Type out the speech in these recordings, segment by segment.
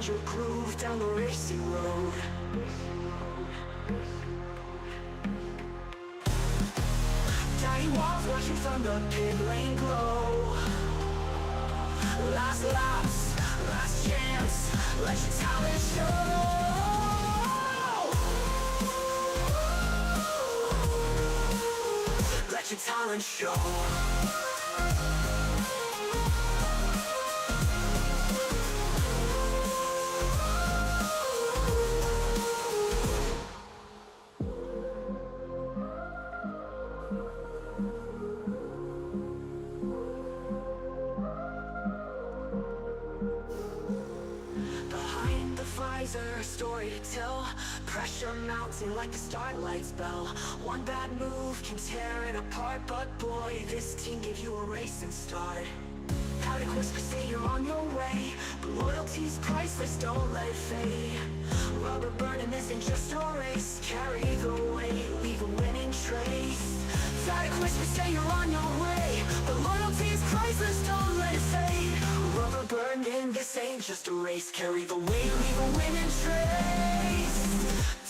your groove down the racing road. Tiny walls watching from the pit lane glow. Last laps, last chance, let your talent show. Let your talent show. Story to tell, pressure mounting like the starlight's bell. One bad move can tear it apart, but boy, this team gave you a racing start. How did whispers say you're on your way, but loyalty's priceless, don't let it fade. Rubber burning, this ain't just a race. Carry the weight, leave a winning trace. Static whispers say you're on your way, but loyalty's priceless, don't let it fade. Rubber burning, this ain't just a race. Carry the weight, leave a winning trace.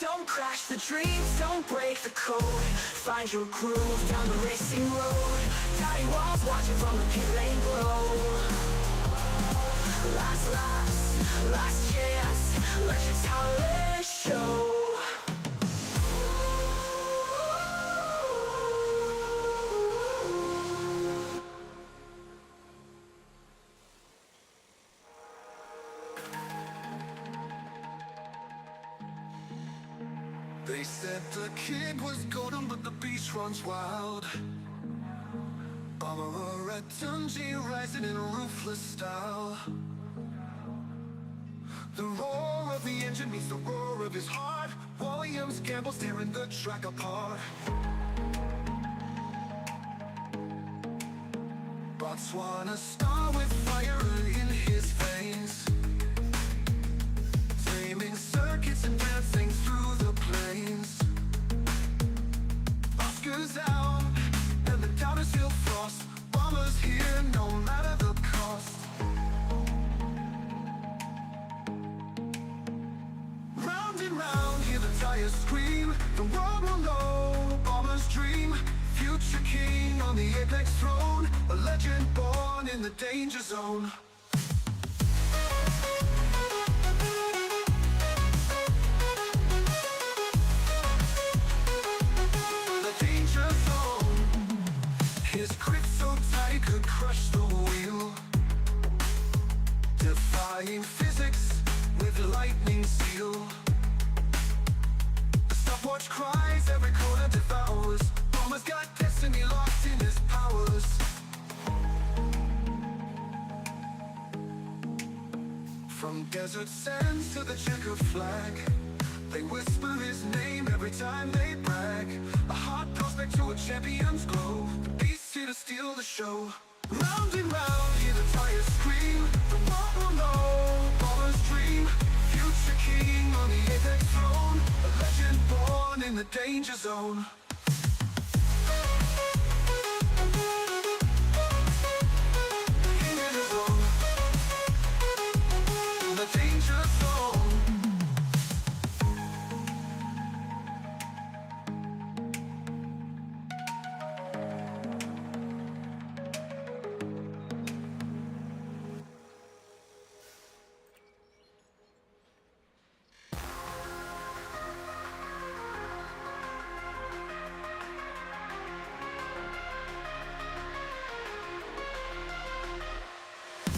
Don't crash the dreams, don't break the code. Find your groove down the racing road. Tiny walls watching from the pit lane glow. Last laps, last chance, let your talent show. They said the kid was golden, but the beast runs wild. Bomber at Tunji rising in ruthless style. The roar of the engine meets the roar of his heart. Wawlliamz gambles tearing the track apart. Botswana star with fire in his veins, flaming circuits and dancing through the plains. Oscar's out and the doubters feel frost. Bomber's here no matter the cost. Round and round, hear the tires scream. The world will know Bomber's dream. Future king on the apex throne, a legend born in the danger zone. His grip so tight could crush the wheel, defying physics with lightning steel. The stopwatch cries, every corner devours. Bomber's got destiny locked in his powers. From desert sands to the checkered flag, they whisper his name every time they brag. A hot prospect to a champion's glow, the beast here to steal the show. Round and round, hear the tires scream. The world will know Bomber's dream. Future king on the apex throne, a legend born in the danger zone. King in the zone, the danger zone.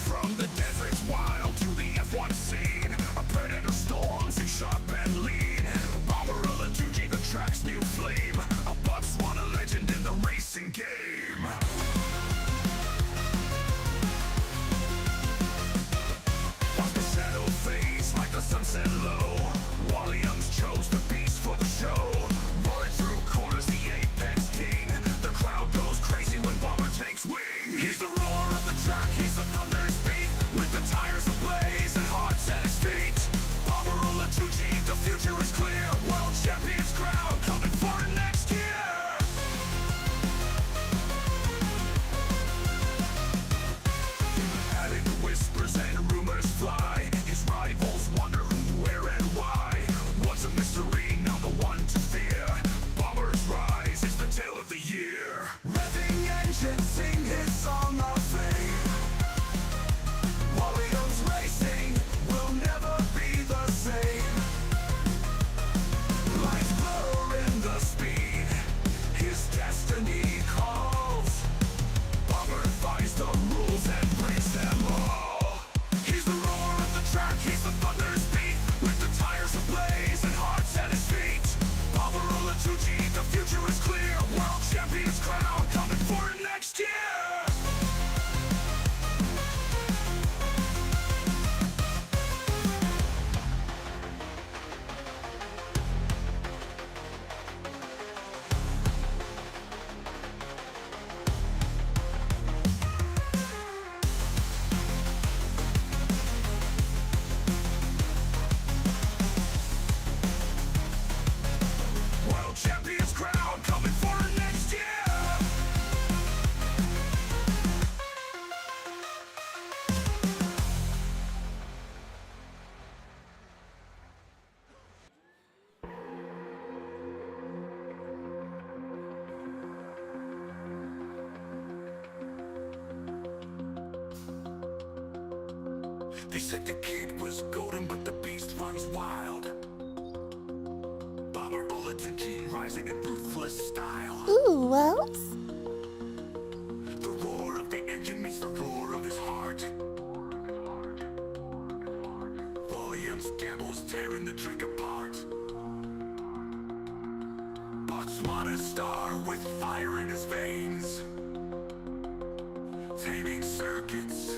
From the deserts wild to the F1 scene, a predator storms and sharp and lean. Bomber Tuji, the track's new flame, a Botswana legend in the racing game. Watch the shadow fades like the sunset low. Wawlliamz chose the beast for the show. Roaring through corners, the apex king. The crowd goes crazy when Bomber takes wing. He's the roar of the track, he's the thunder his beat, with the tires ablaze and hearts at his feet. Bomber Tuji, the future is clear. World champion's crown coming for it next year. legend sing his song of fame. Wawlliamz racing will never be the same. Lights blur in the speed, his destiny calls. Bomber defies the rules and breaks them all. He's the roar of the track, he's the thunder's beat, with the tires ablaze and hearts at his feet. Wawlliamz 2G, the future is clear. World champion's crown coming for next year. World champion's crown coming for next year. They said the kid was golden, but the beast runs wild. Bomber bulletin key rising in ruthless style. Ooh, Wawlliamz. The roar of the engine meets the roar of his heart. Wawlliamz gambles, tearing the drink apart. Botswana's star with fire in his veins, taming circuits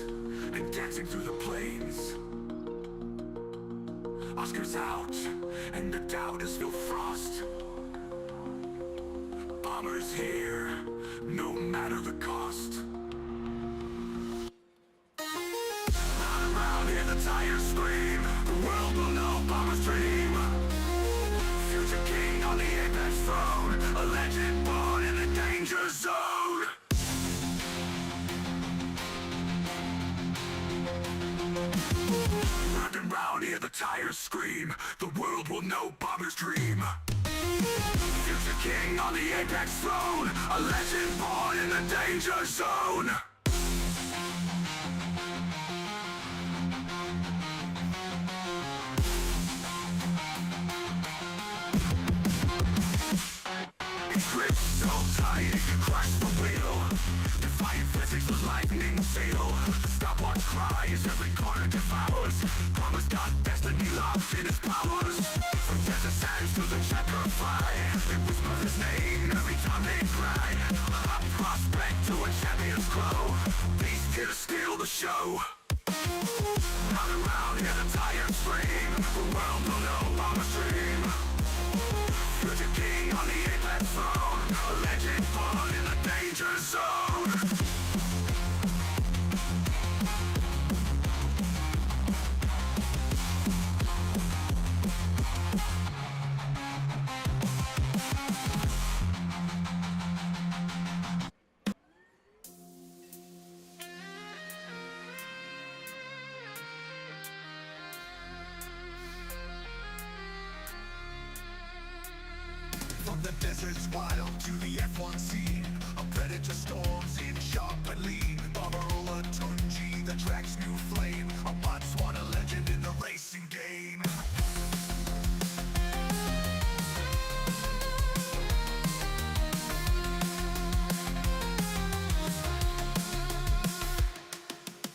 and dancing through the plains. Oscar's out, and the doubters feel frost. Bomber's here, no matter the cost. Round and round, hear the tires scream. The world will know Bomber's dream. Future king on the apex throne, a legend born in the danger zone. Round and round, hear the tires scream. The world will know Bomber's dream. Future king on the apex throne, a legend born in the danger zone. It's gripped so tight it can crush the wheel. Defying physics with lightning fatal. The stopwatch cries, every corner devours. Bomber's got destiny locked in his powers. From desert sands to the checker fly, they whisper his name every time they cry. A prospect to a champion's glow. Beast here to steal the show. Round and round, hear the tires scream. The world will know Bomber's dream. Future king on the apex throne, a legend born in the danger zone. From the deserts wild to the F1 scene, a predator storms in sharp and lean. Wawlliamz 2G, the track's new flame, a Botswana legend in the racing game.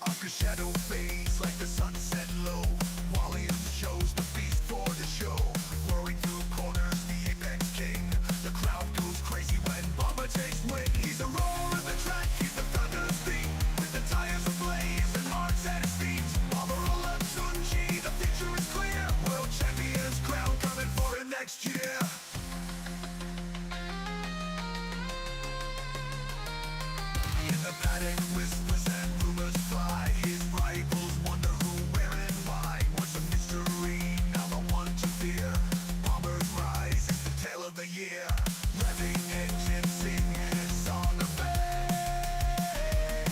Oscar's shadow fades like the sunset low. Wawlliamz shows the beast for the show. Roaring through corners, the apex king. The crowd goes crazy when Bomber takes wing. He's the roar of the track, he's the thunder's beat, with the tires ablaze and hearts at his feet. Wawlliamz 2G, the future is clear. World champion's crown coming for him next year. In the paddock, whispers and rumors fly. His rivals wonder who, where, and why. Once a mystery, now the one to fear. Bomber's rise is the tale of the year. Revving engines sing his song of fame.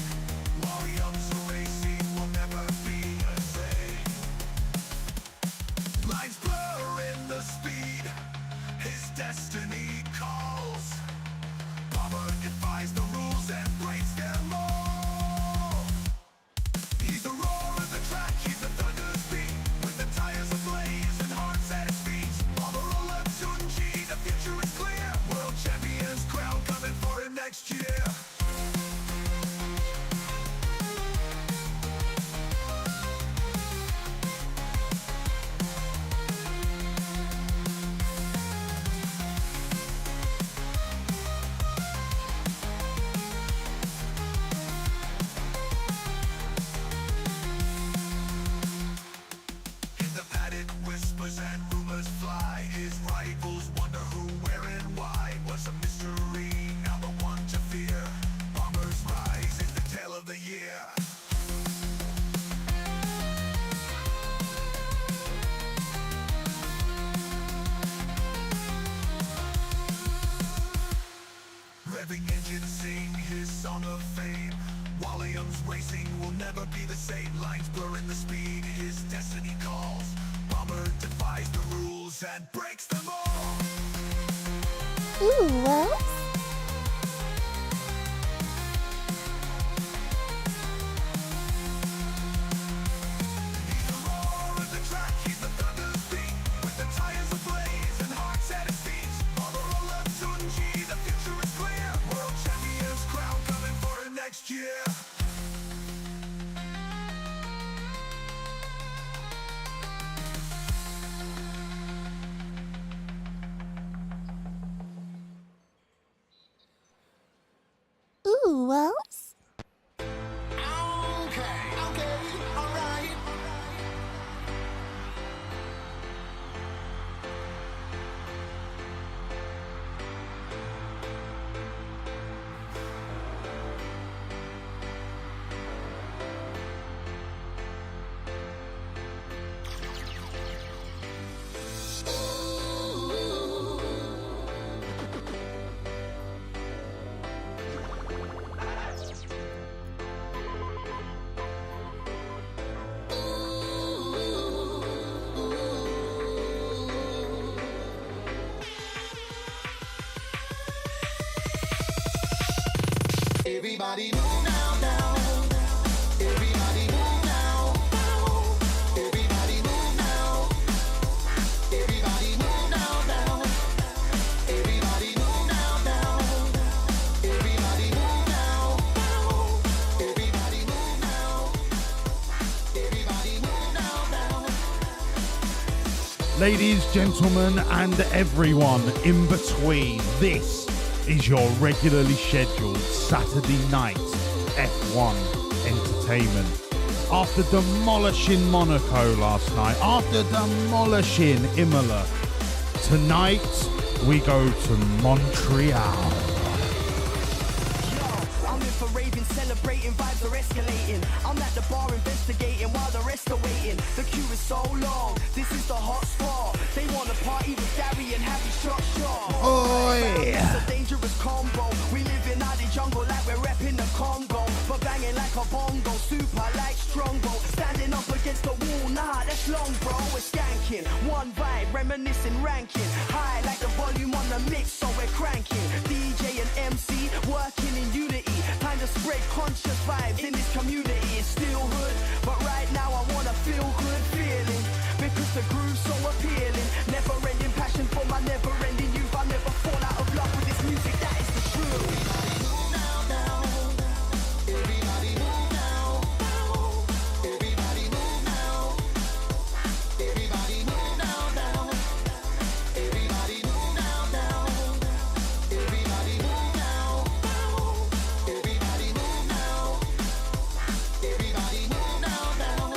Wawlliamz racing will never be the same. Lines blur in the speed, his destiny calls. Bomber defies the rules and breaks next year. In the paddock, whispers and rumors fly. His rivals wonder who, where, and why. Was a mystery, now the one to fear. Bomber's rise is the tale of the year. Revving engines sing his song of fame. Wawlliamz racing will never be the same. Lines blurring the speed, his destiny calls. Bomber defies the rules and breaks them all. Ooh, Wawlliamz. He's the roar of the track, he's the thunder's beat. With the tires ablaze and hearts at his feet. Wawlliamz, the future is clear. World champions crown coming for him next year. Ooh, Wawlliamz. Okay, alright. Everybody move now, now. Everybody move now. Everybody move now. Everybody move now, now. Everybody move now, now. Everybody move now. Everybody move now. Everybody move now, now. Ladies, gentlemen, and everyone in between, this is your regularly scheduled Saturday night F1 entertainment. After demolishing Monaco last night, after demolishing Imola, tonight we go to Montreal. I'm in for raving, celebrating, vibes are escalating. I'm at the bar investigating while the rest are waiting. The queue is so long, this is the hot spot. They wanna party with Gary and Happy Shot Shot. It's a dangerous combo. We live in the jungle like we're repping the Congo. But banging like a bongo, super like Strongbow. Standing up against the wall, nah, that's long, bro. We're skanking, one vibe, reminiscing, ranking. High like the volume on the mix, so we're cranking. DJ and MC working in unity. Time to spread conscious vibes in this community. It's still hood, but right now I wanna feel good feeling. Because the groove's so appealing. Never ending passion for my never ending youth. I'll never fall out of love with this music, that is the truth. Everybody move now, now. Everybody move now. Everybody move now. Everybody move now, now. Everybody move now, now. Everybody move now. Everybody move now. Everybody move now, now.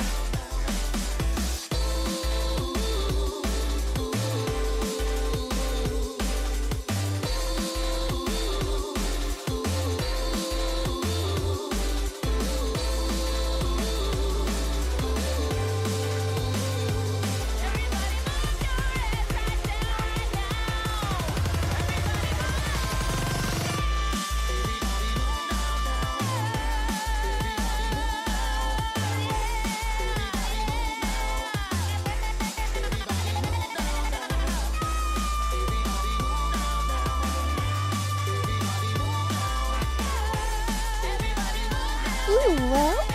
Ooh, Wawlliamz.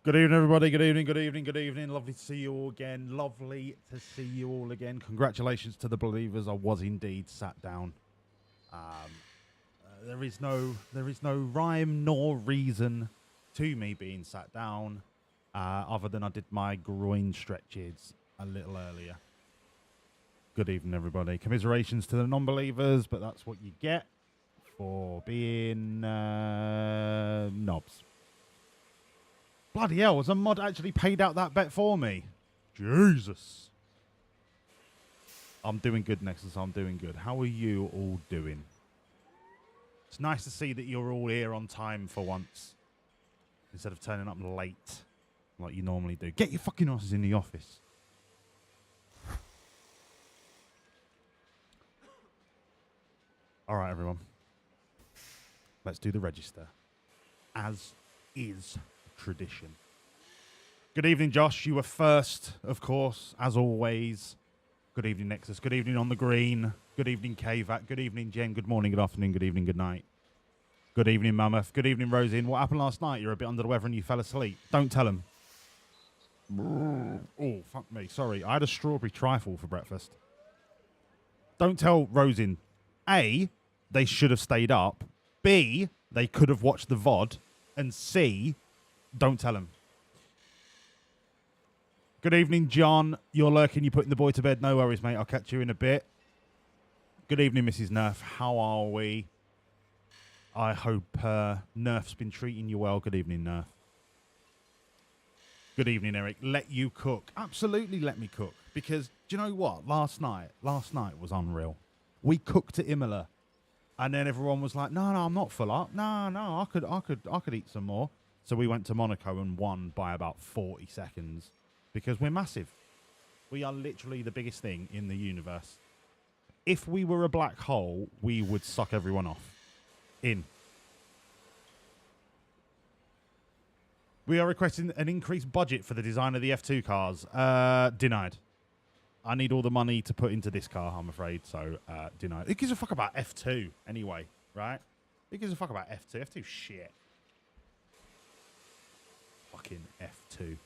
Good evening, everybody. Good evening, good evening, good evening. Lovely to see you all again. Lovely to see you all again. Congratulations to the believers. I was indeed sat down. There is no rhyme nor reason to me being sat down, other than I did my groin stretches a little earlier. Good evening, everybody. Commiserations to the non-believers, but that's what you get for being knobs. Bloody hell, has a mod actually paid out that bet for me? Jesus. I'm doing good, Nexus. I'm doing good. How are you all doing? It's nice to see that you're all here on time for once, instead of turning up late like you normally do. Get your fucking asses in the office. All right, everyone. Let's do the register, as is tradition. Good evening, Josh. You were first, of course, as always. Good evening, Nexus. Good evening on the green. Good evening, KVAC. Good evening, Jen. Good morning, good afternoon, good evening, good night. Good evening, Mammoth. Good evening, Rosin. What happened last night? You're a bit under the weather and you fell asleep. Don't tell him. Oh, fuck me. Sorry. I had a strawberry trifle for breakfast. Don't tell Rosin. A, they should have stayed up. B, they could have watched the VOD. And C, don't tell him. Good evening, John. You're lurking. You're putting the boy to bed. No worries, mate. I'll catch you in a bit. Good evening, Mrs. Nerf. How are we? I hope Nerf's been treating you well. Good evening, Nerf. Good evening, Eric. Let you cook. Absolutely let me cook. Because, do you know what? Last night was unreal. We cooked at Imola. And then everyone was like, no, I'm not full up. No, I could eat some more. So we went to Monaco and won by about 40 seconds. Because we're massive. We are literally the biggest thing in the universe. If we were a black hole, we would suck everyone off. In. We are requesting an increased budget for the design of the F2 cars. Denied. I need all the money to put into this car, I'm afraid. So, denied. Who gives a fuck about F2 anyway, right? Who gives a fuck about F2? F2 shit. Fucking F2.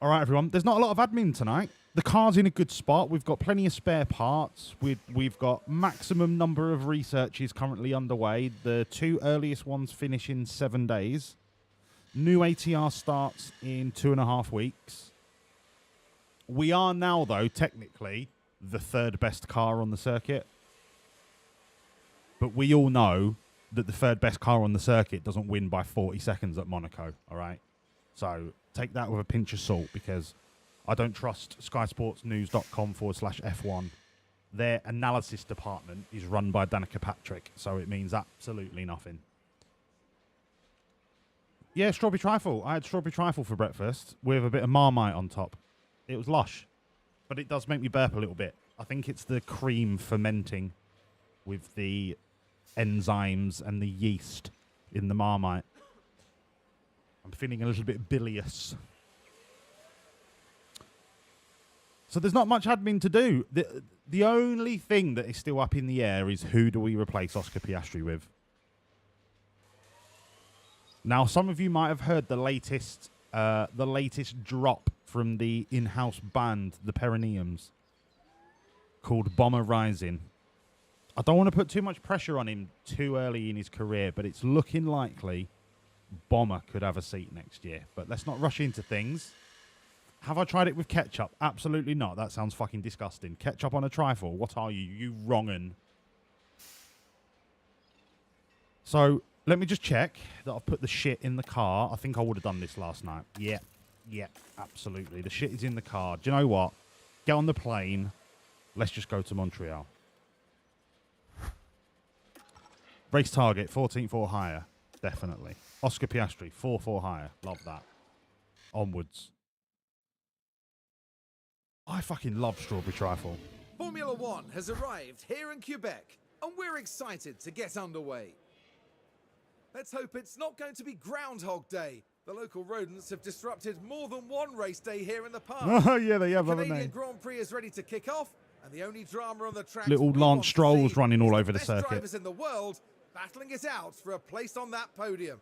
All right, everyone. There's not a lot of admin tonight. The car's in a good spot. We've got plenty of spare parts. We've got maximum number of researches currently underway. The 2 earliest ones finish in 7 days. New ATR starts in 2.5 weeks. We are now, though, technically the 3rd best car on the circuit. But we all know that the 3rd best car on the circuit doesn't win by 40 seconds at Monaco, all right? So take that with a pinch of salt, because I don't trust skysportsnews.com/F1. Their analysis department is run by Danica Patrick, so it means absolutely nothing. Yeah, strawberry trifle. I had strawberry trifle for breakfast with a bit of Marmite on top. It was lush, but it does make me burp a little bit. I think it's the cream fermenting with the enzymes and the yeast in the Marmite. I'm feeling a little bit bilious. So there's not much admin to do. The only thing that is still up in the air is who do we replace Oscar Piastri with? Now, some of you might have heard the latest drop from the in-house band, the Perineums, called Bomber Rising. I don't want to put too much pressure on him too early in his career, but it's looking likely Bomber could have a seat next year. But let's not rush into things. Have I tried it with ketchup? Absolutely not. That sounds fucking disgusting. Ketchup on a trifle? What are you? You wrong'un. So, let me just check that I've put the shit in the car. I think I would have done this last night. Yeah, absolutely. The shit is in the car. Do you know what? Get on the plane. Let's just go to Montreal. Race target, 14th or higher. Definitely. Oscar Piastri, 4 higher. Love that. Onwards. I fucking love strawberry trifle. Formula One has arrived here in Quebec, and we're excited to get underway. Let's hope it's not going to be Groundhog Day. The local rodents have disrupted more than one race day here in the past. Oh, yeah, they have, haven't Canadian they? Grand Prix is ready to kick off, and the only drama on the track. Little Lance Stroll's running all over the best circuit. drivers in the world battling it out for a place on that podium.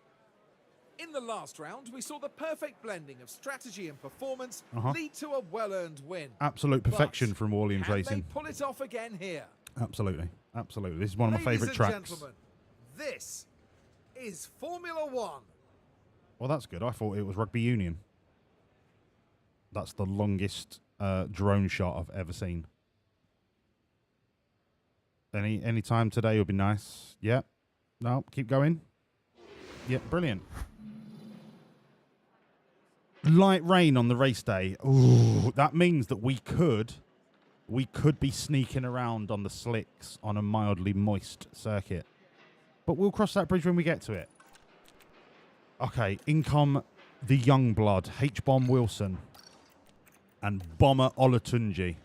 In the last round, we saw the perfect blending of strategy and performance lead to a well-earned win. Absolute perfection But from Wawlliamz can Racing. they pull it off again here? Absolutely. Absolutely. This is one of my Ladies favourite and tracks. gentlemen, this is Formula One. Well, that's good. I thought it was rugby union. That's the longest drone shot I've ever seen. Any time today would be nice. Yeah. No, keep going. Yeah, brilliant. Light rain on the race day. Ooh, that means that we could be sneaking around on the slicks on a mildly moist circuit. But we'll cross that bridge when we get to it. Okay, in come the young blood, H-Bomb Wilson and Bomber Olatunji.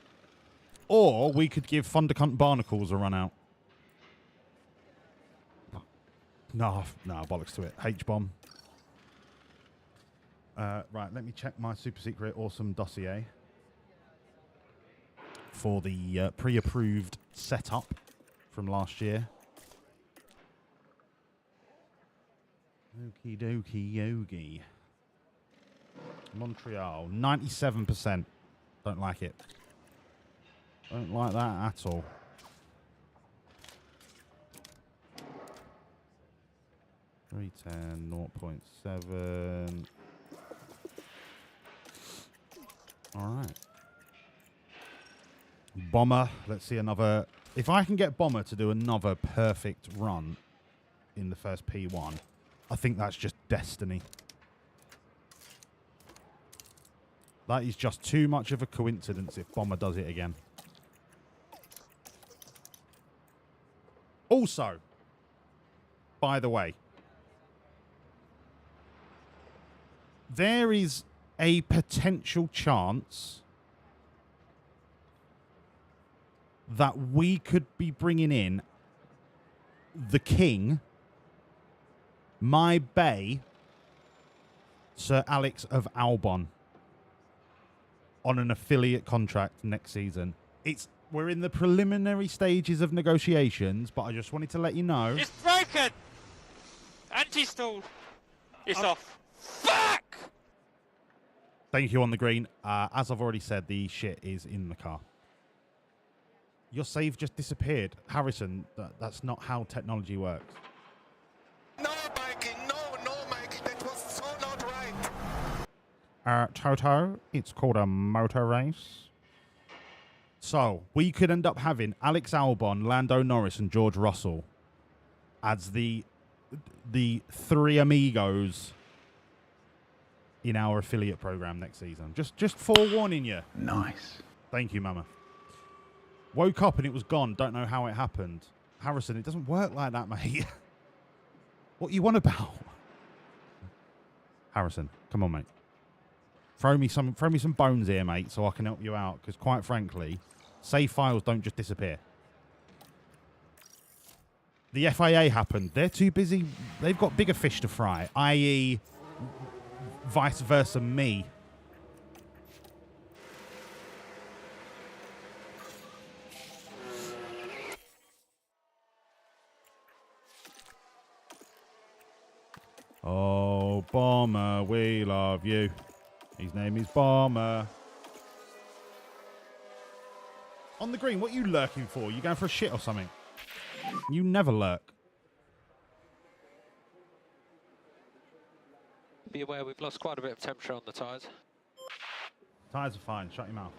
Or we could give Thundercunt Barnacles a run out. No, bollocks to it. H-Bomb. Right, let me check my super secret awesome dossier for the pre-approved setup from last year. Okie dokie yogi. Montreal, 97%. Don't like it. Don't like that at all. $310, 0.7. All right. Bomber. Let's see another. If I can get Bomber to do another perfect run in the first P1, I think that's just destiny. That is just too much of a coincidence if Bomber does it again. Also, by the way, there is a potential chance that we could be bringing in the King, my Bay, Sir Alex of Albon, on an affiliate contract next season. We're in the preliminary stages of negotiations, but I just wanted to let you know. It's broken! Anti-stall. It's off. Fuck! Thank you on the green. As I've already said, the shit is in the car. Your save just disappeared. Harrison, that's not how technology works. No, Mikey, no, Mikey, that was so not right. Toto, it's called a motor race. So, we could end up having Alex Albon, Lando Norris, and George Russell as the three amigos in our affiliate program next season. Just forewarning you. Nice. Thank you, Mama. Woke up and it was gone. Don't know how it happened. Harrison, it doesn't work like that, mate. What you want about? Harrison, come on, mate. Throw me some bones here, mate, so I can help you out. Because quite frankly, save files don't just disappear. The FIA happened. They're too busy. They've got bigger fish to fry, i.e., vice versa me. Oh, Bomber, we love you. His name is Bomber. On the green, what are you lurking for? You going for a shit or something? You never lurk. Be aware we've lost quite a bit of temperature on the tyres. Tyres are fine. Shut your mouth.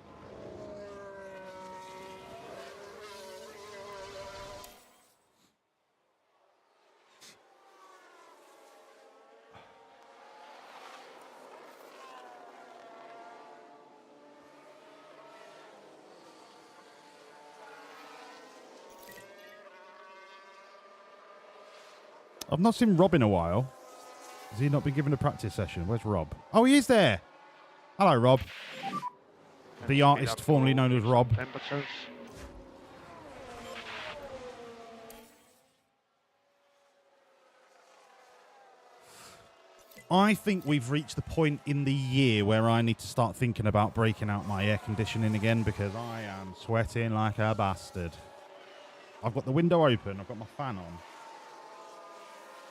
I've not seen Rob in a while. Has he not been given a practice session? Where's Rob? Oh, he is there. Hello, Rob. The artist formerly known as Rob. I think we've reached the point in the year where I need to start thinking about breaking out my air conditioning again because I am sweating like a bastard. I've got the window open. I've got my fan on.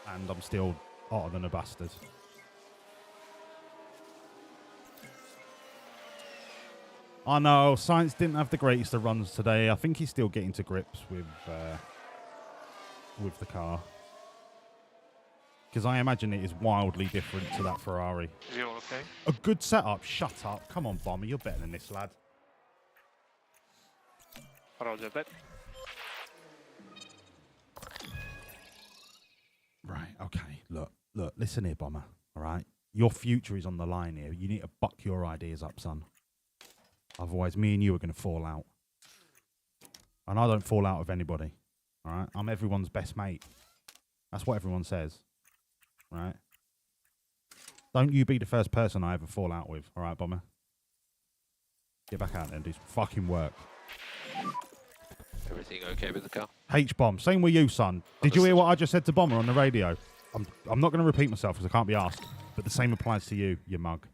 And I'm still hotter than a bastard. I know, Science didn't have the greatest of runs today. I think he's still getting to grips with the car. Because I imagine it is wildly different to that Ferrari. Is he all okay? A good setup. Shut up. Come on, Bomber. You're better than this, lad. Roger that. Right, okay. Look, listen here, Bomber. All right? Your future is on the line here. You need to buck your ideas up, son. Otherwise, me and you are going to fall out. And I don't fall out with anybody. All right? I'm everyone's best mate. That's what everyone says. All right? Don't you be the first person I ever fall out with. All right, Bomber? Get back out there and do some fucking work. Everything okay with the car? H-Bomb, same with you, son. Did you hear what I just said to Bomber on the radio? I'm not going to repeat myself because I can't be asked. But the same applies to you, you mug.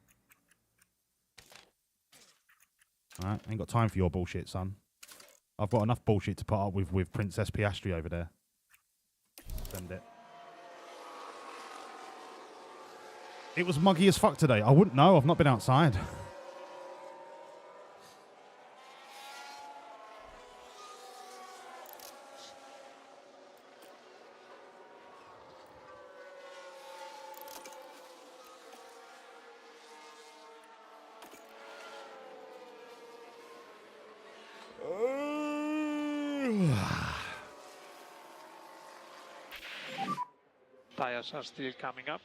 All right? Ain't got time for your bullshit, son. I've got enough bullshit to put up with Princess Piastri over there. Send it. It was muggy as fuck today. I wouldn't know. I've not been outside. Tires are still coming up.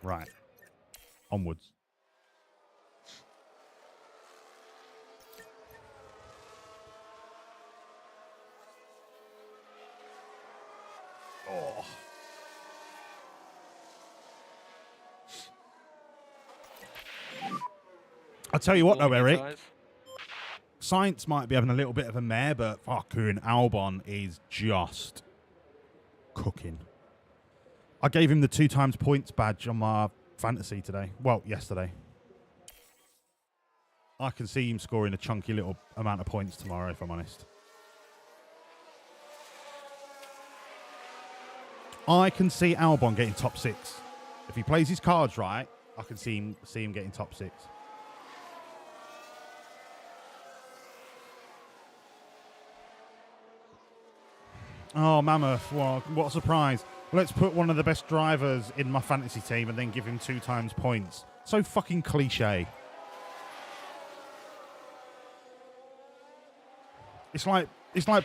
Right. Onwards. Oh. I'll tell you what though, Eric. Science might be having a little bit of a mare, but fucking Albon is just cooking. I gave him the 2 times points badge on my fantasy today. Well, yesterday. I can see him scoring a chunky little amount of points tomorrow, if I'm honest. I can see Albon getting top 6. If he plays his cards right, I can see him getting top 6. Oh, Mammoth. Well, what a surprise. Let's put one of the best drivers in my fantasy team and then give him 2 times points. So fucking cliche. It's like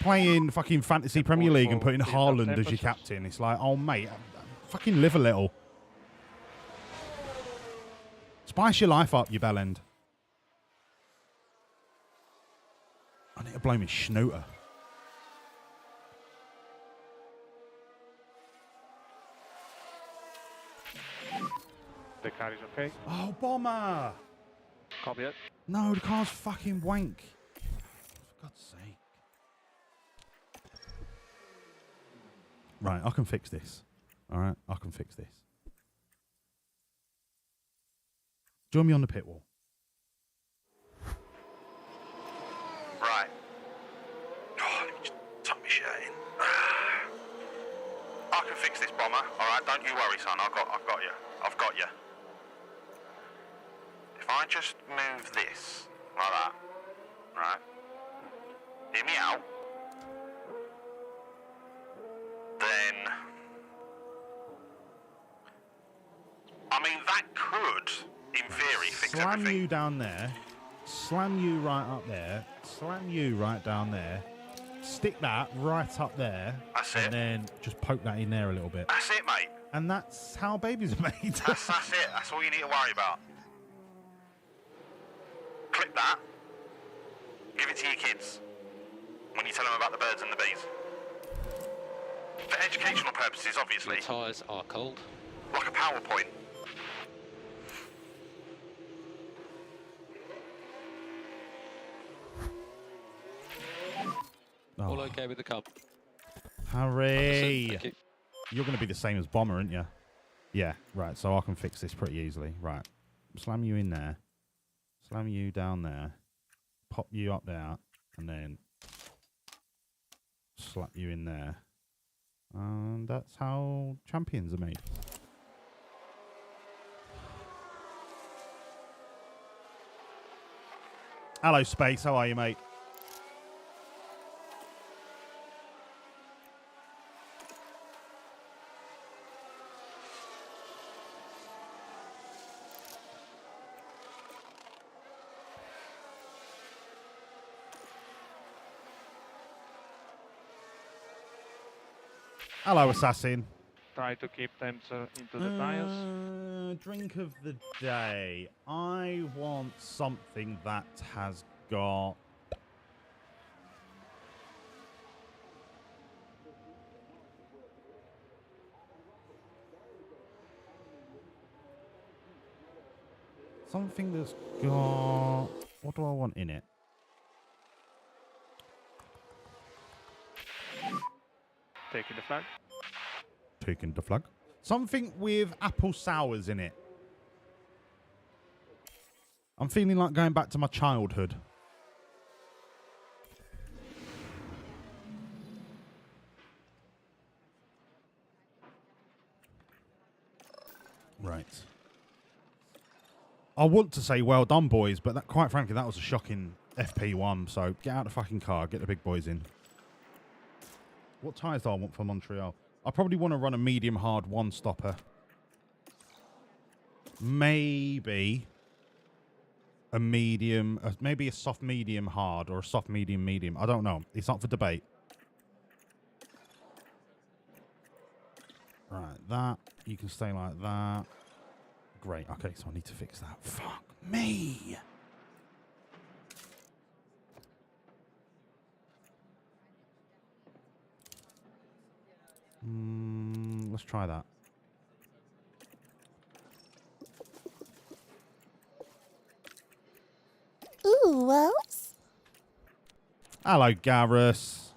playing fucking fantasy Premier League and putting Haaland as your captain. It's like, oh, mate, fucking live a little. Spice your life up, you bellend. I need to blow me schnooter. The car is okay. Oh, Bomber! Copy it. No, the car's fucking wank. For God's sake. Right, I can fix this. All right, I can fix this. Join me on the pit wall. Right. Oh, let me just tuck my shirt in. I can fix this, Bomber. All right, don't you worry, son. I've got you. I've got you. If I just move this like that, right? Hear me out. Then, I mean, that could, in theory, fix Slam everything. you down there. Slam you right up there. Slam you right down there. Stick that right up there. That's and it. then just poke that in there a little bit. That's it, mate. And that's how babies are made. That's it. That's all you need to worry about. Clip that. Give it to your kids when you tell them about the birds and the bees. For educational purposes, obviously. The tyres are cold. Like a PowerPoint. All okay with the car? Harry! Thank you. You're going to be the same as Bomber, aren't you? Yeah, right. So I can fix this pretty easily. Right. Slam you in there. Slam you down there. Pop you up there. And then slap you in there. And that's how champions are made. Hello, Space. How are you, mate? Hello, Assassin. Try to keep them into the tires. Drink of the day. I want something that has got... something that's got... What do I want in it? Taking the flag. Taking the flag. Something with apple sours in it. I'm feeling like going back to my childhood. Right. I want to say well done, boys, but that, quite frankly, that was a shocking FP1. So get out the fucking car, get the big boys in. What tyres do I want for Montreal? I probably want to run a medium hard one stopper. Maybe a medium, maybe a soft medium hard or a soft medium medium. I don't know. It's up for debate. Right, that. You can stay like that. Great. Okay, so I need to fix that. Fuck me. Let's try that. Ooh, Wawlliamz. Hello, Garrus.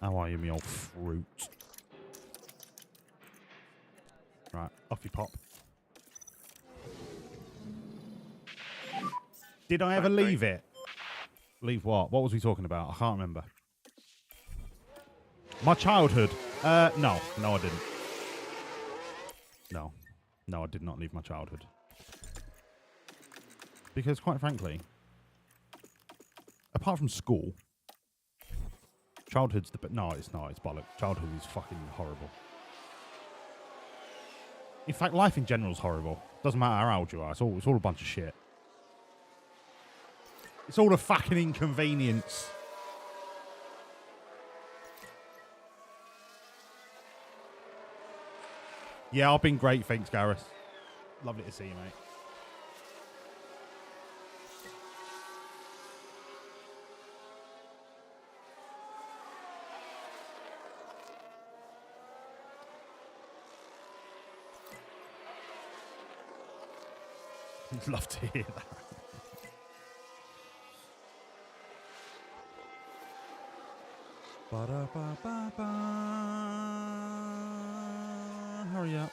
How are you, me old fruit? Right, off you pop. Did I ever leave it? Leave what? What was we talking about? I can't remember. My childhood. No, I didn't. No, I did not leave my childhood. Because, quite frankly, apart from school, childhood's the... No, it's not. It's bollocks. Childhood is fucking horrible. In fact, life in general is horrible. Doesn't matter how old you are. It's all a bunch of shit. It's all a fucking inconvenience. Yeah, I've been great. Thanks, Garrus. Lovely to see you, mate. Love to hear that. Ba-da-ba-ba-ba. Hurry up.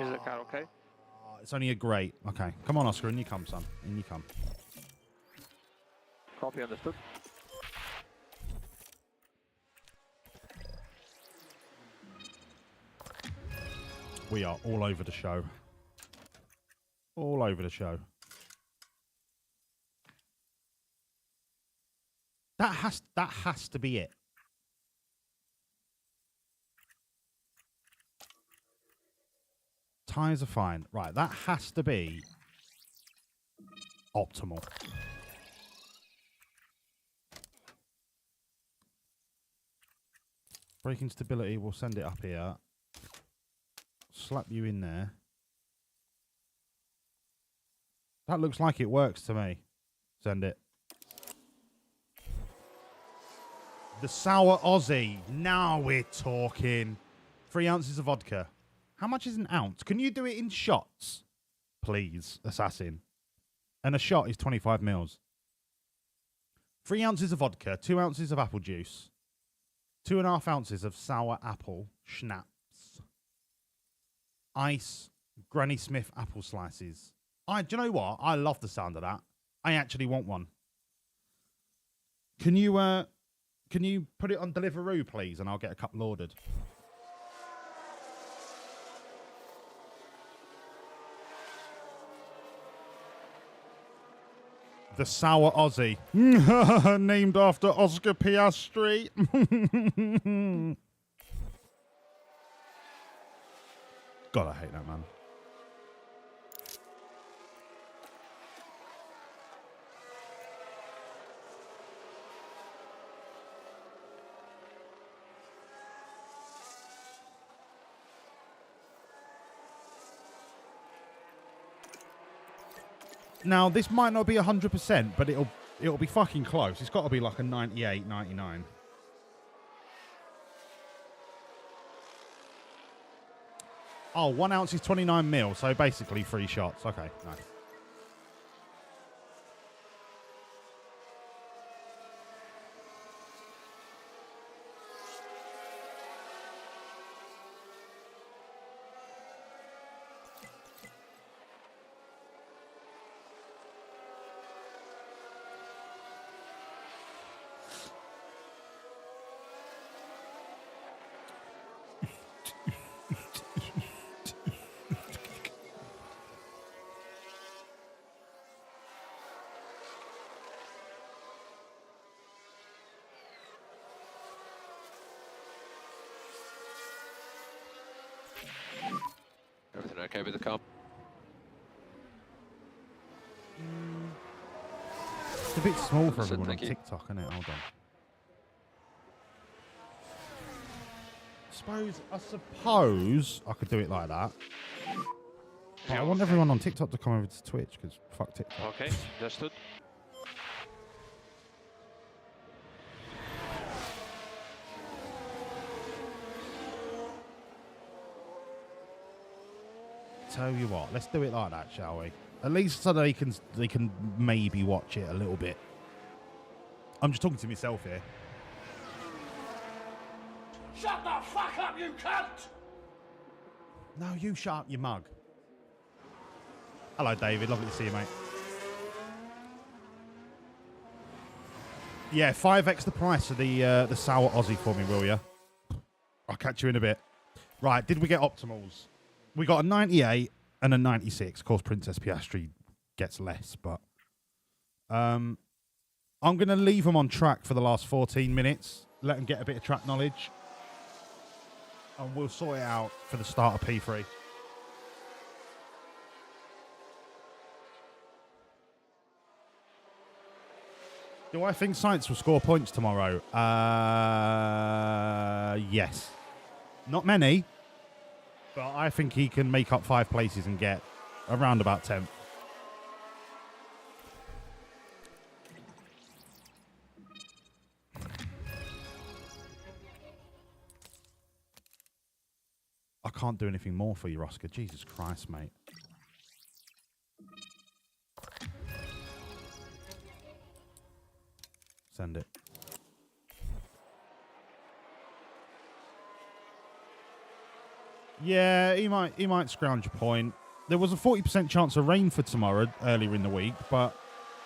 Is the car okay? It's only a grate. Okay. Come on, Oscar. In you come, son. In you come. Copy, understood. We are all over the show. All over the show. That has to be it. Tyres are fine. Right, that has to be optimal. Braking stability, we'll send it up here. Slap you in there. That looks like it works to me. Send it. The sour Aussie. Now we're talking. 3 ounces of vodka. How much is an ounce? Can you do it in shots? Please, Assassin. And a shot is 25 mils. 3 ounces of vodka, 2 ounces of apple juice, 2.5 ounces of sour apple schnapps, ice, Granny Smith apple slices. Do you know what? I love the sound of that. I actually want one. Can you put it on Deliveroo, please, and I'll get a couple ordered. The Sour Aussie. Named after Oscar Piastri. God, I hate that man. Now, this might not be 100%, but it'll be fucking close. It's got to be like a 98, 99. Oh, 1 ounce is 29 mil, so basically 3 shots. Okay, nice. Everything okay with the car? It's a bit small for everyone on Thank you. TikTok, isn't it? Hold on. I suppose I could do it like that. But I want everyone on TikTok to come over to Twitch, because fuck TikTok. Okay, understood. Tell you what, let's do it like that, shall we? At least so they can maybe watch it a little bit. I'm just talking to myself here. Shut the fuck up, you cunt! No, you shut up, you mug. Hello, David. Lovely to see you, mate. Yeah, 5x the price of the sour Aussie for me, will you? I'll catch you in a bit. Right, did we get optimals? We got a 98 and a 96. Of course, Princess Piastri gets less, but I'm going to leave them on track for the last 14 minutes. Let them get a bit of track knowledge. And we'll sort it out for the start of P3. Do I think Science will score points tomorrow? Yes. Not many, but I think he can make up 5 places and get around about 10th. I can't do anything more for you, Oscar. Jesus Christ, mate. Send it. Yeah, he might scrounge a point. There was a 40% chance of rain for tomorrow earlier in the week, but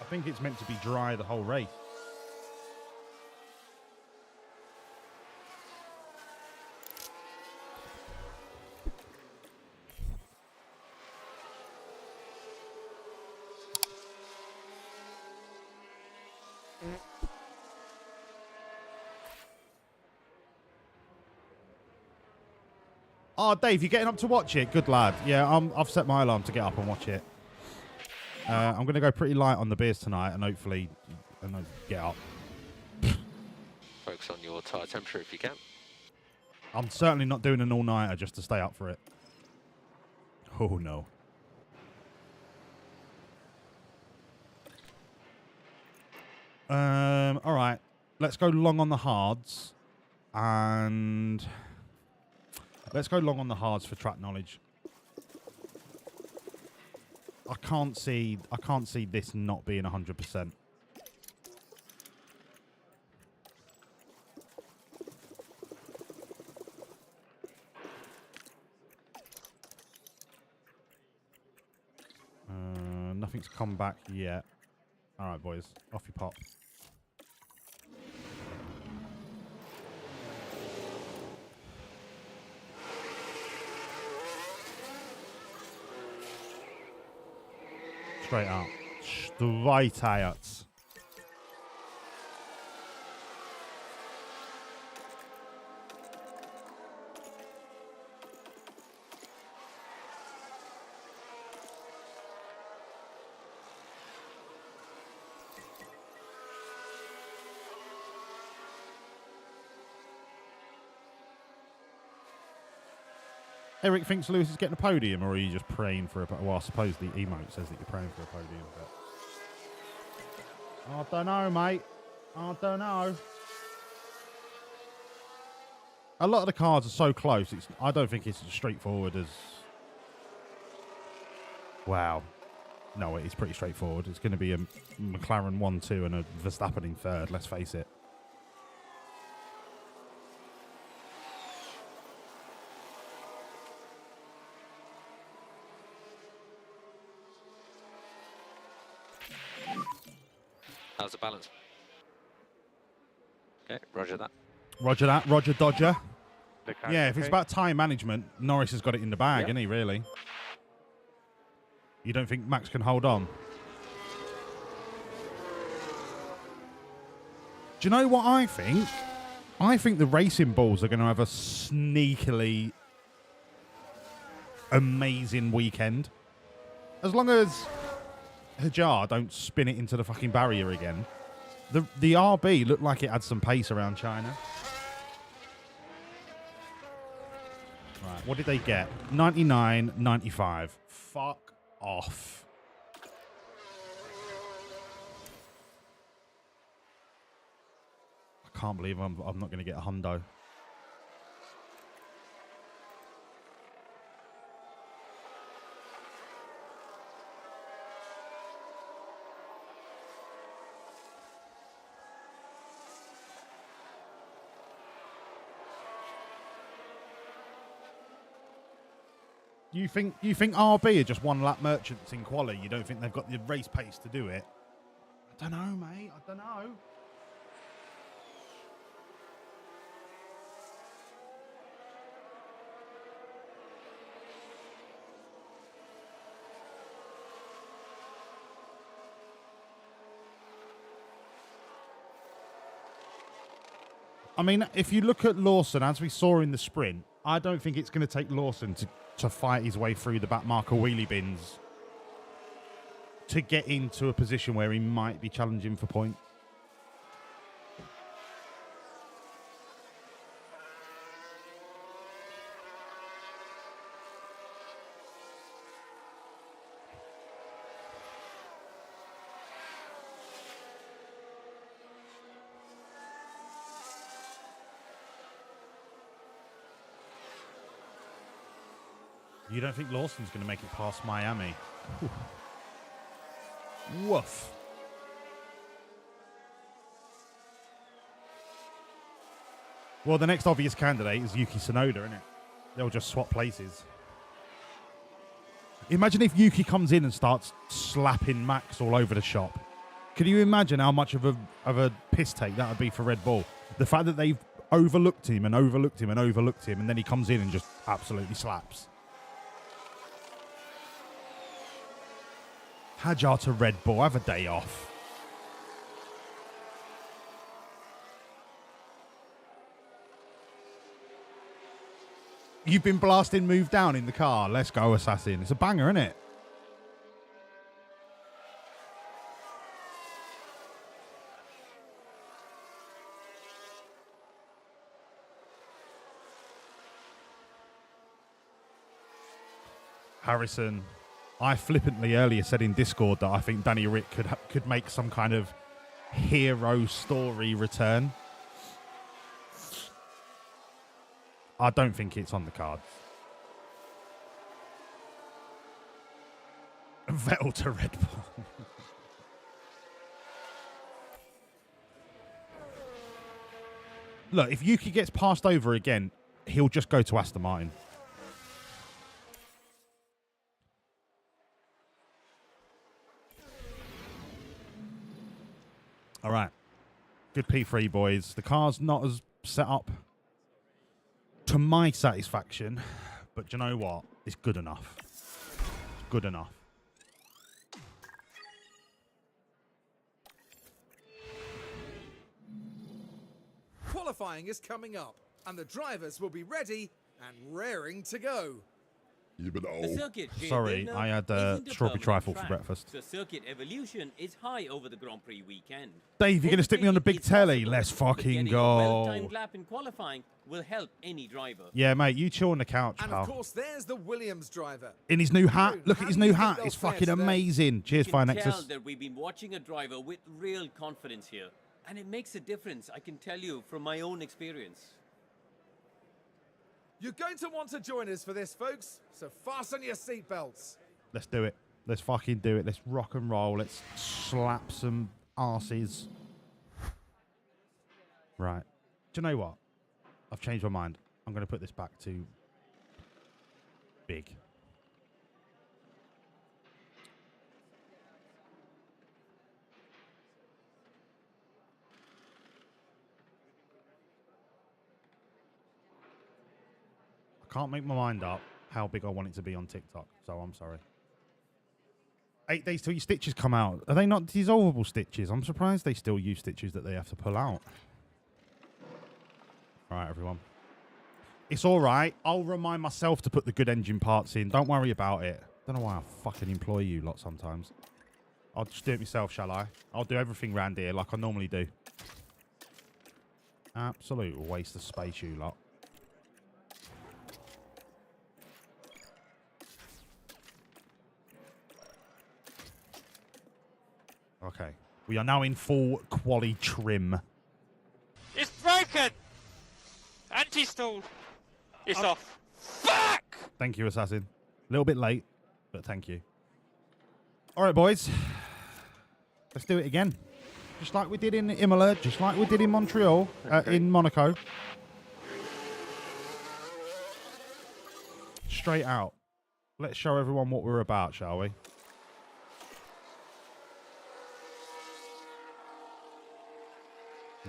I think it's meant to be dry the whole race. Oh, Dave, you're getting up to watch it? Good lad. Yeah, I've set my alarm to get up and watch it. I'm going to go pretty light on the beers tonight and hopefully get up. Focus on your tyre temperature if you can. I'm certainly not doing an all-nighter just to stay up for it. Oh, no. All right. Let's go long on the hards. And let's go long on the hards for track knowledge. I can't see this not being 100%. Nothing's come back yet. All right, boys. Off you pop. Straight out. Straight out. Eric thinks Lewis is getting a podium, or are you just praying for a podium? Well, I suppose the emote says that you're praying for a podium, but... I don't know, mate. I don't know. A lot of the cards are so close, I don't think it's as straightforward as... Wow. No, it's pretty straightforward. It's going to be a McLaren 1-2 and a Verstappen in third, let's face it. How's the balance? Okay, roger that. Roger that. Roger Dodger. The Yeah, if it's about time management, Norris has got it in the bag, isn't he, really? You don't think Max can hold on? Do you know what I think? I think the racing balls are going to have a sneakily amazing weekend. As long as Hajar don't spin it into the fucking barrier again. The RB looked like it had some pace around China. Right, what did they get? 99, 95. Fuck off. I can't believe I'm not going to get a hundo. You think RB are just one lap merchants in quali? You don't think they've got the race pace to do it? I don't know, mate. I don't know. I mean, if you look at Lawson, as we saw in the sprint, I don't think it's going to take Lawson to fight his way through the back marker wheelie bins to get into a position where he might be challenging for point. You don't think Lawson's going to make it past Miami? Whew. Woof. Well, the next obvious candidate is Yuki Tsunoda, isn't it? They'll just swap places. Imagine if Yuki comes in and starts slapping Max all over the shop. Can you imagine how much of a piss take that would be for Red Bull? The fact that they've overlooked him and overlooked him and overlooked him, and then he comes in and just absolutely slaps. Hajar to Red Bull, have a day off. You've been blasting Move Down in the car. Let's go, Assassin. It's a banger, isn't it? Harrison. I flippantly earlier said in Discord that I think Danny Rick could make some kind of hero story return. I don't think it's on the cards. Vettel to Red Bull. Look, if Yuki gets passed over again, he'll just go to Aston Martin. All right. Good P3, boys. The car's not as set up to my satisfaction, but do you know what? It's good enough. It's good enough. Qualifying is coming up, and the drivers will be ready and raring to go. The circuit, Sorry, I had isn't a strawberry permanent trifle for track, breakfast. So circuit evolution is high over the Grand Prix weekend. Dave, you're going to stick me on the big It's telly? possible, Let's but fucking getting a go. well-timed lap in qualifying will help any driver. Yeah, mate, you chill on the couch, And pal. of course, there's the Wawlliamz driver. In his new hat. Drew, Look how at his do new you think hat. they'll It's fare fucking today? amazing. Cheers, You Fire can tell Nexus. that we've been watching a driver with real confidence here. And it makes a difference, I can tell you from my own experience. You're going to want to join us for this, folks, so fasten your seatbelts. Let's do it. Let's fucking do it. Let's rock and roll. Let's slap some arses. Right. Do you know what? I've changed my mind. I'm going to put this back to big. I can't make my mind up how big I want it to be on TikTok, so I'm sorry. 8 days till your stitches come out. Are they not dissolvable stitches? I'm surprised they still use stitches that they have to pull out. All right, everyone. It's all right. I'll remind myself to put the good engine parts in. Don't worry about it. Don't know why I fucking employ you lot sometimes. I'll just do it myself, shall I? I'll do everything round here like I normally do. Absolute waste of space, you lot. Okay. We are now in full quali trim. It's broken! Anti-stall! It's off. Fuck! Thank you, Assassin. A little bit late, but thank you. All right, boys. Let's do it again. Just like we did in Imola, just like we did in Montreal, in Monaco. Straight out. Let's show everyone what we're about, shall we?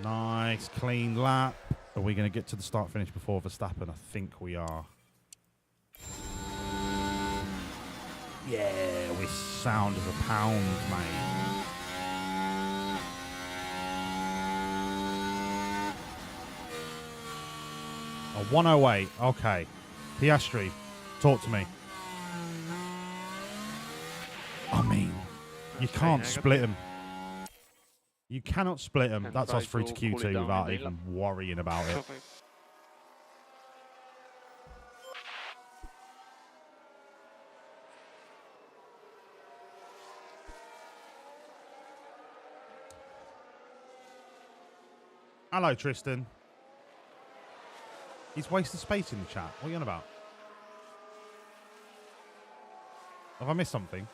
Nice, clean lap. Are we going to get to the start finish before Verstappen? I think we are. Yeah, we sound as a pound, mate. A 108. Okay. Piastri, talk to me. I mean, you can't split them. You cannot split them. That's us through to Q2 without even worrying about it. Hello, Tristan. He's wasted space in the chat. What are you on about? Have I missed something?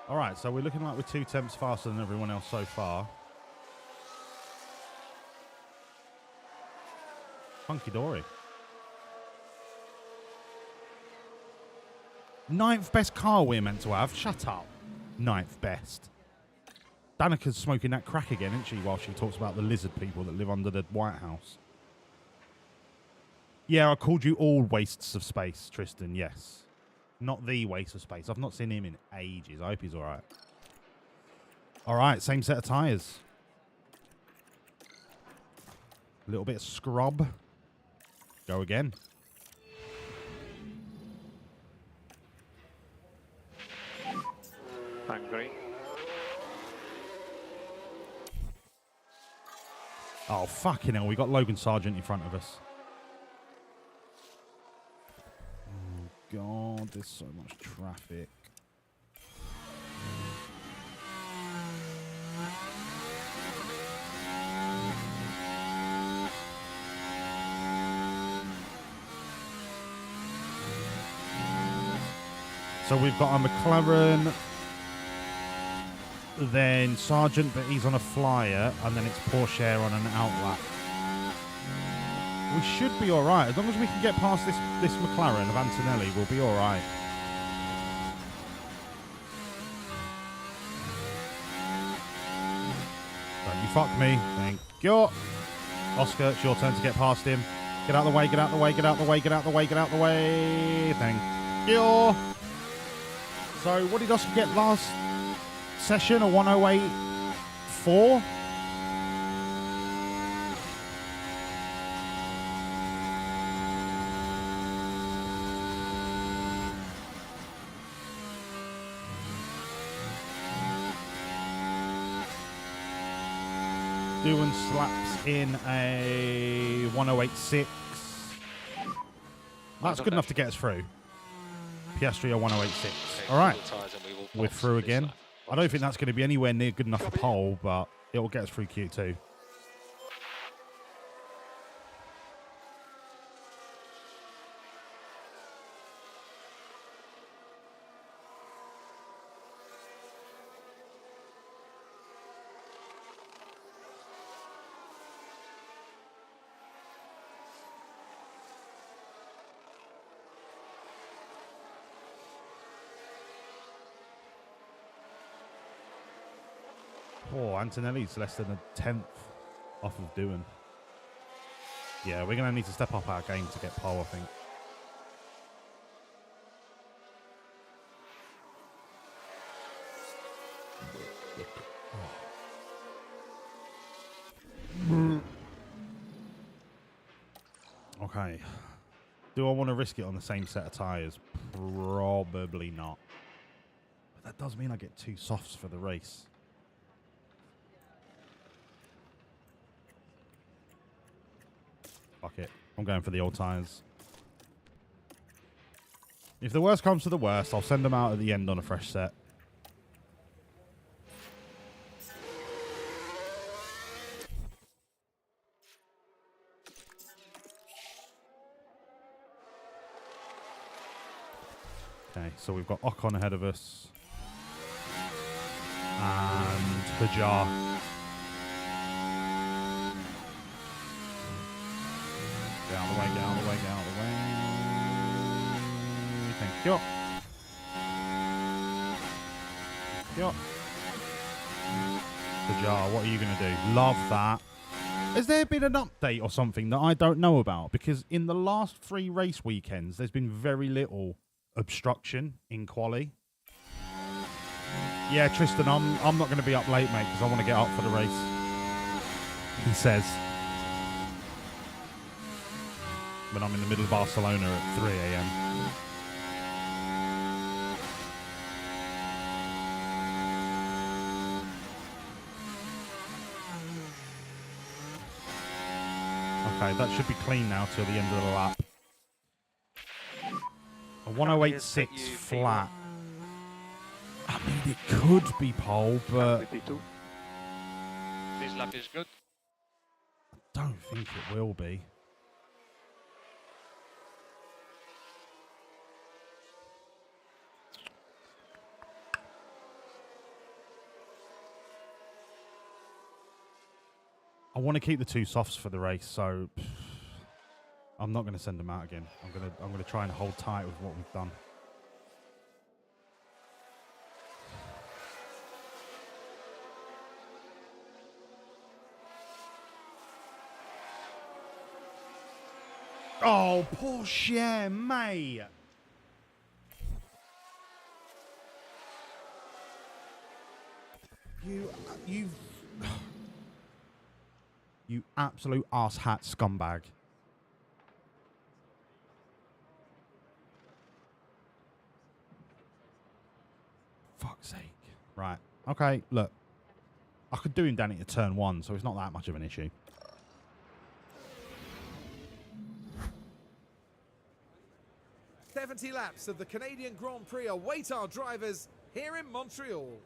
All right, so we're looking like we're 2 tenths faster than everyone else so far. Hunky dory. 9th best car we're meant to have. Shut up. 9th best. Danica's smoking that crack again, isn't she, while she talks about the lizard people that live under the White House. Yeah, I called you all wastes of space, Tristan, yes. Not the waste of space. I've not seen him in ages. I hope he's all right. All right, same set of tyres. A little bit of scrub. Go again. Hungry. Oh, fucking hell. We got Logan Sargent in front of us. God, there's so much traffic. So we've got a McLaren, then Sargent, but he's on a flyer, and then it's Porsche on an outlap. We should be all right. As long as we can get past this McLaren of Antonelli, we'll be all right. Don't you fuck me. Thank you. Oscar, it's your turn to get past him. Get out of the way, get out of the way, get out of the way, get out of the way, get out of the way. Thank you. So what did Oscar get last session? A 108.4? Doohan slaps in a 108.6. That's good enough to get us through. Piastri a 108.6. All right. We're through again. I don't think that's going to be anywhere near good enough for pole, but it will get us through Q2. Oh, Antonelli's less than a 10th off of Doohan. Yeah, we're going to need to step up our game to get pole, I think. Okay. Do I want to risk it on the same set of tyres? Probably not. But that does mean I get 2 softs for the race. Fuck it. I'm going for the old tyres. If the worst comes to the worst, I'll send them out at the end on a fresh set. Okay, so we've got Ocon ahead of us. And Hajar. Get out of the way, get out of the way, get out of the way. Thank you. Thank you. Hajar, what are you going to do? Love that. Has there been an update or something that I don't know about? Because in the last 3 race weekends, there's been very little obstruction in quali. Yeah, Tristan, I'm not going to be up late, mate, because I want to get up for the race. He says. But I'm in the middle of Barcelona at 3 a.m. Okay, that should be clean now till the end of the lap. A 108.6 flat. I mean, it could be pole, but This lap is good. I don't think it will be. I want to keep the 2 softs for the race, so I'm not going to send them out again. I'm gonna try and hold tight with what we've done. Oh, Porsche, mate. You absolute arsehat scumbag. Fuck's sake. Right. Okay, look. I could do him down into turn 1, so it's not that much of an issue. "70 laps of the Canadian Grand Prix await our drivers here in Montreal."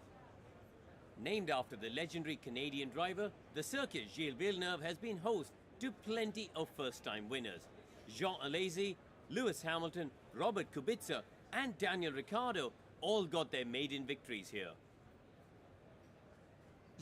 Named after the legendary Canadian driver, the circuit Gilles Villeneuve has been host to plenty of first-time winners. Jean Alesi, Lewis Hamilton, Robert Kubica, and Daniel Ricciardo all got their maiden victories here.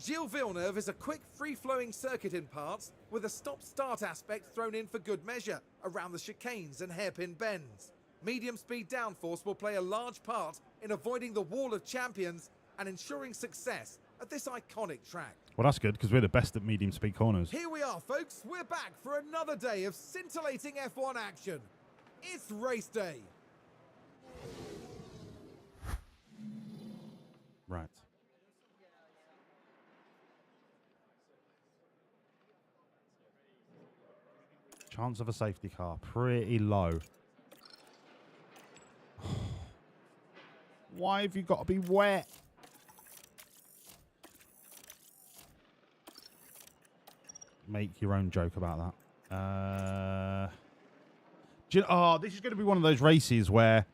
Gilles Villeneuve is a quick, free-flowing circuit in parts, with a stop-start aspect thrown in for good measure around the chicanes and hairpin bends. Medium-speed downforce will play a large part in avoiding the wall of champions and ensuring success at this iconic track. Well, that's good, because we're the best at medium speed corners. Here we are, folks. We're back for another day of scintillating F1 action. It's race day. Right. Chance of a safety car, pretty low. Why have you got to be wet? Make your own joke about that. This is going to be one of those races where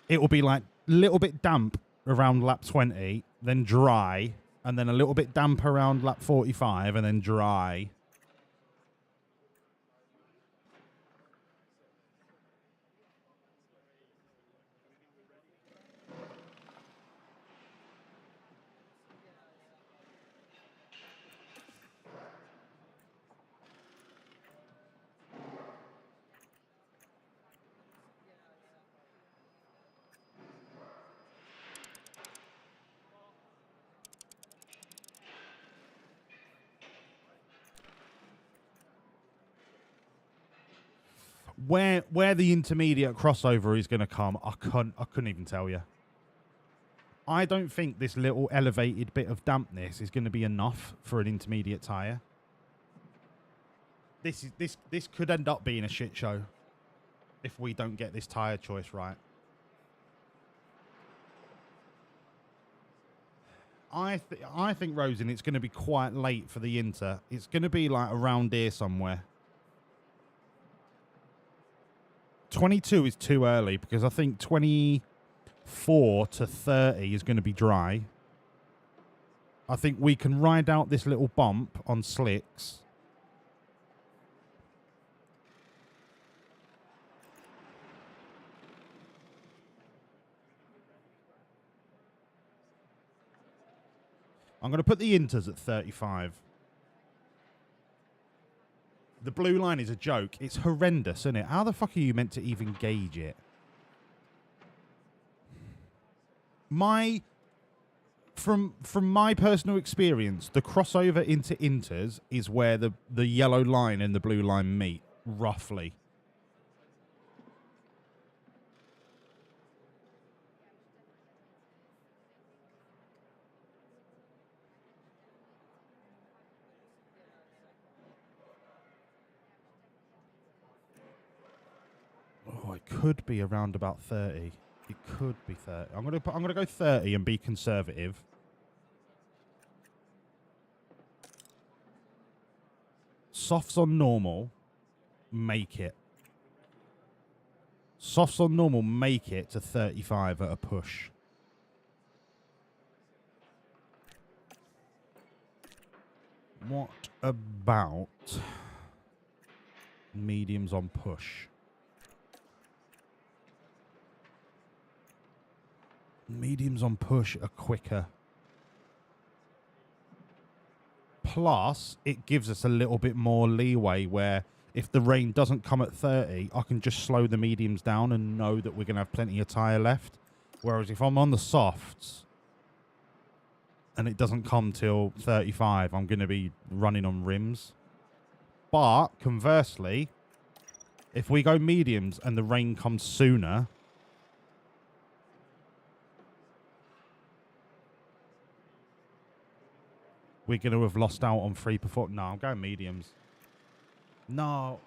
it will be like a little bit damp around lap 20, then dry, and then a little bit damp around lap 45, and then dry. Where the intermediate crossover is going to come, I couldn't even tell you. I don't think this little elevated bit of dampness is going to be enough for an intermediate tyre. This could end up being a shit show if we don't get this tyre choice right. I think, Rosen, it's going to be quite late for the Inter. It's going to be like around here somewhere. 22 is too early because I think 24 to 30 is going to be dry. I think we can ride out this little bump on slicks. I'm going to put the Inters at 35. The blue line is a joke. It's horrendous, isn't it? How the fuck are you meant to even gauge it? From my personal experience, the crossover into Inters is where the yellow line and the blue line meet, roughly. Oh, it could be around about 30. It could be 30. I'm gonna go 30 and be conservative. Softs on normal, make it. Softs on normal, make it to 35 at a push. What about mediums on push? Mediums on push are quicker. Plus, it gives us a little bit more leeway where if the rain doesn't come at 30, I can just slow the mediums down and know that we're going to have plenty of tyre left. Whereas if I'm on the softs and it doesn't come till 35, I'm going to be running on rims. But conversely, if we go mediums and the rain comes sooner, we're going to have lost out on free performance. No, I'm going mediums. No.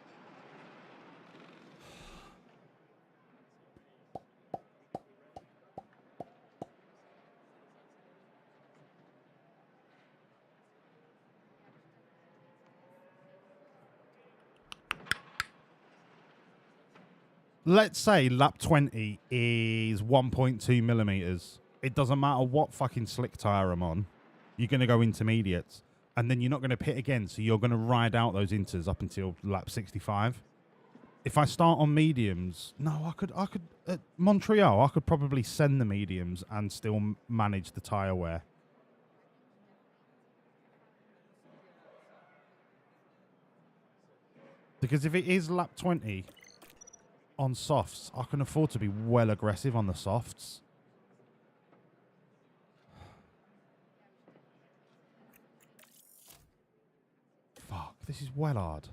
Let's say lap 20 is 1.2 millimeters. It doesn't matter what fucking slick tyre I'm on. You're going to go intermediates, and then you're not going to pit again, so you're going to ride out those inters up until lap 65. If I start on mediums, no, I could at Montreal, I could probably send the mediums and still manage the tyre wear. Because if it is lap 20 on softs, I can afford to be well aggressive on the softs. Fuck, this is well hard.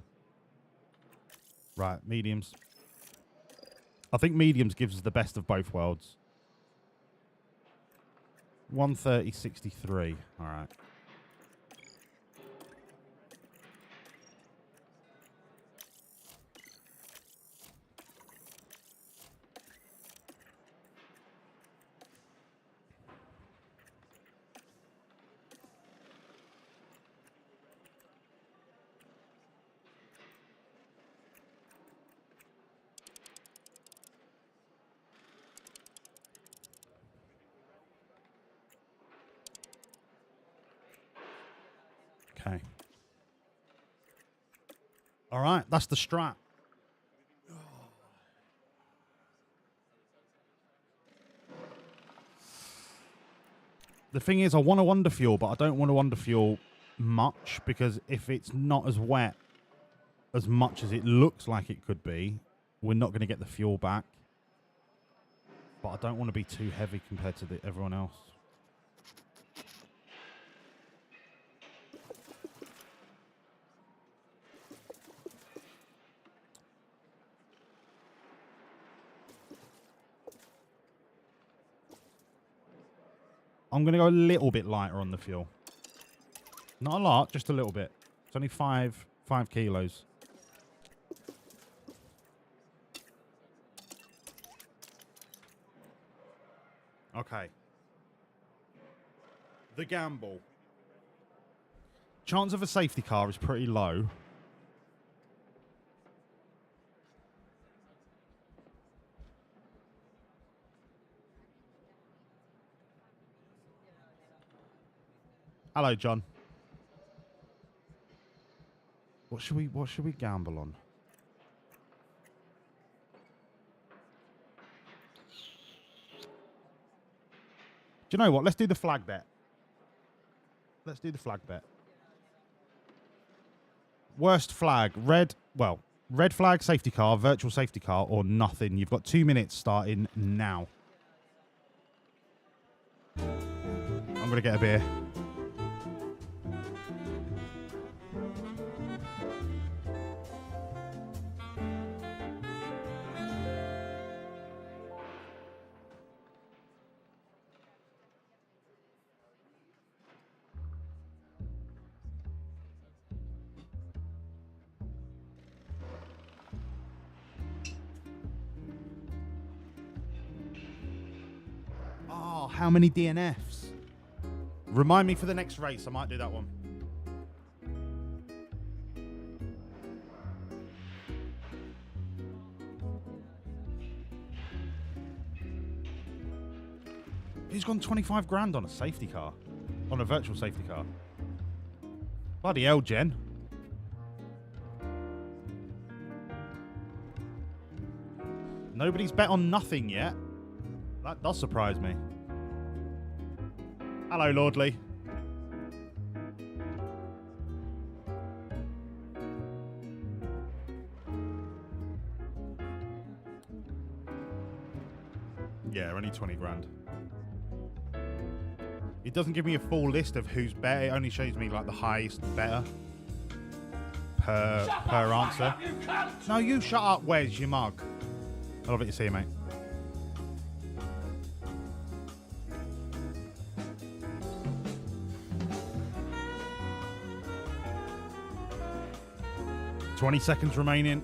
Right, mediums. I think mediums gives us the best of both worlds. 130.63. All right. Okay. All right, that's the strat. The thing is, I want to underfuel, but I don't want to underfuel much, because if it's not as wet as much as it looks like it could be, we're not going to get the fuel back. But I don't want to be too heavy compared to everyone else. I'm going to go a little bit lighter on the fuel. Not a lot, just a little bit. It's only 5 kilos. Okay. The gamble. Chance of a safety car is pretty low. Hello, John. What should we gamble on? Do you know what? Let's do the flag bet. Let's do the flag bet. Worst flag, red flag, safety car, virtual safety car, or nothing. You've got 2 minutes starting now. I'm going to get a beer. How many DNFs? Remind me for the next race. I might do that one. He's gone 25 grand on a safety car. On a virtual safety car. Bloody hell, Jen. Nobody's bet on nothing yet. That does surprise me. Hello, Lordley. Yeah, only 20 grand. It doesn't give me a full list of who's better. It only shows me like the highest better per answer. No, you shut up, Wes, you mug. I love it to see you, mate. $20 seconds remaining.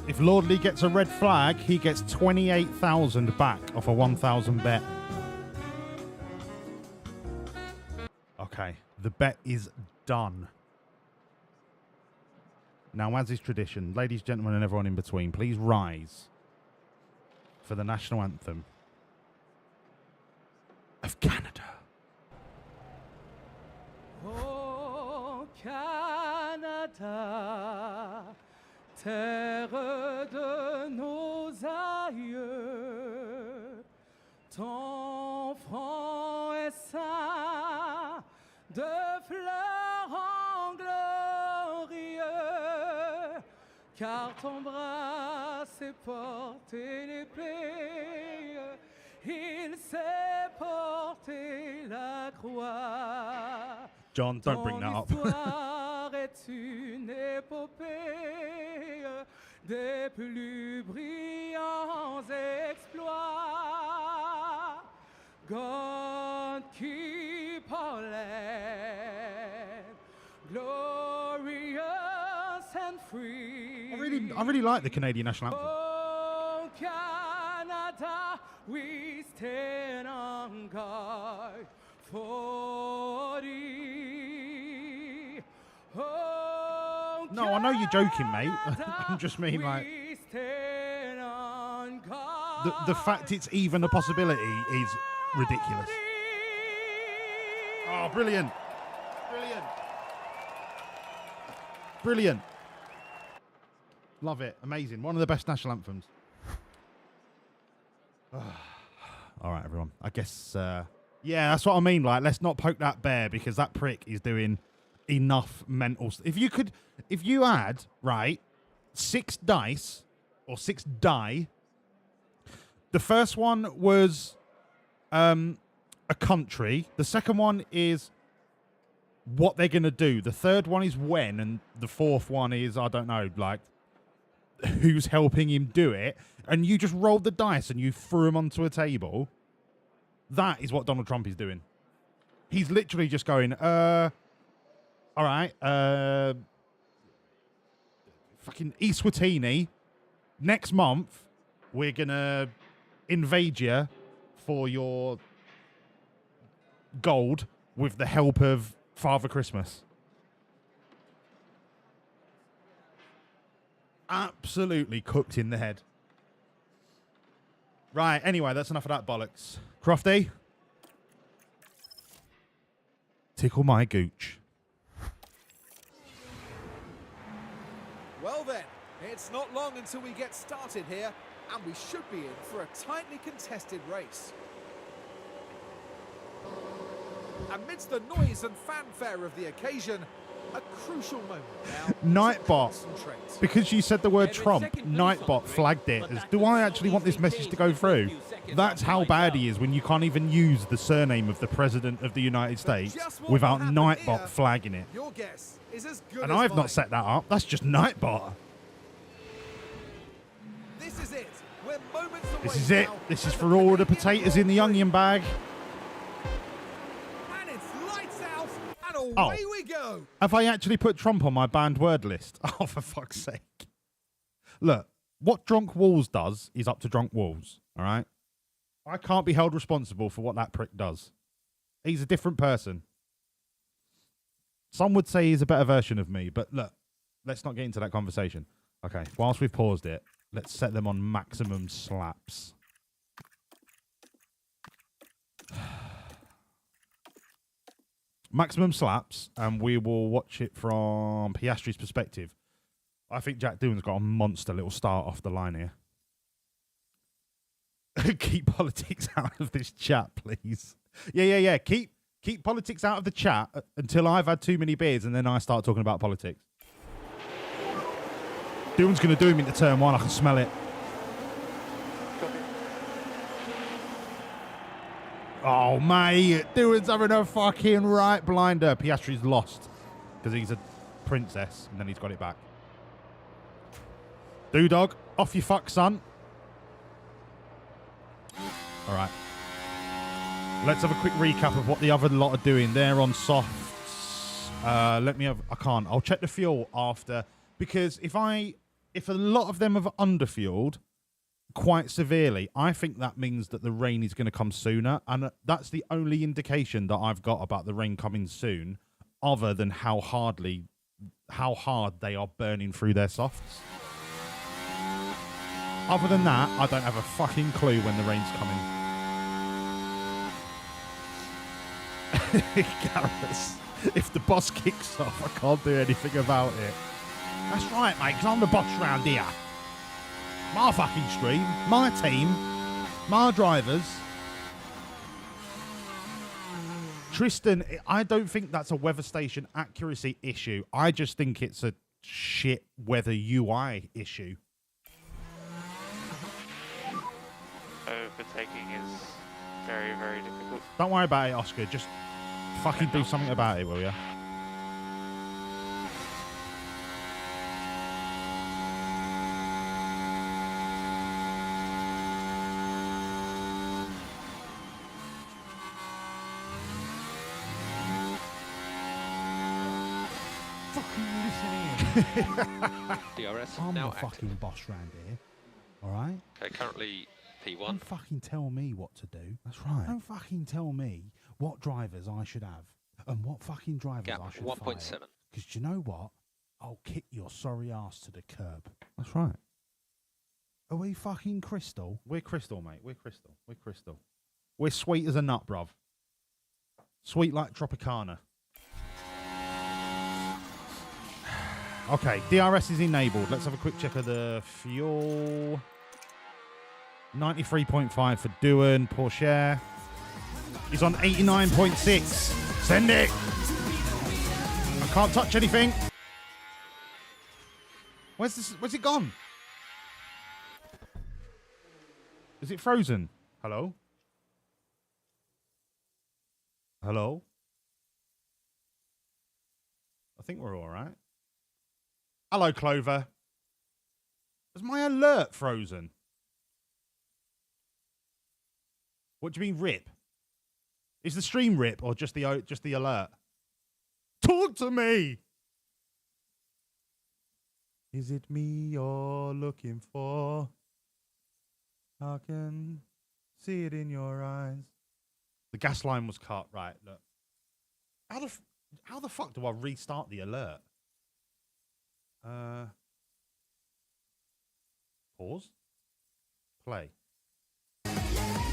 If Lordley gets a red flag, he gets 28,000 back off a 1,000 bet. Okay, the bet is done. Now, as is tradition, ladies, gentlemen, and everyone in between, please rise for the national anthem of Canada. Oh Canada, terre de nos aïeux, ton front est ceint de fleurs en glorieux, car ton bras s'est porté l'épée, il s'est porté la croix. John, don't bring that up. Ton histoire est une épopée des plus brillants exploits. God keep our land glorious and free. I really like the Canadian national anthem. Oh, Canada, we stand on guard for thee. Oh, No, I know you're joking, mate. I'm just mean, like, we stand on guard the fact it's even a possibility is ridiculous. Oh, brilliant. Brilliant. Brilliant. Love it. Amazing. One of the best national anthems. All right, everyone. I guess, yeah, that's what I mean. Like, let's not poke that bear because that prick is doing enough mental. If you had, right, 6 dice or 6 die, the first one was a country. The second one is what they're going to do. The third one is when. And the fourth one is, I don't know, like, who's helping him do it. And you just rolled the dice and you threw them onto a table. That is what Donald Trump is doing. He's literally just going, all right, fucking Eswatini, next month, we're going to invade you for your gold with the help of Father Christmas. Absolutely cooked in the head. Right, anyway, that's enough of that bollocks. Crofty? Tickle my gooch. Well then, it's not long until we get started here, and we should be in for a tightly contested race. Amidst the noise and fanfare of the occasion, a crucial moment now. Nightbot, because you said the word Trump, Nightbot flagged it as, do I actually want this message to go through? That's how bad he is when you can't even use the surname of the President of the United States without Nightbot flagging it. Your guess is as good And as I've mine. not set that up. That's just Nightbot. This is it. We're moments away This is it. now, This is and for all the Canadian potatoes in the Grand Prix. onion bag. And it's lights out, and Oh. away we go. Have I actually put Trump on my banned word list? Oh, for fuck's sake. Look, what Drunk Walls does is up to Drunk Walls, all right? I can't be held responsible for what that prick does. He's a different person. Some would say he's a better version of me, but look, let's not get into that conversation. Okay, whilst we've paused it, let's set them on maximum slaps. Maximum slaps, and we will watch it from Piastri's perspective. I think Jack Doohan's got a monster little start off the line here. Keep politics out of this chat, please. Yeah. Keep politics out of the chat until I've had too many beers, and then I start talking about politics. Doohan's going to do him into turn 1. I can smell it. Oh, mate. Doohan's having a fucking right blinder. Piastri's lost because he's a princess, and then he's got it back. Dog, off you fuck, son. All right. Let's have a quick recap of what the other lot are doing. They're on softs. Let me have... I can't. I'll check the fuel after. Because if a lot of them have underfueled quite severely, I think that means that the rain is going to come sooner. And that's the only indication that I've got about the rain coming soon, other than how hardly how hard they are burning through their softs. Other than that, I don't have a fucking clue when the rain's coming. Garrus, if the boss kicks off, I can't do anything about it. That's right, mate, because I'm the boss round here. My fucking stream, my team, my drivers. Tristan, I don't think that's a weather station accuracy issue. I just think it's a shit weather UI issue. Overtaking is very, very difficult. Don't worry about it, Oscar. Just fucking do something about it, will ya? DRS I'm now the fucking active. boss round here. All right? Okay, currently P1. Don't fucking tell me what to do. That's right. Don't fucking tell me what drivers I should have and what fucking drivers Gap I should 1.7. Because do you know what? I'll kick your sorry ass to the curb. That's right. Are we fucking Crystal? We're Crystal, mate. We're Crystal. We're Crystal. We're sweet as a nut, bruv. Sweet like Tropicana. Okay, DRS is enabled. Let's have a quick check of the fuel. 93.5 for Doohan. Porsche. He's on 89.6. Send it. I can't touch anything. Where's this? Where's it gone? Is it frozen? Hello? Hello? I think we're all right. Hello, Clover. Is my alert frozen? What do you mean rip? Is the stream rip or just the alert? Talk to me. Is it me you're looking for? I can see it in your eyes. The gas line was cut. Right, look. How the fuck do I restart the alert? Pause. Play.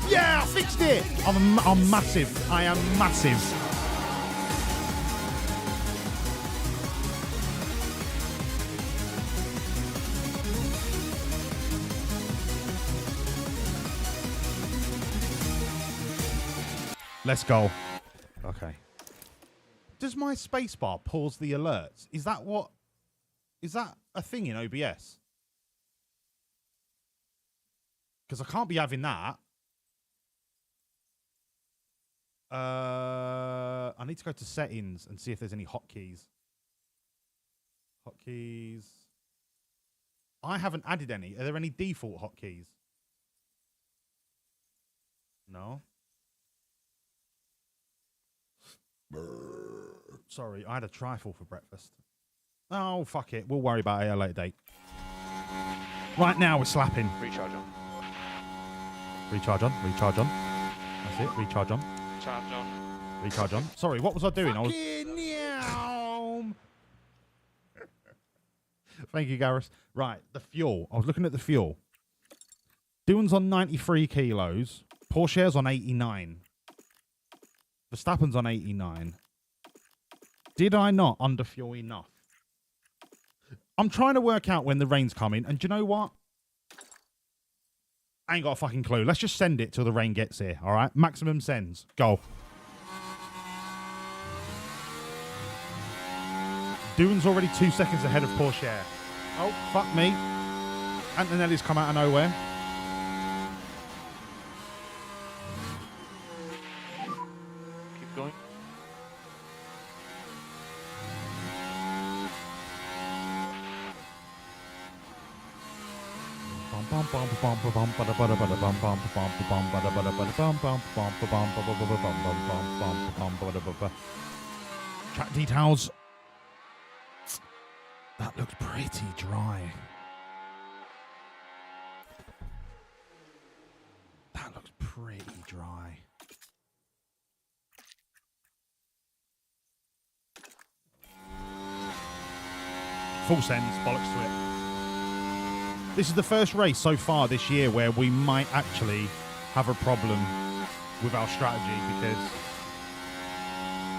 Yeah, I fixed it. I'm massive. I am massive. Let's go. Okay. Does my spacebar pause the alerts? Is that a thing in OBS? Because I can't be having that. I need to go to settings and see if there's any hotkeys. Hotkeys. I haven't added any. Are there any default hotkeys? No. Sorry, I had a trifle for breakfast. Oh, fuck it. We'll worry about it at a later date. Right now, we're slapping. Recharge on. Recharge on. Recharge on. That's it. Recharge on. Charge on. Recharge on. Sorry, what was I doing? Thank you, Garrus. Right, the fuel. I was looking at the fuel. Doohan's on 93 kilos. Porsche's on 89. Verstappen's on 89. Did I not underfuel enough? I'm trying to work out when the rain's coming, and do you know what? I ain't got a fucking clue. Let's just send it till the rain gets here, all right? Maximum sends. Go. Doohan's already 2 seconds ahead of Porsche. Oh, fuck me. Antonelli's come out of nowhere. Keep going. Track details. That looks pretty dry. That looks pretty dry. Full sends, bollocks to it. This is the first race so far this year where we might actually have a problem with our strategy, because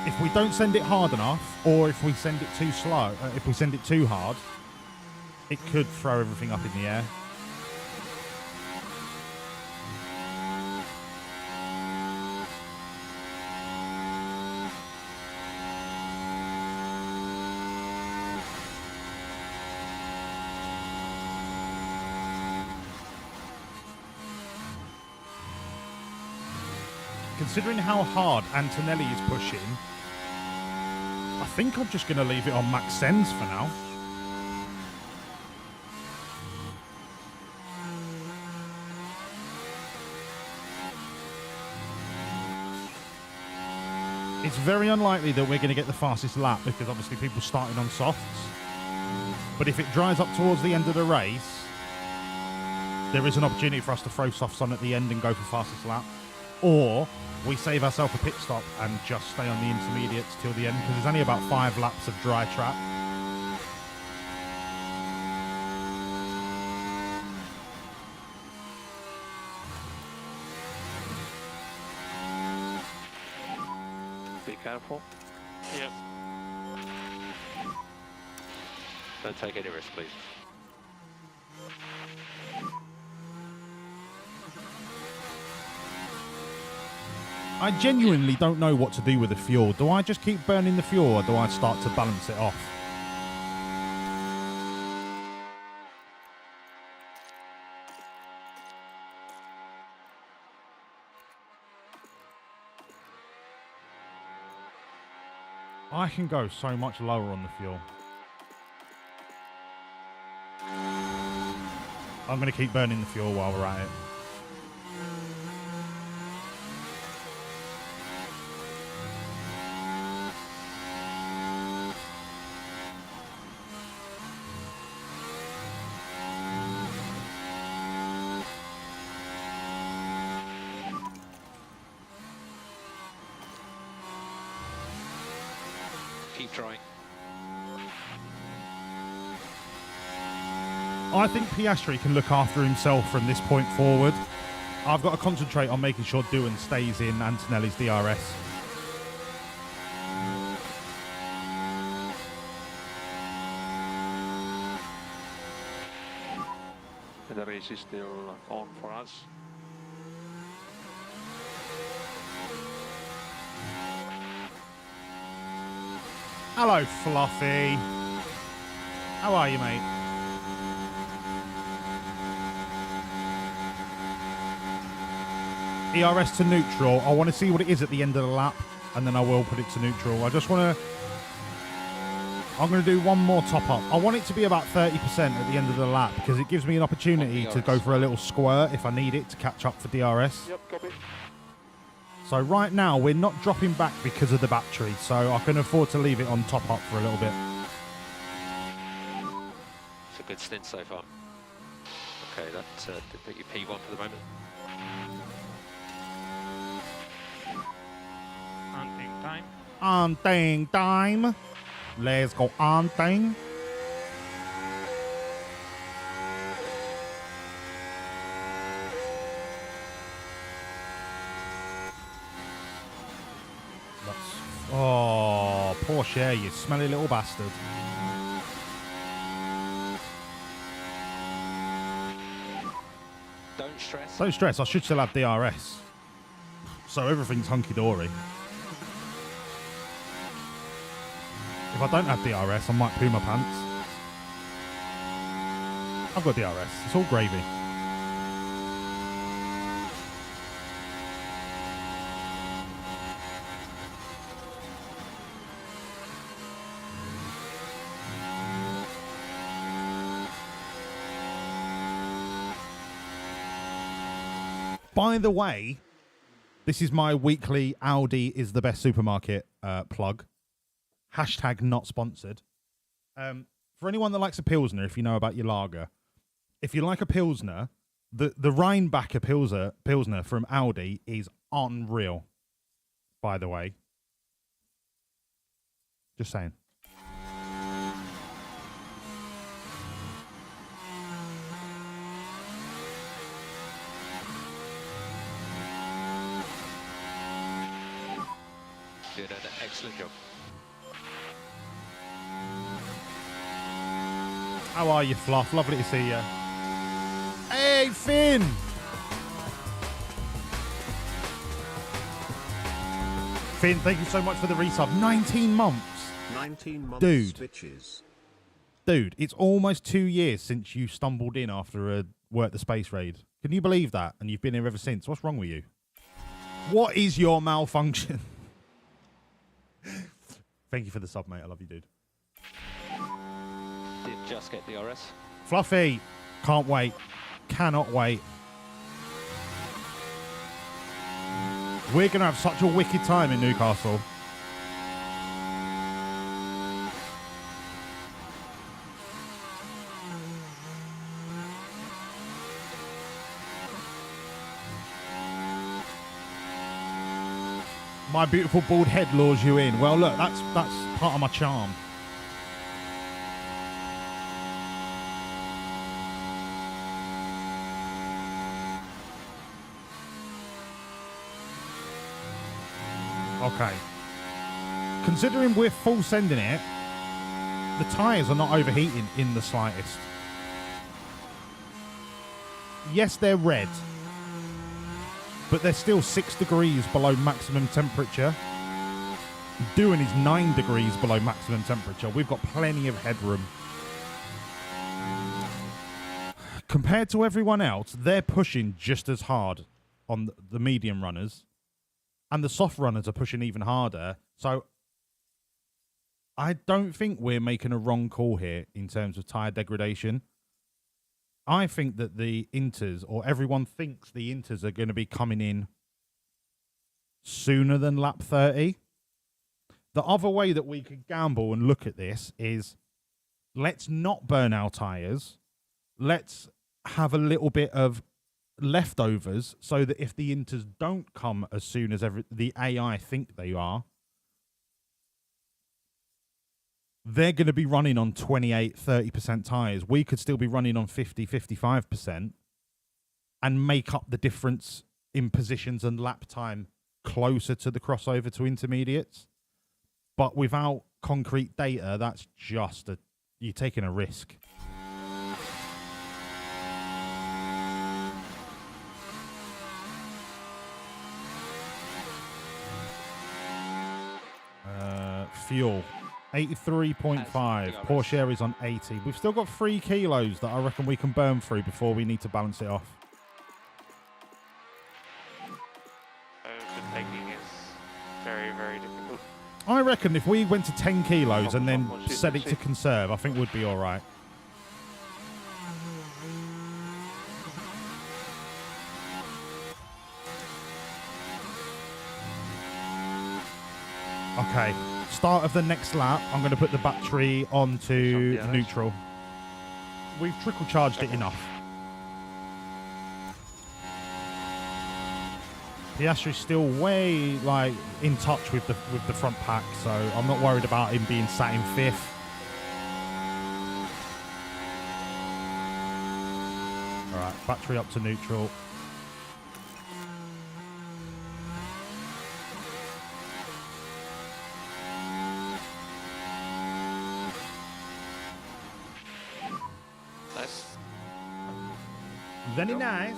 if we don't send it hard enough, or if we send it too slow, if we send it too hard, it could throw everything up in the air. Considering how hard Antonelli is pushing, I think I'm just going to leave it on max sends for now. It's very unlikely that we're going to get the fastest lap, because obviously people starting on softs. But if it dries up towards the end of the race, there is an opportunity for us to throw softs on at the end and go for fastest lap. Or we save ourselves a pit stop and just stay on the intermediates till the end, because there's only about 5 laps of dry track. Be careful. Yes. Don't take any risk, please. I genuinely don't know what to do with the fuel. Do I just keep burning the fuel, or do I start to balance it off? I can go so much lower on the fuel. I'm going to keep burning the fuel while we're at it. Keep trying. I think Piastri can look after himself from this point forward. I've got to concentrate on making sure Doohan stays in Antonelli's DRS. The race is still on for us. Hello, Fluffy. How are you, mate? ERS to neutral. I want to see what it is at the end of the lap, and then I will put it to neutral. I just want to... I'm going to do one more top up. I want it to be about 30% at the end of the lap, because it gives me an opportunity to go for a little squirt if I need it to catch up for DRS. Yep, copy. So right now, we're not dropping back because of the battery, so I can afford to leave it on top up for a little bit. It's a good stint so far. Okay, that did put you P1 for the moment. Hunting time. On thing time. Let's go on thing. Oh, poor Cher, you smelly little bastard. Don't stress. Don't stress, I should still have DRS. So everything's hunky-dory. If I don't have DRS, I might poo my pants. I've got DRS. It's all gravy. By the way, this is my weekly Aldi is the best supermarket plug. Hashtag not sponsored. For anyone that likes a Pilsner, if you know about your lager, if you like a Pilsner, the Rheinbacher Pilsner from Aldi is unreal, by the way. Just saying. did an excellent job. How are you, Fluff? Lovely to see you. Hey, Finn! Finn, thank you so much for the resub. 19 months. 19 months, Dude. bitches. Dude, it's almost 2 years since you stumbled in after a Work the Space raid. Can you believe that? And you've been here ever since. What's wrong with you? What is your malfunction? Thank you for the sub, mate. I love you, dude. Did just get the RS. Fluffy, can't wait. Cannot wait. We're going to have such a wicked time in Newcastle. My beautiful bald head lures you in. Well, look, that's part of my charm. Okay. Considering we're full sending it, the tyres are not overheating in the slightest. Yes, they're red, but they're still 6 degrees below maximum temperature. Doing is 9 degrees below maximum temperature. We've got plenty of headroom. Compared to everyone else, they're pushing just as hard on the medium runners. And the soft runners are pushing even harder. So I don't think we're making a wrong call here in terms of tyre degradation. I think that the Inters, or everyone thinks the Inters are going to be coming in sooner than lap 30. The other way that we could gamble and look at this is let's not burn our tyres. Let's have a little bit of leftovers so that if the Inters don't come as soon as the AI think they are, they're going to be running on 28, 30% tyres. We could still be running on 50, 55% and make up the difference in positions and lap time closer to the crossover to intermediates. But without concrete data, that's just you're taking a risk. Fuel 83.5. Porsche Air is on 80. We've still got 3 kilos that I reckon we can burn through before we need to balance it off. The taking is very, very difficult. I reckon if we went to 10 kilos and then set it to conserve, I think we'd be all right. Okay. Start of the next lap, I'm going to put the battery onto neutral. We've trickle charged it enough. Piastri's still way in touch with the front pack, so I'm not worried about him being sat in 5th. All right, battery up to neutral. Very nice.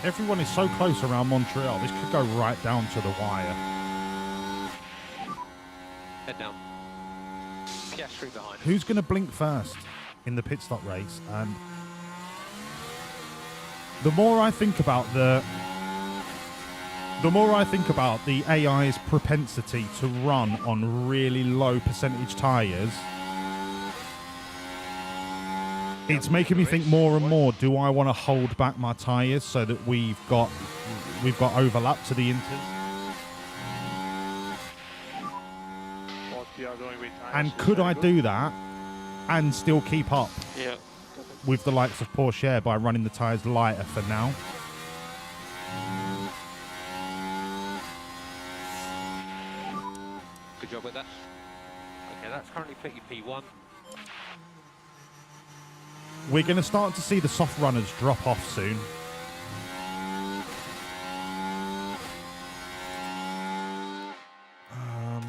Everyone is so close around Montreal. This could go right down to the wire. Head down. Piastri behind. Who's going to blink first in the pit stop race? And The more I think about the AI's propensity to run on really low percentage tyres, it's making me think more and more, do I want to hold back my tyres so that we've got overlap to the inters? And could I do that and still keep up with the likes of Porsche by running the tyres lighter for now? Good job with that. Okay, that's currently put you P1. We're going to start to see the soft runners drop off soon. Um,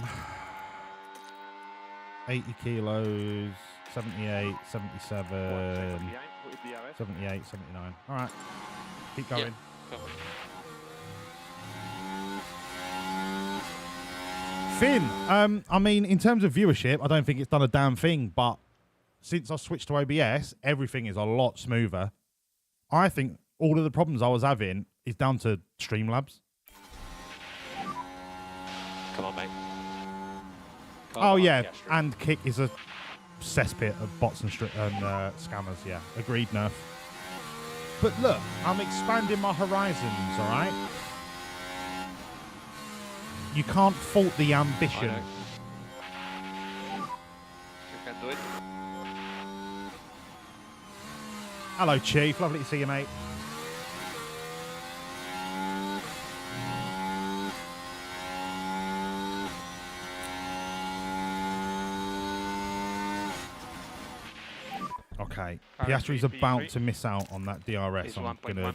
80 kilos, 78, 77, 78, 79. All right, keep going. Yeah, come on. Finn, I mean, in terms of viewership, I don't think it's done a damn thing, but since I switched to OBS, everything is a lot smoother. I think all of the problems I was having is down to Streamlabs. Come on, mate. Oh, yeah, and Kick is a cesspit of bots and scammers, yeah. Agreed, Nerf. But look, I'm expanding my horizons, all right? You can't fault the ambition. You can do it. Hello, Chief. Lovely to see you, mate. Okay, Piastri's about to miss out on that DRS. I'm gonna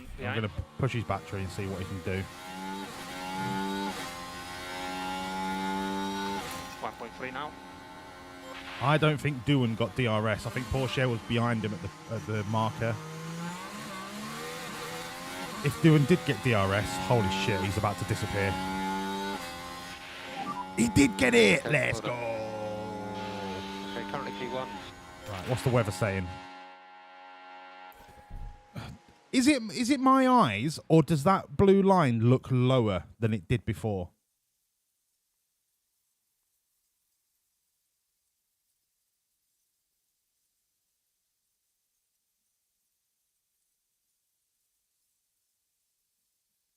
push his battery and see what he can do. 1.3 now. I don't think Doohan got DRS. I think Porsche was behind him at the marker. If Doohan did get DRS, holy shit, he's about to disappear. He did get it. Let's go. Okay, currently P1. Right, what's the weather saying? Is it my eyes, or does that blue line look lower than it did before?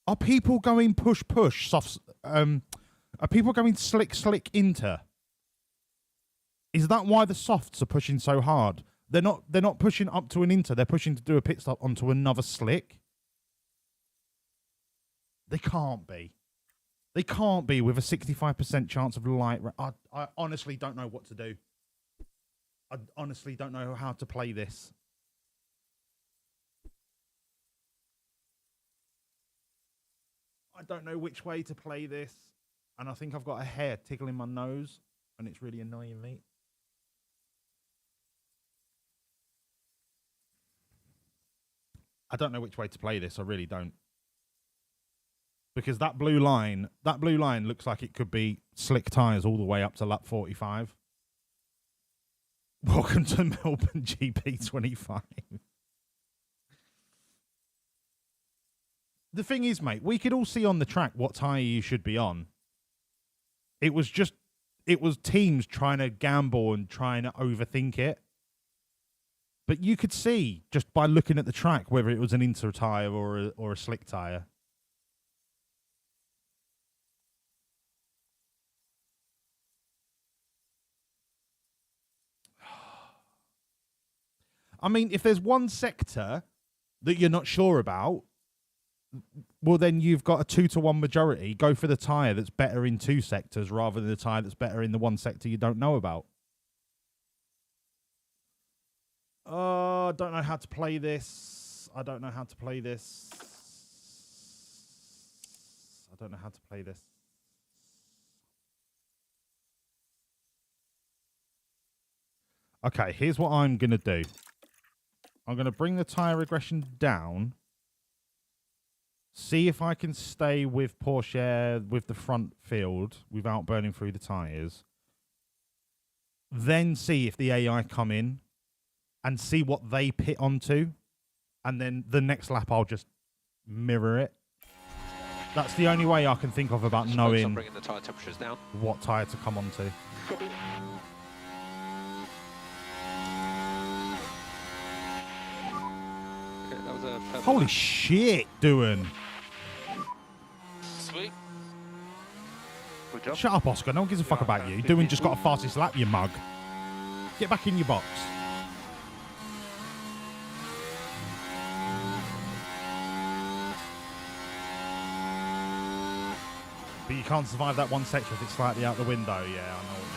Are people going push soft? Are people going slick into? Is that why the softs are pushing so hard? They're not pushing up to an inter. They're pushing to do a pit stop onto another slick. They can't be. They can't be with a 65% chance of light. I honestly don't know what to do. I honestly don't know how to play this. I don't know which way to play this. And I think I've got a hair tickling my nose. And it's really annoying me. I don't know which way to play this. I really don't. Because that blue line looks like it could be slick tyres all the way up to lap 45. Welcome to Melbourne GP25. The thing is, mate, we could all see on the track what tyre you should be on. It was teams trying to gamble and trying to overthink it. But you could see, just by looking at the track, whether it was an inter tyre or a slick tyre. I mean, if there's one sector that you're not sure about, well, then you've got a 2-to-1 majority. Go for the tyre that's better in two sectors rather than the tyre that's better in the one sector you don't know about. Oh, I don't know how to play this. I don't know how to play this. I don't know how to play this. Okay, here's what I'm going to do. I'm going to bring the tyre regression down. See if I can stay with Porsche with the front field without burning through the tyres. Then see if the AI come in and see what they pit onto. and then the next lap I'll just mirror it. That's the only way I can think of about knowing I'm bringing the tyre temperatures down. what tyre to come onto. Copy. Okay, that was a purple Holy lap. shit, doing. Sweet. Good job. Shut up, Oscar. No one gives a fuck Yeah, about okay. you. Doing just got a fastest lap, you mug. Get back in your box. But you can't survive that one section if it's slightly out the window. Yeah, I know what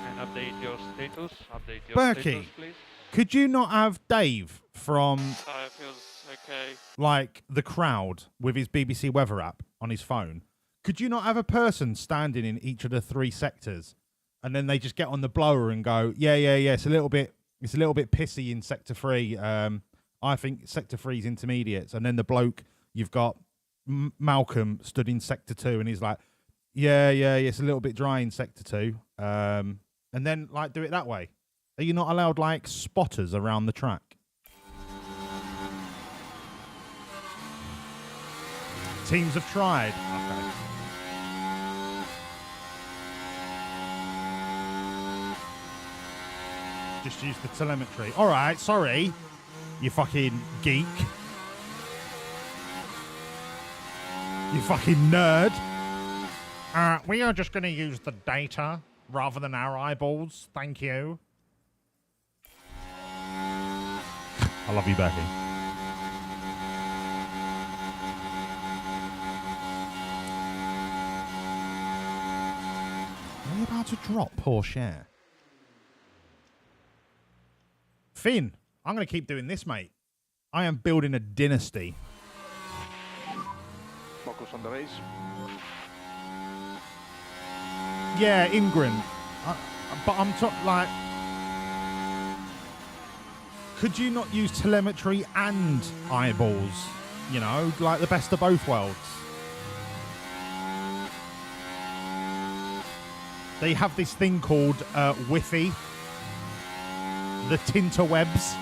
And update your status. Update your Berkey. status, please. Could you not have Dave from Feels okay. like the crowd with his BBC weather app on his phone? Could you not have a person standing in each of the 3 sectors, and then they just get on the blower and go, yeah, it's a little bit pissy in sector 3. I think sector 3 is intermediates, and then the bloke you've got Malcolm stood in sector 2, and he's like, yeah, it's a little bit dry in sector 2, and then like do it that way. Are you not allowed like spotters around the track? Teams have tried. Okay. Just use the telemetry. All right, sorry, you fucking geek. You fucking nerd. We are just going to use the data rather than our eyeballs. Thank you. I love you, Becky. Are you about to drop poor share? Finn, I'm going to keep doing this, mate. I am building a dynasty. Focus on the race. Yeah, Ingrid. But I'm talking like... Could you not use telemetry and eyeballs? You know, like the best of both worlds. They have this thing called Wi-Fi. The tinterwebs.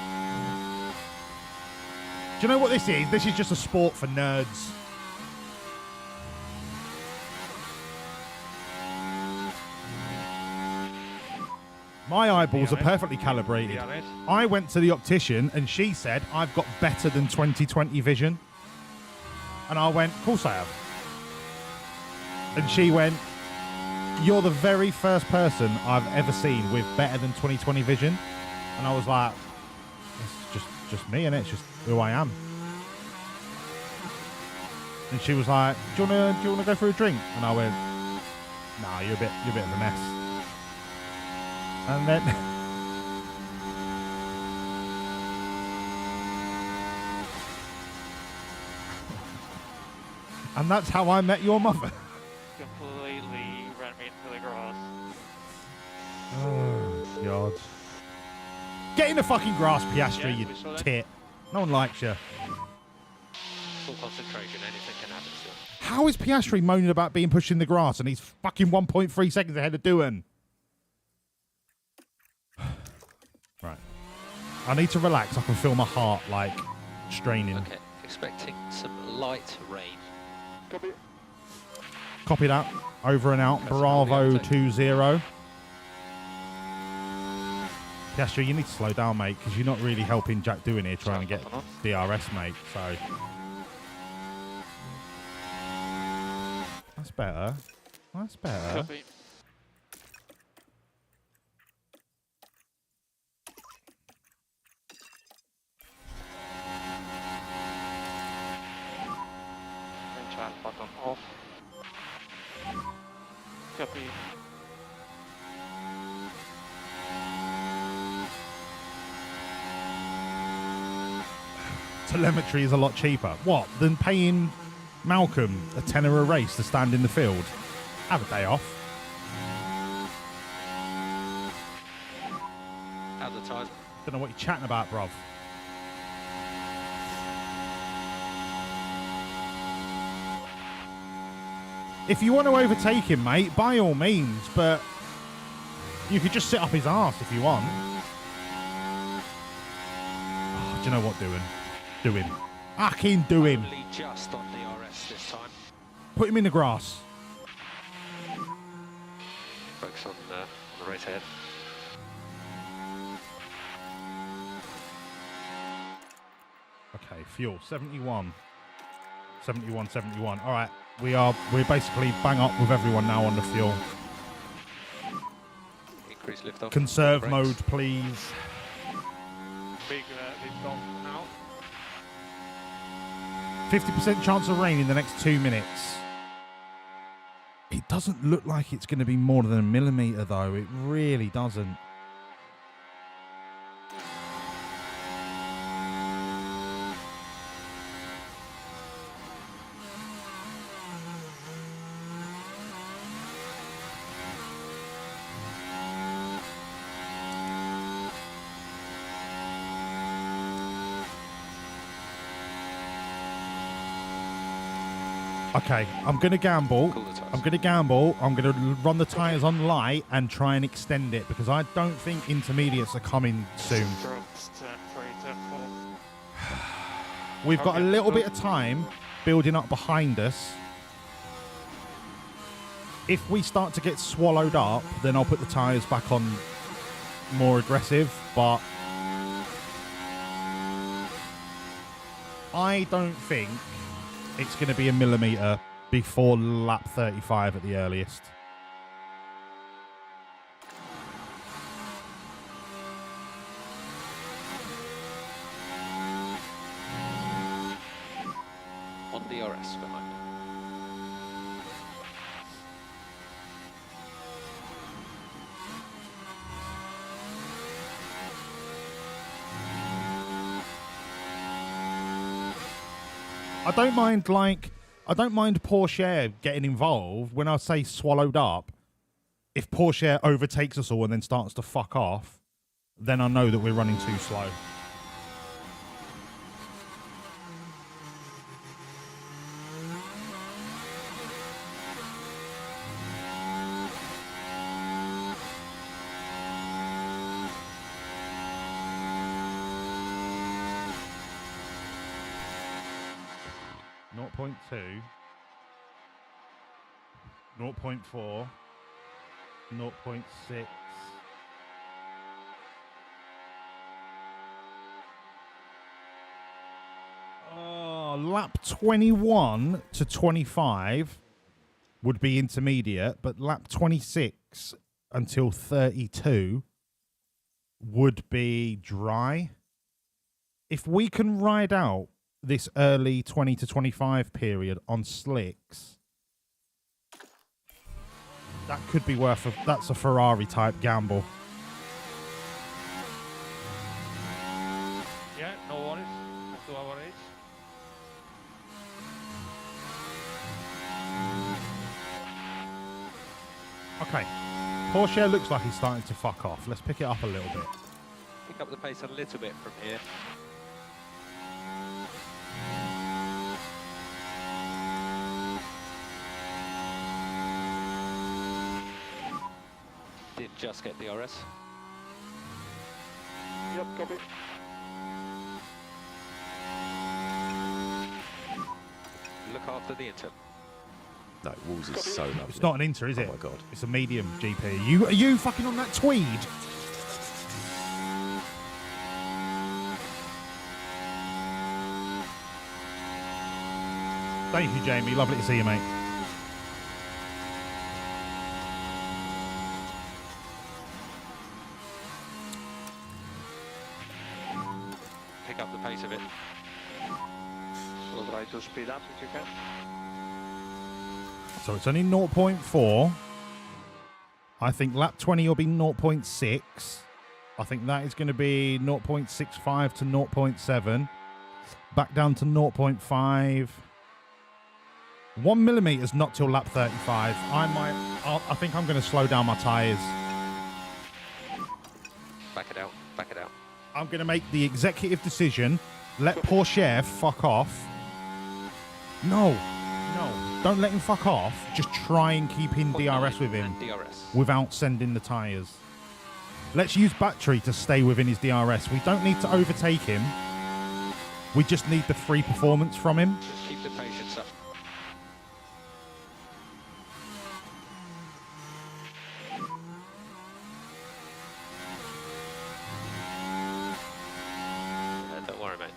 Do you know what this is? This is just a sport for nerds. My eyeballs are perfectly calibrated. I went to the optician and she said, I've got better than 20/20 vision. And I went, of course I have. And she went, you're the very first person I've ever seen with better than 20/20 vision. And I was like, it's just me, innit? It's just who I am. And she was like, do you wanna go for a drink? And I went, nah, you're a bit of a mess. And then and that's how I met your mother. Completely ran me into the grass. Oh God. Get in the fucking grass, Piastri, Yeah, you we saw that. tit. No one likes you. Full concentration, anything can happen still. How is Piastri moaning about being pushed in the grass and he's fucking 1.3 seconds ahead of Doohan? Right. I need to relax. I can feel my heart, like, straining. Okay, expecting some light rain. Copy. Copy that. Over and out. Press Bravo the overtake. 20. Piastri, you need to slow down, mate, because you're not really helping Jack Doohan here trying to get DRS, mate. So that's better. That's better. Copy. And child button off. Copy. Telemetry is a lot cheaper. What? Than paying Malcolm a tenner a race to stand in the field? Have a day off. How's the time? Don't know what you're chatting about, bruv. If you want to overtake him, mate, by all means, but You could just sit up his arse if you want. Oh, do you know what? Do him. Fucking do him. Only just on DRS this time. Put him in the grass. Focus on the race ahead. Okay, fuel 71. 71. All right, we're basically bang up with everyone now on the fuel. Increase liftoff. Conserve Brakes. mode, please. Big lift off now. 50% chance of rain in the next 2 minutes. It doesn't look like it's going to be more than a millimetre, though. It really doesn't. Okay, I'm going to gamble. Cool the tyres. I'm going to run the tyres on light and try and extend it because I don't think intermediates are coming soon. Strokes, turn 3, turn 4. We've got a Okay, little cool. bit of time building up behind us. If we start to get swallowed up, then I'll put the tyres back on more aggressive, but I don't think it's going to be a millimetre before lap 35 at the earliest. On DRS behind. I don't mind Porsche getting involved when I say swallowed up. If Porsche overtakes us all and then starts to fuck off, then I know that we're running too slow. .2, 0.4, 0.6. Oh, lap 21 to 25 would be intermediate, but lap 26 until 32 would be dry. If we can ride out this early 20 to 25 period on slicks, that could be worth that's a Ferrari type gamble. Yeah, no worries. Not to our age. Okay, Porsche looks like he's starting to fuck off. Let's pick it up a little bit. Pick up the pace a little bit from here. Did just get DRS. Yep, copy. Look after the inter. No, Walls is so lovely. It's not an Inter, is it? Oh my god. It's a medium GP. Are you fucking on that tweed? Thank you, Jamie. Lovely to see you, mate. Pick up the pace of it. We'll try to speed up if you can. So it's only 0.4. I think lap 20 will be 0.6. I think that is going to be 0.65 to 0.7. Back down to 0.5. 1 millimeter's not till lap 35. I think I'm going to slow down my tyres. Back it out. Back it out. I'm going to make the executive decision. Let Porsche fuck off. No. Don't let him fuck off. Just try and keep in DRS with him And DRS. without sending the tyres. Let's use battery to stay within his DRS. We don't need to overtake him. We just need the free performance from him. Just keep the patience up. Don't worry, mate.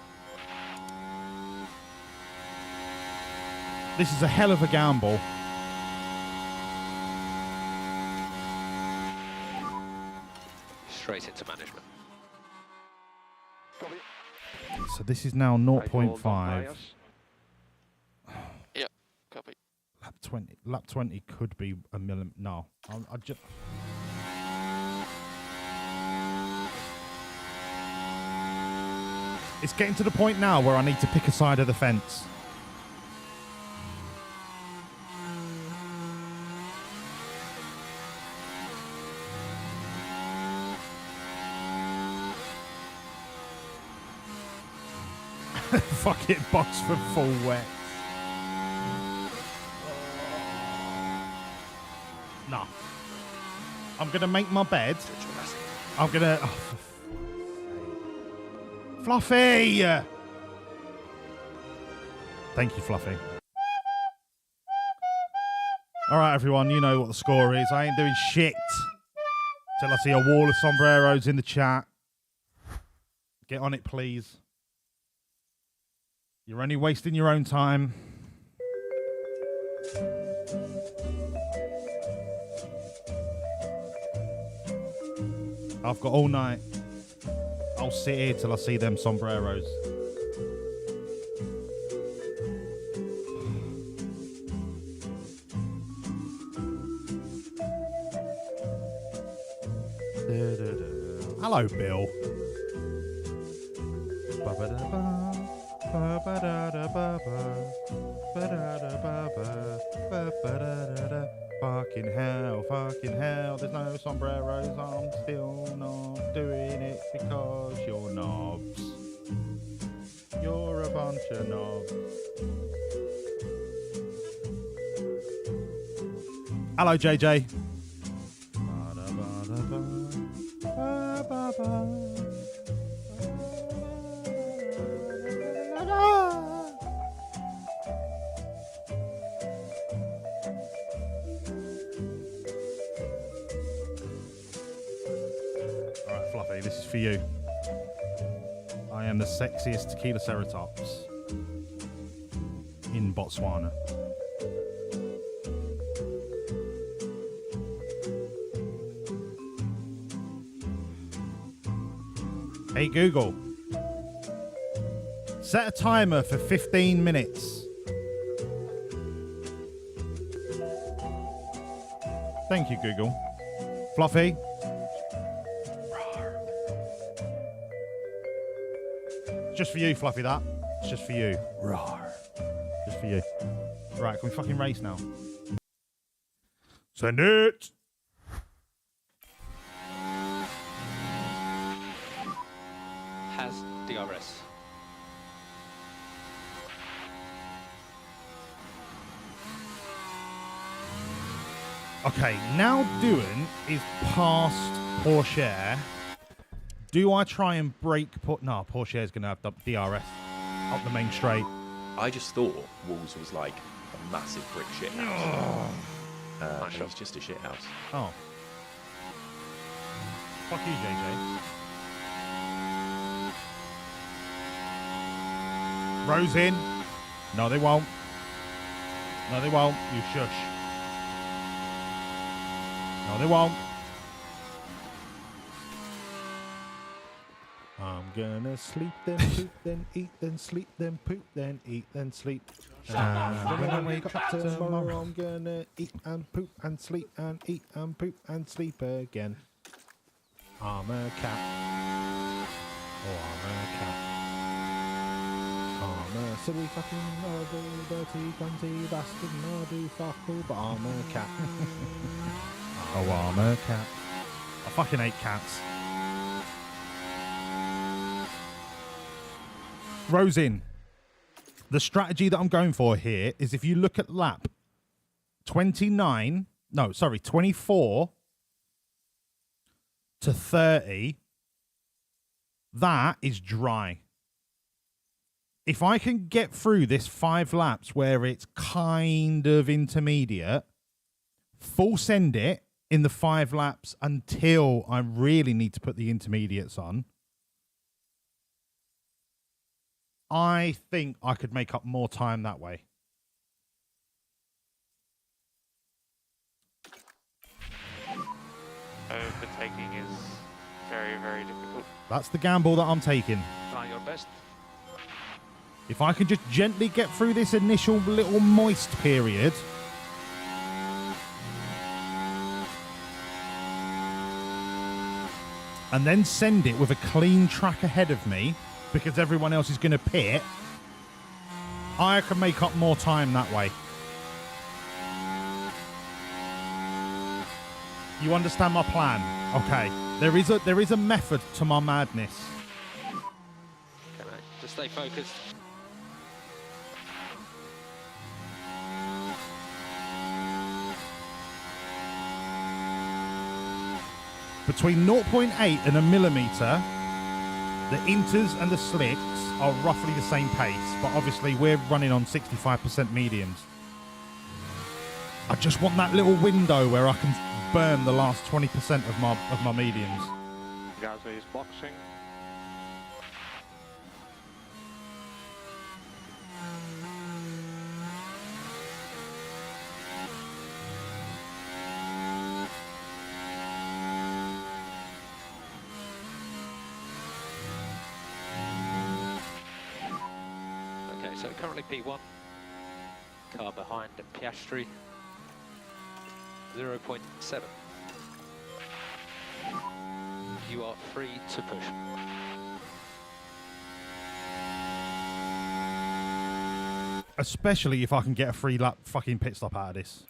This is a hell of a gamble. Straight into management. So this is now 0.5. Yep, copy. Lap 20 could be a million. No, I just. It's getting to the point now where I need to pick a side of the fence. Fuck it, box for full wet. No. I'm going to make my bed. I'm going to... Oh, Fluffy! Thank you, Fluffy. All right, everyone, you know what the score is. I ain't doing shit till I see a wall of sombreros in the chat. Get on it, please. You're only wasting your own time. I've got all night. I'll sit here till I see them sombreros. Hello, Bill. Fucking hell, there's no sombreros, I'm still not doing it because you're knobs. You're a bunch of knobs. Hello, JJ. This is for you. I am the sexiest tequila ceratops in Botswana. Hey Google, set a timer for 15 minutes. Thank you, Google. Fluffy. Just for you, Fluffy, that. It's just for you. Rawr. Just for you. Right, can we fucking race now? Send it! Has DRS. Okay, now Doohan is past Porsche. Do I try and break... No, Porsche is going to have the DRS up the main straight. I just thought Walls was like a massive brick shit house. And it's just a shit house. Oh. Fuck you, JJ. Rose in. No, they won't. No, they won't. You shush. No, they won't. I'm gonna sleep, then poop, then eat, then sleep, then poop, then eat, then sleep. And when I wake up tomorrow, I'm gonna eat and poop and sleep and eat and poop and sleep again. I'm a cat. Oh, I'm a cat. I'm a silly fucking dirty, cunty bastard, and I do fuck all, but I'm a cat. Oh, I'm a cat. I fucking hate cats. Rosin, the strategy that I'm going for here is if you look at lap 24, to 30, that is dry. If I can get through this 5 laps where it's kind of intermediate, full send it in the 5 laps until I really need to put the intermediates on, I think I could make up more time that way. Overtaking is very, very difficult. That's the gamble that I'm taking. Try your best. If I can just gently get through this initial little moist period, and then send it with a clean track ahead of me because everyone else is going to pit, I can make up more time that way. You understand my plan? Okay. There is a method to my madness. Okay, mate. Just stay focused. Between 0.8 and a millimetre, the inters and the slicks are roughly the same pace, but obviously we're running on 65% mediums. I just want that little window where I can burn the last 20% of my mediums. Gaza is boxing. Okay, so currently P1. Car behind Piastri. 0.7. You are free to push. Especially if I can get a 3 lap fucking pit stop out of this.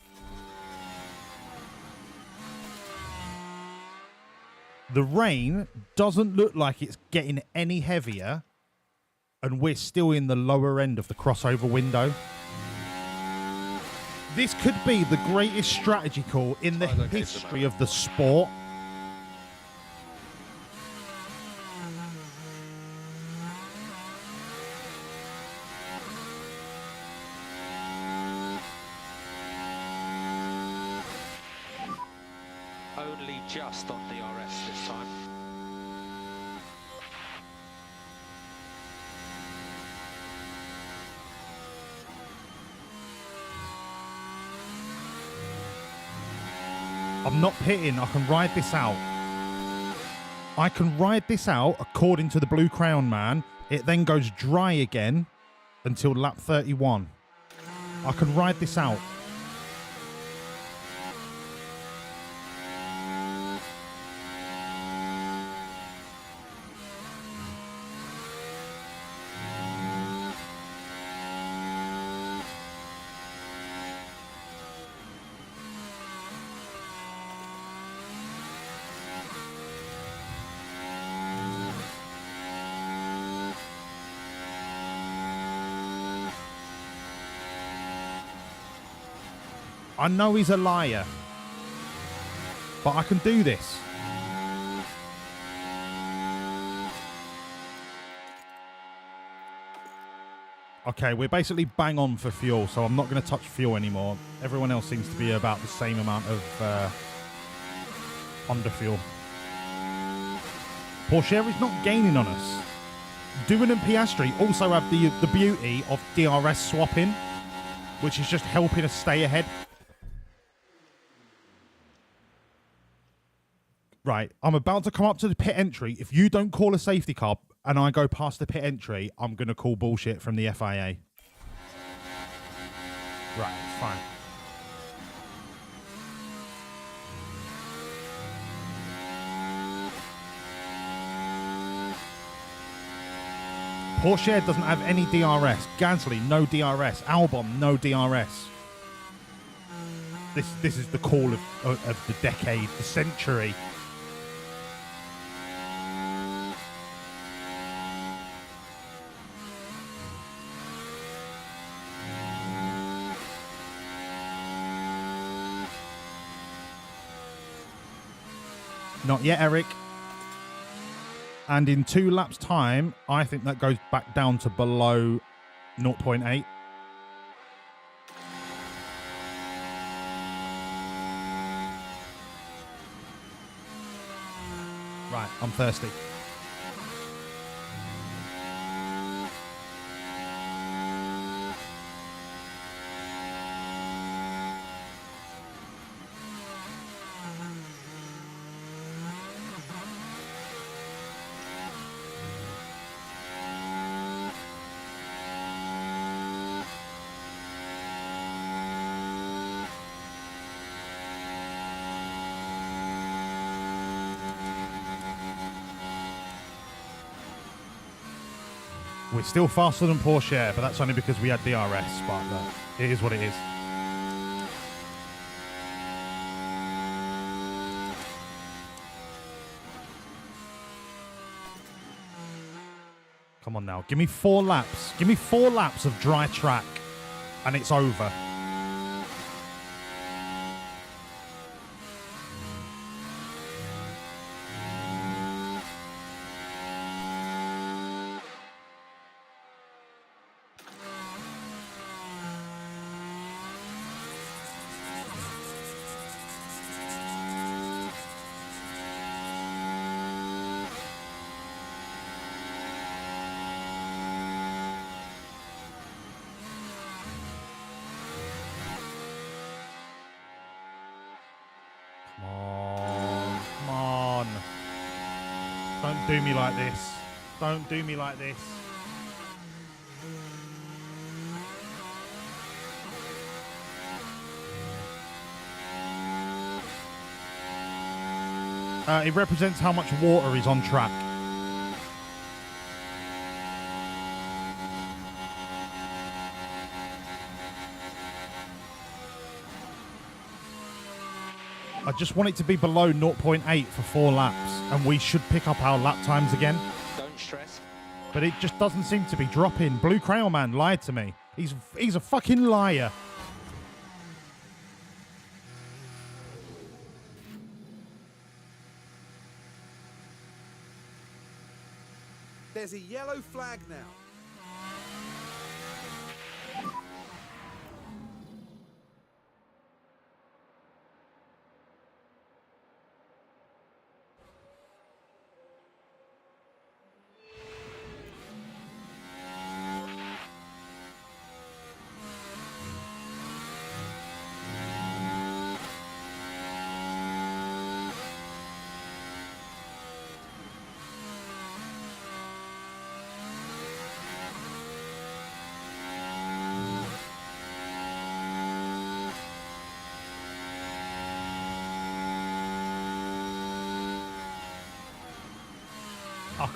The rain doesn't look like it's getting any heavier, and we're still in the lower end of the crossover window. This could be the greatest strategy call in the history of the sport. Only just on DRS this time. I'm not pitting. I can ride this out. I can ride this out according to the Blue Crown man. It then goes dry again until lap 31. I can ride this out. I know he's a liar, but I can do this. Okay, we're basically bang on for fuel, so I'm not going to touch fuel anymore. Everyone else seems to be about the same amount of under fuel. Porsche is not gaining on us. Doohan and Piastri also have the beauty of DRS swapping, which is just helping us stay ahead. Right, I'm about to come up to the pit entry. If you don't call a safety car and I go past the pit entry, I'm going to call bullshit from the FIA. Right, fine. Porsche doesn't have any DRS. Gasly, no DRS. Albon, no DRS. This is the call of the decade, the century. Not yet, Eric. And in 2 laps' time, I think that goes back down to below 0.8. Right, I'm thirsty. We're still faster than Porsche, but that's only because we had DRS, but look, it is what it is. Come on now. Give me 4 laps. Give me 4 laps of dry track, and it's over. Don't do me like this. Don't do me like this. It represents how much water is on track. I just want it to be below 0.8 for 4 laps, and we should pick up our lap times again. Don't stress. But it just doesn't seem to be dropping. Blue Crayon Man lied to me. He's a fucking liar. There's a yellow flag now.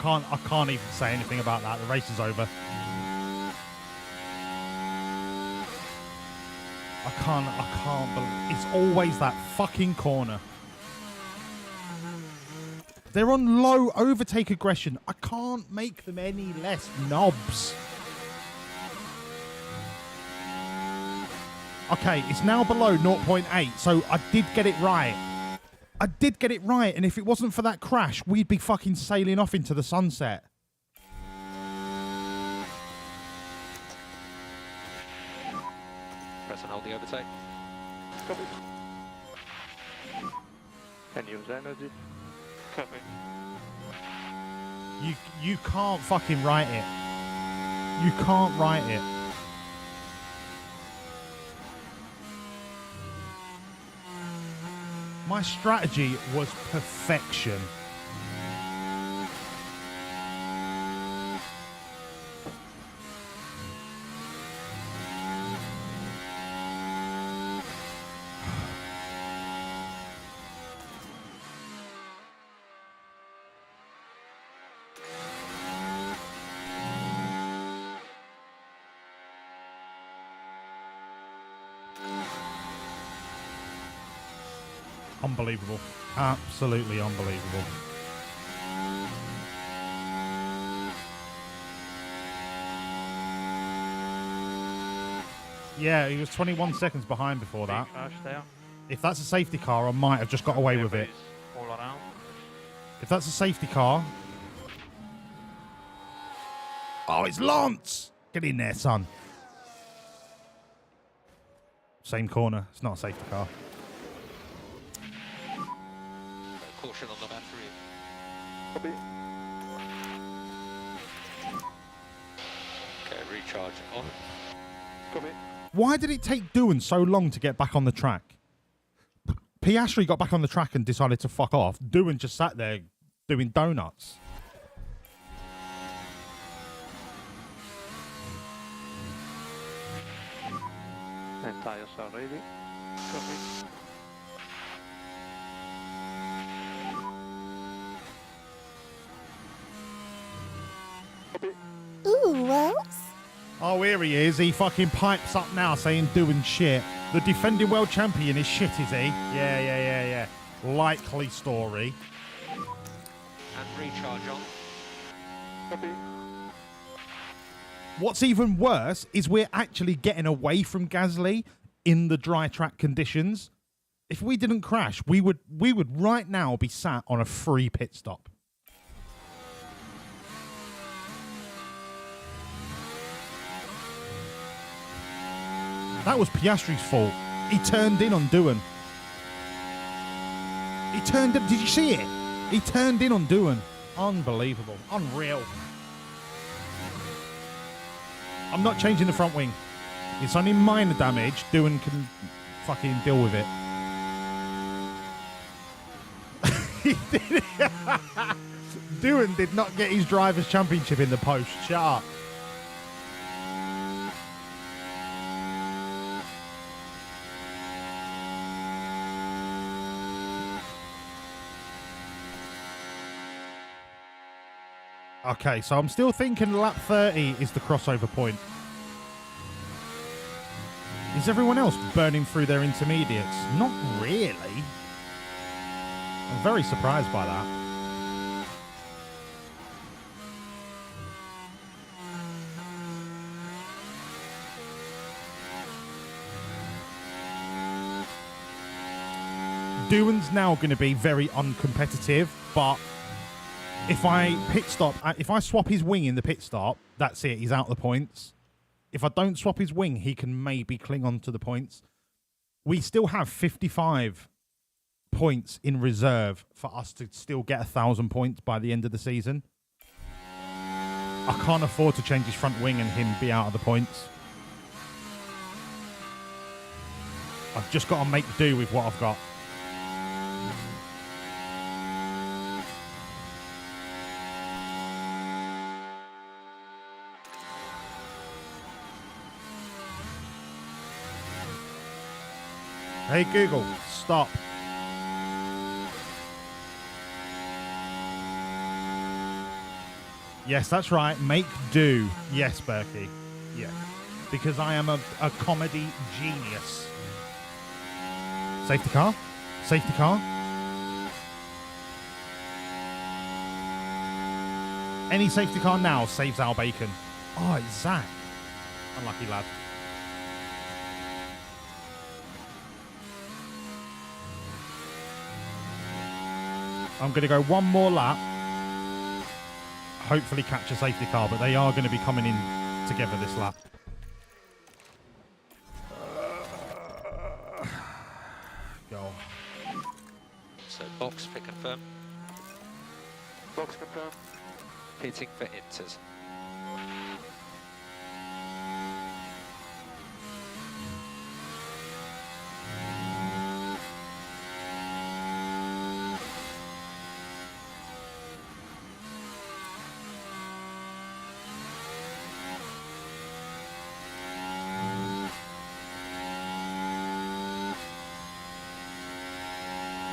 I can't even say anything about that. The race is over. I can't believe it's always that fucking corner. They're on low overtake aggression. I can't make them any less knobs. Okay, it's now below 0.8, so I did get it right. I did get it right, and if it wasn't for that crash, we'd be fucking sailing off into the sunset. Press and hold the overtake. Copy. Can use energy. Copy. You can't fucking write it. You can't write it. My strategy was perfection. Unbelievable. Absolutely unbelievable. Yeah, he was 21 seconds behind bore that. Crash there. If that's a safety car, I might have just got away with it. All around. If that's a safety car... Oh, it's Lance! Get in there, son. Same corner. It's not a safety car. Caution on the battery. Copy. Okay, recharge on. Copy. Why did it take Doohan so long to get back on the track? Piastri got back on the track and decided to fuck off. Doohan just sat there doing donuts. And tires are ready. Copy. Copy. Ooh, Wells. Oh, here he is. He fucking pipes up now saying doing shit. The defending world champion is shit, is he? Yeah. Likely story. And recharge on. Copy. What's even worse is we're actually getting away from Gasly in the dry track conditions. If we didn't crash, we would right now be sat on a free pit stop. That was Piastri's fault. He turned in on Doohan. He turned in. Did you see it? He turned in on Doohan. Unbelievable. Unreal. I'm not changing the front wing. It's only minor damage. Doohan can fucking deal with it. He did it. Doohan did not get his driver's championship in the post. Shut up. Okay, so I'm still thinking lap 30 is the crossover point. Is everyone else burning through their intermediates? Not really. I'm very surprised by that. Doohan's now going to be very uncompetitive, but if I if I swap his wing in the pit stop, that's it. He's out the points. If I don't swap his wing, he can maybe cling on to the points. We still have 55 points in reserve for us to still get 1,000 points by the end of the season. I can't afford to change his front wing and him be out of the points. I've just got to make do with what I've got. Hey Google, stop. Yes, that's right. Make do. Yes, Berkey. Yeah. Because I am a comedy genius. Safety car? Safety car? Any safety car now saves our bacon. Oh, it's Zach. Unlucky lad. I'm going to go one more lap. Hopefully catch a safety car, but they are going to be coming in together this lap. Go. So box fit confirm. Box confirm. Pitting for inters.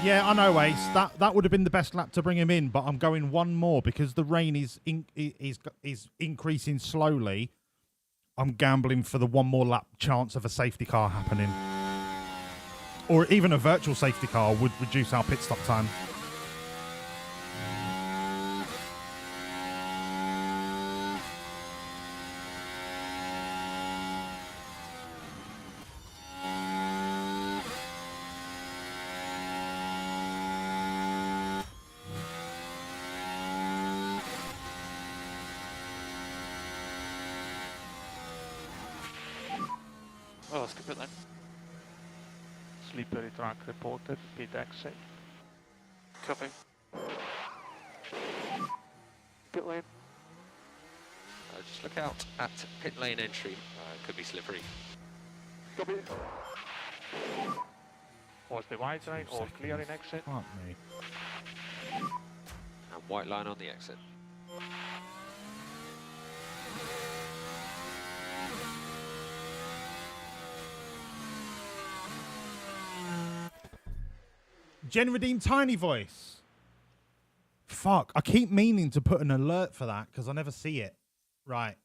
Yeah, I know, Ace. That would have been the best lap to bring him in, but I'm going one more because the rain is increasing slowly. I'm gambling for the one more lap chance of a safety car happening. Or even a virtual safety car would reduce our pit stop time. Oh, skip it then. Slippery track reported, pit exit. Copy. Pit lane. Just look out at pit lane entry. Could be slippery. Copy. Was the white line or clearing exit? Fuck me. And white line on the exit. Jen Redeem Tiny Voice. Fuck, I keep meaning to put an alert for that because I never see it. Right.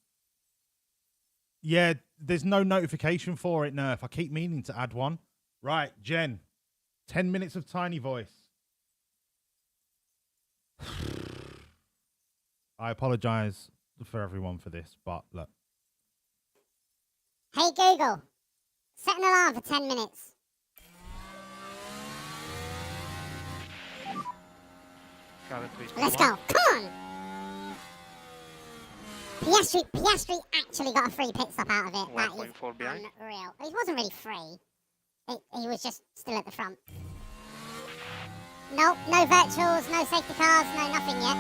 Yeah, there's no notification for it, Nerf. I keep meaning to add one. Right, Jen. 10 minutes of Tiny Voice. I apologize for everyone for this, but look. Hey Google, set an alarm for 10 minutes. Let's go. Come on. Piastri actually got a free pit stop out of it. That is unreal. It wasn't really free. He was just still at the front. Nope, no virtuals, no safety cars, no nothing yet.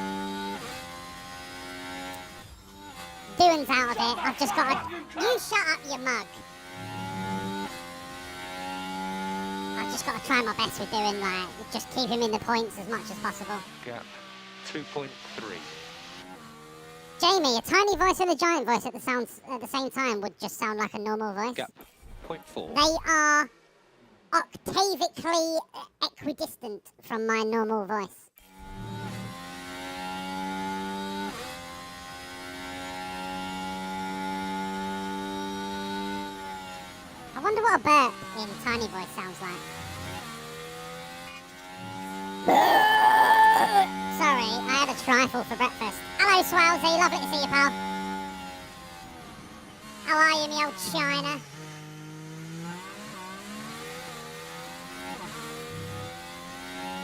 Doing's out of it. I've just got to... You shut up, you mug. I've just got to try my best with doing, like, just keep him in the points as much as possible. Gap 2.3. Jamie, a tiny voice and a giant voice at the same time would just sound like a normal voice. Gap 0.4. They are octavically equidistant from my normal voice. I wonder what a burp in tiny voice sounds like. Sorry, I had a trifle for breakfast. Hello, Swalzy. Lovely to see you, pal. How are you, me old China?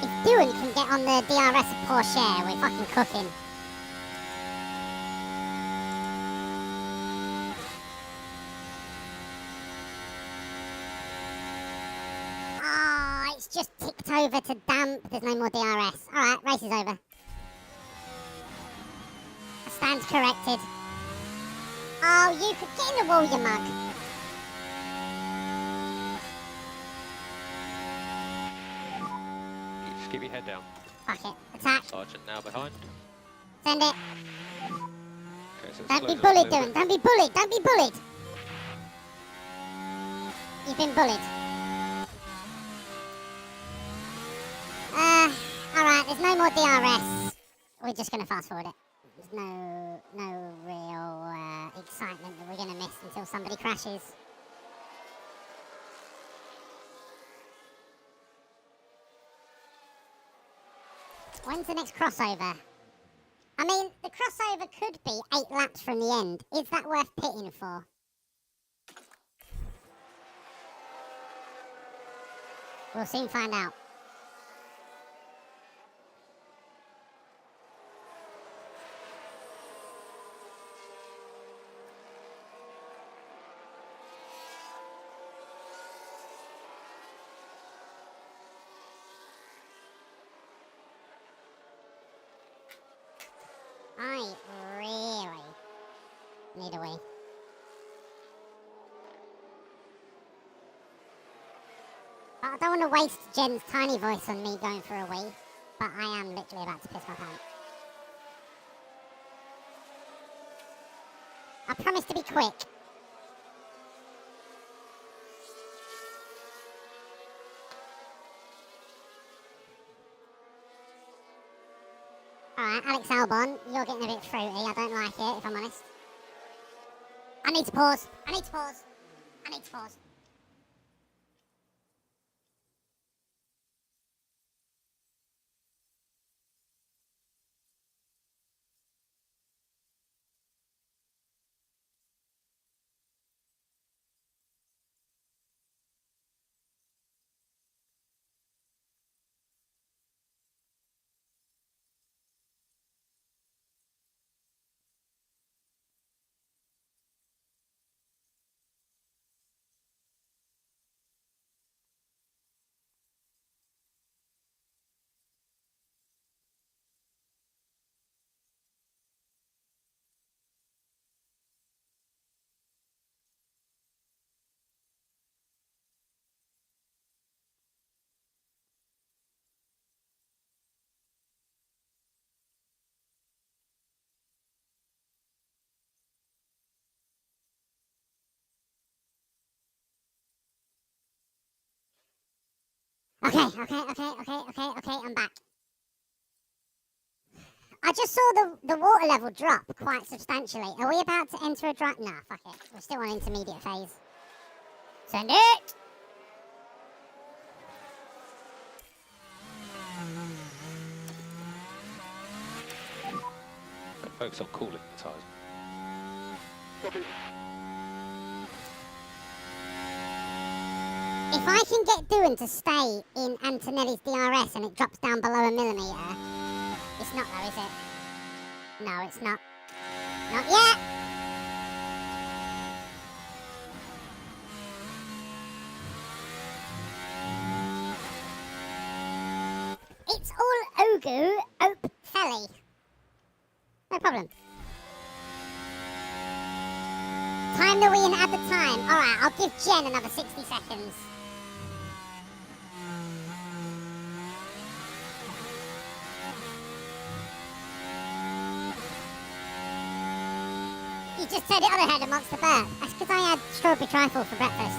If Dewan can get on the DRS of Porsche, we're fucking cooking. It's just ticked over to damp. There's no more DRS. Alright, race is over. Stand corrected. Oh, you could get in the wall, you mug. Just keep your head down. Fuck it. Attack. Sergeant now behind. Send it. Okay, so Don't be bullied, Dylan. Don't be bullied. Don't be bullied. You've been bullied. Alright, there's no more DRS. We're just going to fast forward it. There's no real excitement that we're going to miss until somebody crashes. When's the next crossover? I mean, the crossover could be 8 laps from the end. Is that worth pitting for? We'll soon find out. I really need a wee. But I don't want to waste Jen's tiny voice on me going for a wee, but I am literally about to piss my pants. I promise to be quick. Alright, Alex Albon, you're getting a bit fruity. I don't like it, if I'm honest. I need to pause. I need to pause. I need to pause. Okay, I'm back. I just saw the water level drop quite substantially. Are we about to enter a dry... Nah, fuck it. We're still on intermediate phase. Send it! Focus on cooling the tyres. If I can get Doohan to stay in Antonelli's DRS and it drops down below a millimetre, it's not though, is it? No, it's not. Not yet! It's all Ogu, Ope Felly. No problem. Time the win at the time. Alright, I'll give Jen another 60 seconds. You just said it on the head, a monster burp. That's because I had strawberry trifle for breakfast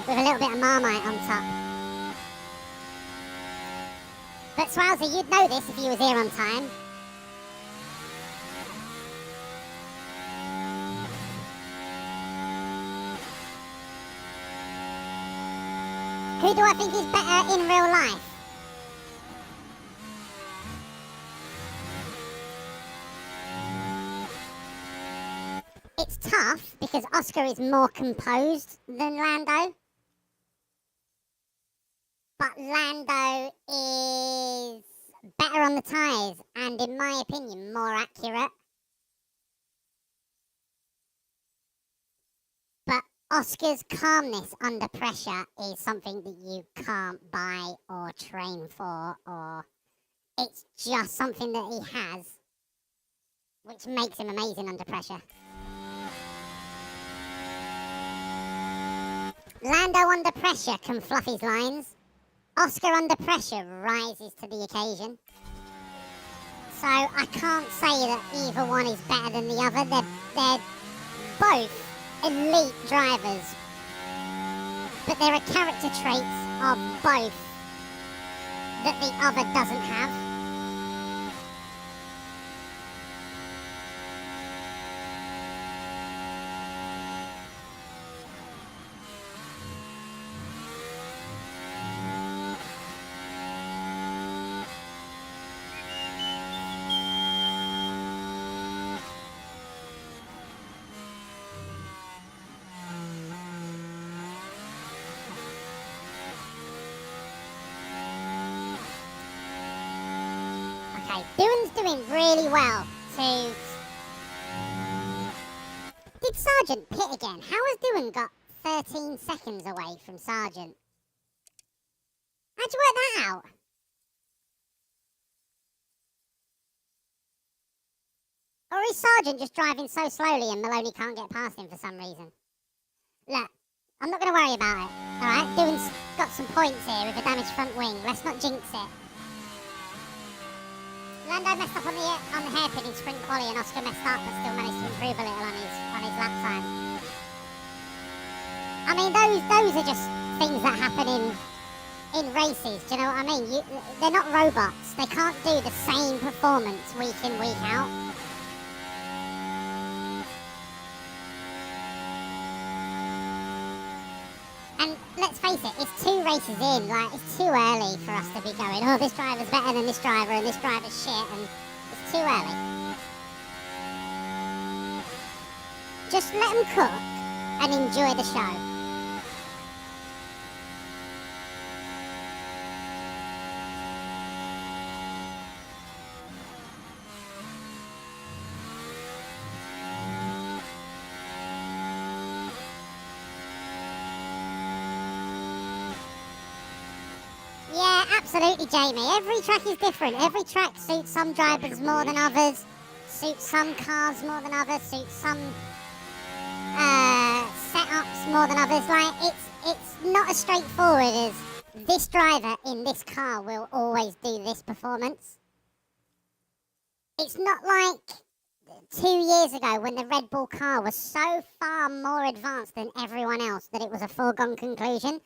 with a little bit of Marmite on top. But Swowser, you'd know this if you was here on time. Who do I think is better in real life? It's tough because Oscar is more composed than Lando. But Lando is better on the tyres and, in my opinion, more accurate. But Oscar's calmness under pressure is something that you can't buy or train for, or it's just something that he has, which makes him amazing under pressure. Lando under pressure can fluff his lines. Oscar under pressure rises to the occasion. So I can't say that either one is better than the other. They're both elite drivers. But there are character traits of both that the other doesn't have. Doohan's doing really well to... Did Sargent pit again? How has Doohan got 13 seconds away from Sargent? How'd you work that out? Or is Sargent just driving so slowly and Maloney can't get past him for some reason? Look, I'm not going to worry about it, alright? Doohan's got some points here with a damaged front wing. Let's not jinx it. Lando messed up on the hairpin in sprint quali and Oscar messed up but still managed to improve a little on his lap time. I mean, those are just things that happen in races, do you know what I mean? They're not robots. They can't do the same performance week in, week out. And let's face it, it's 2 races in, like, it's too early for us to be going, oh, this driver's better than this driver and this driver's shit, and it's too early. Just let them cook and enjoy the show. Absolutely, Jamie. Every track is different. Every track suits some drivers more than others, suits some cars more than others, suits some setups more than others. Like, it's not as straightforward as this driver in this car will always do this performance. It's not like 2 years ago when the Red Bull car was so far more advanced than everyone else that it was a foregone conclusion.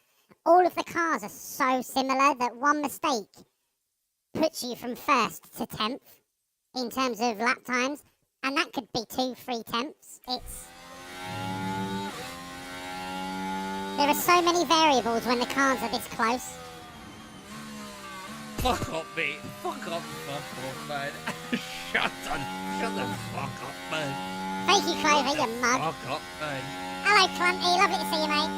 all of the cars are so similar that one mistake puts you from 1st to 10th in terms of lap times, and that could be 2-3 tenths. There are so many variables when the cars are this close. Fuck up, mate. Fuck off, man. Shut the fuck up, man. Thank you, Clover, you mug. Fuck up, man. Hello, Clunty. Lovely to see you, mate.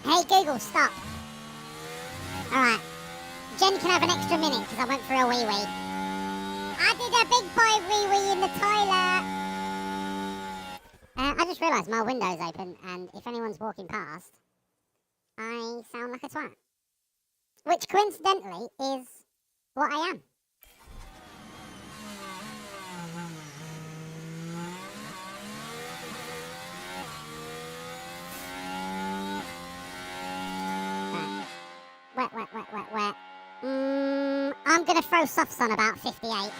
Hey, Google, stop. Alright. Jen can have an extra minute because I went for a wee-wee. I did a big boy wee-wee in the toilet. I just realised my window's open, and if anyone's walking past, I sound like a twat. Which, coincidentally, is what I am. Wet. I'm gonna throw softs on about 58.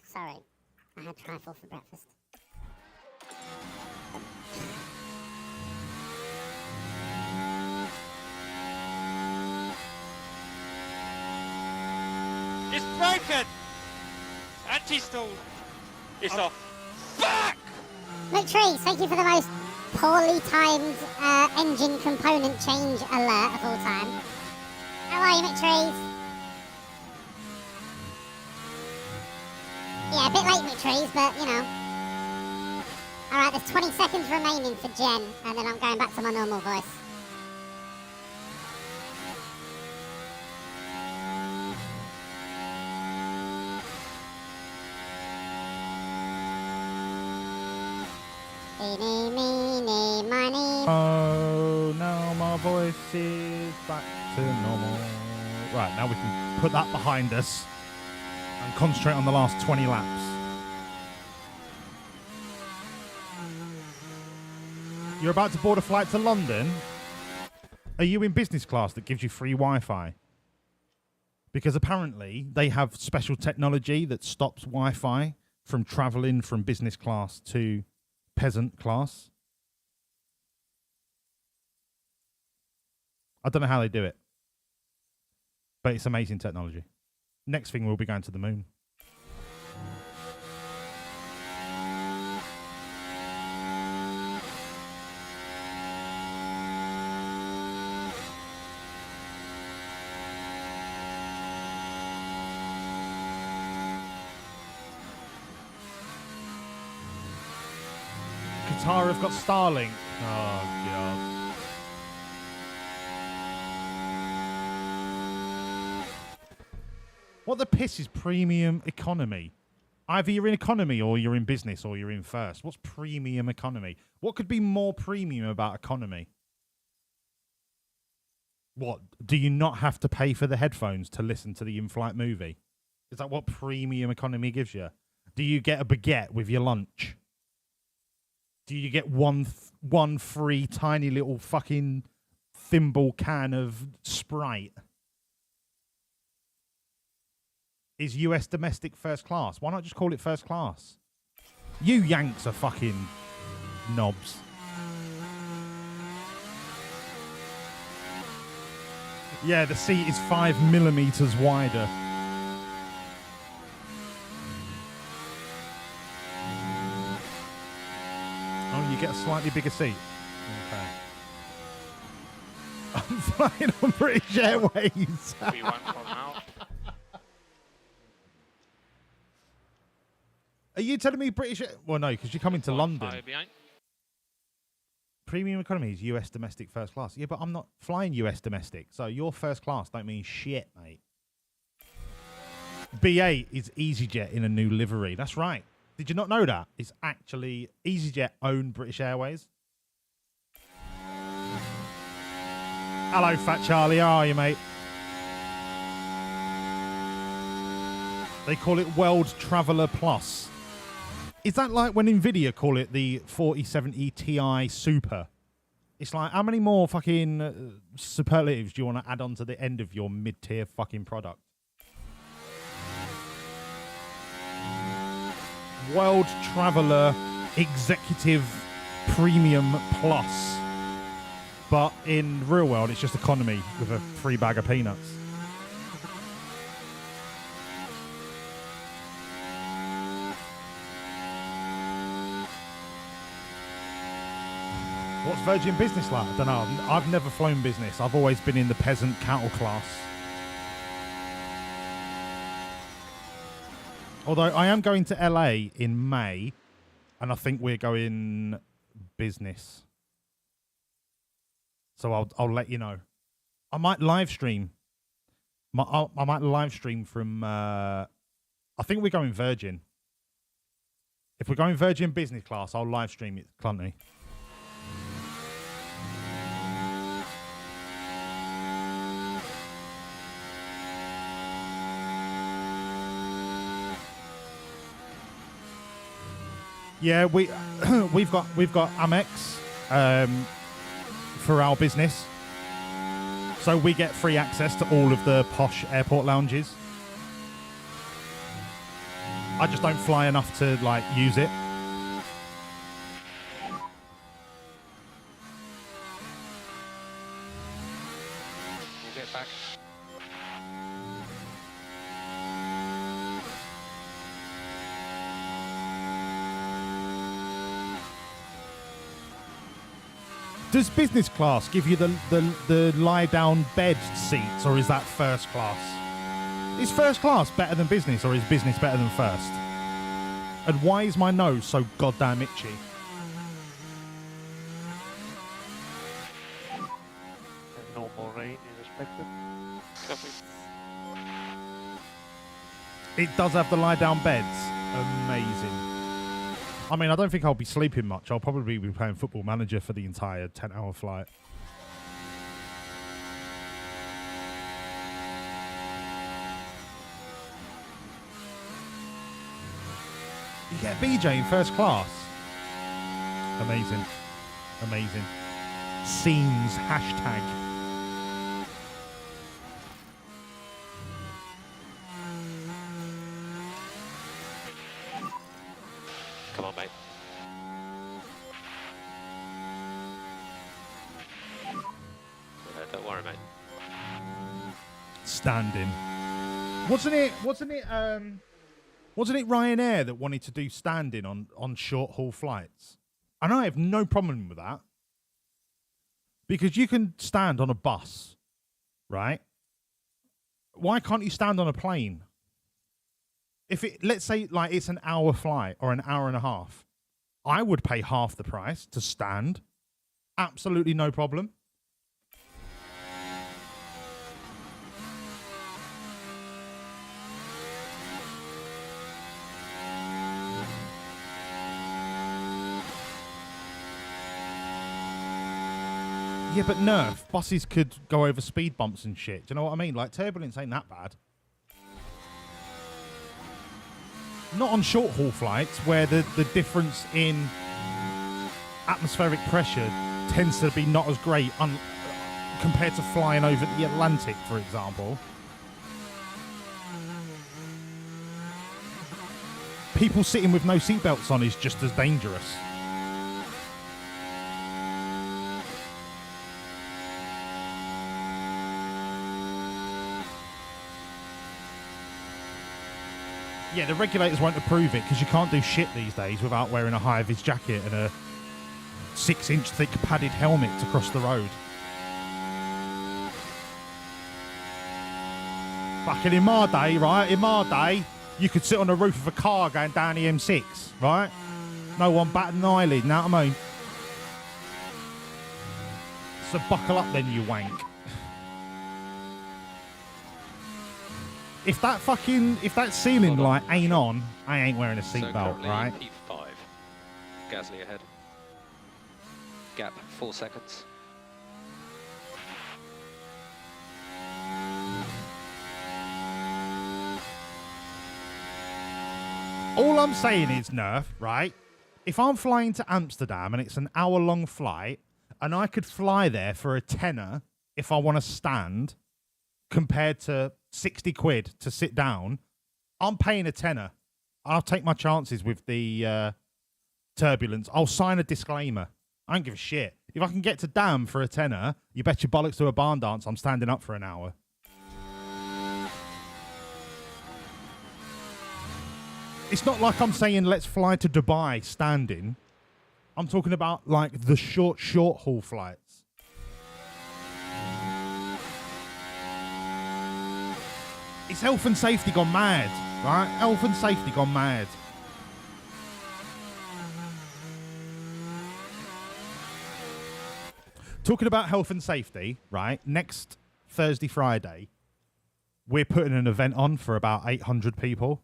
Sorry, I had trifle for breakfast. It's broken! Anti-stall! It's off. Fuck! McTrees, thank you for the most poorly timed engine component change alert of all time. How are you, McTrees? Yeah, a bit late, McTrees, but, you know. Alright, there's 20 seconds remaining for Jen, and then I'm going back to my normal voice. Eeny, meeny, miny. Oh, now my voice is back to normal. Right, now we can put that behind us and concentrate on the last 20 laps. You're about to board a flight to London. Are you in business class that gives you free Wi-Fi? Because apparently they have special technology that stops Wi-Fi from travelling from business class to peasant class. I don't know how they do it, but it's amazing technology. Next thing, we'll be going to the moon. Qatar have got Starlink. Oh, God. What the piss is premium economy? Either you're in economy or you're in business or you're in first. What's premium economy? What could be more premium about economy? What? Do you not have to pay for the headphones to listen to the in-flight movie? Is that what premium economy gives you? Do you get a baguette with your lunch? Do you get one free tiny little fucking thimble can of Sprite? Is US domestic first class? Why not just call it first class? You Yanks are fucking knobs. Yeah, the seat is 5 millimeters wider. Oh, you get a slightly bigger seat. Okay. I'm flying on British Airways. We won't come out. Are you telling me British? Well, no, because you're coming to London. Premium economy is US domestic first class. Yeah, but I'm not flying US domestic, so your first class don't mean shit, mate. BA is EasyJet in a new livery. That's right. Did you not know that? It's actually EasyJet own British Airways. Hello, Fat Charlie. How are you, mate? They call it World Traveller Plus. Is that like when NVIDIA call it the 4070 Ti Super? It's like, how many more fucking superlatives do you want to add on to the end of your mid-tier fucking product? World Traveller Executive Premium Plus. But in real world, it's just economy with a free bag of peanuts. What's Virgin Business like? I don't know. I've never flown business. I've always been in the peasant cattle class. Although I am going to LA in May, and I think we're going business. So I'll let you know. I might live stream. I might live stream from. I think we're going Virgin. If we're going Virgin Business class, I'll live stream it, Clunty. Yeah, we've got Amex for our business, so we get free access to all of the posh airport lounges. I just don't fly enough to like use it. We'll get back. Does business class give you the lie down bed seats, or is that first class? Is first class better than business, or is business better than first? And why is my nose so goddamn itchy? No more rain is expected. Copy. It does have the lie down beds. Amazing. I mean, I don't think I'll be sleeping much. I'll probably be playing Football Manager for the entire 10-hour flight. You get a BJ in first class. Amazing. Amazing. Scenes hashtag. Come on, mate. Don't worry, mate. Standing. Wasn't it Ryanair that wanted to do standing on short haul flights? And I have no problem with that. Because you can stand on a bus, right? Why can't you stand on a plane? If it, let's say like it's an hour flight or an hour and a half, I would pay half the price to stand. Absolutely no problem. Yeah, but nerf, buses could go over speed bumps and shit. Do you know what I mean? Like, turbulence ain't that bad. Not on short haul flights where the difference in atmospheric pressure tends to be not as great compared to flying over the Atlantic, for example. People sitting with no seatbelts on is just as dangerous. Yeah, the regulators won't approve it because you can't do shit these days without wearing a high-vis jacket and a 6-inch thick padded helmet to cross the road. Fucking in my day, right? In my day, you could sit on the roof of a car going down the M6, right? No one batted an eyelid, you know what I mean? So buckle up then, you wank. If that ceiling light ain't on, I ain't wearing a seatbelt, right? P5. Gasly ahead. Gap 4 seconds. All I'm saying is, Nerf, right? If I'm flying to Amsterdam and it's an hour-long flight and I could fly there for a tenner if I want to stand, compared to 60 quid to sit down, I'm paying a tenner. I'll take my chances with the turbulence. I'll sign a disclaimer. I don't give a shit. If I can get to Dam for a tenner, you bet your bollocks to a barn dance I'm standing up for an hour. It's not like I'm saying let's fly to Dubai standing. I'm talking about like the short haul flights. It's health and safety gone mad, right? Health and safety gone mad. Talking about health and safety, right? Next Thursday, Friday, we're putting an event on for about 800 people.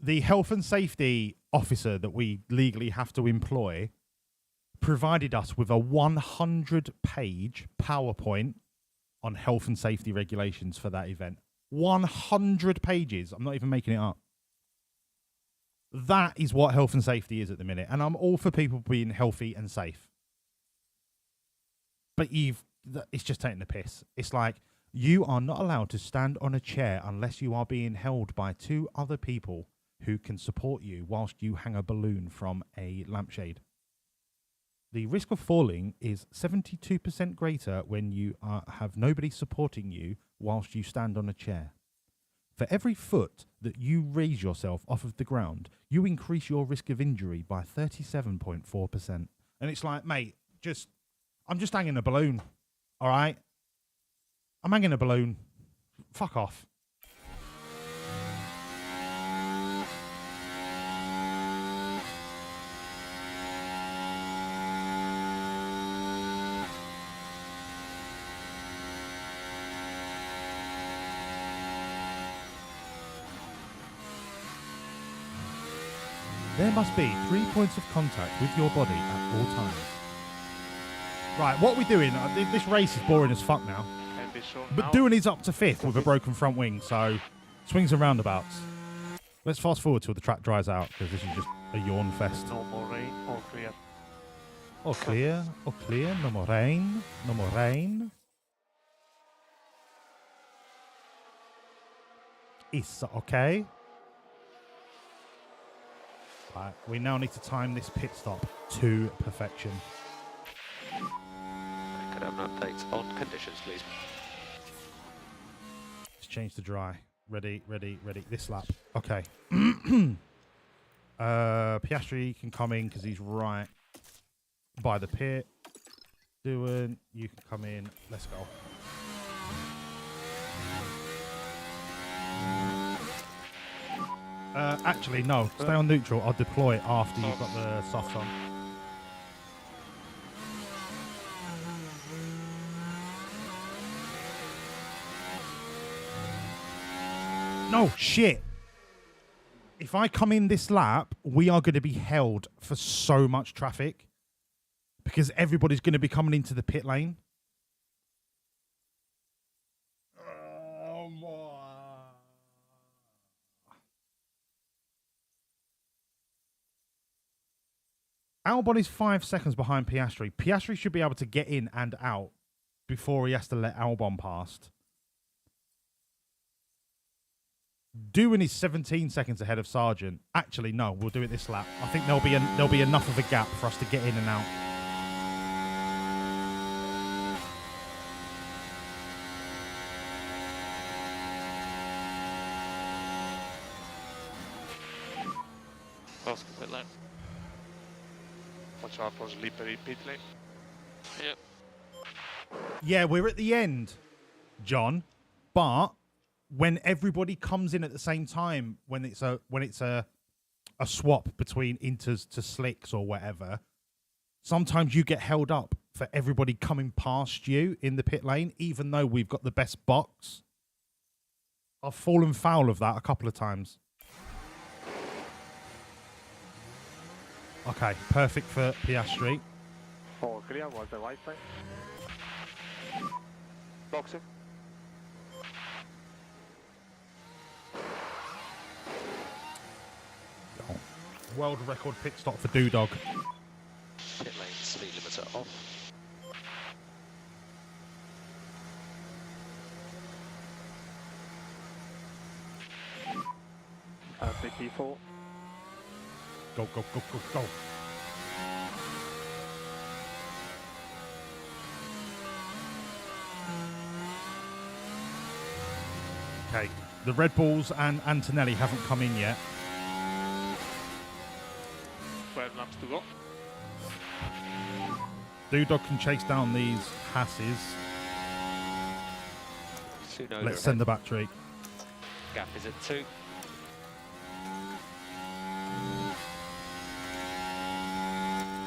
The health and safety officer that we legally have to employ provided us with a 100-page PowerPoint on health and safety regulations for that event. 100 pages. I'm not even making it up. That is what health and safety is at the minute. And I'm all for people being healthy and safe. But it's just taking the piss. It's like, you are not allowed to stand on a chair unless you are being held by 2 other people who can support you whilst you hang a balloon from a lampshade. The risk of falling is 72% greater when you have nobody supporting you whilst you stand on a chair. For every foot that you raise yourself off of the ground, you increase your risk of injury by 37.4%. And it's like, mate, I'm just hanging a balloon, all right? I'm hanging a balloon. Fuck off. There must be 3 points of contact with your body at all times. Right, what we're doing, this race is boring as fuck now. But doing is up to 5th with a broken front wing, so swings and roundabouts. Let's fast forward till the track dries out, because this is just a yawn fest. No more rain, all clear. All clear, all clear, no more rain, no more rain. It's okay. Right, we now need to time this pit stop to perfection. I could have an update on conditions, please. Let's change to dry. Ready, ready, ready. This lap. Okay. Piastri can come in because he's right by the pit. Doing, you can come in. Let's go. Actually, no. Stay on neutral. I'll deploy it after you've got the softs on. No, shit. If I come in this lap, we are going to be held for so much traffic because everybody's going to be coming into the pit lane. Albon is 5 seconds behind Piastri. Piastri should be able to get in and out before he has to let Albon past. Doohan is 17 seconds ahead of Sargent. Actually, no, we'll do it this lap. I think there'll be enough of a gap for us to get in and out. Fast pit lane. Watch out for slippery pit lane. Yep. Yeah, we're at the end, John. But when everybody comes in at the same time, when it's a swap between inters to slicks or whatever, sometimes you get held up for everybody coming past you in the pit lane, even though we've got the best box. I've fallen foul of that a couple of times. Okay, perfect for Piastri. All clear, was the right side. Boxing. World record pit stop for Doodog. Pit lanes. speed limiter off. Big P4. Go, go, go, go, go. Okay, the Red Bulls and Antonelli haven't come in yet. 12 laps to go. Doodog can chase down these Hasses. Let's send the battery. Gap is at 2.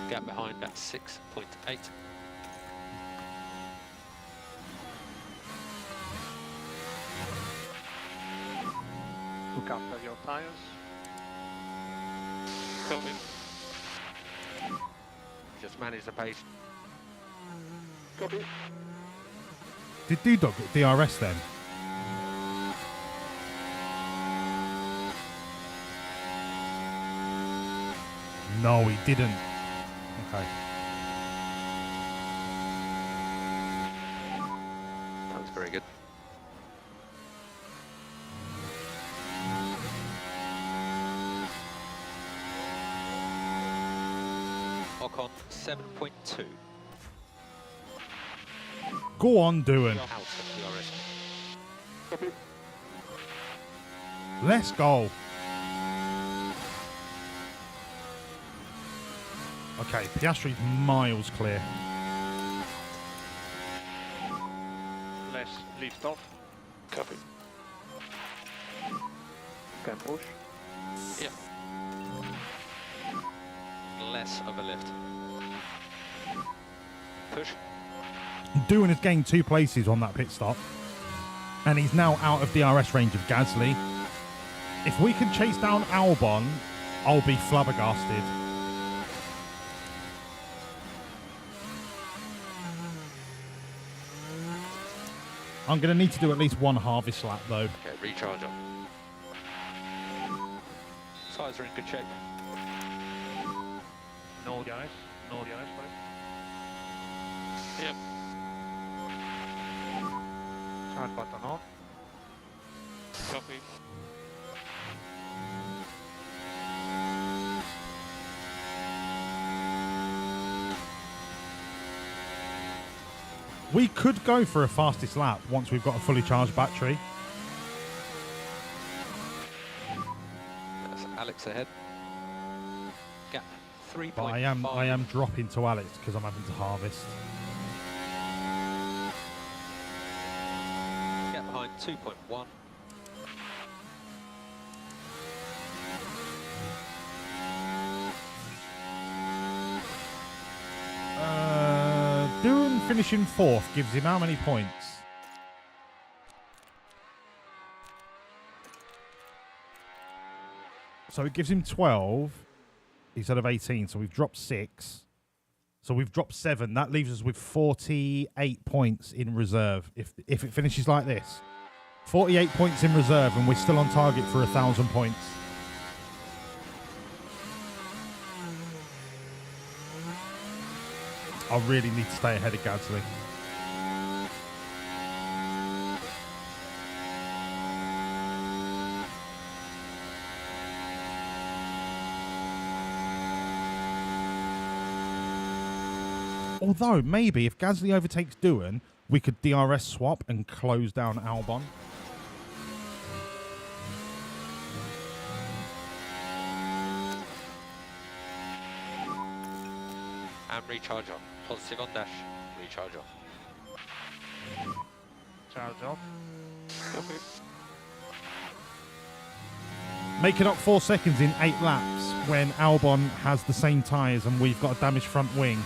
Gap behind at 6.8. Look after your tires. Copy. Just manage the pace. Copy. Did Doodog get DRS then? No, he didn't. Okay. That was very good. Ocon 7.2. Go on, doing. Out of DRS. Copy. Let's go. Okay, Piastri's miles clear. Less lift off. Copy. Can push. Yeah. Less of a lift. Push. Doing has gained 2 places on that pit stop. And he's now out of DRS range of Gasly. If we can chase down Albon, I'll be flabbergasted. I'm going to need to do at least one harvest lap though. Okay, recharge on. Tyres are in good shape. No DRS. No DRS, right? Yep. Start button on. Copy. We could go for a fastest lap once we've got a fully charged battery. That's Alex ahead. Gap 3.5. But I am dropping to Alex because I'm having to harvest. Gap behind 2.1. Doing finishing 4th gives him how many points? So it gives him 12 instead of 18. So we've dropped 6. So we've dropped 7. That leaves us with 48 points in reserve. If it finishes like this, 48 points in reserve, and we're still on target for 1,000 points. I really need to stay ahead of Gasly. Although, maybe if Gasly overtakes Doohan, we could DRS swap and close down Albon. And recharge on. Positive on dash. Recharge on. Charge off. Copy. Making up 4 seconds in 8 laps when Albon has the same tyres and we've got a damaged front wing.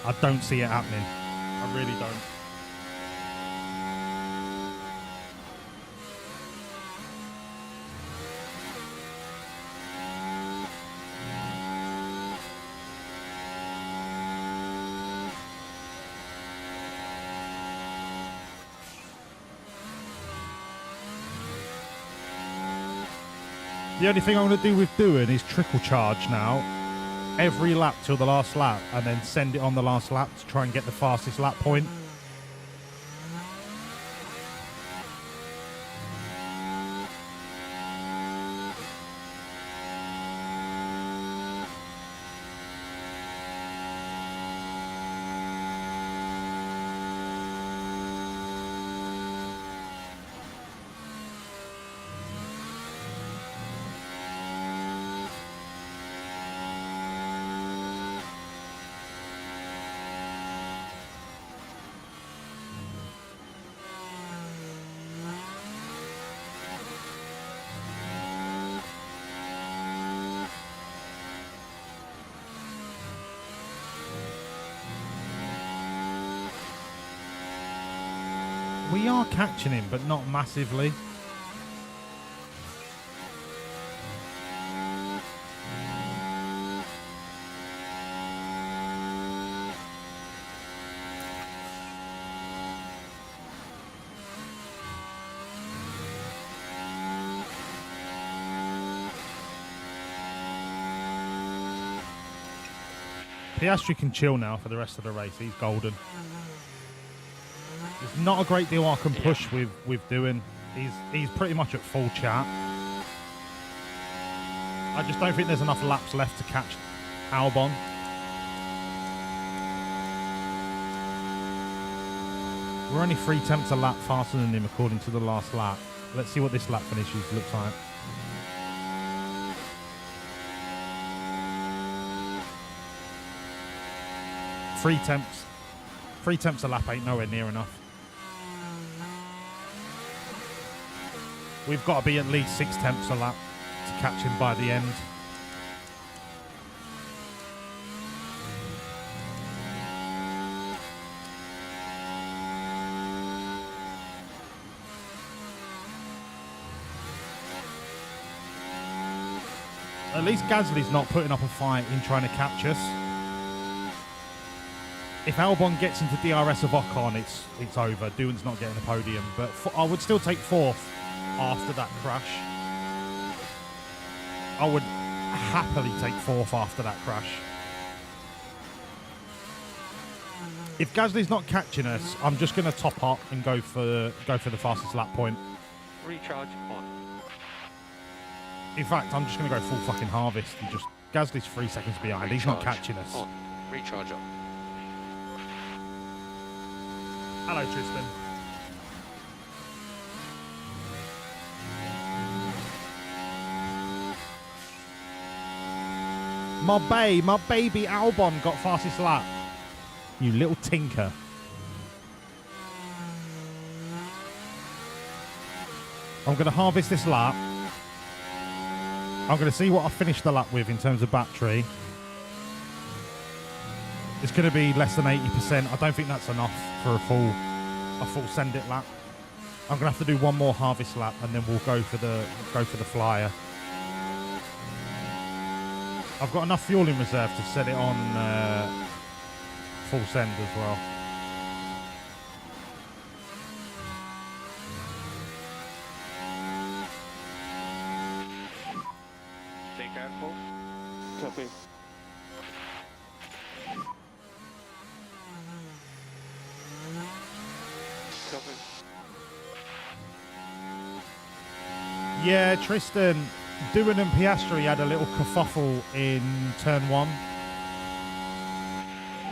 I don't see it happening. I really don't. The only thing I'm going to do with Doohan is trickle charge now every lap till the last lap and then send it on the last lap to try and get the fastest lap point. We are catching him, but not massively. Piastri can chill now for the rest of the race. He's golden. There's not a great deal I can push with doing. He's pretty much at full chat. I just don't think there's enough laps left to catch Albon. We're only 3/10 a lap faster than him according to the last lap. Let's see what this lap finishes looks like. 3/10. 3/10 a lap ain't nowhere near enough. We've got to be at least 6/10 a lap to catch him by the end. At least Gasly's not putting up a fight in trying to catch us. If Albon gets into DRS of Ocon, it's over. Doohan's not getting a podium, but I would still take 4th after that crash. I would happily take 4th after that crash. If Gasly's not catching us, I'm just going to top up and go for the fastest lap point. Recharge on. In fact, I'm just going to go full fucking harvest and just Gasly's 3 seconds behind. He's not catching us. On. Recharge on. Hello, Tristan. My baby Albon got fastest lap. You little tinker. I'm going to harvest this lap. I'm going to see what I finish the lap with in terms of battery. It's going to be less than 80%. I don't think that's enough for a full send it lap. I'm going to have to do one more harvest lap and then we'll go for the flyer. I've got enough fuel in reserve to set it on full send as well. Stay careful. Copy. Copy. Yeah, Tristan, Doohan and Piastri had a little kerfuffle in turn 1.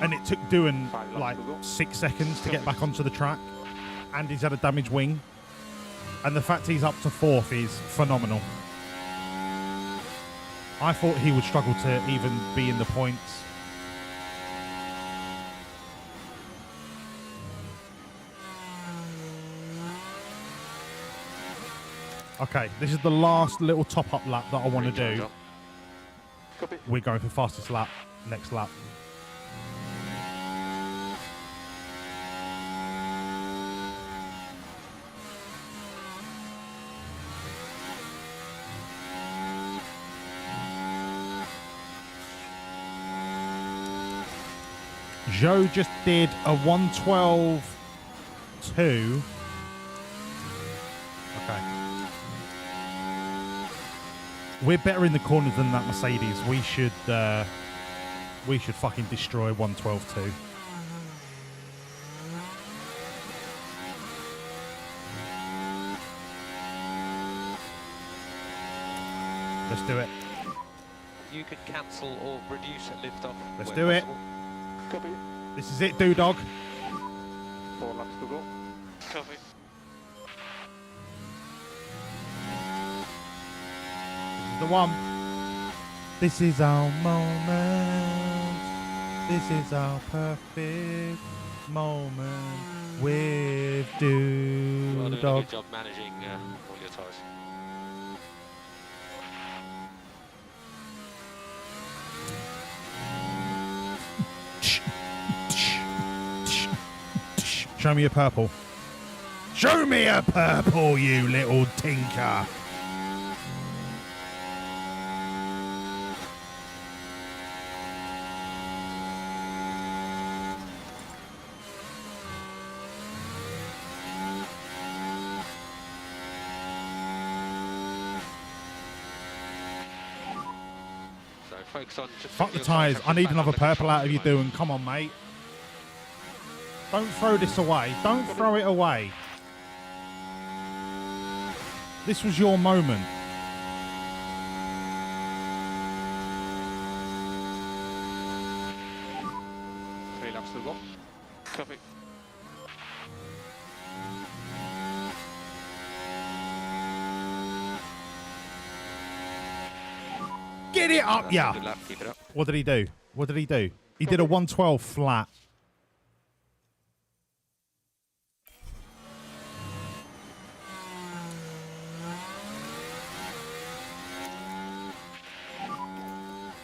And it took Doohan like 6 seconds to get back onto the track. And he's had a damaged wing. And the fact he's up to 4th is phenomenal. I thought he would struggle to even be in the points. Okay, this is the last little top-up lap that I want to do. Copy. We're going for fastest lap, next lap. Joe just did a 112.2. Okay. We're better in the corners than that Mercedes. We should We should fucking destroy 112 too. Let's do it. You can cancel or reduce at liftoff. Let's where do it. possible. Copy. This is it, Dog. 4 laps to go. Copy. This is the one. This is our moment. This is our perfect moment with Well, doing a Dog. good job managing all your tyres. Show me a purple. Show me a purple, you little tinker. So focus on just Fuck the your tyres. tyres I need back another under purple control out of you at the moment. doing. Come on, mate. Don't throw this away. Don't throw it away. This was your moment. Three laps to go. Copy. Get it up, That's a yeah. good lap, keep it up. What did he do? What did he do? He did a 112 flat.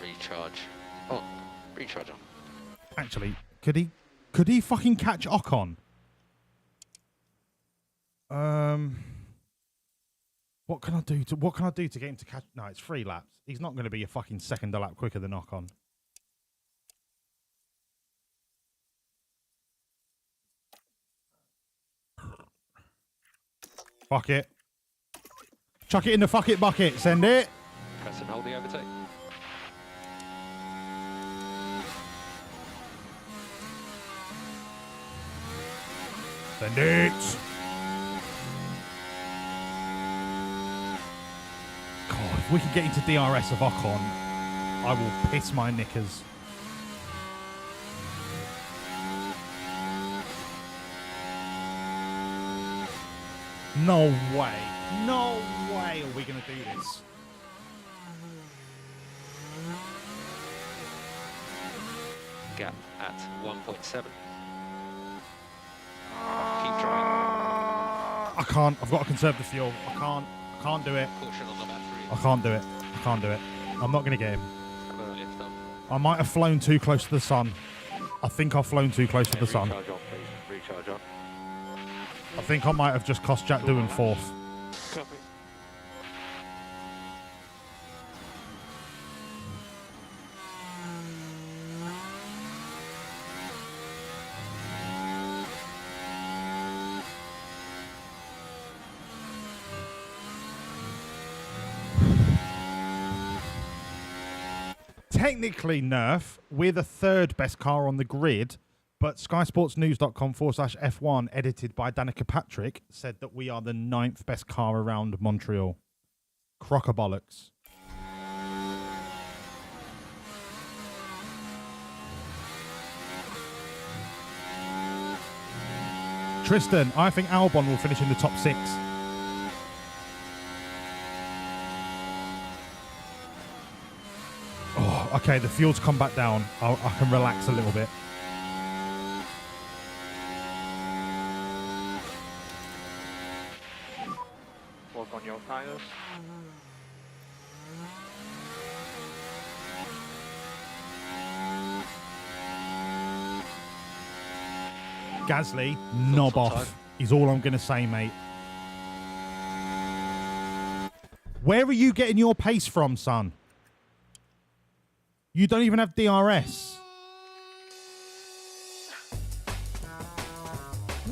Recharge. Oh, recharge on. Actually, could he fucking catch Ocon? What can I do to get him to catch? No, it's 3 laps. He's not going to be a fucking second a lap quicker than Ocon. Fuck it. Chuck it in the fuck it bucket. Send it. Press and hold the overtake. Send it. God, if we can get into DRS of Ocon, I will piss my knickers. No way. No way are we going to do this. Gap at 1.7. Keep trying. I can't. I've got to conserve the fuel. I can't do it. Caution on the battery. I can't do it. I can't do it. I'm not going to get him. Have a lift up. I might have flown too close to the sun. I think I've flown too close to the sun. Recharge on, please. Recharge on. I think I might have just cost Jack doing 4th. Copy. Technically, Nerf, we're the 3rd best car on the grid, but skysportsnews.com/F1, edited by Danica Patrick, said that we are the 9th best car around Montreal. Crocobollocks. Tristan, I think Albon will finish in the top 6. Oh, okay, the fuel's come back down. I can relax a little bit. Work on your tires. Gasly, knob off is all I'm going to say, mate. Where are you getting your pace from, son? You don't even have DRS.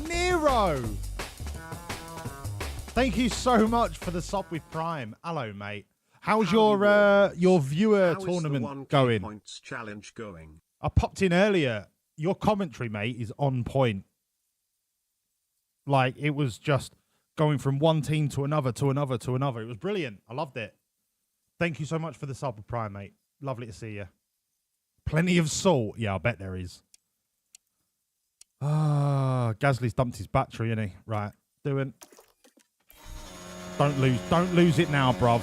Nero! Thank you so much for the sub with Prime. Hello, mate. How's your viewer tournament going? Points challenge going. I popped in earlier. Your commentary, mate, is on point. Like, it was just going from one team to another, to another, to another. It was brilliant. I loved it. Thank you so much for the sub prime, mate. Lovely to see you. Plenty of salt. Yeah, I bet there is. Ah, Gasly's dumped his battery, innit? Right, doing. Don't lose it now, bruv.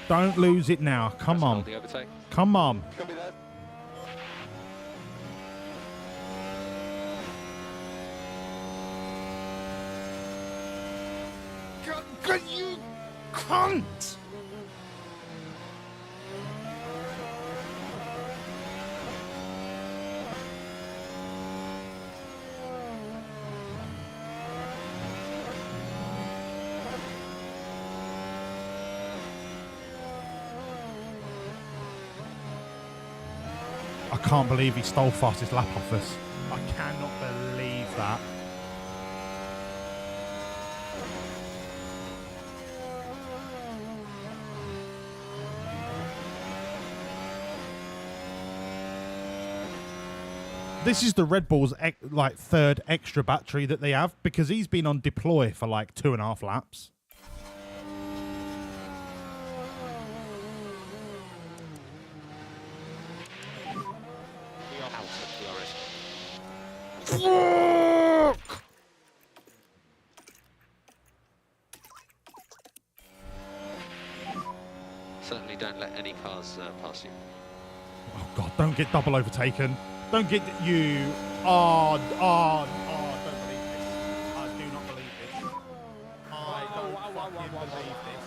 Don't lose it now. Come on. Come on. God, you cunt! I can't believe he stole fastest lap off us. I cannot believe that. This is the Red Bull's like third extra battery that they have, because he's been on deploy for like 2.5 laps. Certainly don't let any cars pass you. Oh God, don't get double overtaken. Don't get you. Oh, don't believe this. I do not believe this. I don't fucking believe this.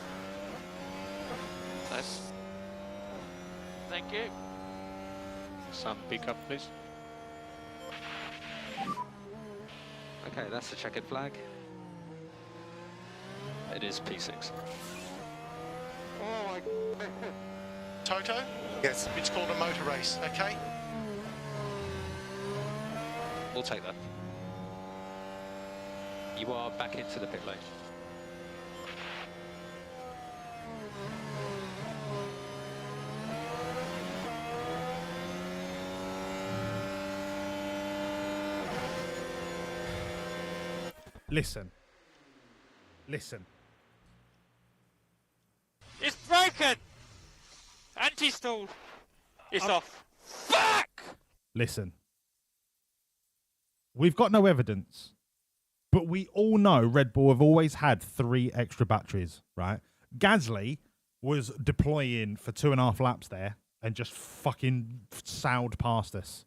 Nice. Thank you. Some pickup, please. Okay, that's the checkered flag. It is P6. Oh my. Toto? Yes. It's called a motor race, okay? We'll take that. You are back into the pit lane. Listen. Listen. It's broken! Anti-stall! It's off. Fuck! Listen. We've got no evidence, but we all know Red Bull have always had 3 extra batteries, right? Gasly was deploying for 2.5 laps there and just fucking sailed past us.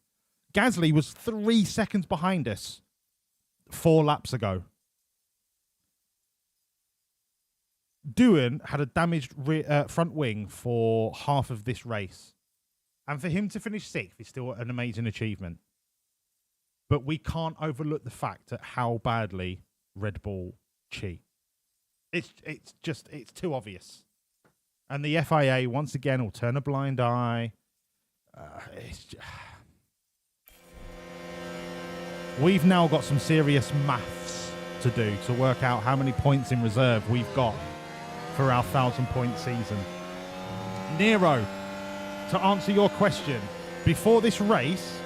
Gasly was 3 seconds behind us 4 laps ago. Doohan had a damaged front wing for half of this race. And for him to finish 6th is still an amazing achievement. But we can't overlook the fact that how badly Red Bull cheat. It's too obvious. And the FIA, once again, will turn a blind eye. We've now got some serious maths to do to work out how many points in reserve we've got for our 1,000-point season. Nero, to answer your question, before this race,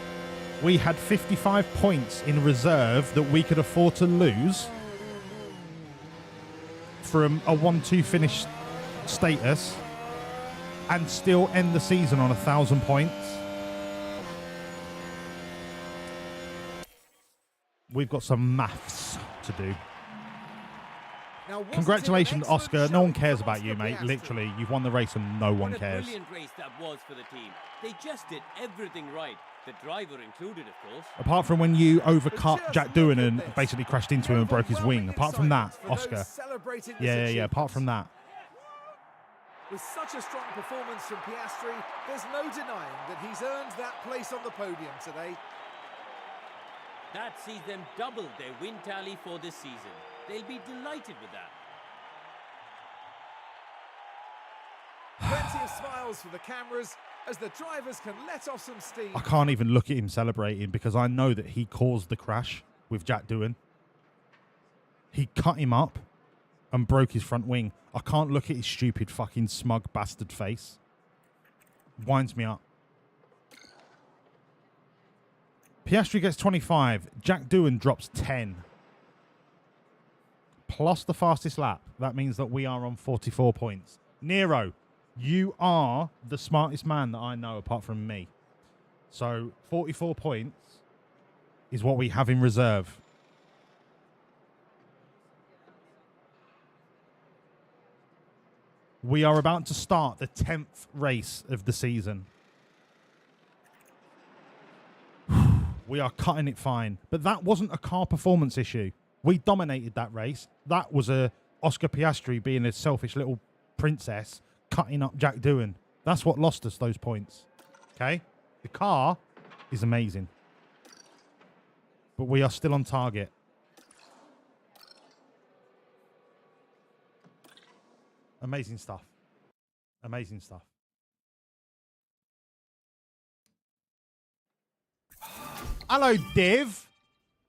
we had 55 points in reserve that we could afford to lose from a 1-2 finish status and still end the season on 1,000 points. We've got some maths to do. Congratulations, Oscar. No one cares about you, mate. Literally, you've won the race and no one cares. What a brilliant race that was for the team. They just did everything right. The driver included, of course. Apart from when you overcut Jack Doohan and basically crashed into him and broke his wing. Apart from that, Oscar. Yeah. Apart from that. With such a strong performance from Piastri, there's no denying that he's earned that place on the podium today. That sees them double their win tally for this season. They'll be delighted with that. Plenty of smiles for the cameras as the drivers can let off some steam. I can't even look at him celebrating because I know that he caused the crash with Jack Doohan. He cut him up and broke his front wing. I can't look at his stupid fucking smug bastard face. Winds me up. Piastri gets 25. Jack Doohan drops 10. Plus the fastest lap. That means that we are on 44 points. Nero, you are the smartest man that I know apart from me. So 44 points is what we have in reserve. We are about to start the 10th race of the season. We are cutting it fine. But that wasn't a car performance issue. We dominated that race. That was a Oscar Piastri being a selfish little princess cutting up Jack Doohan. That's what lost us those points. Okay? The car is amazing. But we are still on target. Amazing stuff. Amazing stuff. Hello, Div.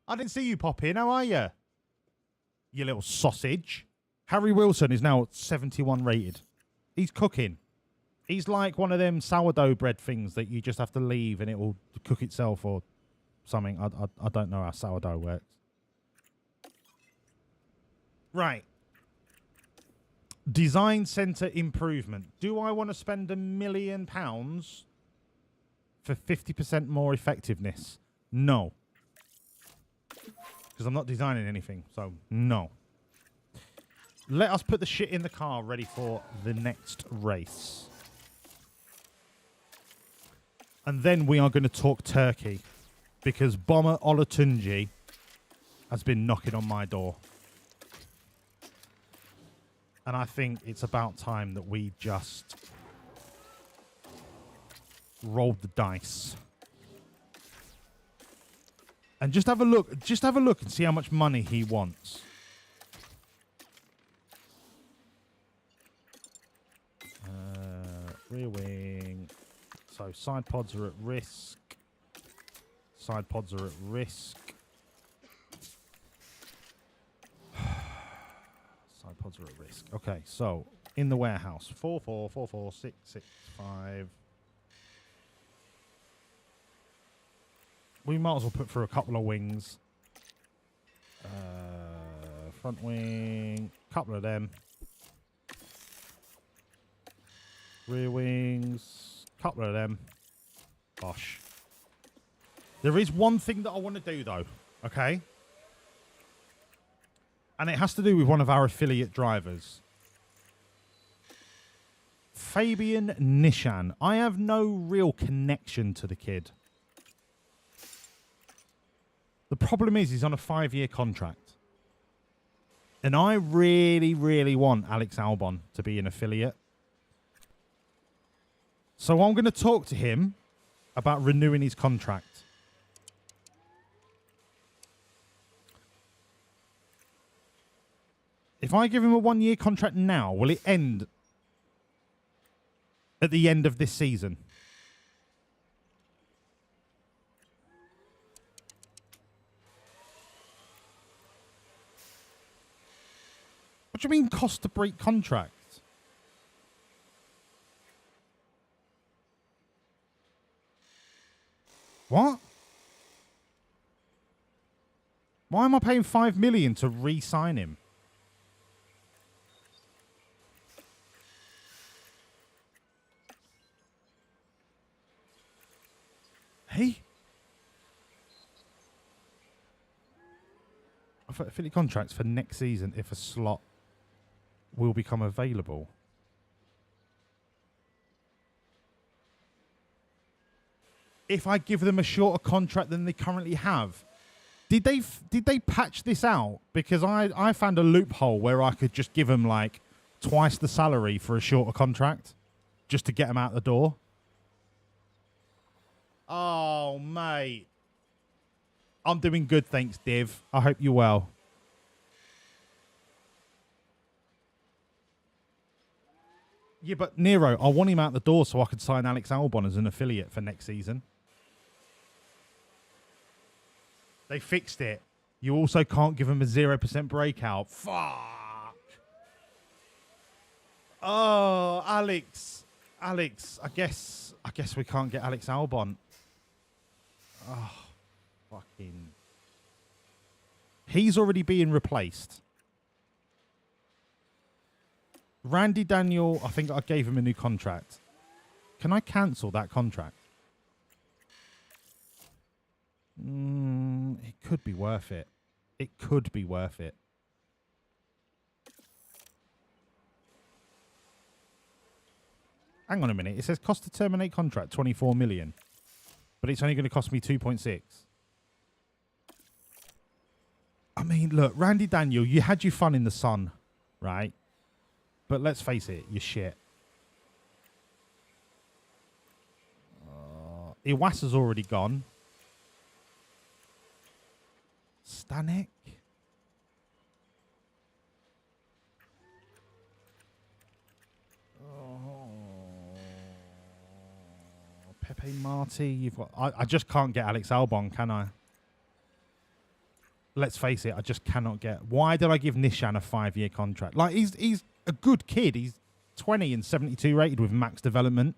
I didn't see you pop in. How are you? You little sausage. Harry Wilson is now 71 rated. He's cooking. He's like one of them sourdough bread things that you just have to leave and it will cook itself or something. I don't know how sourdough works. Right. Design centre improvement. Do I want to spend £1 million for 50% more effectiveness? No. Because I'm not designing anything, so no. Let us put the shit in the car ready for the next race. And then we are going to talk Turkey. Because Bomber Olatunji has been knocking on my door. And I think it's about time that we just rolled the dice. And just have a look. Just have a look and see how much money he wants. Rear wing. So side pods are at risk. Side pods are at risk. Side pods are at risk. Okay, so in the warehouse. 44444665. We might as well put through a couple of wings. Front wing. Couple of them. Rear wings. Couple of them. Bosh. There is one thing that I want to do, though. Okay? And it has to do with one of our affiliate drivers. Fabian Nishan. I have no real connection to the kid. The problem is he's on a 5-year contract. And I really, really want Alex Albon to be an affiliate. So I'm going to talk to him about renewing his contract. If I give him a 1-year contract now, will it end at the end of this season? What do you mean cost to break contract? What? Why am I paying $5 million to re-sign him? Hey? I've got affiliate contracts for next season if a slot will become available. If I give them a shorter contract than they currently have. Did they patch this out? Because I found a loophole where I could just give them like twice the salary for a shorter contract just to get them out the door. Oh, mate. I'm doing good, thanks, Div. I hope you're well. Yeah, but Nero, I want him out the door so I could sign Alex Albon as an affiliate for next season. They fixed it. You also can't give him a 0% breakout. Fuck. Oh, Alex. Alex, I guess we can't get Alex Albon. Oh, fucking. He's already being replaced. Randy Daniel, I think I gave him a new contract. Can I cancel that contract? It could be worth it. It could be worth it. Hang on a minute. It says cost to terminate contract 24 million. But it's only going to cost me 2.6. I mean, look, Randy Daniel, you had your fun in the sun, right? But let's face it, you're shit. Iwasa's already gone. Stanek? Pepe Marti, you've got. I just can't get Alex Albon, can I? Let's face it, I just cannot get. Why did I give Nishan a 5-year contract? Like he's a good kid. He's 20 and 72 rated with max development.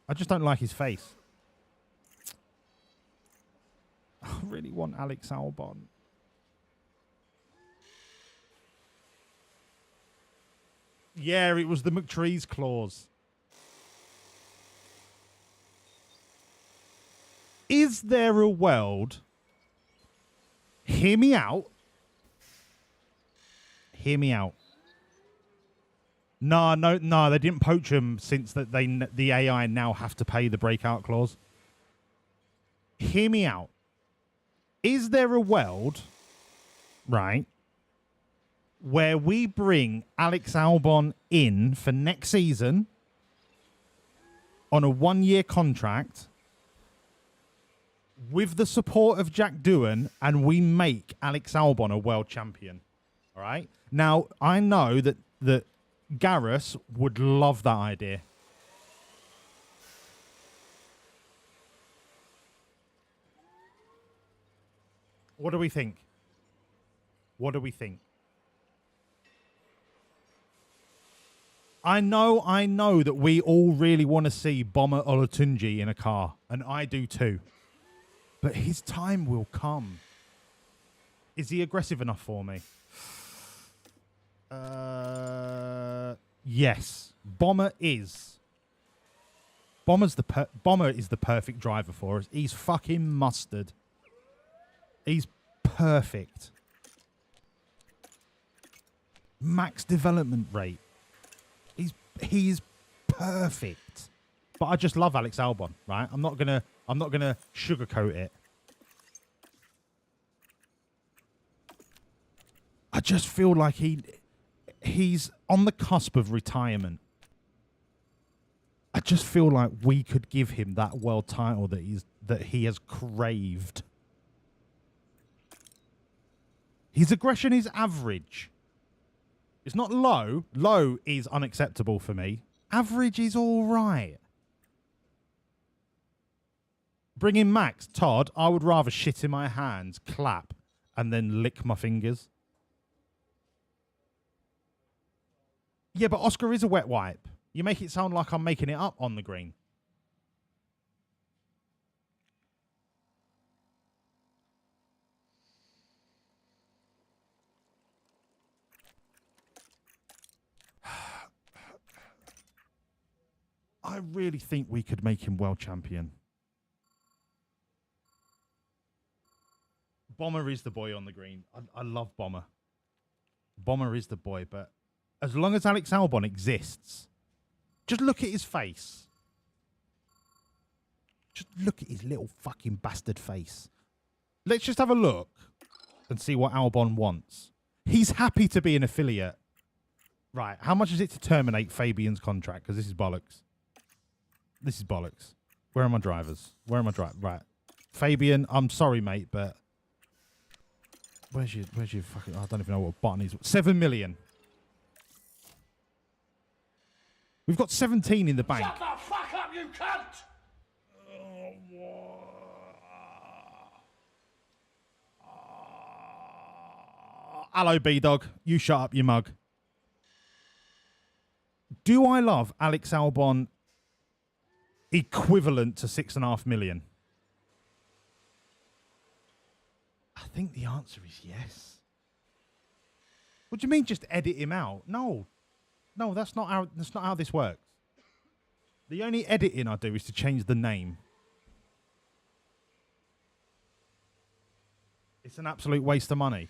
I just don't like his face. I really want Alex Albon. Yeah, it was the McTree's clause. Is there a world? Hear me out. Hear me out. No, they didn't poach him since that the AI now have to pay the breakout clause. Hear me out. Is there a world, right, where we bring Alex Albon in for next season on a 1-year contract with the support of Jack Doohan, and we make Alex Albon a world champion? All right. Now, I know that Garrus would love that idea. What do we think? What do we think? I know that we all really want to see Bomber Olatunji in a car, and I do too. But his time will come. Is he aggressive enough for me? Yes. Bomber is. Bomber is the perfect driver for us. He's fucking mustard. He's perfect. Max development rate. He is perfect. But I just love Alex Albon, right? I'm not gonna sugarcoat it. I just feel like he's on the cusp of retirement. I just feel like we could give him that world title that he has craved. His aggression is average. It's not low. Low is unacceptable for me. Average is all right. Bring in Max. Todd, I would rather shit in my hands, clap, and then lick my fingers. Yeah, but Oscar is a wet wipe. You make it sound like I'm making it up on the green. I really think we could make him world champion. Bomber is the boy on the green. I love Bomber. Bomber is the boy, but as long as Alex Albon exists, just look at his face. Just look at his little fucking bastard face. Let's just have a look and see what Albon wants. He's happy to be an affiliate. Right, how much is it to terminate Fabian's contract? Because this is bollocks. This is bollocks. Where are my drivers? Where are my drivers? Right. Fabian, I'm sorry, mate, but where's your fucking... I don't even know what button is. 7 million. We've got 17 in the bank. Shut the fuck up, you cunt! Hello, B-Dog. You shut up, you mug. Do I love Alex Albon equivalent to 6.5 million? I think the answer is yes. What do you mean just edit him out? No. No, that's not how this works. The only editing I do is to change the name. It's an absolute waste of money.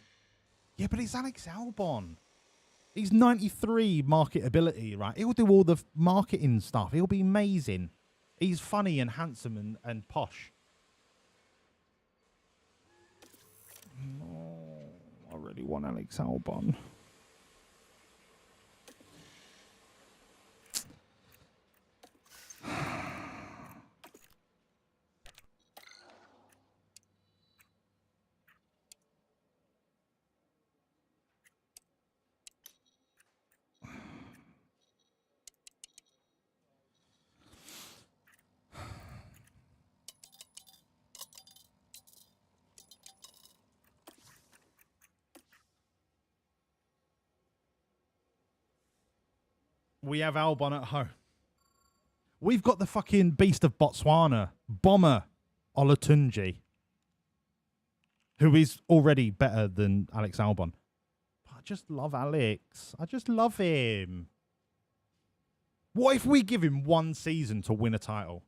Yeah, but it's Alex Albon. He's 93 marketability, right? He'll do all the marketing stuff. He'll be amazing. He's funny and handsome and posh. Oh, I really want Alex Albon. We have Albon at home. We've got the fucking beast of Botswana, Bomber Olatunji, who is already better than Alex Albon. But I just love Alex. I just love him. What if we give him one season to win a title?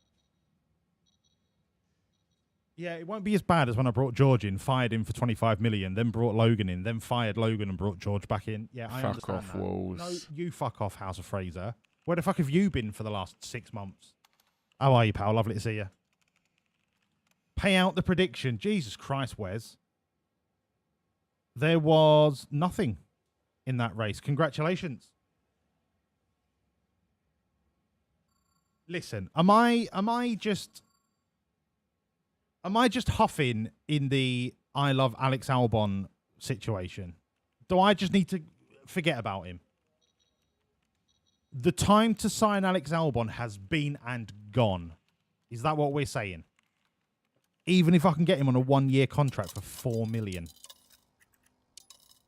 Yeah, it won't be as bad as when I brought George in, fired him for 25 million, then brought Logan in, then fired Logan and brought George back in. Yeah, I Fuck understand off, that. Walls. No, you fuck off, House of Fraser. Where the fuck have you been for the last 6 months? How are you, pal? Lovely to see you. Pay out the prediction. Jesus Christ, Wes. There was nothing in that race. Congratulations. Listen, am I just huffing in the I love Alex Albon situation? Do I just need to forget about him? The time to sign Alex Albon has been and gone. Is that what we're saying? Even if I can get him on a 1-year contract for 4 million.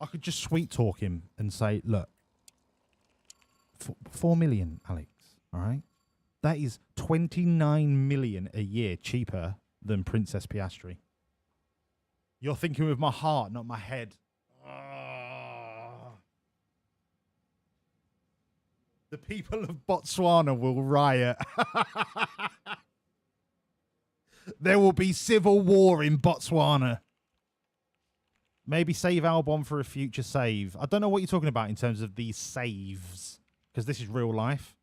I could just sweet talk him and say, look, 4 million, Alex, all right? That is 29 million a year cheaper than Princess Piastri. You're thinking with my heart, not my head. The people of Botswana will riot. There will be civil war in Botswana. Maybe save Albon for a future save. I don't know what you're talking about in terms of these saves, because this is real life.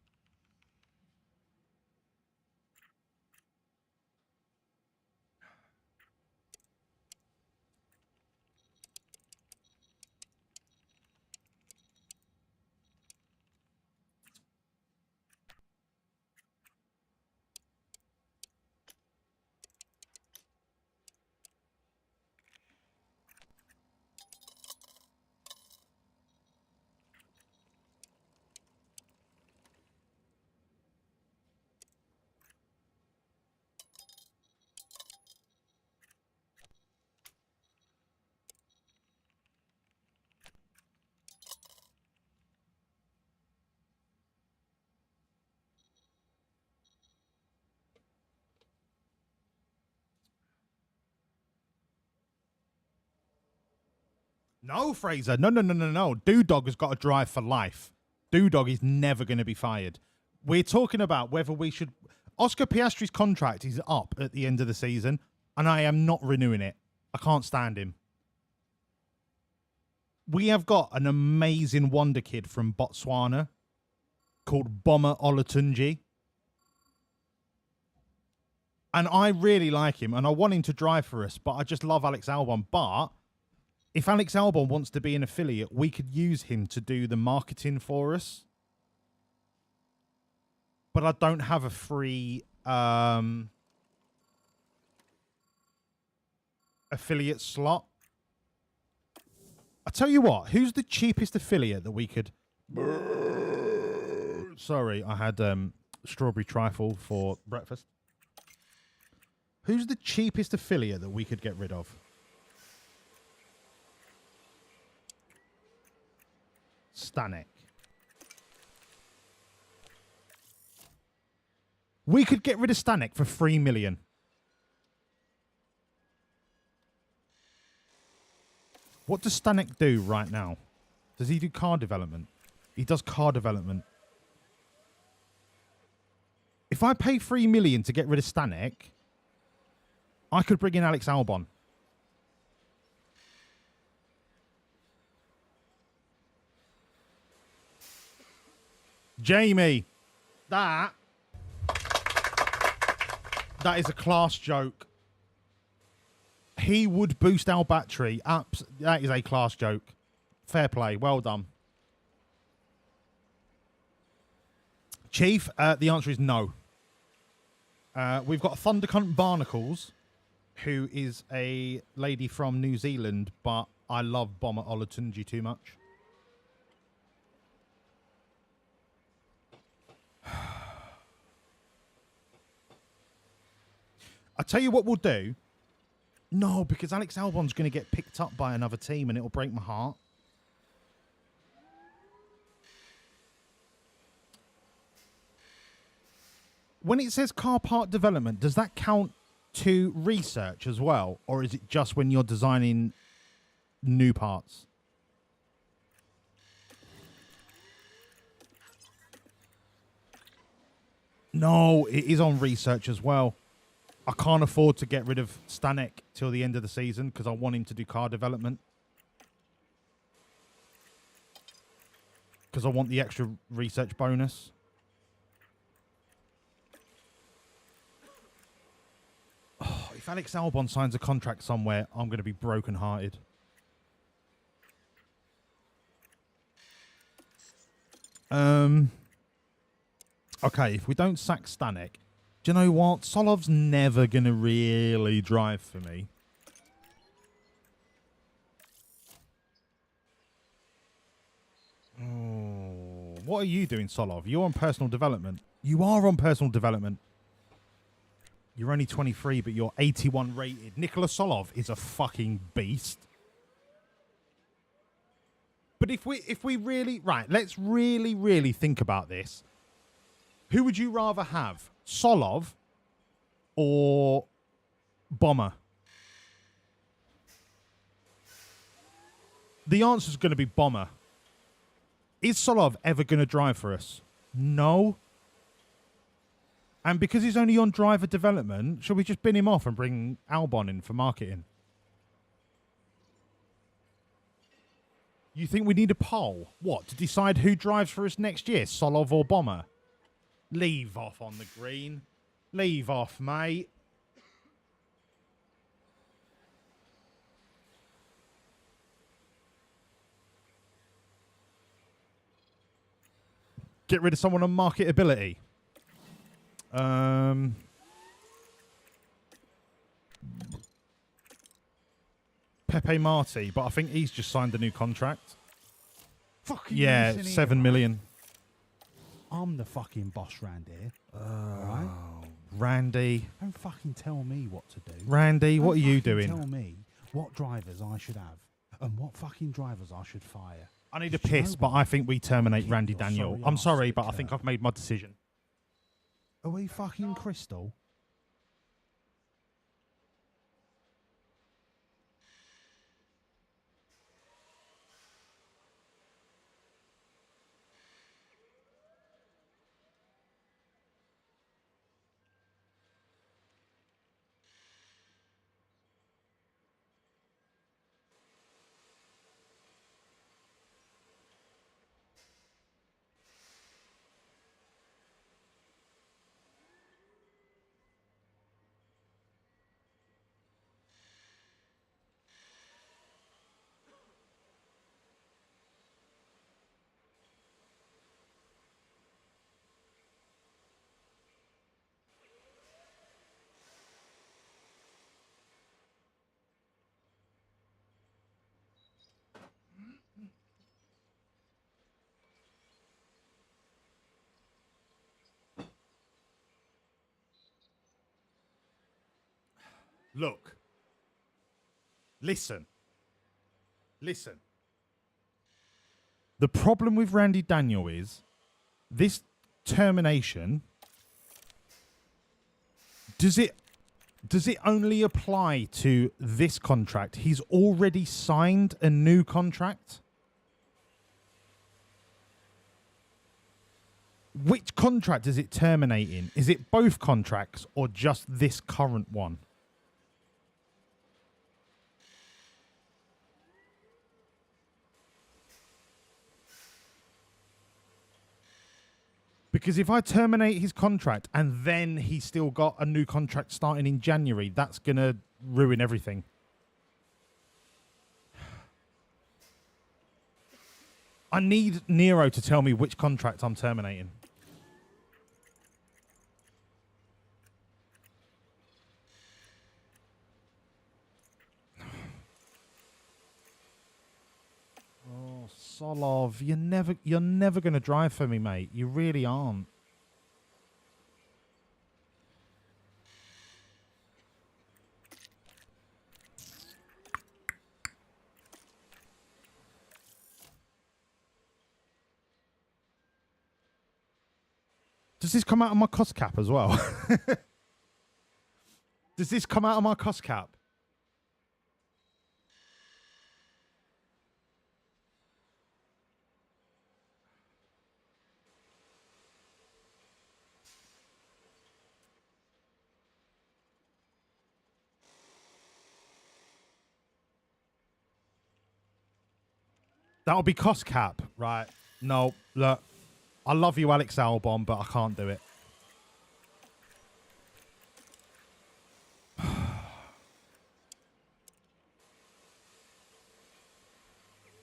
No, Fraser. No. Dog has got to drive for life. Dog is never going to be fired. We're talking about whether we should... Oscar Piastri's contract is up at the end of the season, and I am not renewing it. I can't stand him. We have got an amazing wonder kid from Botswana called Bomber Olatunji. And I really like him, and I want him to drive for us, but I just love Alex Albon. But if Alex Albon wants to be an affiliate, we could use him to do the marketing for us. But I don't have a free affiliate slot. I tell you what, who's the cheapest affiliate that we could... Sorry, I had strawberry trifle for breakfast. Who's the cheapest affiliate that we could get rid of? Stanek. We could get rid of Stanek for 3 million. What does Stanek do right now? Does he do car development? He does car development. If I pay 3 million to get rid of Stanek, I could bring in Alex Albon. Jamie, that is a class joke. He would boost our battery. That is a class joke. Fair play. Well done. Chief, the answer is no. We've got Thundercunt Barnacles, who is a lady from New Zealand, but I love Bomber Olatunji too much. I tell you what we'll do. No, because Alex Albon's going to get picked up by another team and it'll break my heart. When it says car part development, does that count to research as well? Or is it just when you're designing new parts? No, it is on research as well. I can't afford to get rid of Stanek till the end of the season because I want him to do car development. Because I want the extra research bonus. Oh, if Alex Albon signs a contract somewhere, I'm going to be brokenhearted. Okay, if we don't sack Stanek, do you know what? Solov's never going to really drive for me. Oh, what are you doing, Solov? You're on personal development. You are on personal development. You're only 23, but you're 81 rated. Nikola Solov is a fucking beast. But if we really... Right, let's really think about this. Who would you rather have? Solov or Bomber? The answer is going to be Bomber. Is Solov ever going to drive for us? No. And because he's only on driver development, shall we just bin him off and bring Albon in for marketing? You think we need a poll? What, to decide who drives for us next year? Solov or Bomber? Leave off on the green. Leave off, mate. Get rid of someone on marketability. Pepe Marti, but I think he's just signed a new contract. Fucking yeah, 7 million. I'm the fucking boss round here. Alright? Randy. Don't fucking tell me what to do. Randy, what are you Don't doing? Tell me what drivers I should have and what fucking drivers I should fire. I need a piss, but I think we terminate Randy your Daniel. sorry I'm arse sorry, to but I the think curb. I've made my decision. Are we fucking Crystal? Look. Listen. The problem with Randy Daniel is this termination Does it only apply to this contract? He's already signed a new contract. Which contract is it terminating? Is it both contracts or just this current one? Because if I terminate his contract and then he's still got a new contract starting in January, that's going to ruin everything. I need Nero to tell me which contract I'm terminating. Oh, Solov, you're never going to drive for me, mate. You really aren't. Does this come out of my cost cap as well? Does this come out of my cost cap? That'll be cost cap, right? No, look. I love you, Alex Albon, but I can't do it.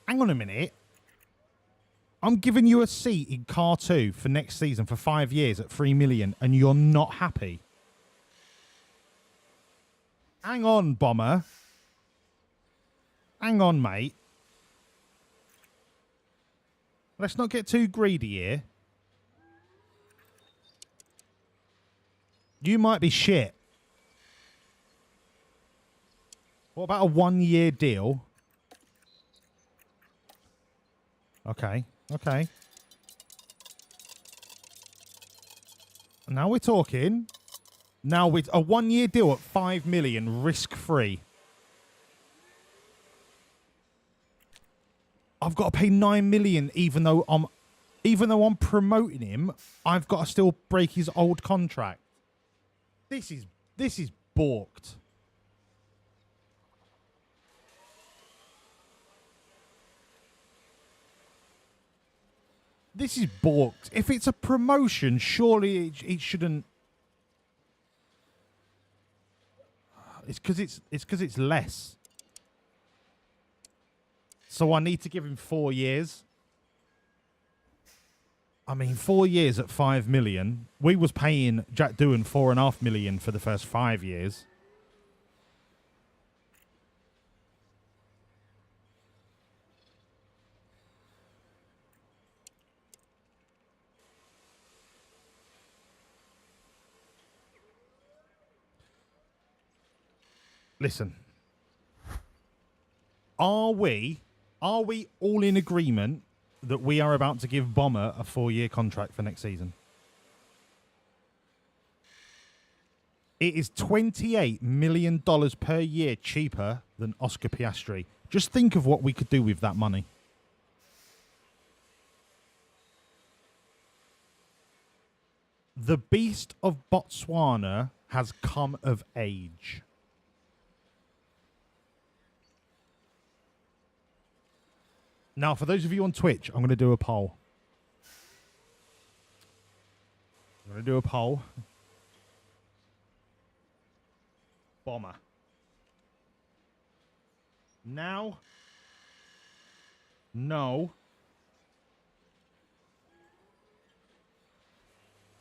Hang on a minute. I'm giving you a seat in car 2 for next season for 5 years at 3 million, and you're not happy. Hang on, Bomber. Hang on, mate. Let's not get too greedy here. You might be shit. What about a 1-year deal? Okay, okay. Now we're talking. Now with a 1-year deal at 5 million, risk-free. I've got to pay 9 million, even though I'm promoting him. I've got to still break his old contract. This is balked. This is balked. If it's a promotion, surely it shouldn't. It's because it's less. So I need to give him 4 years. I mean, 4 years at 5 million. We was paying Jack Doohan 4.5 million for the first 5 years. Listen. Are we all in agreement that we are about to give Bomber a 4-year contract for next season? It is $28 million per year cheaper than Oscar Piastri. Just think of what we could do with that money. The beast of Botswana has come of age. Now, for those of you on Twitch, I'm going to do a poll. I'm going to do a poll. Bomber. Now. No.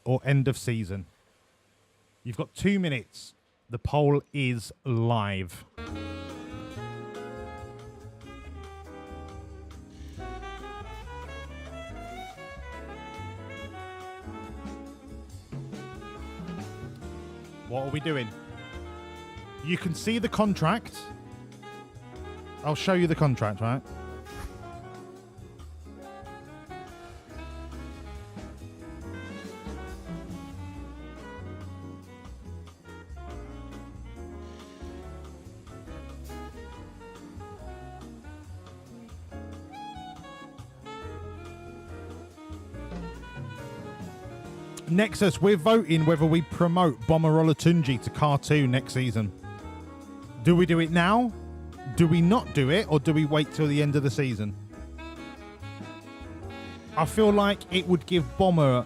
Or end of season. You've got 2 minutes. The poll is live. What are we doing? You can see the contract. I'll show you the contract, right? Nexus, we're voting whether we promote Bomber Olatunji to Car 2 next season. Do we do it now? Do we not do it? Or do we wait till the end of the season? I feel like it would give Bomber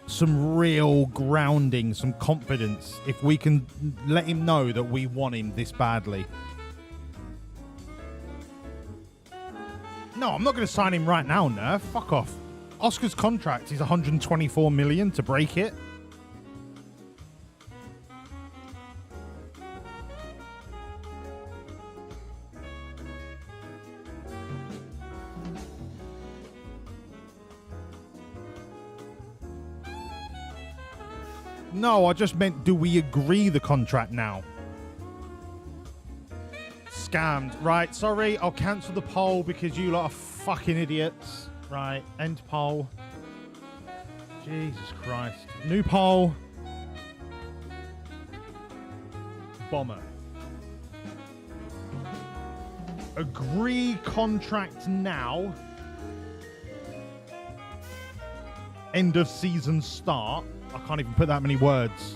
some real grounding, some confidence, if we can let him know that we want him this badly. No, I'm not going to sign him right now, Nerf. Fuck off. Oscar's contract is 124 million to break it. No, I just meant, do we agree the contract now? Scammed. Right, sorry, I'll cancel the poll because you lot are fucking idiots. Right, end poll. Jesus Christ. New poll. Bomber. Agree contract now. End of season start. I can't even put that many words.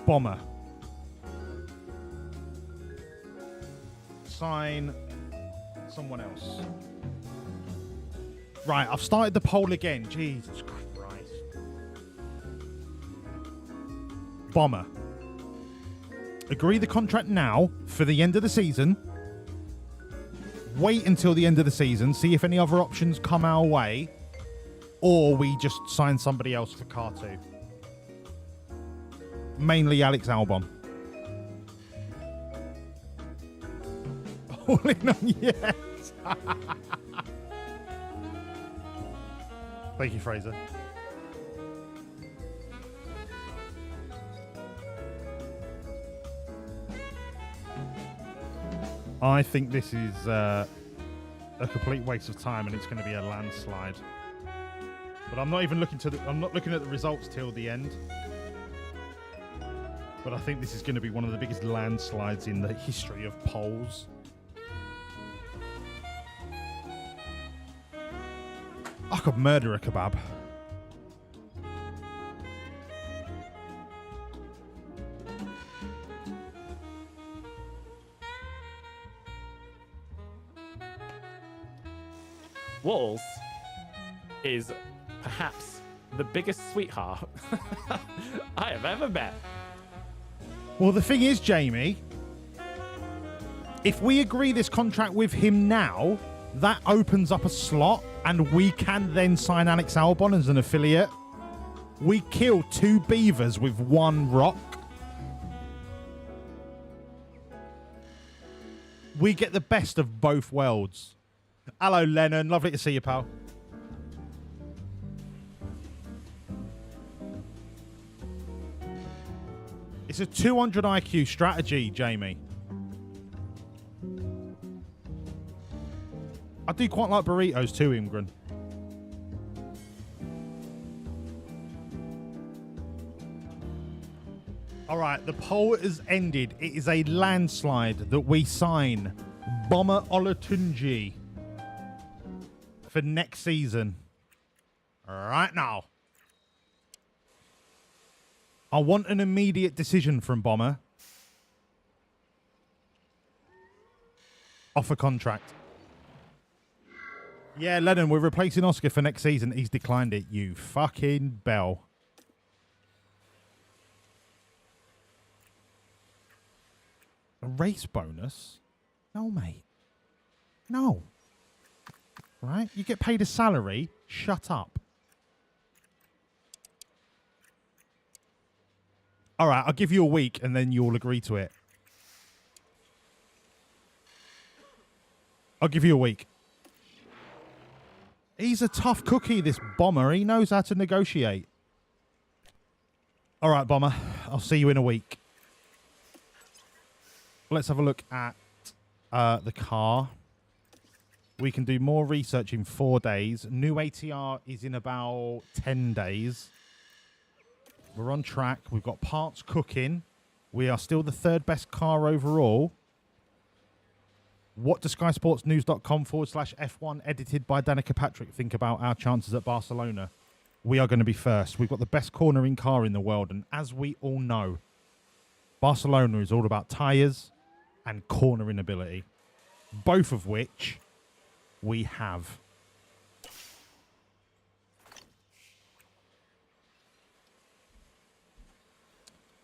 Bomber. Sign someone else. Right, I've started the poll again. Jesus Christ. Bomber. Agree the contract now for the end of the season. Wait until the end of the season, see if any other options come our way, or we just sign somebody else for Car 2. Mainly Alex Albon. All in on yes. Thank you, Fraser. I think this is a complete waste of time, and it's going to be a landslide. But I'm not even looking to I'm not looking at the results till the end. But I think this is going to be one of the biggest landslides in the history of polls. I could murder a kebab. Walls is perhaps the biggest sweetheart I have ever met. Well, the thing is, Jamie, if we agree this contract with him now, that opens up a slot and we can then sign Alex Albon as an affiliate. We kill 2 beavers with 1 rock. We get the best of both worlds. Hello, Lennon. Lovely to see you, pal. It's a 200 IQ strategy, Jamie. I do quite like burritos too, Imgren. All right, the poll has ended. It is a landslide that we sign Bomber Olatunji for next season. Right now. I want an immediate decision from Bomber. Offer contract. Yeah, Lennon, we're replacing Oscar for next season. He's declined it, you fucking bell. A race bonus? No, mate. No. Right? You get paid a salary. Shut up. All right, I'll give you a week and then you'll agree to it. I'll give you a week. He's a tough cookie, this Bomber. He knows how to negotiate. All right, Bomber. I'll see you in a week. Let's have a look at the car. We can do more research in 4 days. New ATR is in about 10 days. We're on track. We've got parts cooking. We are still the third best car overall. What does SkySportsNews.com/F1 edited by Danica Patrick think about our chances at Barcelona? We are going to be first. We've got the best cornering car in the world. And as we all know, Barcelona is all about tyres and cornering ability, both of which we have.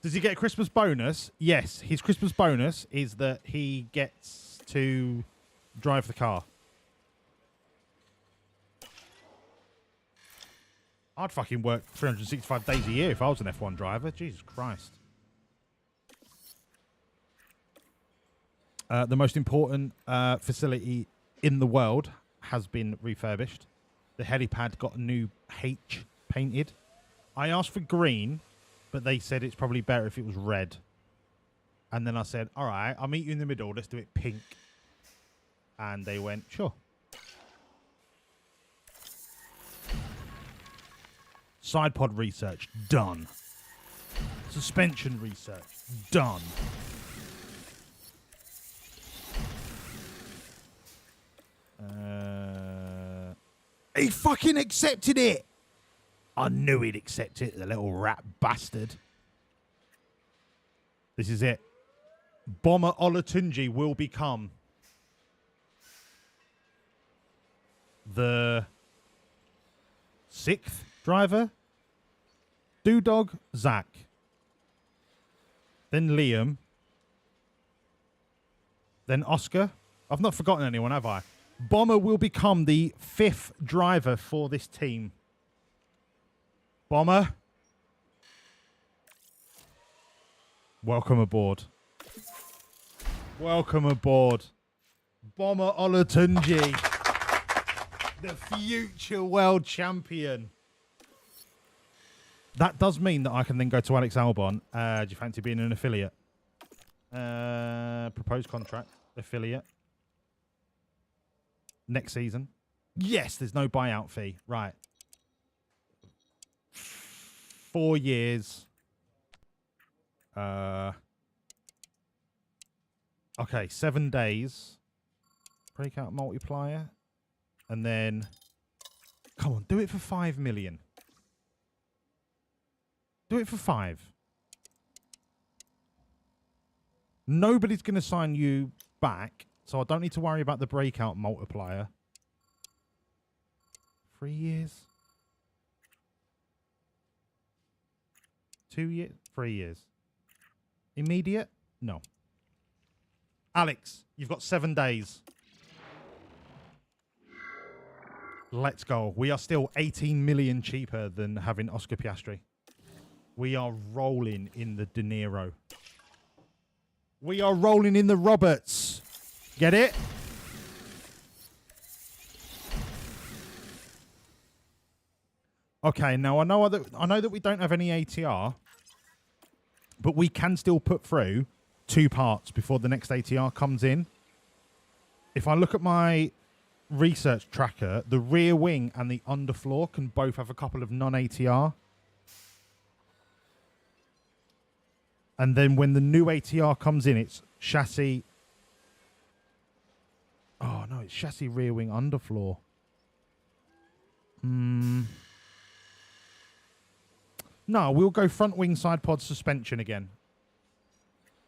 Does he get a Christmas bonus? Yes. His Christmas bonus is that he gets to drive the car. I'd fucking work 365 days a year if I was an F1 driver. Jesus Christ. The most important facility in the world has been refurbished. The helipad got a new H painted. I asked for green, but they said it's probably better if it was red. And then I said, all right, I'll meet you in the middle. Let's do it pink. And they went, sure. Side pod research, done. Suspension research, done. He fucking accepted it. I knew he'd accept it, the little rat bastard. This is it. Bomber Olatunji will become the 6th driver. Doodog, Zach. Then Liam. Then Oscar. I've not forgotten anyone, have I? Bomber will become the 5th driver for this team. Bomber. Welcome aboard. Welcome aboard. Bomber Olatunji. The future world champion. That does mean that I can then go to Alex Albon. Do you fancy being an affiliate? Proposed contract. Affiliate. Next season. Yes, there's no buyout fee. Right. 4 years. Okay, 7 days. Breakout multiplier. And then... Come on, do it for 5 million. Do it for 5. Nobody's going to sign you back, so I don't need to worry about the breakout multiplier. 3 years? 2 years? 3 years. Immediate? No. Alex, you've got 7 days. Let's go. We are still 18 million cheaper than having Oscar Piastri. We are rolling in the De Niro. We are rolling in the Roberts. Get it? Okay, now I know that we don't have any ATR, but we can still put through 2 parts before the next ATR comes in. If I look at my research tracker, the rear wing and the underfloor can both have a couple of non-ATR. And then when the new ATR comes in, it's chassis... Oh, no, it's chassis rear wing underfloor. No, we'll go front wing side pod suspension again.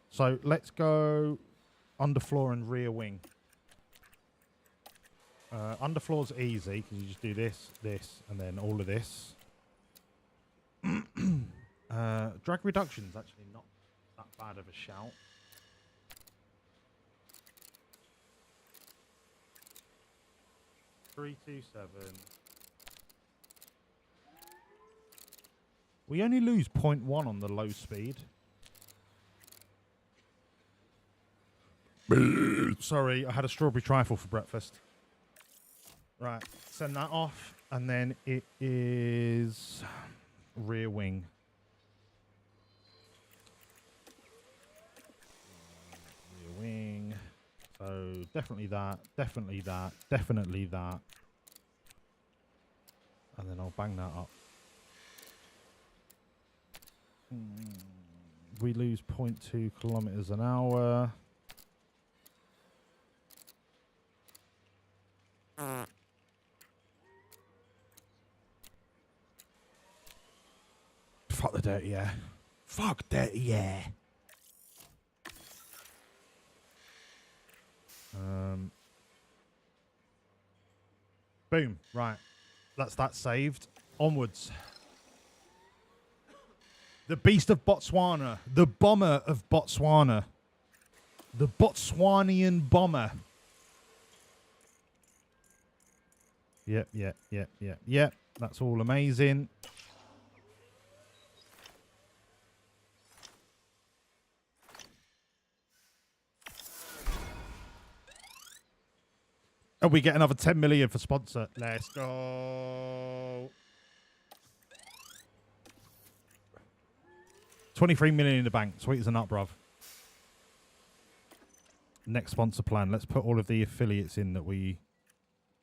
So let's go underfloor and rear wing. Underfloor's easy because you just do this, this, and then all of this. Drag reduction's actually not that bad of a shout. Three, 2, 7. We only lose 0.1 on the low speed. Sorry, I had a strawberry trifle for breakfast. Right, send that off, and then it is rear wing. Rear wing. So definitely that, definitely that, definitely that. And then I'll bang that up. we lose 0.2 kilometers an hour. Fuck the dirty air. Fuck dirty air. Boom. Right. That's that saved. Onwards. The Beast of Botswana. The Bomber of Botswana. The Botswanian Bomber. Yep. That's all amazing. And we get another 10 million for sponsor. Let's go. 23 million in the bank. Sweet as a nut, bruv. Next sponsor plan. Let's put all of the affiliates in that we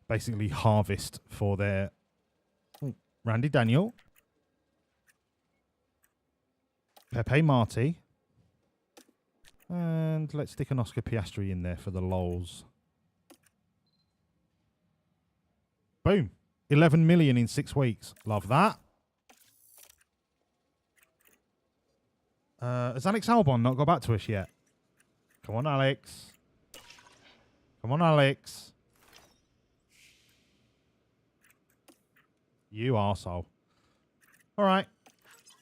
basically harvest for their... Ooh, Randy Daniel. Pepe Marti. And let's stick an Oscar Piastri in there for the lols. Boom. 11 million in 6 weeks. Love that. Has Alex Albon not got back to us yet? Come on, Alex. Come on, Alex. You arsehole. All right.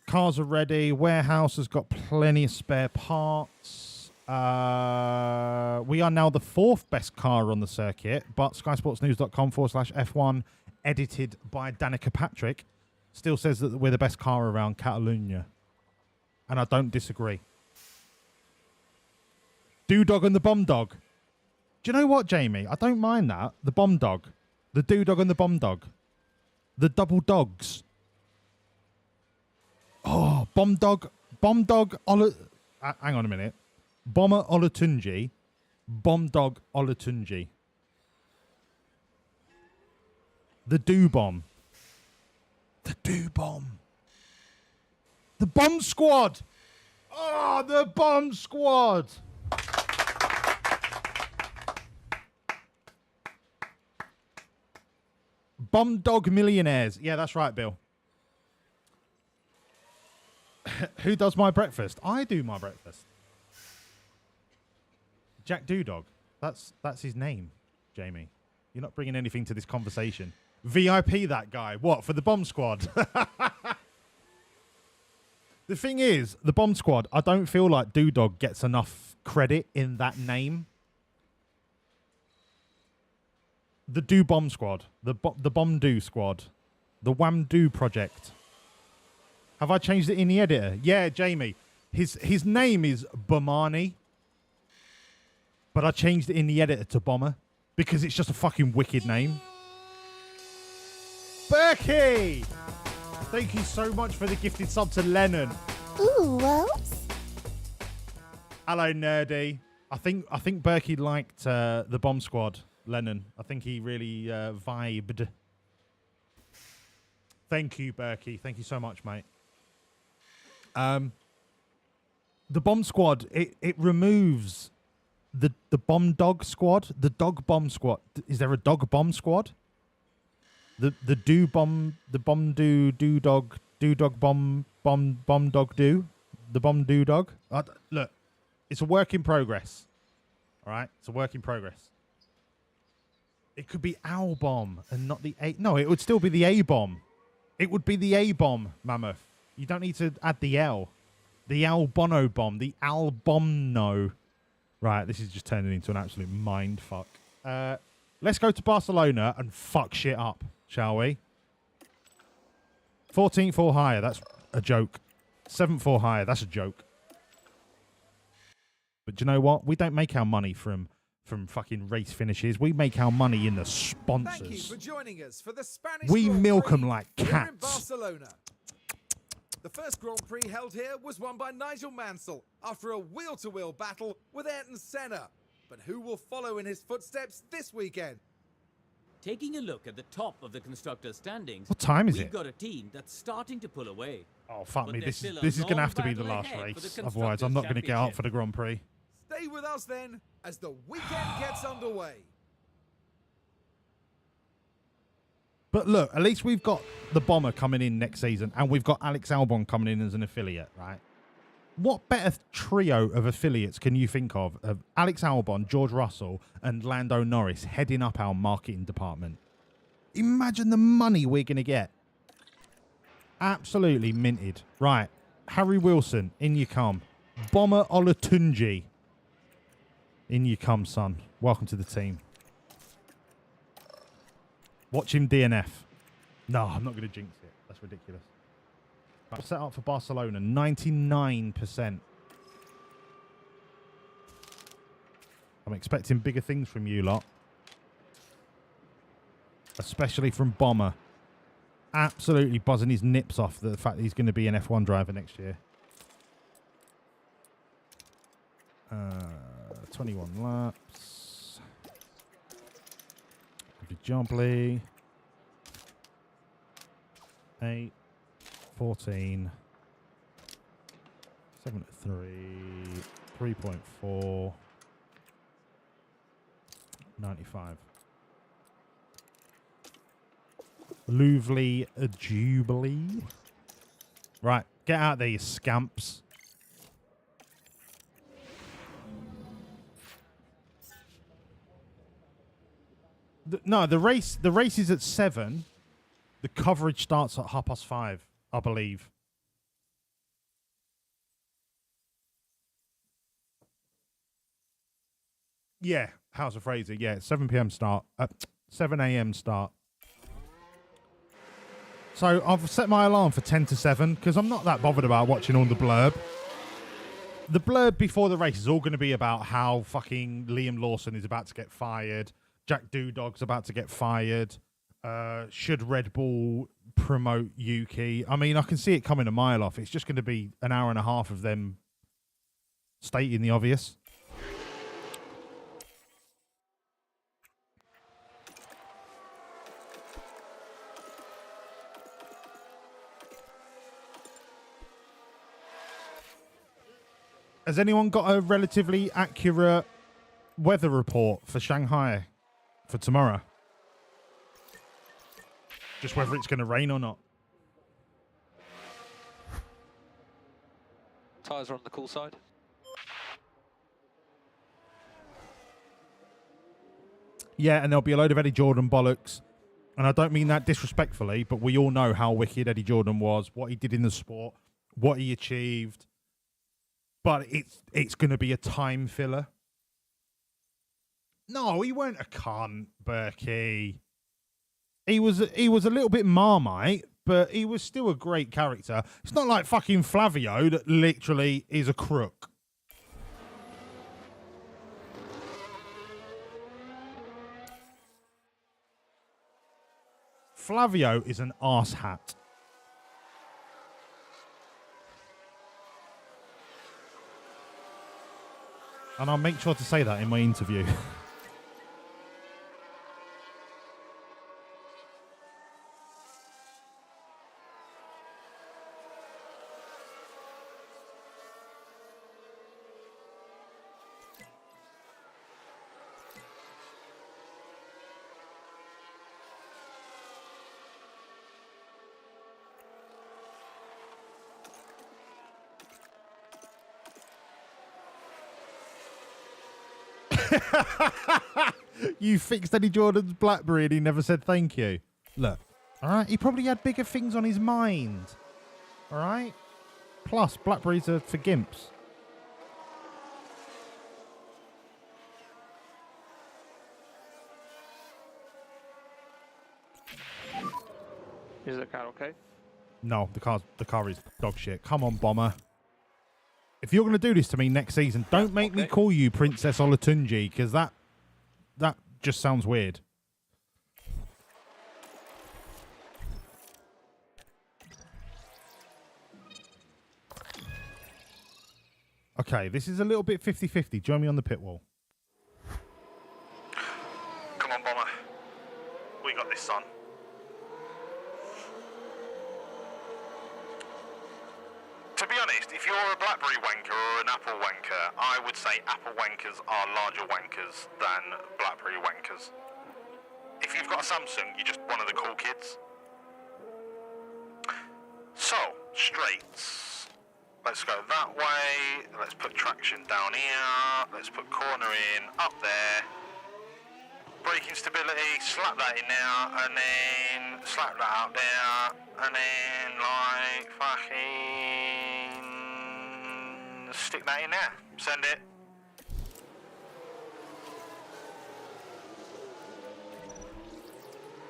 Cars are ready. Warehouse has got plenty of spare parts. We are now the 4th best car on the circuit, but skysportsnews.com/F1, edited by Danica Patrick, still says that we're the best car around Catalonia. And I don't disagree. Dog and the Bomb Dog. Do you know what, Jamie? I don't mind that. The Bomb Dog. The Dog and the Bomb Dog. The double dogs. Oh, Bomb Dog. Hang on a minute. Bomber Olatunji. Bomb Dog Olatunji. The Do Bomb. The Do Bomb. The Bomb Squad. Oh, the Bomb Squad. Bomb Dog Millionaires. Yeah, that's right, Bill. Who does my breakfast? I do my breakfast. Jack Doodog. That's his name, Jamie. You're not bringing anything to this conversation. VIP that guy. What, for the Bomb Squad? The thing is, the Bomb Squad, I don't feel like Doodog gets enough credit in that name. The Do Bomb Squad. The Bomb Do Squad. The Wham Do Project. Have I changed it in the editor? Yeah, Jamie. His name is Bomani. But I changed it in the editor to Bomber. Because it's just a fucking wicked name. Berkey! Thank you so much for the gifted sub to Lennon. Ooh, whoops. Hello, Nerdy. I think Berkey liked the Bomb Squad, Lennon. I think he really vibed. Thank you, Berkey. Thank you so much, mate. The Bomb Squad, it removes the Bomb Dog Squad, the Dog Bomb Squad. Is there a Dog Bomb Squad? The Do Bomb, the Bomb Do Dog Bomb Dog Do, the Bomb Do Dog. Look, it's a work in progress. All right, it's a work in progress. It could be Owl Bomb and not the A. No, it would still be the A Bomb. It would be the A Bomb, Mammoth. You don't need to add the L. The Albono Bomb, the Albomno. Right, this is just turning into an absolute mind fuck. Let's go to Barcelona and fuck shit up, shall we? 14th or higher, that's a joke. 7th or higher, that's a joke. But do you know what? We don't make our money from fucking race finishes. We make our money in the sponsors. Thank you for joining us for the Spanish We Grand milk Prix them like here in cats. Barcelona. The first Grand Prix held here was won by Nigel Mansell after a wheel-to-wheel battle with Ayrton Senna. But who will follow in his footsteps this weekend? Taking a look at the top of the constructors' standings, What time is we've it? got a team that's starting to pull away. Oh, fuck But me. there's This is still a this is going to long have to be the battle last ahead for the race. Otherwise, I'm not going to get up for the Grand Prix. Stay with us then as the weekend gets underway. But look, at least we've got the Bomber coming in next season, and we've got Alex Albon coming in as an affiliate, right? What better trio of affiliates can you think of Alex Albon, George Russell, and Lando Norris heading up our marketing department? Imagine the money we're going to get. Absolutely minted. Right. Harry Wilson, in you come. Bomber Olatunji. In you come, son. Welcome to the team. Watch him DNF. No, I'm not going to jinx it. That's ridiculous. Right, set up for Barcelona. 99%. I'm expecting bigger things from you lot. Especially from Bomber. Absolutely buzzing his nips off the fact that he's going to be an F1 driver next year. 21 laps. Jumbly. 8, 14, 7 at 3, 3.4, 95. Louvely Jubilee. Right, get out there, you scamps. The race is at 7. The coverage starts at 5:30, I believe. Yeah, House of Fraser. Yeah, 7 p.m. start. 7 a.m. start. So I've set my alarm for 10 to 7 because I'm not that bothered about watching all the blurb. The blurb before the race is all going to be about how fucking Liam Lawson is about to get fired. Jack Dudog's about to get fired. Should Red Bull promote Yuki? I mean, I can see it coming a mile off. It's just going to be an hour and a half of them stating the obvious. Has anyone got a relatively accurate weather report for Shanghai for tomorrow? Just whether it's going to rain or not. Tyres are on the cool side. Yeah, and there'll be a load of Eddie Jordan bollocks. And I don't mean that disrespectfully, but we all know how wicked Eddie Jordan was, what he did in the sport, what he achieved. But it's going to be a time filler. No, he weren't a cunt, Berkey. He was a little bit Marmite, but he was still a great character. It's not like fucking Flavio that literally is a crook. Flavio is an arse hat. And I'll make sure to say that in my interview. You fixed Eddie Jordan's BlackBerry and he never said thank you. Look, all right, he probably had bigger things on his mind. All right? Plus, BlackBerries are for gimps. Is the car okay? No, the car is dog shit. Come on, Bomber. If you're going to do this to me next season, don't make me call you Princess Olatunji, because that just sounds weird. Okay, this is a little bit 50-50. Join me on the pit wall. Come on, Bomber. To be honest, if you're a BlackBerry wanker or an Apple wanker, I would say Apple wankers are larger wankers than BlackBerry wankers. If you've got a Samsung, you're just one of the cool kids. So, straights. Let's go that way. Let's put traction down here. Let's put corner in, up there. Braking stability, slap that in there, and then slap that out there, and then like fucking stick that in there. Send it.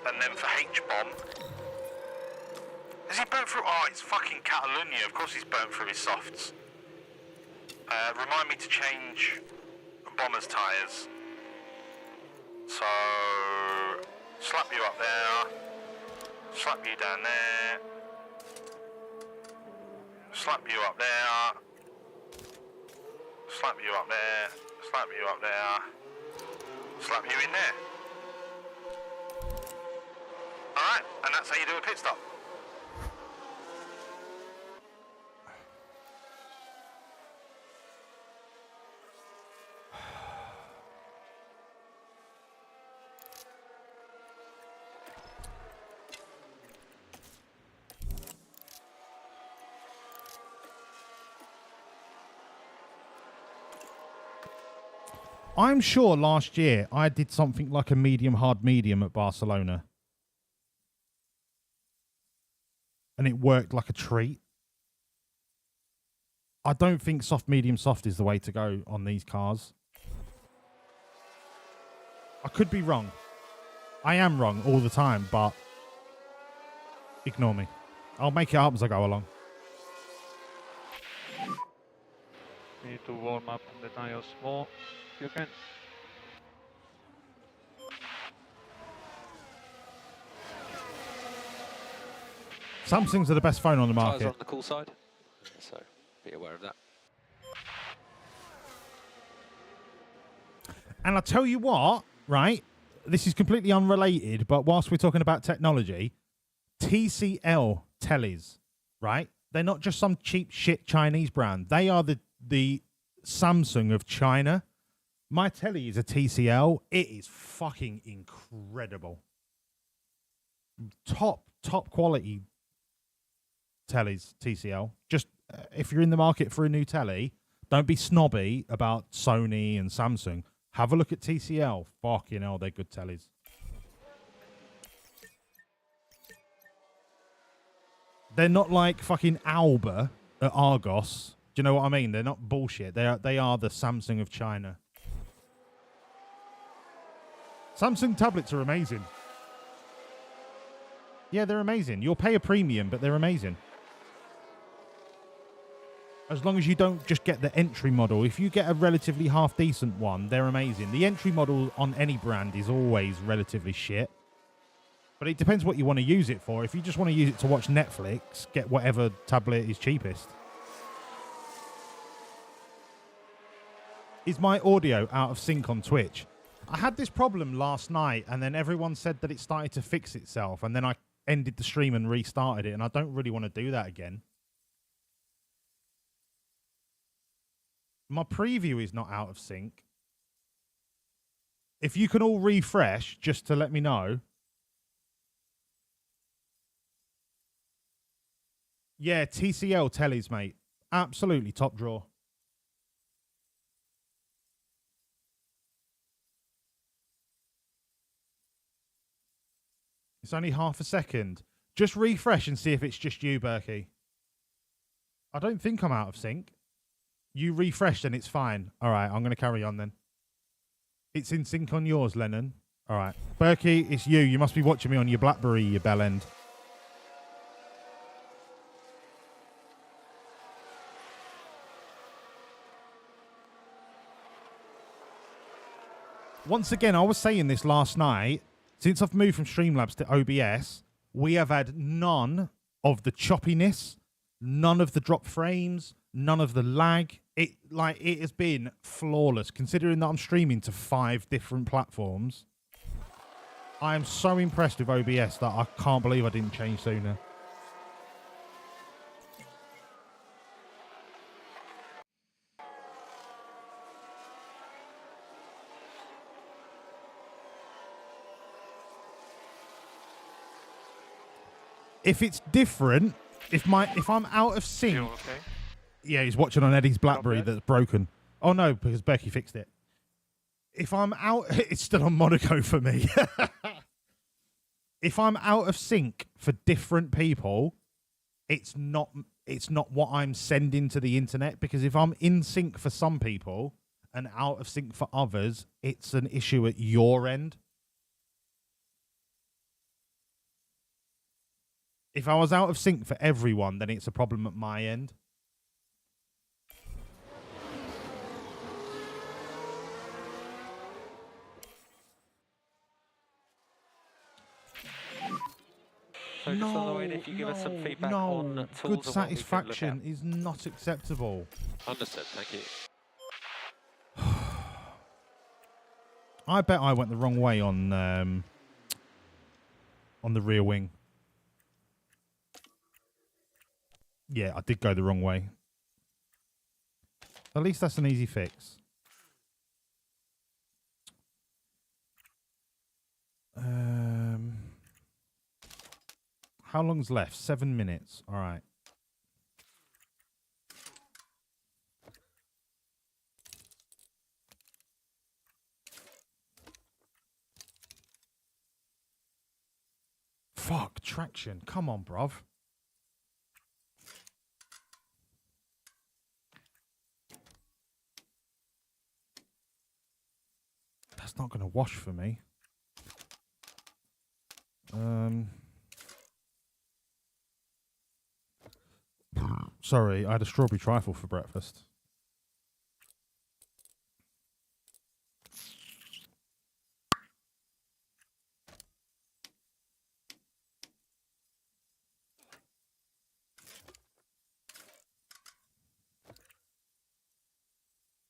And then for H-bomb. Has he burnt through? Oh, it's fucking Catalonia. Of course he's burnt through his softs. Remind me to change Bomber's tyres. So, slap you up there, slap you down there, slap you up there, slap you up there, slap you up there, slap you in there. Alright, and that's how you do a pit stop. I'm sure last year I did something like a medium, hard, medium at Barcelona. And it worked like a treat. I don't think soft, medium, soft is the way to go on these cars. I could be wrong. I am wrong all the time, but ignore me. I'll make it up as I go along. Need to warm up the tires more if you can. Samsungs are the best phone on the market. Tires are on the cool side, so be aware of that. And I tell you what, right? This is completely unrelated, but whilst we're talking about technology, TCL tellies, right? They're not just some cheap shit Chinese brand. They are the Samsung of China. My telly is a TCL. It is fucking incredible. Top quality tellies, TCL. Just if you're in the market for a new telly, don't be snobby about Sony and Samsung. Have a look at TCL. Fucking hell, they're good tellies. They're not like fucking Alba at Argos. Do you know what I mean? They're not bullshit. They are the Samsung of China. Samsung tablets are amazing. Yeah, they're amazing. You'll pay a premium, but they're amazing. As long as you don't just get the entry model. If you get a relatively half-decent one, they're amazing. The entry model on any brand is always relatively shit. But it depends what you want to use it for. If you just want to use it to watch Netflix, get whatever tablet is cheapest. Is my audio out of sync on Twitch? I had this problem last night, and then everyone said that it started to fix itself, and then I ended the stream and restarted it, and I don't really want to do that again. My preview is not out of sync. If you can all refresh, just to let me know. Yeah, TCL tellies, mate. Absolutely top drawer. It's only half a second. Just refresh and see if it's just you, Berkey. I don't think I'm out of sync. You refreshed and it's fine. All right, I'm going to carry on then. It's in sync on yours, Lennon. All right. Berkey, it's you. You must be watching me on your BlackBerry, you bell end. Once again, I was saying this last night. Since I've moved from Streamlabs to OBS, we have had none of the choppiness, none of the drop frames, none of the lag. It has been flawless, considering that I'm streaming to 5 different platforms. I am so impressed with OBS that I can't believe I didn't change sooner. If it's different, if I'm out of sync. Okay? Yeah, he's watching on Eddie's BlackBerry that's broken. Oh no, because Becky fixed it. If I'm out, it's still on Monaco for me. If I'm out of sync for different people, it's not what I'm sending to the internet, because if I'm in sync for some people and out of sync for others, it's an issue at your end. If I was out of sync for everyone, then it's a problem at my end. So just on the way, if you give us some feedback on tools good and what we can satisfaction look is not acceptable. at. Understood, thank you. I bet I went the wrong way on the rear wing. Yeah, I did go the wrong way. At least that's an easy fix. How long's left? 7 minutes. All right. Fuck, traction. Come on, bruv. That's not going to wash for me. Sorry, I had a strawberry trifle for breakfast.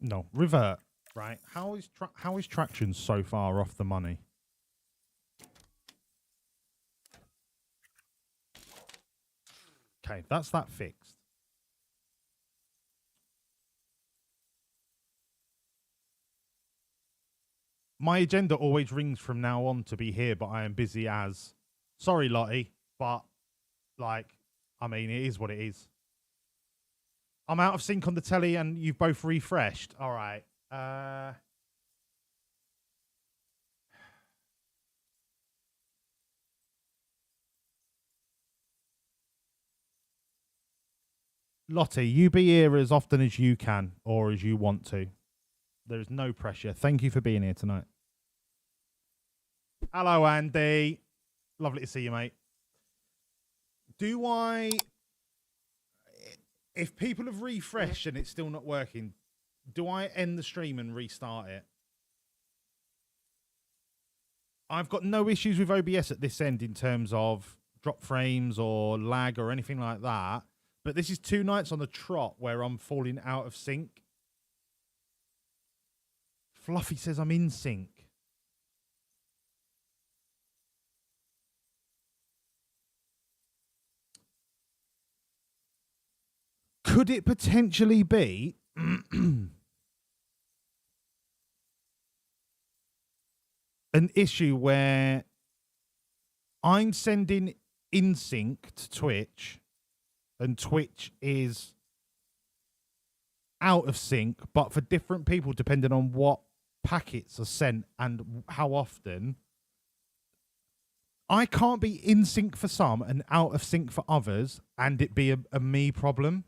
No, revert. Right? How is traction so far off the money? Okay, that's that fixed. My agenda always rings from now on to be here, but I am busy as. Sorry, Lottie, but like, I mean, it is what it is. I'm out of sync on the telly, and you've both refreshed. All right. Lottie, you be here as often as you can or as you want to. There is no pressure. Thank you for being here tonight. Hello, Andy. Lovely to see you, mate. If people have refreshed and it's still not working, do I end the stream and restart it? I've got no issues with OBS at this end in terms of drop frames or lag or anything like that. But this is 2 nights on the trot where I'm falling out of sync. Fluffy says I'm in sync. Could it potentially be an issue where I'm sending in sync to Twitch and Twitch is out of sync, but for different people, depending on what packets are sent and how often, I can't be in sync for some and out of sync for others, and it be a me problem?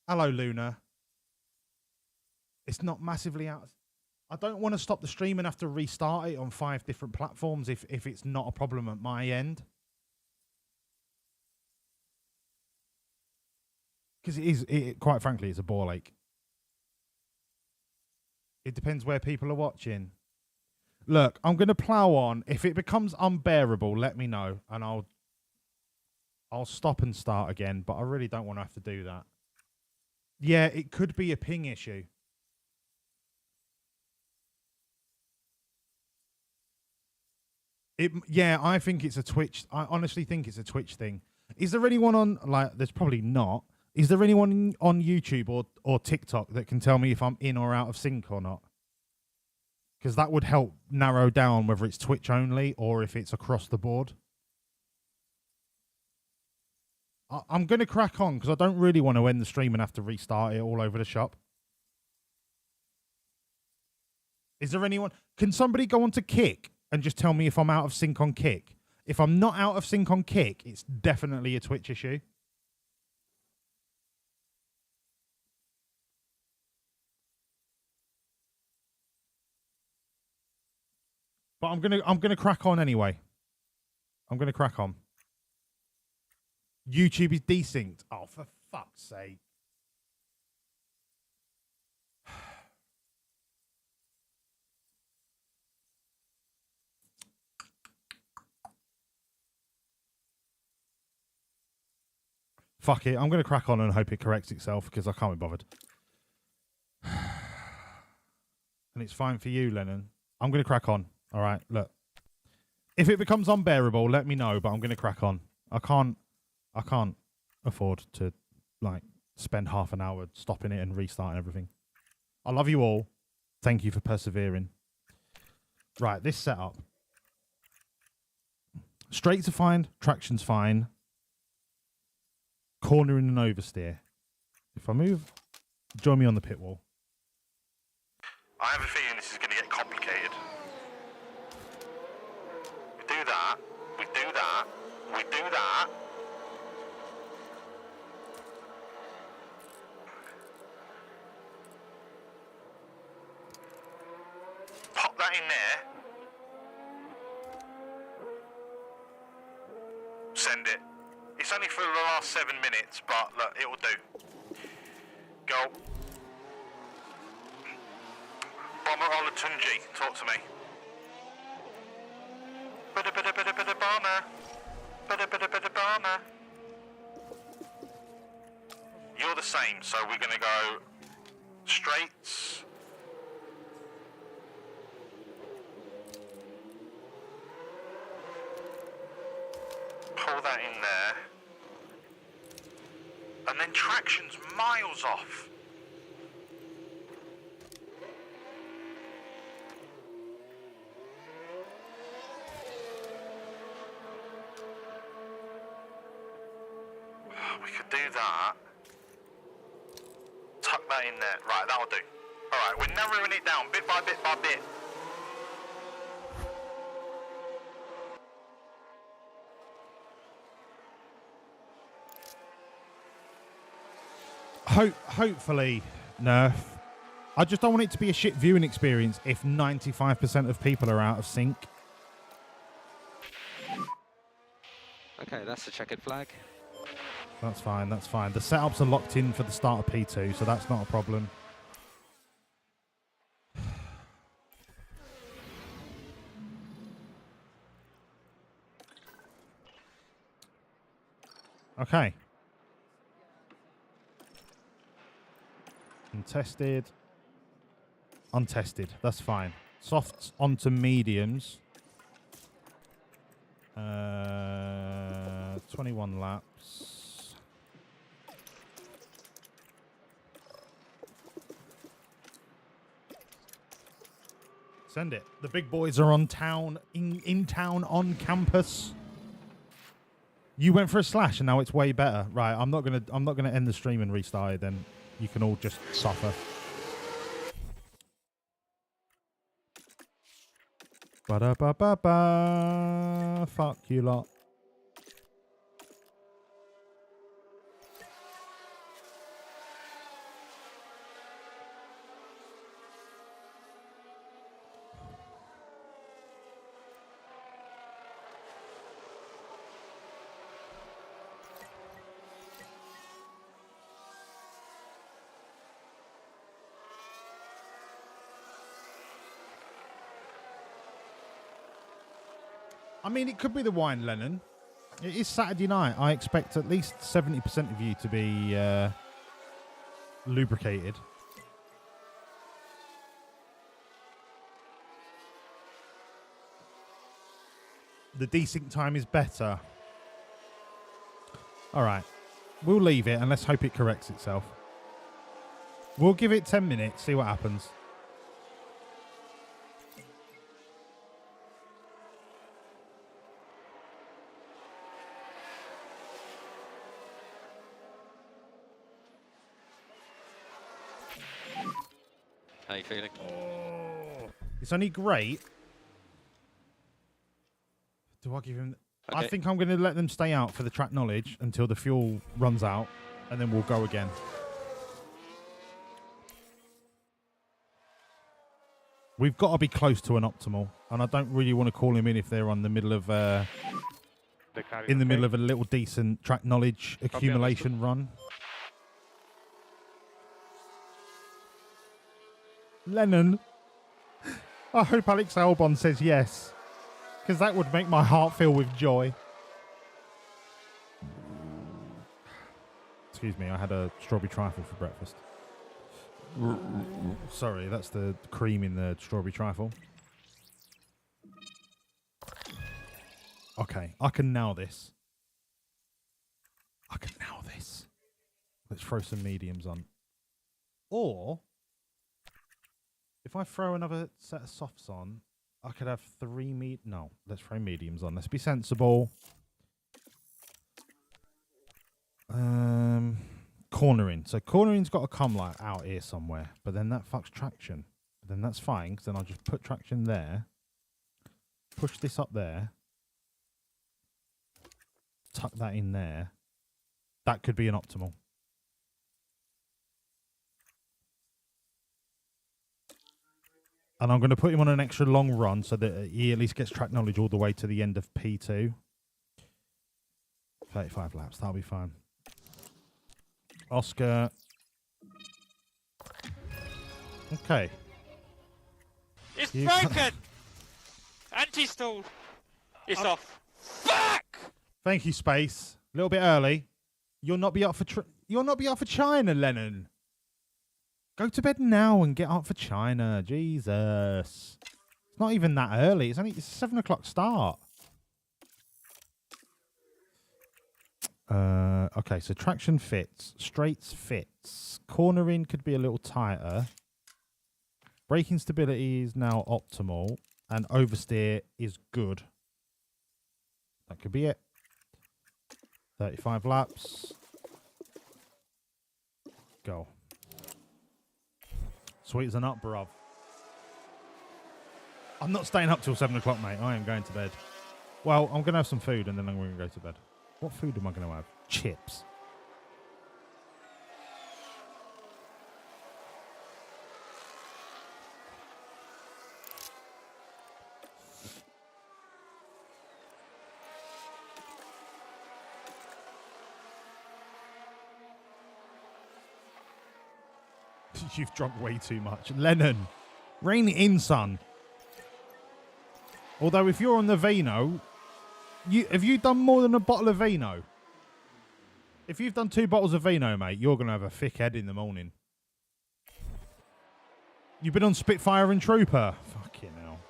Hello, Luna. It's not massively out. I don't want to stop the stream and have to restart it on 5 different platforms if it's not a problem at my end. Because quite frankly, it's a ball ache. It depends where people are watching. Look, I'm going to plow on. If it becomes unbearable, let me know, and I'll stop and start again, but I really don't want to have to do that. Yeah, it could be a ping issue. Yeah, I think it's a Twitch. I honestly think it's a Twitch thing. Is there anyone on, like, there's probably not. Is there anyone on YouTube or TikTok that can tell me if I'm in or out of sync or not? Because that would help narrow down whether it's Twitch only or if it's across the board. I'm going to crack on because I don't really want to end the stream and have to restart it all over the shop. Is there anyone? Can somebody go on to Kick and just tell me if I'm out of sync on Kick? If I'm not out of sync on Kick, it's definitely a Twitch issue. But I'm gonna crack on anyway. I'm gonna crack on. YouTube is desynced. Oh, for fuck's sake. Fuck it. I'm gonna crack on and hope it corrects itself because I can't be bothered. And it's fine for you, Lennon. I'm gonna crack on. All right, look. If it becomes unbearable, let me know, but I'm gonna crack on. I can't afford to like spend half an hour stopping it and restarting everything. I love you all. Thank you for persevering. Right, this setup. Straights are fine, traction's fine. Cornering and oversteer. If I move, join me on the pit wall. I have a feeling this is going to get complicated. We do that, we do that, we do that. Pop that in there. Send it. It's only for the last 7 minutes, but look, it will do. Go. Bomber Olatunji, talk to me. Bada bomber. Bada bomber. You're the same, so we're gonna go straights. Pull that in there. And then traction's miles off. We could do that. Tuck that in there. Right, that'll do. Alright, we're narrowing it down bit by bit by bit. Hopefully, Nerf. I just don't want it to be a shit viewing experience if 95% of people are out of sync. Okay, that's the checkered flag. That's fine, that's fine. The setups are locked in for the start of P2, so that's not a problem. Okay. Untested. Untested. That's fine. Softs onto mediums. 21 laps. Send it. The big boys are on town, in town, on campus. You went for a slash and now it's way better. Right, I'm not gonna end the stream and restart it then. You can all just suffer. Ba-da-ba-ba-ba. Fuck you lot. I mean, it could be the wine, Lennon. It is Saturday night. I expect at least 70% of you to be lubricated. The desync time is better. All right. We'll leave it and let's hope it corrects itself. We'll give it 10 minutes, see what happens. How you feeling? It's only great. Do I give him... I Okay. think I'm going to let them stay out for the track knowledge until the fuel runs out, and then we'll go again. We've got to be close to an optimal, and I don't really want to call him in if they're on the middle of in the middle of a little decent track knowledge accumulation run. Lennon, I hope Alex Albon says yes, because that would make my heart fill with joy. Excuse me, I had a strawberry trifle for breakfast. Sorry, that's the cream in the strawberry trifle. Okay, I can nail this. I can nail this. Let's throw some mediums on. Or, if I throw another set of softs on, I could have No, let's throw mediums on. Let's be sensible. Cornering. So cornering's got to come like out here somewhere, but then that fucks traction. But then that's fine, because then I'll just put traction there, push this up there, tuck that in there. That could be an optimal. And I'm going to put him on an extra long run so that he at least gets track knowledge all the way to the end of P2. 35 laps, that'll be fine. Oscar. Okay. It's broken! Anti-stall! It's off. Fuck! Thank you, Space. A little bit early. You'll not be up for China, Lennon. Go to bed now and get up for China. Jesus. It's not even that early. It's a 7 o'clock start. Okay, so traction fits. Straights fits. Cornering could be a little tighter. Braking stability is now optimal. And oversteer is good. That could be it. 35 laps. Go. Sweet as a nut, bruv. I'm not staying up till 7 o'clock, mate. I am going to bed. Well, I'm going to have some food and then I'm going to go to bed. What food am I going to have? Chips. You've drunk way too much. Lennon, rein it in, son. Although if you're on the vino, have you done more than a bottle of vino? If you've done 2 bottles of vino, mate, you're going to have a thick head in the morning. You've been on Spitfire and Trooper. Fucking hell.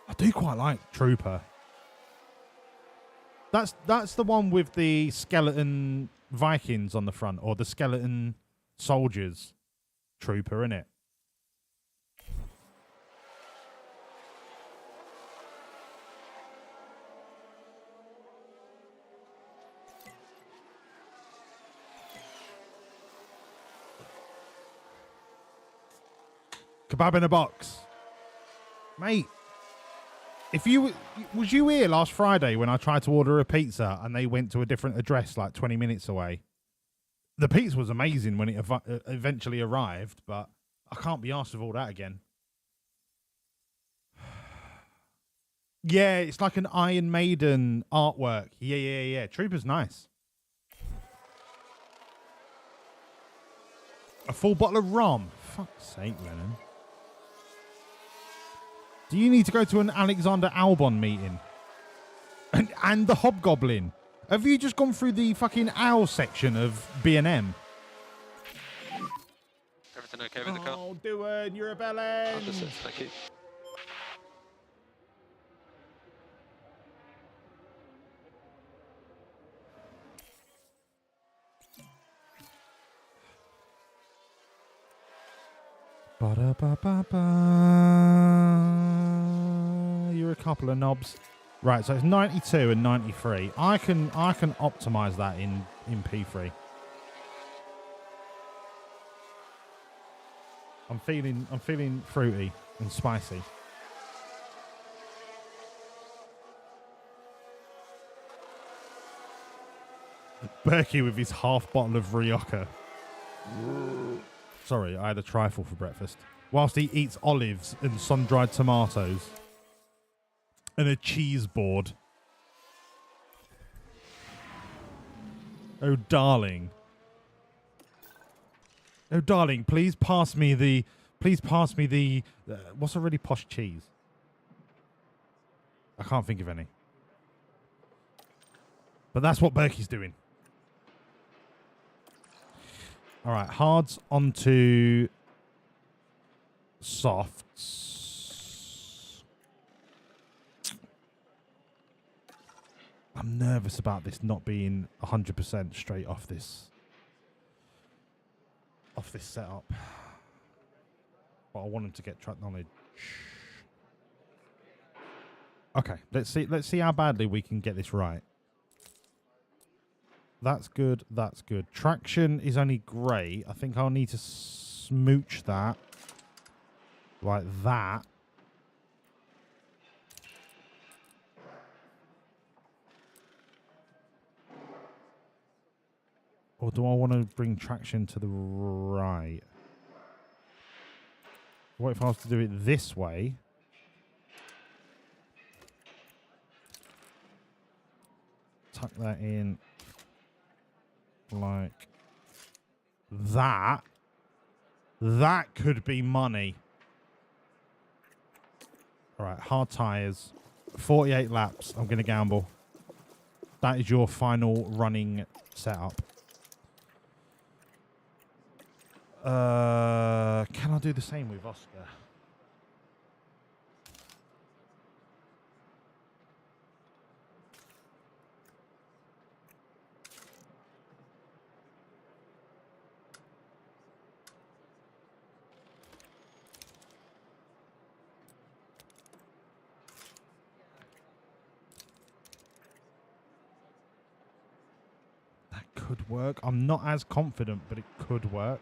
I do quite like Trooper. That's the one with the skeleton Vikings on the front, or the skeleton soldiers Trooper, innit? Kebab in a box. Mate, was you here last Friday when I tried to order a pizza and they went to a different address like 20 minutes away? The pizza was amazing when it eventually arrived, but I can't be arsed with all that again. Yeah, it's like an Iron Maiden artwork. Yeah. Trooper's nice. A full bottle of rum. Fuck's sake, Lennon. Do you need to go to an Alexander Albon meeting? And the Hobgoblin? Have you just gone through the fucking owl section of B&M? Everything okay with the car? Oh, Dewan, you're a bellend. Thank you. Ba-da-ba-ba-ba. You're a couple of knobs. Right, so it's 92 and 93. I can optimize that in P3. I'm feeling fruity and spicy. Berkey with his half bottle of Rioja. Sorry, I had a trifle for breakfast. Whilst he eats olives and sun-dried tomatoes. And a cheese board. Oh, darling. Oh, darling, please pass me the... what's a really posh cheese? I can't think of any. But that's what Berkey's doing. All right, hards onto softs. I'm nervous about this not being 100% straight off this setup. But I want him to get track knowledge. Okay, let's see how badly we can get this right. That's good, that's good. Traction is only great. I think I'll need to smooch that. Like that. Or do I want to bring traction to the right? What if I was to do it this way? Tuck that in. Like that. That could be money. All right, hard tires. 48 laps. I'm going to gamble. That is your final running setup. Can I do the same with Oscar? That could work. I'm not as confident, but it could work.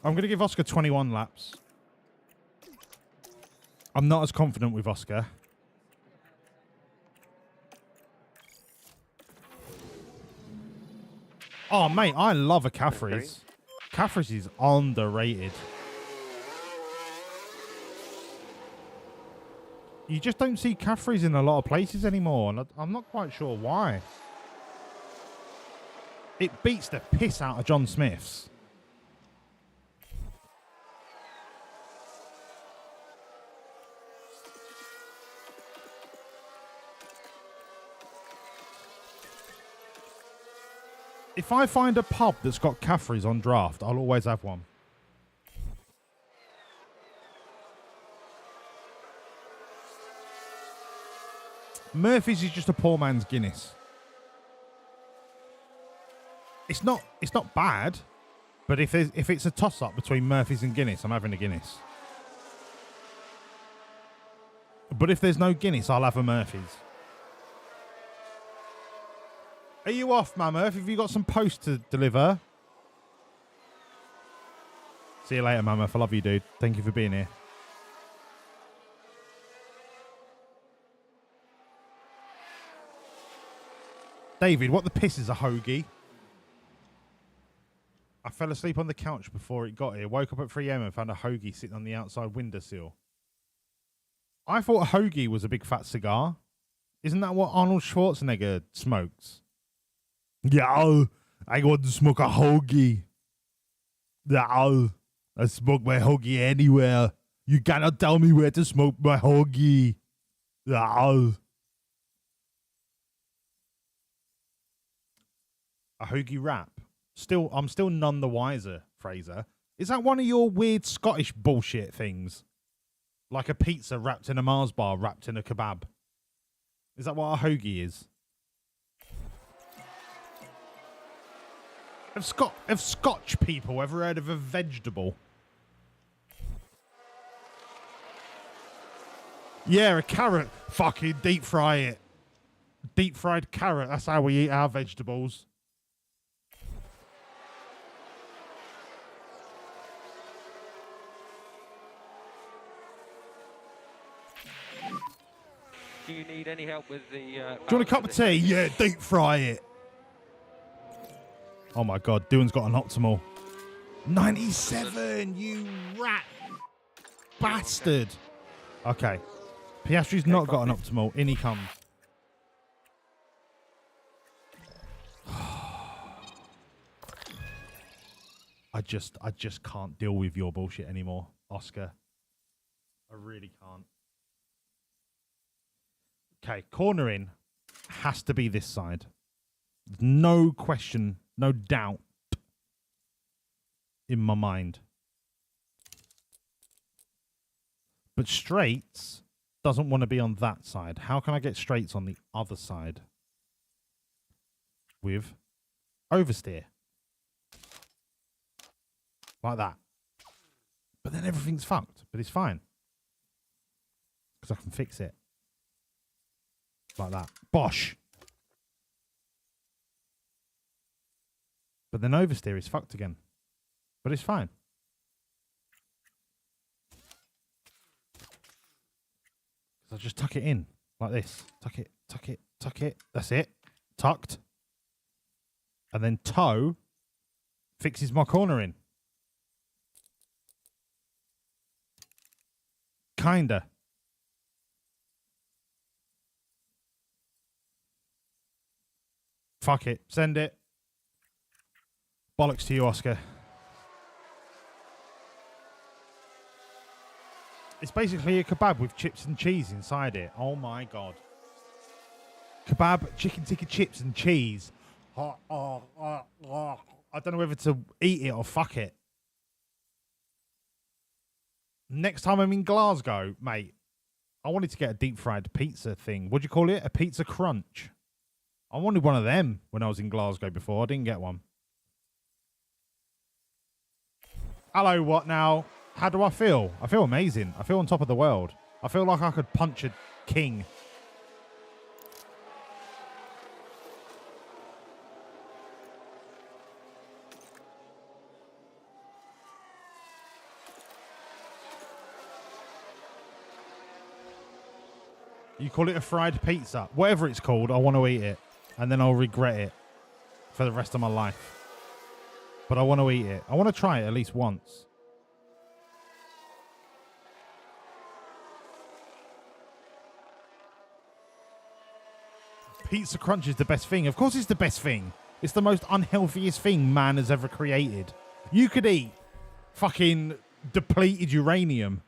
I'm going to give Oscar 21 laps. I'm not as confident with Oscar. Oh, mate, I love a Caffrey's. Caffrey's is underrated. You just don't see Caffrey's in a lot of places anymore, and I'm not quite sure why. It beats the piss out of John Smith's. If I find a pub that's got Caffrey's on draft, I'll always have one. Murphy's is just a poor man's Guinness. It's not bad, but if it's a toss-up between Murphy's and Guinness, I'm having a Guinness. But if there's no Guinness, I'll have a Murphy's. Are you off, Mammoth? Have you got some post to deliver? See you later, Mammoth. I love you, dude. Thank you for being here. David, what the piss is a hoagie? I fell asleep on the couch before it got here. Woke up at 3 a.m. and found a hoagie sitting on the outside windowsill. I thought a hoagie was a big fat cigar. Isn't that what Arnold Schwarzenegger smokes? Yeah, I want to smoke a hoagie. Yeah, I smoke my hoagie anywhere. You cannot tell me where to smoke my hoagie. Yeah. A hoagie wrap. I'm still none the wiser, Fraser. Is that one of your weird Scottish bullshit things? Like a pizza wrapped in a Mars bar, wrapped in a kebab. Is that what a hoagie is? Have Scotch people ever heard of a vegetable? Yeah, a carrot. Fucking deep fry it. Deep fried carrot. That's how we eat our vegetables. Do you need any help with the... Do you want a cup of tea? Yeah, deep fry it. Oh my god, Doohan's got an optimal. 97, you rat bastard. Okay. Piastri's not got an optimal. In he comes. I just can't deal with your bullshit anymore, Oscar. I really can't. Okay, cornering has to be this side. No question, no doubt in my mind. But straights doesn't want to be on that side. How can I get straights on the other side? With oversteer. Like that. But then everything's fucked. But it's fine. Because I can fix it. Like that. Bosh! But then oversteer is fucked again. But it's fine. So I just tuck it in. Like this. Tuck it, tuck it, tuck it. That's it. Tucked. And then toe fixes my corner in. Kinda. Fuck it. Send it. Bollocks to you, Oscar. It's basically a kebab with chips and cheese inside it. Oh my god. Kebab, chicken tikka chips and cheese. I don't know whether to eat it or fuck it. Next time I'm in Glasgow, mate, I wanted to get a deep fried pizza thing. What do you call it? A pizza crunch. I wanted one of them when I was in Glasgow before. I didn't get one. Hello, what now? How do I feel? I feel amazing. I feel on top of the world. I feel like I could punch a king. You call it a fried pizza. Whatever it's called, I want to eat it. And then I'll regret it for the rest of my life. But I want to eat it. I want to try it at least once. Pizza crunch is the best thing. Of course it's the best thing. It's the most unhealthiest thing man has ever created. You could eat fucking depleted uranium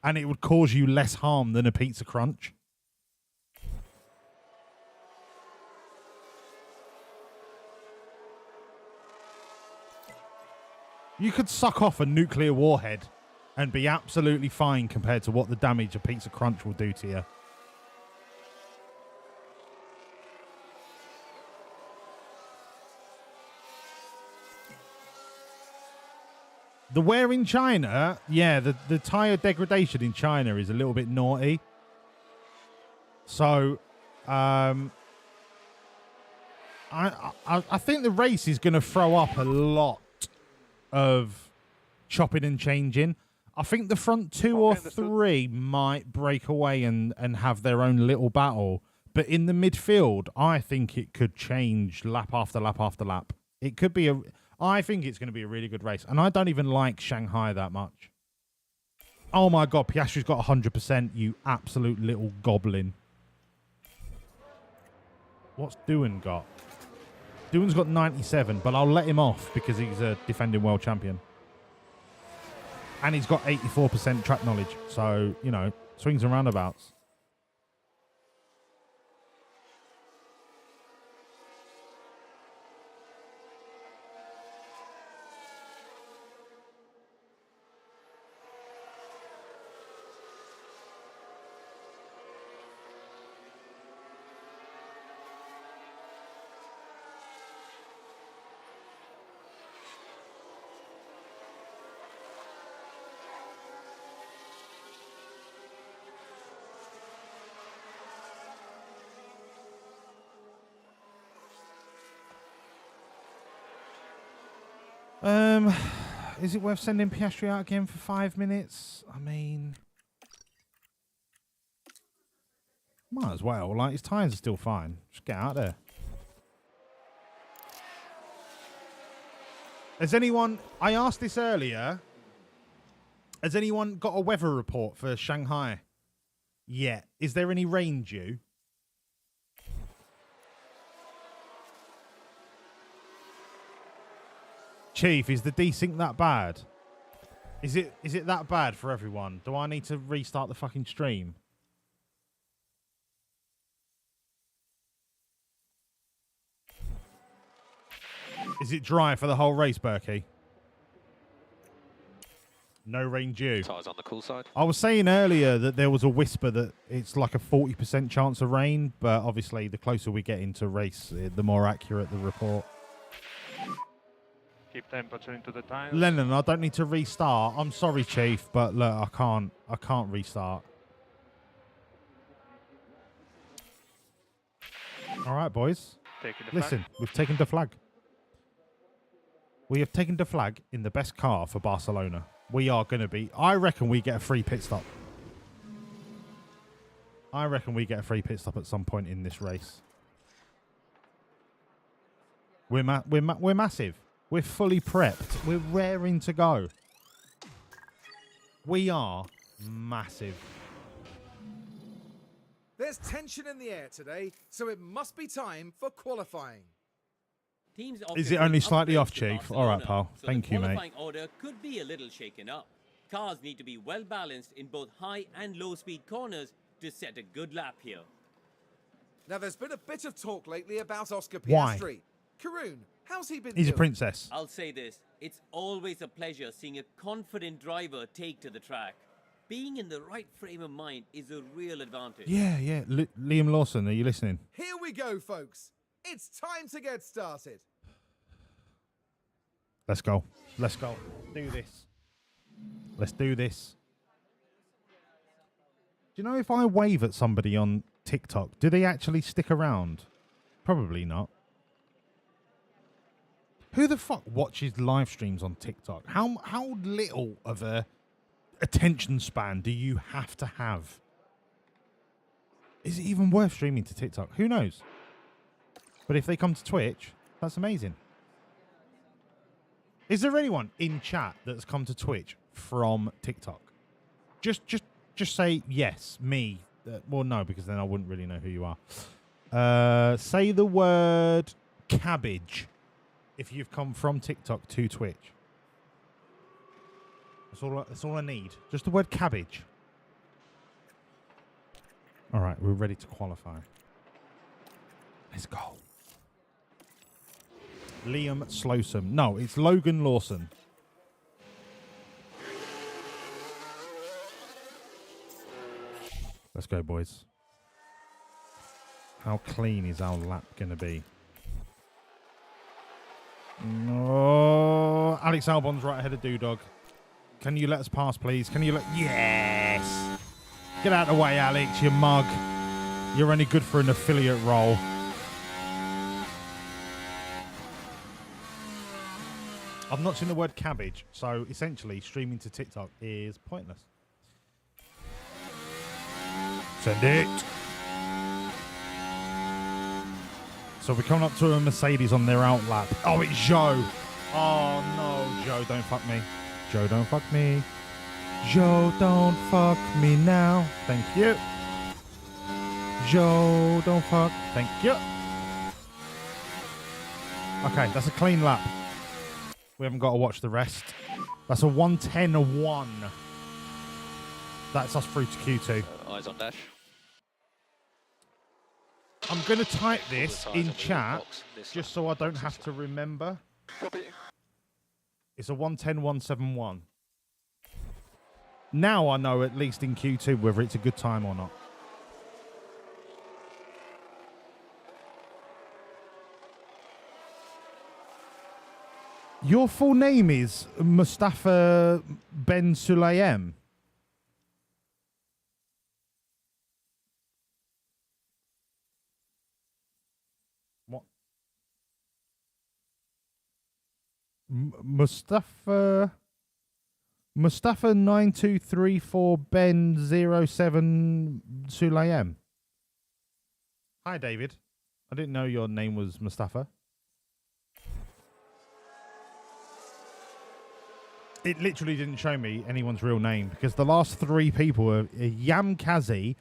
and it would cause you less harm than a pizza crunch. You could suck off a nuclear warhead and be absolutely fine compared to what the damage a pizza crunch will do to you. The wear in China, yeah, the tire degradation in China is a little bit naughty. So, I think the race is going to throw up a lot of chopping and changing. I think the front two or three might break away and have their own little battle. But in the midfield, I think it could change lap after lap after lap. It could be I think it's going to be a really good race. And I don't even like Shanghai that much. Oh my God, Piastri's got 100%, you absolute little goblin. What's Doohan got? Doohan's got 97, but I'll let him off because he's a defending world champion. And he's got 84% track knowledge. So, you know, swings and roundabouts. Is it worth sending Piastri out again for 5 minutes? I mean, might as well. Like, his tyres are still fine. Just get out there. Has anyone... I asked this earlier. Has anyone got a weather report for Shanghai? Yeah. Is there any rain due? Chief, is the desync that bad? Is it that bad for everyone? Do I need to restart the fucking stream? Is it dry for the whole race, Berkey? No rain due. Tires on the cool side. I was saying earlier that there was a whisper that it's like a 40% chance of rain, but obviously the closer we get into race, the more accurate the report. Keep temperature into the tires. Lennon, I don't need to restart. I'm sorry, Chief, but look, I can't restart. All right, boys. Listen, we've taken the flag. We have taken the flag in the best car for Barcelona. We are going to be... I reckon we get a free pit stop. I reckon we get a free pit stop at some point in this race. We're massive. We're fully prepped. We're raring to go. We are massive. There's tension in the air today, so it must be time for qualifying. Teams Is it only slightly off, Chief? All right, pal. So Thank you, the mate. qualifying order could be a little shaken up. Cars need to be well balanced in both high and low speed corners to set a good lap here. Now, there's been a bit of talk lately about Oscar Why? Piastri. Karun, how's he been He's a doing? princess. I'll say this, it's always a pleasure seeing a confident driver take to the track. Being in the right frame of mind is a real advantage. Yeah. Liam Lawson, are you listening? Here we go, folks. It's time to get started. Let's go. Let's go. Do this. Let's do this. Do you know if I wave at somebody on TikTok, do they actually stick around? Probably not. Who the fuck watches live streams on TikTok? How little of a attention span do you have to have? Is it even worth streaming to TikTok? Who knows? But if they come to Twitch, that's amazing. Is there anyone in chat that's come to Twitch from TikTok? Just say yes, me. Well, no, because then I wouldn't really know who you are. Say the word cabbage if you've come from TikTok to Twitch. That's all I need. Just the word cabbage. All right, we're ready to qualify. Let's go. Liam Slowsome. No, it's Logan Lawson. Let's go, boys. How clean is our lap going to be? No. Alex Albon's right ahead of Doodog. Can you let us pass, please? Can you let... Yes! Get out of the way, Alex, you mug. You're only good for an affiliate role. I've not seen the word cabbage, so essentially streaming to TikTok is pointless. Send it. So we're coming up to a Mercedes on their out lap. Oh, it's Joe. Oh, no. Joe, don't fuck me. Joe, don't fuck me. Joe, don't fuck me now. Thank you. Joe, don't fuck. Thank you. Okay, that's a clean lap. We haven't got to watch the rest. That's a 1:10.1. That's us through to Q2. Eyes on dash. I'm going to type this in chat just so I don't have to remember. It's a 1:10.171. Now I know, at least in Q2, whether it's a good time or not. Your full name is Mustafa Ben Sulayem. What? Mustafa 9234 Ben 07 Sulayem. Hi, David. I didn't know your name was Mustafa. It literally didn't show me anyone's real name because the last three people were Yamkazi,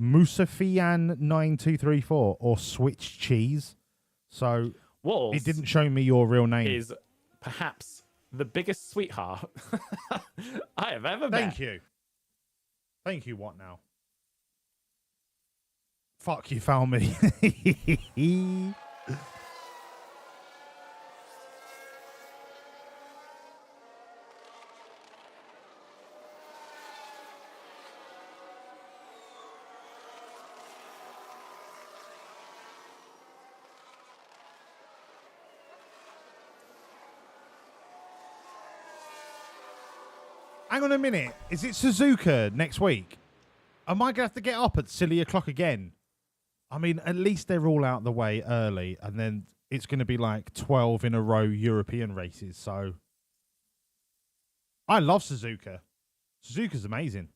Musafian 9234 or Switch Cheese. So Walls it didn't show me your real name. Is perhaps the biggest sweetheart I have ever met. Thank you. Thank you, what now? Fuck, you found me. Hang on a minute. Is it Suzuka next week? Am I going to have to get up at silly o'clock again? I mean, at least they're all out the way early, and then it's going to be like 12 in a row European races. So I love Suzuka. Suzuka's amazing.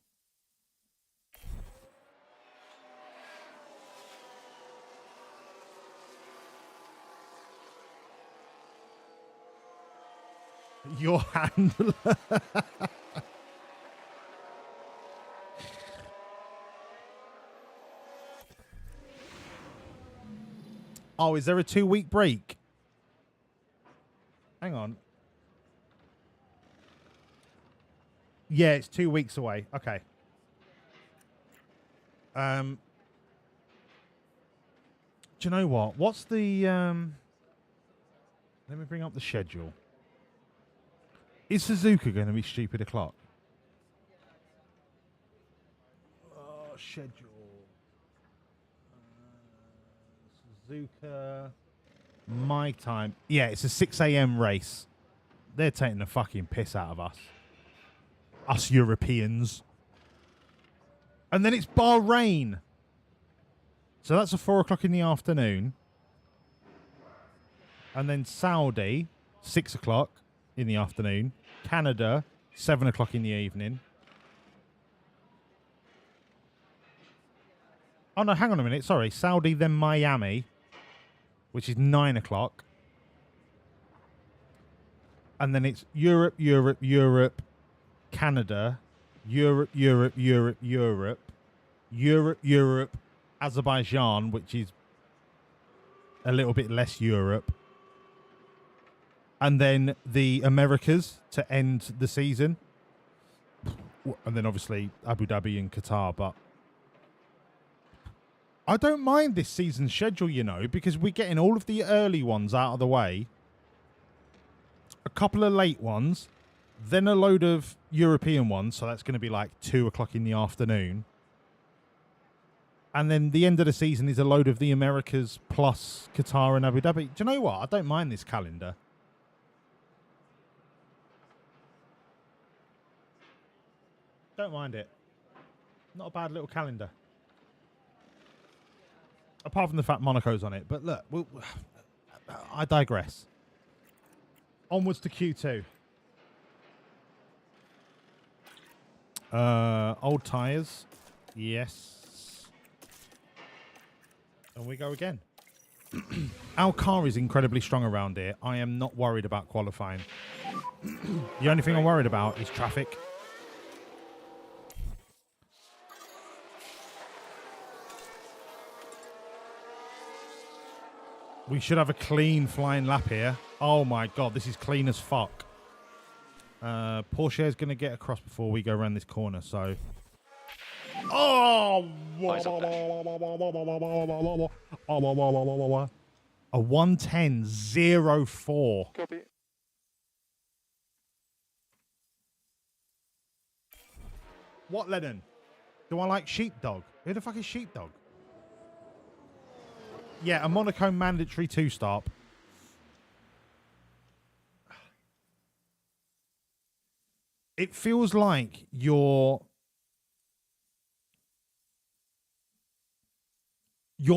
Your handler. Oh, is there a 2-week break? Hang on. Yeah, it's 2 weeks away. Okay. Do you know what? What's the let me bring up the schedule. Is Suzuka going to be stupid o'clock? Oh, schedule. Suzuka. My time. Yeah, it's a 6 a.m. race. They're taking the fucking piss out of us. Us Europeans. And then it's Bahrain. So that's a 4 o'clock in the afternoon. And then Saudi, 6 o'clock in the afternoon. Canada, 7 o'clock in the evening. Oh, no, hang on a minute. Sorry. Saudi, then Miami, which is 9 o'clock. And then it's Europe, Europe, Europe, Canada, Europe, Europe, Europe, Europe, Europe, Europe, Azerbaijan, which is a little bit less Europe. And then the Americas to end the season. And then obviously Abu Dhabi and Qatar. But I don't mind this season's schedule, you know, because we're getting all of the early ones out of the way. A couple of late ones. Then a load of European ones. So that's going to be like 2 o'clock in the afternoon. And then the end of the season is a load of the Americas plus Qatar and Abu Dhabi. Do you know what? I don't mind this calendar. Don't mind it. Not a bad little calendar. Apart from the fact Monaco's on it. But look, I digress. Onwards to Q2. Old tyres. Yes. And we go again. Our car is incredibly strong around here. I am not worried about qualifying. The only thing I'm worried about is traffic. We should have a clean flying lap here. Oh my god, this is clean as fuck. Porsche is going to get across before we go around this corner, so... Oh! A 110.04. Copy. What, Lennon? Do I like Sheepdog? Who the fuck is Sheepdog? Yeah, a Monaco mandatory 2-stop. It feels like you're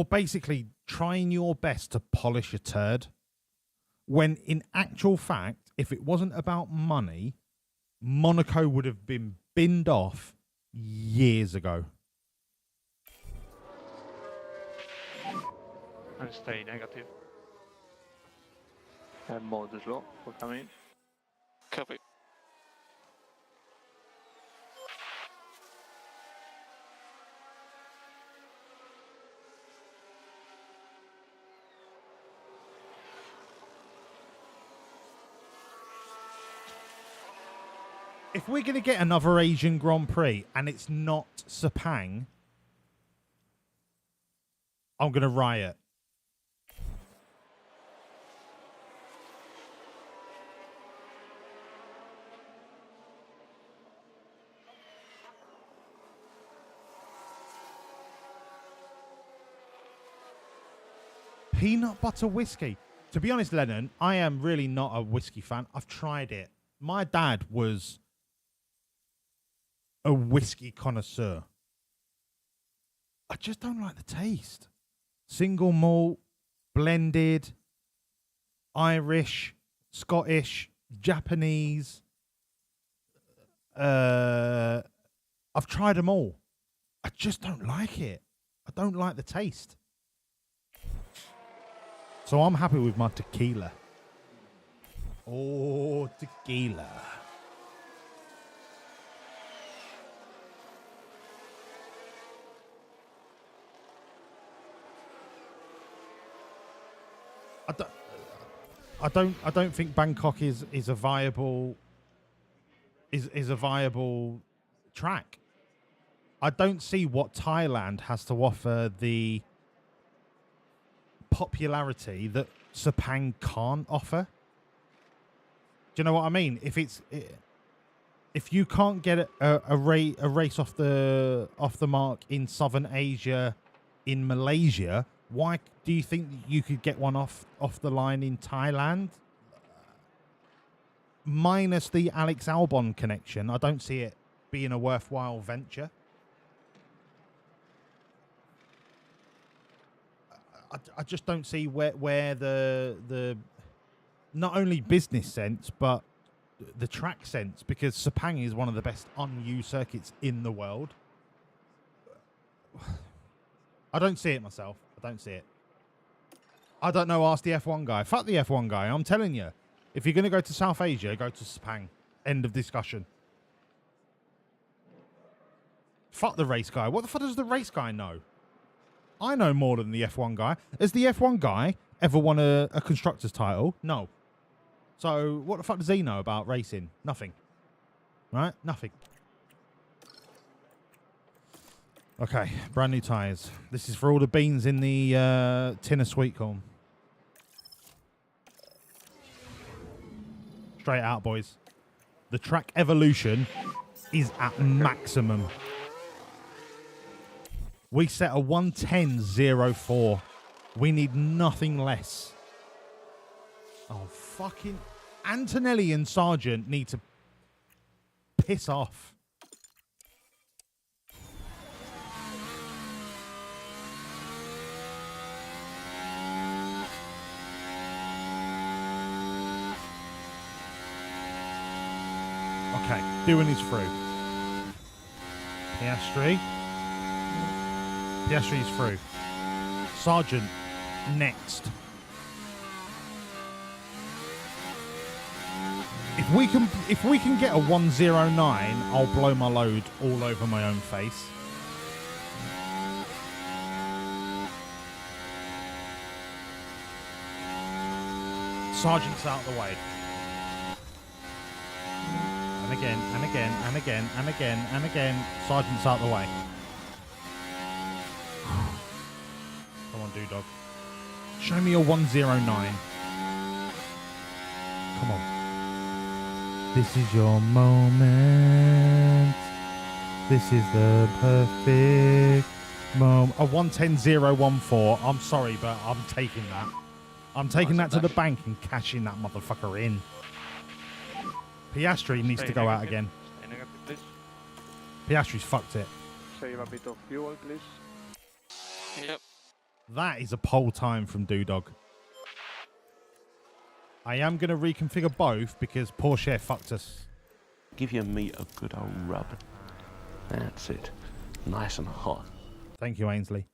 basically trying your best to polish a turd, when in actual fact, if it wasn't about money, Monaco would have been binned off years ago. And stay negative. And motor slow for coming. Copy. If we're going to get another Asian Grand Prix and it's not Sepang, I'm going to riot. Peanut butter whiskey. To be honest, Lennon, I am really not a whiskey fan. I've tried it. My dad was a whiskey connoisseur. I just don't like the taste. Single malt, blended, Irish, Scottish, Japanese. I've tried them all. I just don't like it. I don't like the taste. So I'm happy with my tequila. Oh, tequila. I don't think Bangkok is a viable is a viable track. I don't see what Thailand has to offer the popularity that Sepang can't offer. Do you know what I mean? If you can't get a race off the mark in Southern Asia, in Malaysia, why do you think you could get one off the line in Thailand? Minus the Alex Albon connection, I don't see it being a worthwhile venture. I just don't see where the not only business sense but the track sense, because Sepang is one of the best unused circuits in the world. I don't see it myself. I don't see it. I don't know. Ask the F1 guy. Fuck the F1 guy. I'm telling you. If you're going to go to South Asia, go to Sepang. End of discussion. Fuck the race guy. What the fuck does the race guy know? I know more than the F1 guy. Has the F1 guy ever won a constructor's title? No. So what the fuck does he know about racing? Nothing. Right? Nothing. Okay, brand new tyres. This is for all the beans in the tin of sweet corn. Straight out, boys. The track evolution is at maximum. We set a 110.04. We need nothing less. Oh, fucking Antonelli and Sargent need to piss off. Okay, doing his through. Piastri's through. Sargent next. If we can get a 109, I'll blow my load all over my own face. Sargent's out the way. And again, and again, and again, and again, and again. Sargent's out the way. Come on, Dog. Show me your 109. Come on. This is your moment. This is the perfect moment. A 110.014. I'm sorry, but I'm taking that. I'm taking that to the bank and cashing that motherfucker in. Piastri needs to go out again. Stay negative, please. Piastri's fucked it. Save a bit of fuel, please. Yep. That is a pole time from Dog. I am going to reconfigure both because Porsche fucked us. Give your meat a good old rub. That's it. Nice and hot. Thank you, Ainsley.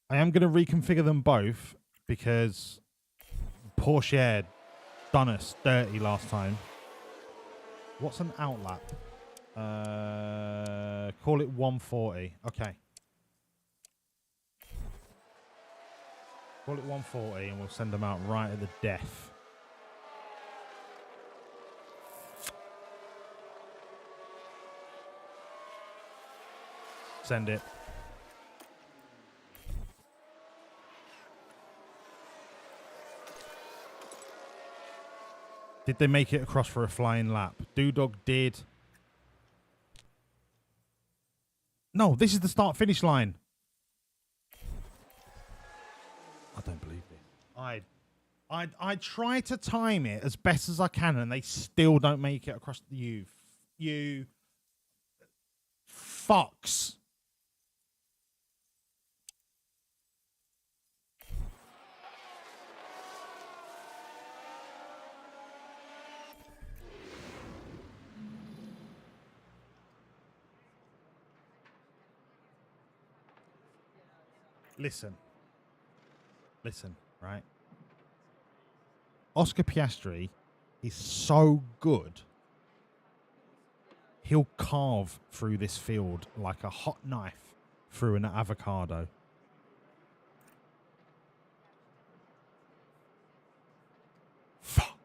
I am going to reconfigure them both because Porsche done us dirty last time. What's an outlap? Call it 140. Okay. Call it 140 and we'll send them out right at the death. Send it. Did they make it across for a flying lap? Doodog did. No, this is the start-finish line. I don't believe this. I try to time it as best as I can, and they still don't make it across the you fucks. Listen, right? Oscar Piastri is so good. He'll carve through this field like a hot knife through an avocado. Fuck.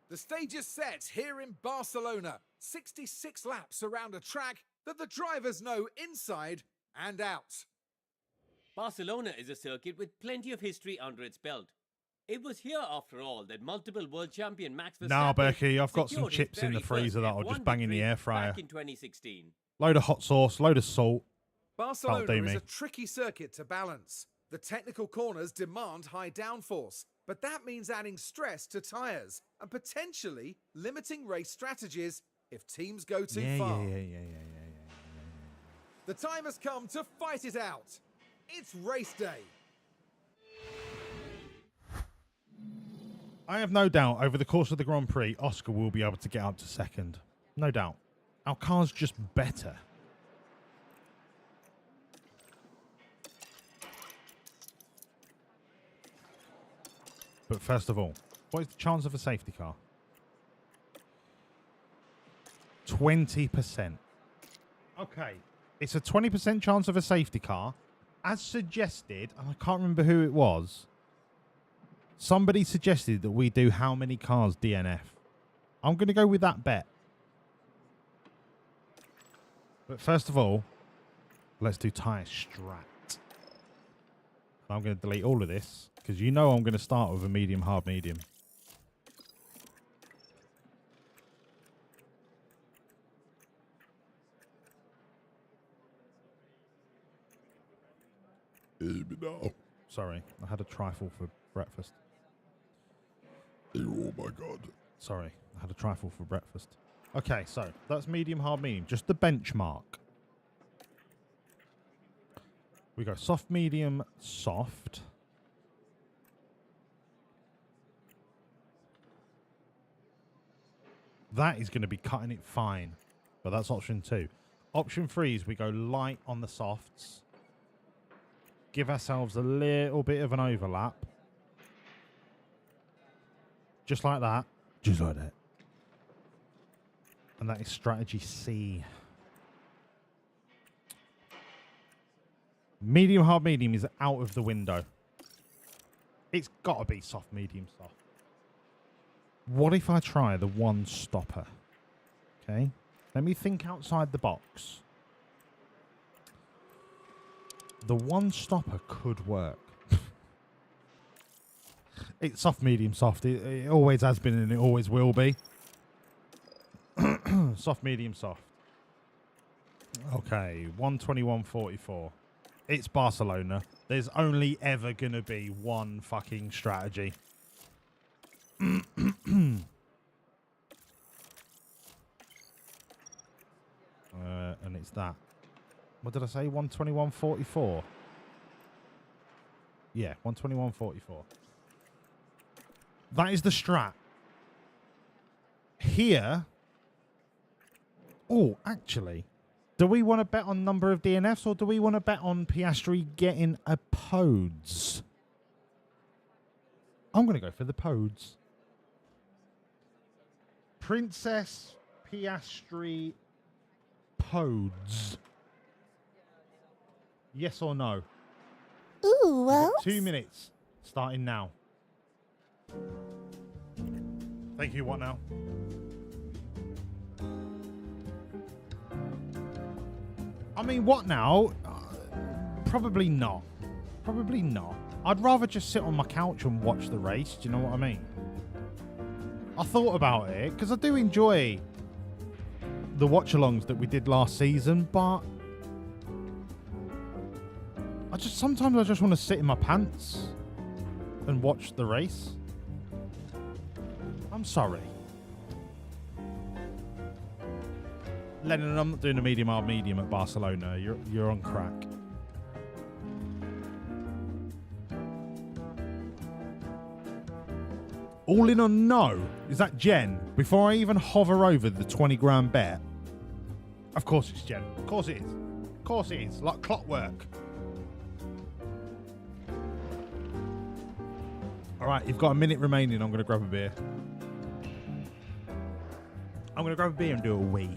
The stage is set here in Barcelona. 66 laps around a track that the drivers know inside and out. Barcelona is a circuit with plenty of history under its belt. It was here, after all, that multiple world champion Max Verstappen Now, Berkey, I've got some secured his chips in the very freezer that first I'll just F1 bang in the victory air fryer. back in 2016. Load of hot sauce, load of salt. Barcelona That'll do is me. a tricky circuit to balance. The technical corners demand high downforce, but that means adding stress to tyres and potentially limiting race strategies if teams go too far. The time has come to fight it out. It's race day. I have no doubt over the course of the Grand Prix, Oscar will be able to get up to second. No doubt. Our car's just better. But first of all, what is the chance of a safety car? 20%. Okay. It's a 20% chance of a safety car. As suggested, and I can't remember who it was, somebody suggested that we do how many cars DNF. I'm going to go with that bet. But first of all, let's do tyre strat. I'm going to delete all of this because you know I'm going to start with a medium, hard, medium. Sorry, I had a trifle for breakfast. Oh my god. Sorry, I had a trifle for breakfast. Okay, so that's medium, hard, medium. Just the benchmark. We go soft, medium, soft. That is going to be cutting it fine. But that's option 2. Option 3 is we go light on the softs. Give ourselves a little bit of an overlap. Just like that. Just like that. And that is strategy C. Medium, hard, medium is out of the window. It's got to be soft, medium, soft. What if I try the one stopper? Okay. Let me think outside the box. The one stopper could work. It's soft, medium, soft. It always has been and it always will be. Soft, medium, soft. Okay, 121.44. It's Barcelona. There's only ever going to be one fucking strategy. And it's that. What did I say? 121.44. Yeah, 121.44. That is the strat. Here. Oh, actually, do we want to bet on number of DNFs or do we want to bet on Piastri getting a podes? I'm going to go for the podes. Princess Piastri podes. Yes or no? Ooh, well. 2 minutes. Starting now. Thank you. What now? I mean, what now? Probably not. Probably not. I'd rather just sit on my couch and watch the race. Do you know what I mean? I thought about it because I do enjoy the watch-alongs that we did last season, but sometimes I just want to sit in my pants and watch the race. I'm sorry. Lennon, I'm not doing a medium at Barcelona. You're on crack. All in on no. Is that Jen? Before I even hover over the 20 grand bet. Of course it's Jen. Of course it is. Of course it is. Like clockwork. Alright, you've got a minute remaining. I'm going to grab a beer. I'm going to grab a beer and do a wee.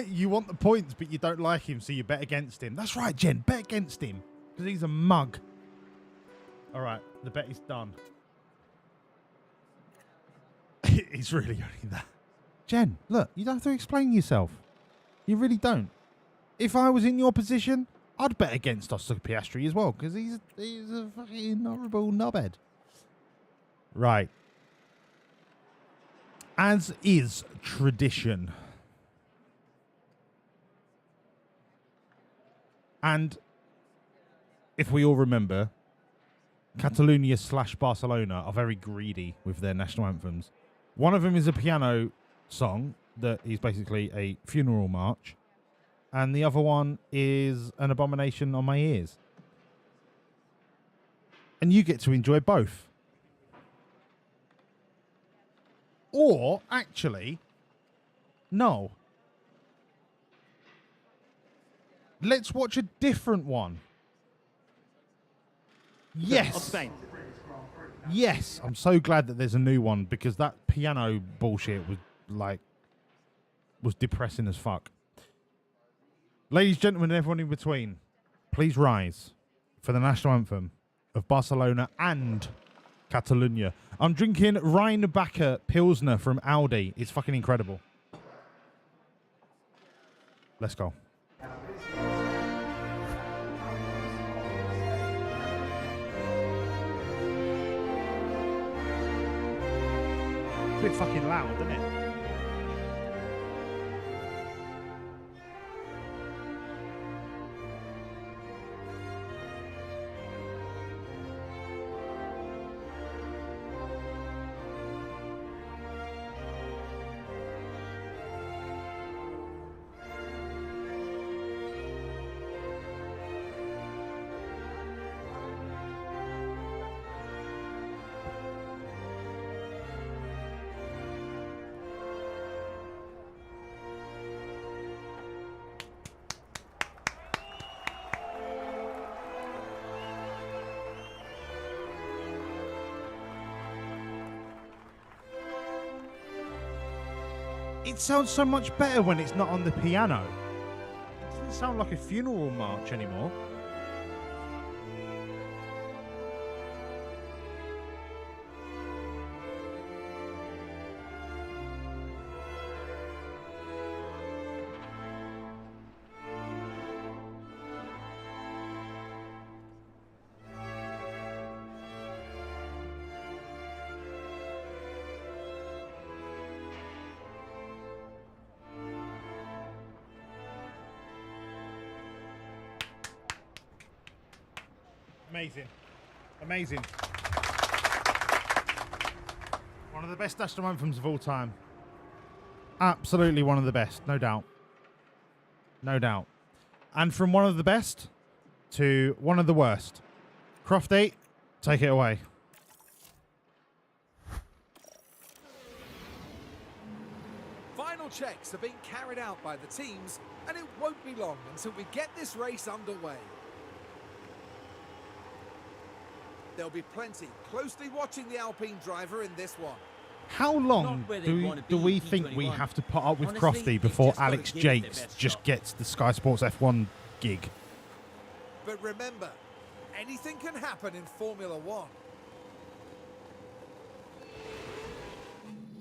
You want the points, but you don't like him, so you bet against him. That's right, Jen. Bet against him. Because he's a mug. All right, the bet is done. It's really only that. Jen, look, you don't have to explain yourself. You really don't. If I was in your position, I'd bet against Oscar Piastri as well, because he's a fucking horrible knobhead. Right. As is tradition. And if we all remember, Catalonia / Barcelona are very greedy with their national anthems. One of them is a piano song that is basically a funeral march. And the other one is an abomination on my ears. And you get to enjoy both. Or, actually, no. Let's watch a different one. Yes. Yes. I'm so glad that there's a new one because that piano bullshit was depressing as fuck. Ladies, gentlemen, and everyone in between, please rise for the national anthem of Barcelona and Catalonia. I'm drinking Rheinbacher Pilsner from Aldi. It's fucking incredible. Let's go. It's a bit fucking loud, isn't it? It sounds so much better when it's not on the piano. It doesn't sound like a funeral march anymore. Amazing. Amazing. One of the best Astro anthems of all time. Absolutely one of the best, no doubt. No doubt. And from one of the best to one of the worst. Crofty, take it away. Final checks are being carried out by the teams, and it won't be long until we get this race underway. There'll be plenty closely watching the Alpine driver in this one. How long do we think we have to put up with Crofty before Alex Jakes just gets the Sky Sports F1 gig? But remember, anything can happen in Formula One.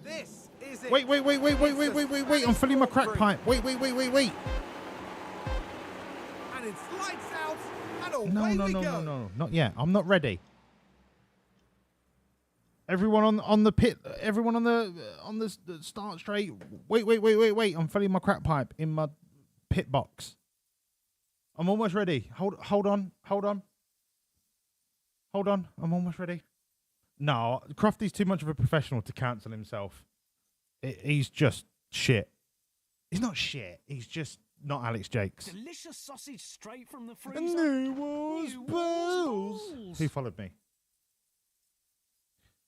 This is it. Wait, I'm filling my crack pipe. Wait. And it's lights out, and away we go. No, not yet. I'm not ready. Everyone on the pit, everyone on the start straight. Wait. I'm filling my crack pipe in my pit box. I'm almost ready. Hold on. I'm almost ready. No, Crofty's too much of a professional to cancel himself. He's just shit. He's not shit. He's just not Alex Jakes. Delicious sausage straight from the freezer. And there was balls. Who followed me?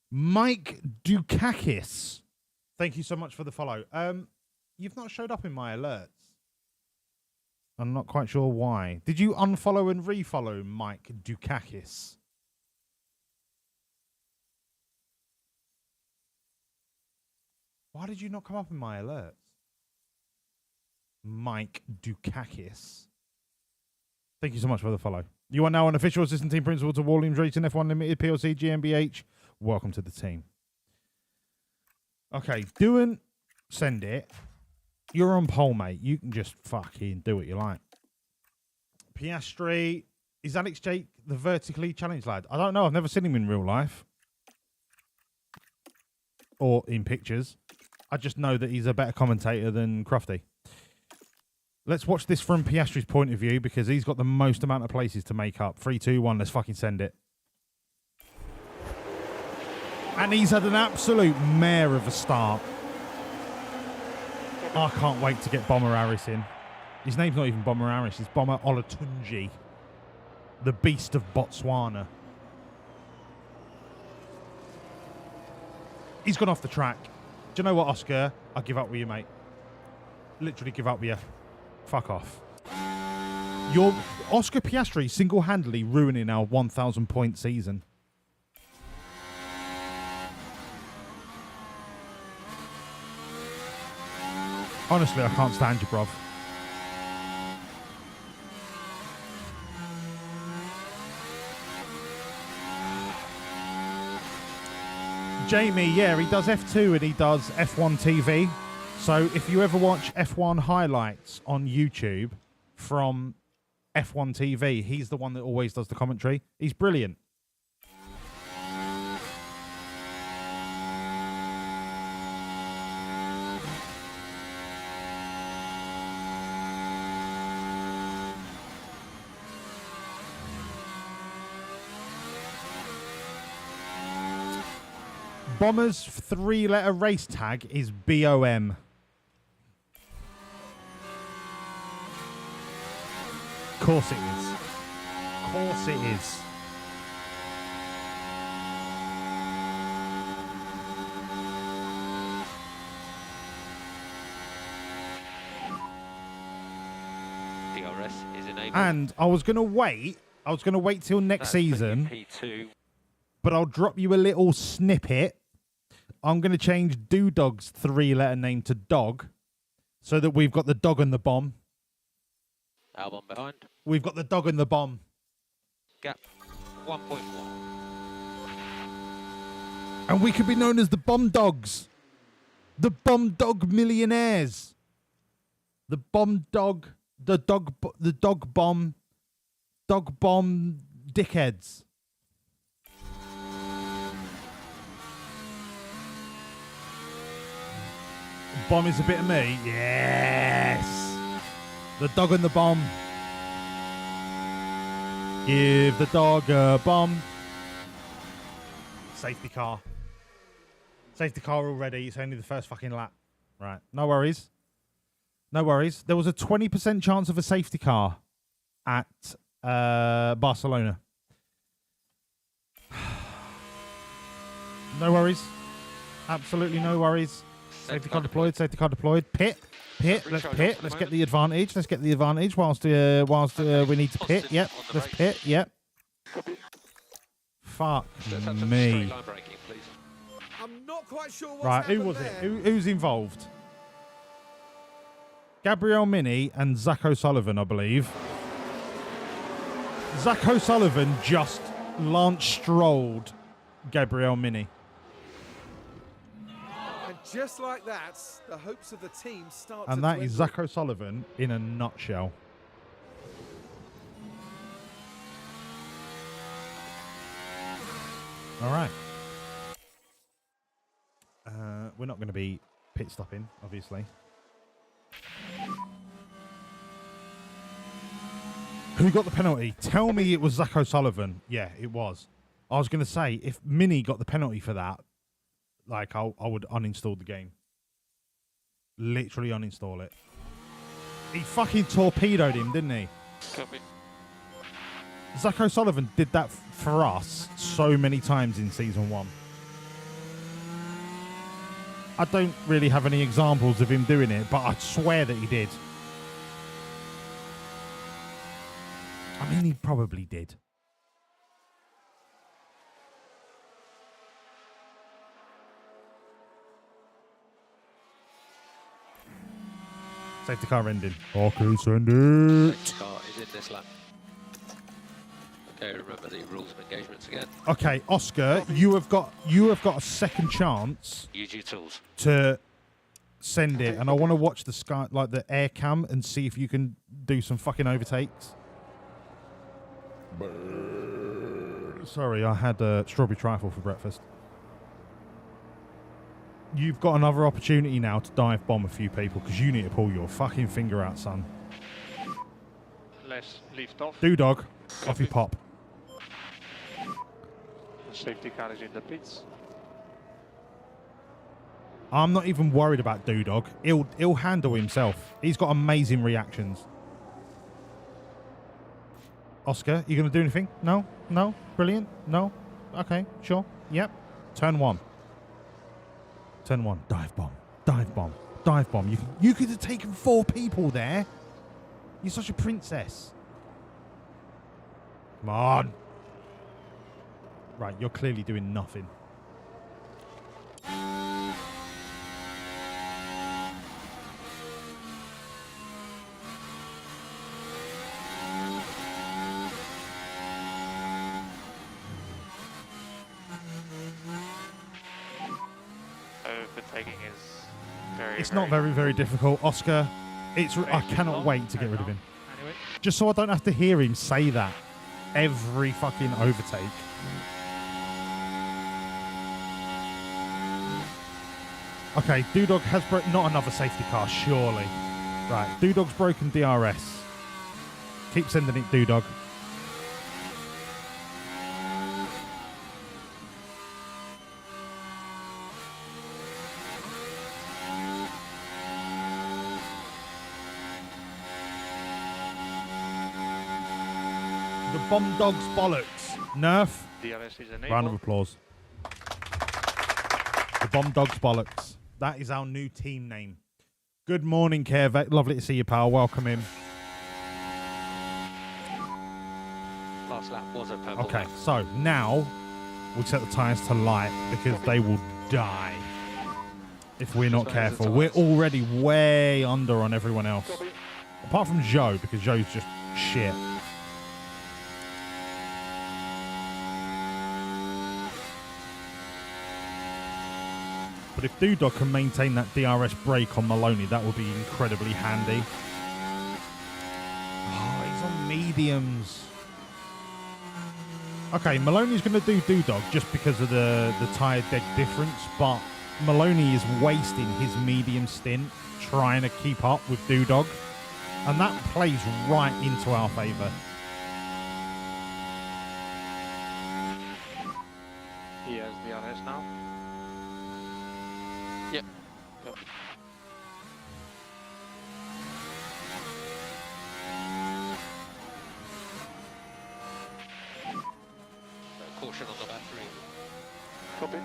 Mike Dukakis. Thank you so much for the follow. You've not showed up in my alerts. I'm not quite sure why. Did you unfollow and refollow Mike Dukakis? Why did you not come up in my alerts? Mike Dukakis. Thank you so much for the follow. You are now an official assistant team principal to Wawlliamz Racing F1 Limited PLC GmbH. Welcome to the team. Okay, send it. You're on pole, mate. You can just fucking do what you like. Piastri. Is Alex Jake the vertically challenged lad? I don't know. I've never seen him in real life. Or in pictures. I just know that he's a better commentator than Crofty. Let's watch this from Piastri's point of view because he's got the most amount of places to make up. 3, 2, 1. Let's fucking send it. And he's had an absolute mare of a start. I can't wait to get Bomber Harris in. His name's not even Bomber Harris. It's Bomber Olatunji. The beast of Botswana. He's gone off the track. Do you know what, Oscar? I'll give up with you, mate. Literally give up with you. Fuck off. You're Oscar Piastri single-handedly ruining our 1,000 point season. Honestly, I can't stand you, bruv. Jamie, yeah, he does F2 and he does F1 TV. So if you ever watch F1 highlights on YouTube from F1 TV, he's the one that always does the commentary. He's brilliant. Bomber's 3-letter race tag is BOM. Course it is. Course it is. DRS is enabled. And I was going to wait. till next season. P2. But I'll drop you a little snippet I'm going to change Doodog's 3-letter name to Dog so that we've got the dog and the bomb. Albon behind. We've got the dog and the bomb. Gap 1.1. And we could be known as the Bomb Dogs. The Bomb Dog Millionaires. The Bomb Dog, the dog bomb dickheads. Bomb is a bit of me. Yes. The dog and the bomb. Give the dog a bomb. Safety car. Safety car already. It's only the first fucking lap. Right. No worries. No worries. There was a 20% chance of a safety car at Barcelona. No worries. Absolutely no worries. Safety car deployed. Safety car deployed. Pit. Let's pit. Let's get the advantage. Let's get the advantage whilst we need to pit. Yep. Let's pit. Yep. Fuck me. I'm not quite sure what's Right. Who was it? Who's involved? Gabriel Mini and Zach O'Sullivan, I believe. Zach O'Sullivan just Lance Strolled Gabriel Mini. And just like that, the hopes of the team start And to that dwindle. is Zach O'Sullivan in a nutshell. All right. We're not going to be pit stopping, obviously. Who got the penalty? Tell me it was Zach O'Sullivan. Yeah, it was. I was going to say, if Mini got the penalty for that, like, I would uninstall the game. Literally uninstall it. He fucking torpedoed him, didn't he? Copy. Zach O'Sullivan did that for us so many times in Season 1. I don't really have any examples of him doing it, but I swear that he did. I mean, he probably did. Safety car ending. Okay, send it. Safety car is in this lap. Okay, remember the rules of engagements again. Okay, Oscar, you have got a second chance. Use your tools. To send it, and I want to watch the sky, like the air cam, and see if you can do some fucking overtakes. Sorry, I had a strawberry trifle for breakfast. You've got another opportunity now to dive bomb a few people because you need to pull your fucking finger out, son. Let's lift off. Doodog, off you pop. The safety car is in the pits. I'm not even worried about Doodog. He'll handle himself. He's got amazing reactions. Oscar, you going to do anything? No? No? Brilliant? No? Okay, sure. Yep. Turn 1. Turn 1. Dive bomb. Dive bomb. Dive bomb. You could have taken 4 people there. You're such a princess. Come on. Right, you're clearly doing nothing. Overtaking is very. It's not very, very difficult, Oscar. I cannot wait to get rid of him. Anyway. Just so I don't have to hear him say that every fucking overtake. Okay, Doodog has not another safety car, surely. Right, Doodog's broken DRS. Keep sending it, Doodog. The bomb dog's bollocks. Nerf. DRS is enabled. Round of applause. The bomb dog's bollocks. That is our new team name. Good morning, Kervek. Lovely to see you, pal. Welcome in. Last lap was a purple Okay, lap. so now we set the tyres to light because they will die. if we're not careful. We're already way under on everyone else. Apart from Joe, because Joe's just shit. But if Dudok can maintain that DRS brake on Maloney, that would be incredibly handy. Oh, he's on mediums. Okay, Maloney's going to do Dudok just because of the tyre deg difference, but Maloney is wasting his medium stint trying to keep up with Dudok, and that plays right into our favour. He has DRS now. Yep. Yep. Caution on the battery. Copy.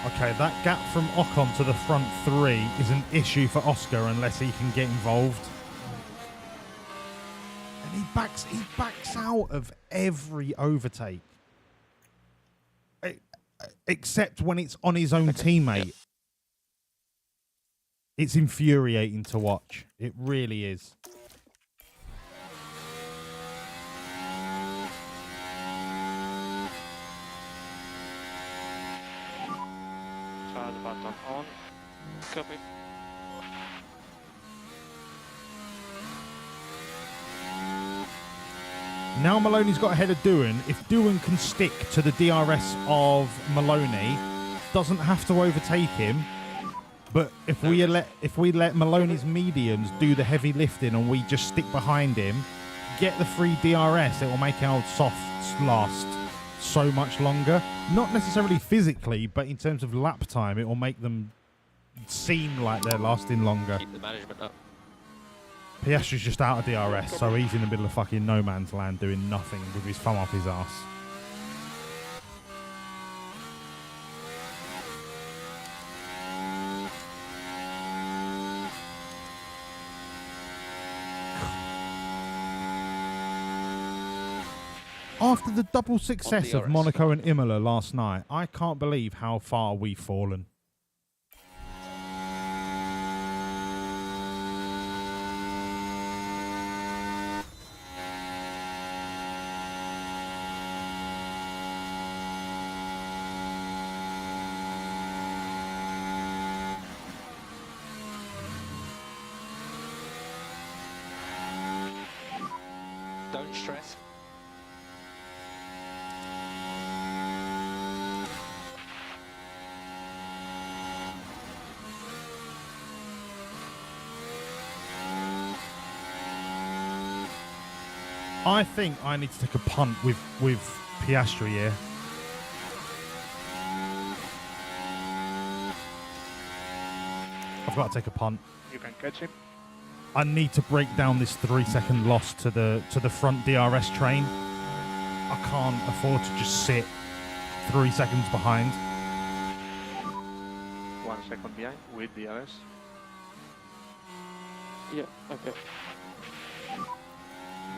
Okay, that gap from Ocon to the front three is an issue for Oscar unless he can get involved. And he backs out of every overtake. Except when it's on his own teammate. It's infuriating to watch. It really is. Charge button on. Copy. Now Maloney's got ahead of Doohan. If Doohan can stick to the DRS of Maloney, doesn't have to overtake him. But if we let Maloney's mediums do the heavy lifting and we just stick behind him, get the free DRS, it will make our softs last so much longer. Not necessarily physically, but in terms of lap time, it will make them seem like they're lasting longer. Keep the management up. Piastri's just out of DRS, so he's in the middle of fucking no man's land doing nothing with his thumb up his ass. After the double success of Monaco and Imola last night, I can't believe how far we've fallen. Don't stress. I think I need to take a punt with Piastri here. I've got to take a punt. You can catch him. I need to break down this 3-second loss to the front DRS train. I can't afford to just sit 3 seconds behind. 1 second behind with DRS. Yeah, okay.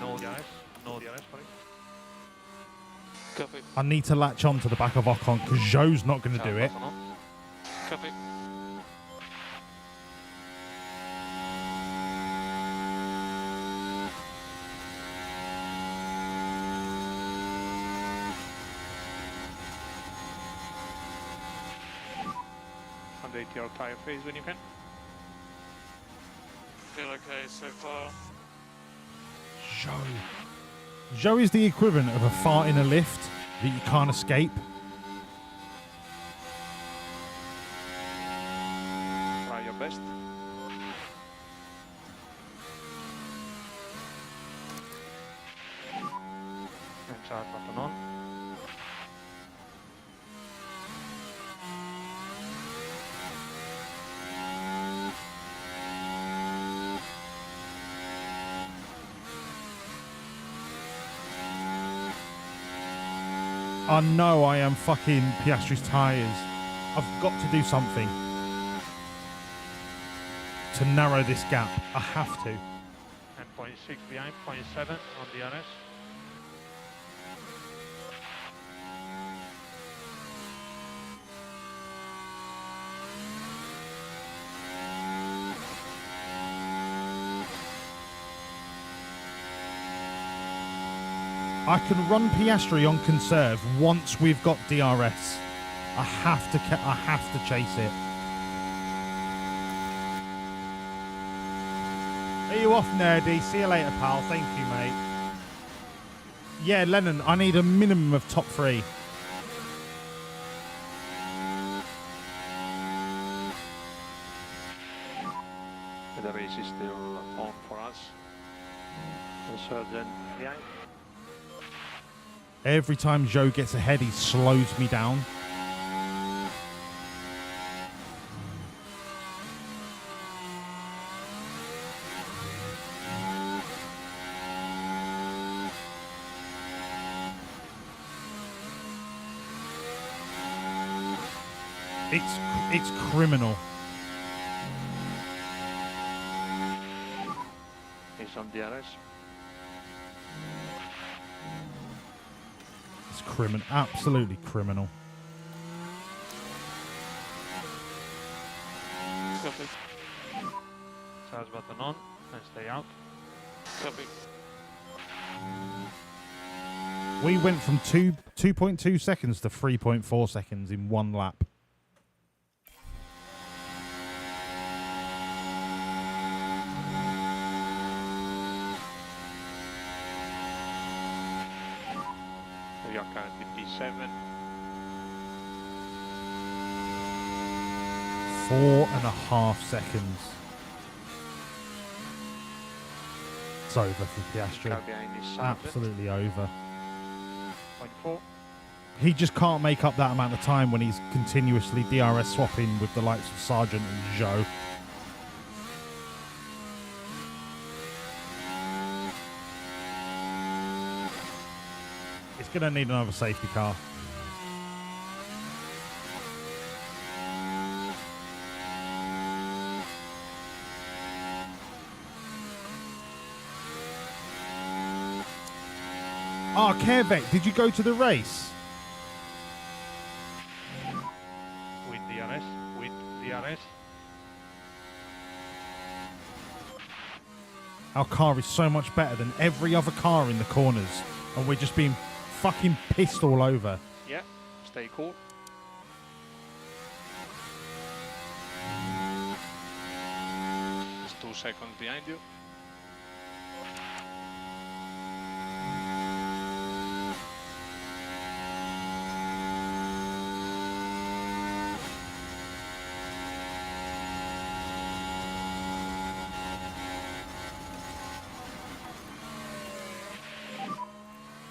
No DRS. No DRS, sorry. Copy. I need to latch on to the back of Ocon because Joe's not going to do it. Copy. Update your tire phase when you can. Feel okay so far. Joe is the equivalent of a fart in a lift that you can't escape. Try your best. And charge button on. I know I am fucking Piastri's tyres. I've got to do something. to narrow this gap. I have to. 10.6 behind, 0.7 on DRS. I can run Piastri on conserve once we've got DRS. I have to chase it. Are you off, nerdy? See you later, pal. Thank you, mate. Yeah, Lennon, I need a minimum of top 3. The race is still on for us. The surgeon behind. Every time Joe gets ahead, he slows me down. It's criminal. He's on DRS. It's criminal, absolutely criminal. Copy. Charge button on and stay out. Copy. We went from 2.2 seconds to 3.4 seconds in one lap. We are currently P7. 4.5 seconds. It's over for Piastri. Car behind is Sargent. Absolutely over. 0.4. He just can't make up that amount of time when he's continuously DRS swapping with the likes of Sargent and Joe. It's going to need another safety car. Ah, Kervek, did you go to the race? With DRS. With DRS. Our car is so much better than every other car in the corners, and we're just being fucking pissed all over. Yeah, stay cool. It's 2 seconds behind you.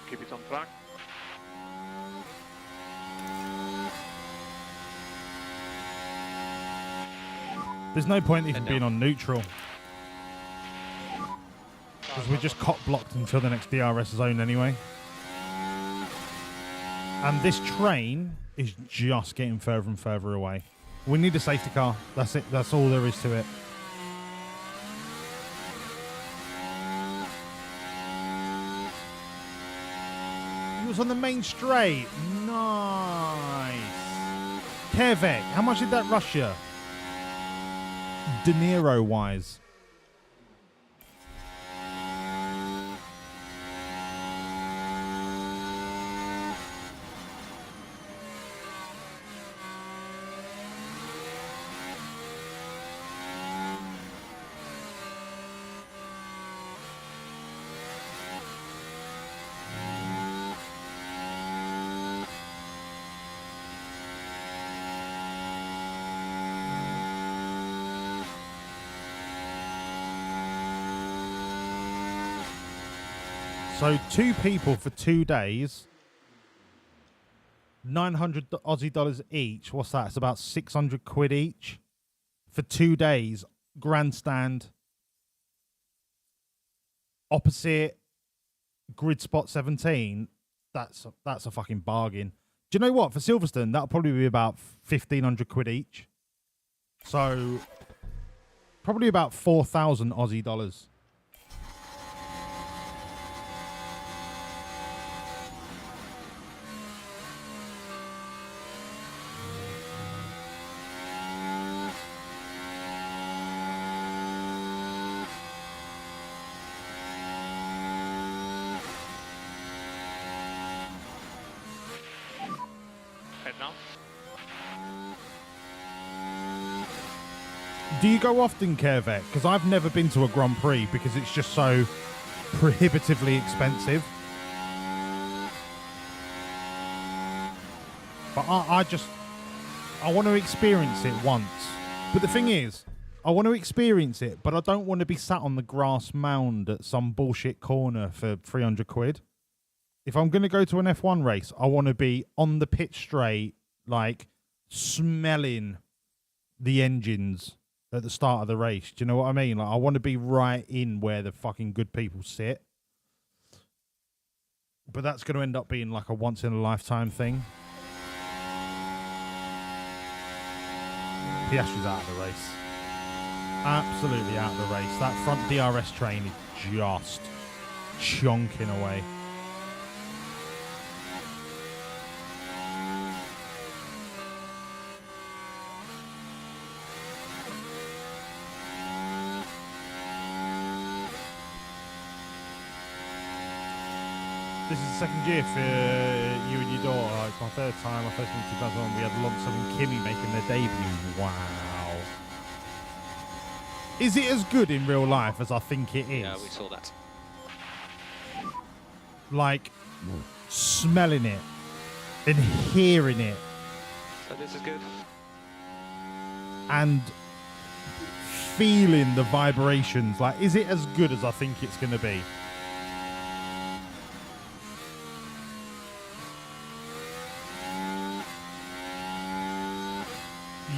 Keep it on track. There's no point even being on neutral. Because we're just cop blocked until the next DRS zone anyway. And this train is just getting further and further away. We need a safety car. That's it. That's all there is to it. He was on the main straight. Nice. Kervek, how much did that rush you? De Niro wise. So 2 people for 2 days, 900 Aussie dollars each. What's that? It's about 600 quid each for 2 days. Grandstand, opposite grid spot 17. That's a fucking bargain. Do you know what? For Silverstone, that'll probably be about 1,500 quid each. So Probably about 4,000 Aussie dollars. Head now. Do you go often, Kervek? Because I've never been to a Grand Prix because it's just so prohibitively expensive. But I want to experience it once. But the thing is, I want to experience it, but I don't want to be sat on the grass mound at some bullshit corner for 300 quid. If I'm going to go to an F1 race, I want to be on the pitch straight, like smelling the engines at the start of the race. Do you know what I mean? Like, I want to be right in where the fucking good people sit. But that's going to end up being like a once in a lifetime thing. Piastri's out of the race. Absolutely out of the race. That front DRS train is just chonking away. This is the second year for you and your daughter. It's my third time. I first met in 2001. We had Lonzo and Kimmy making their debut. Wow. Is it as good in real life as I think it is? Yeah, we saw that. Like, smelling it and hearing it. So this is good. And feeling the vibrations. Like, is it as good as I think it's going to be?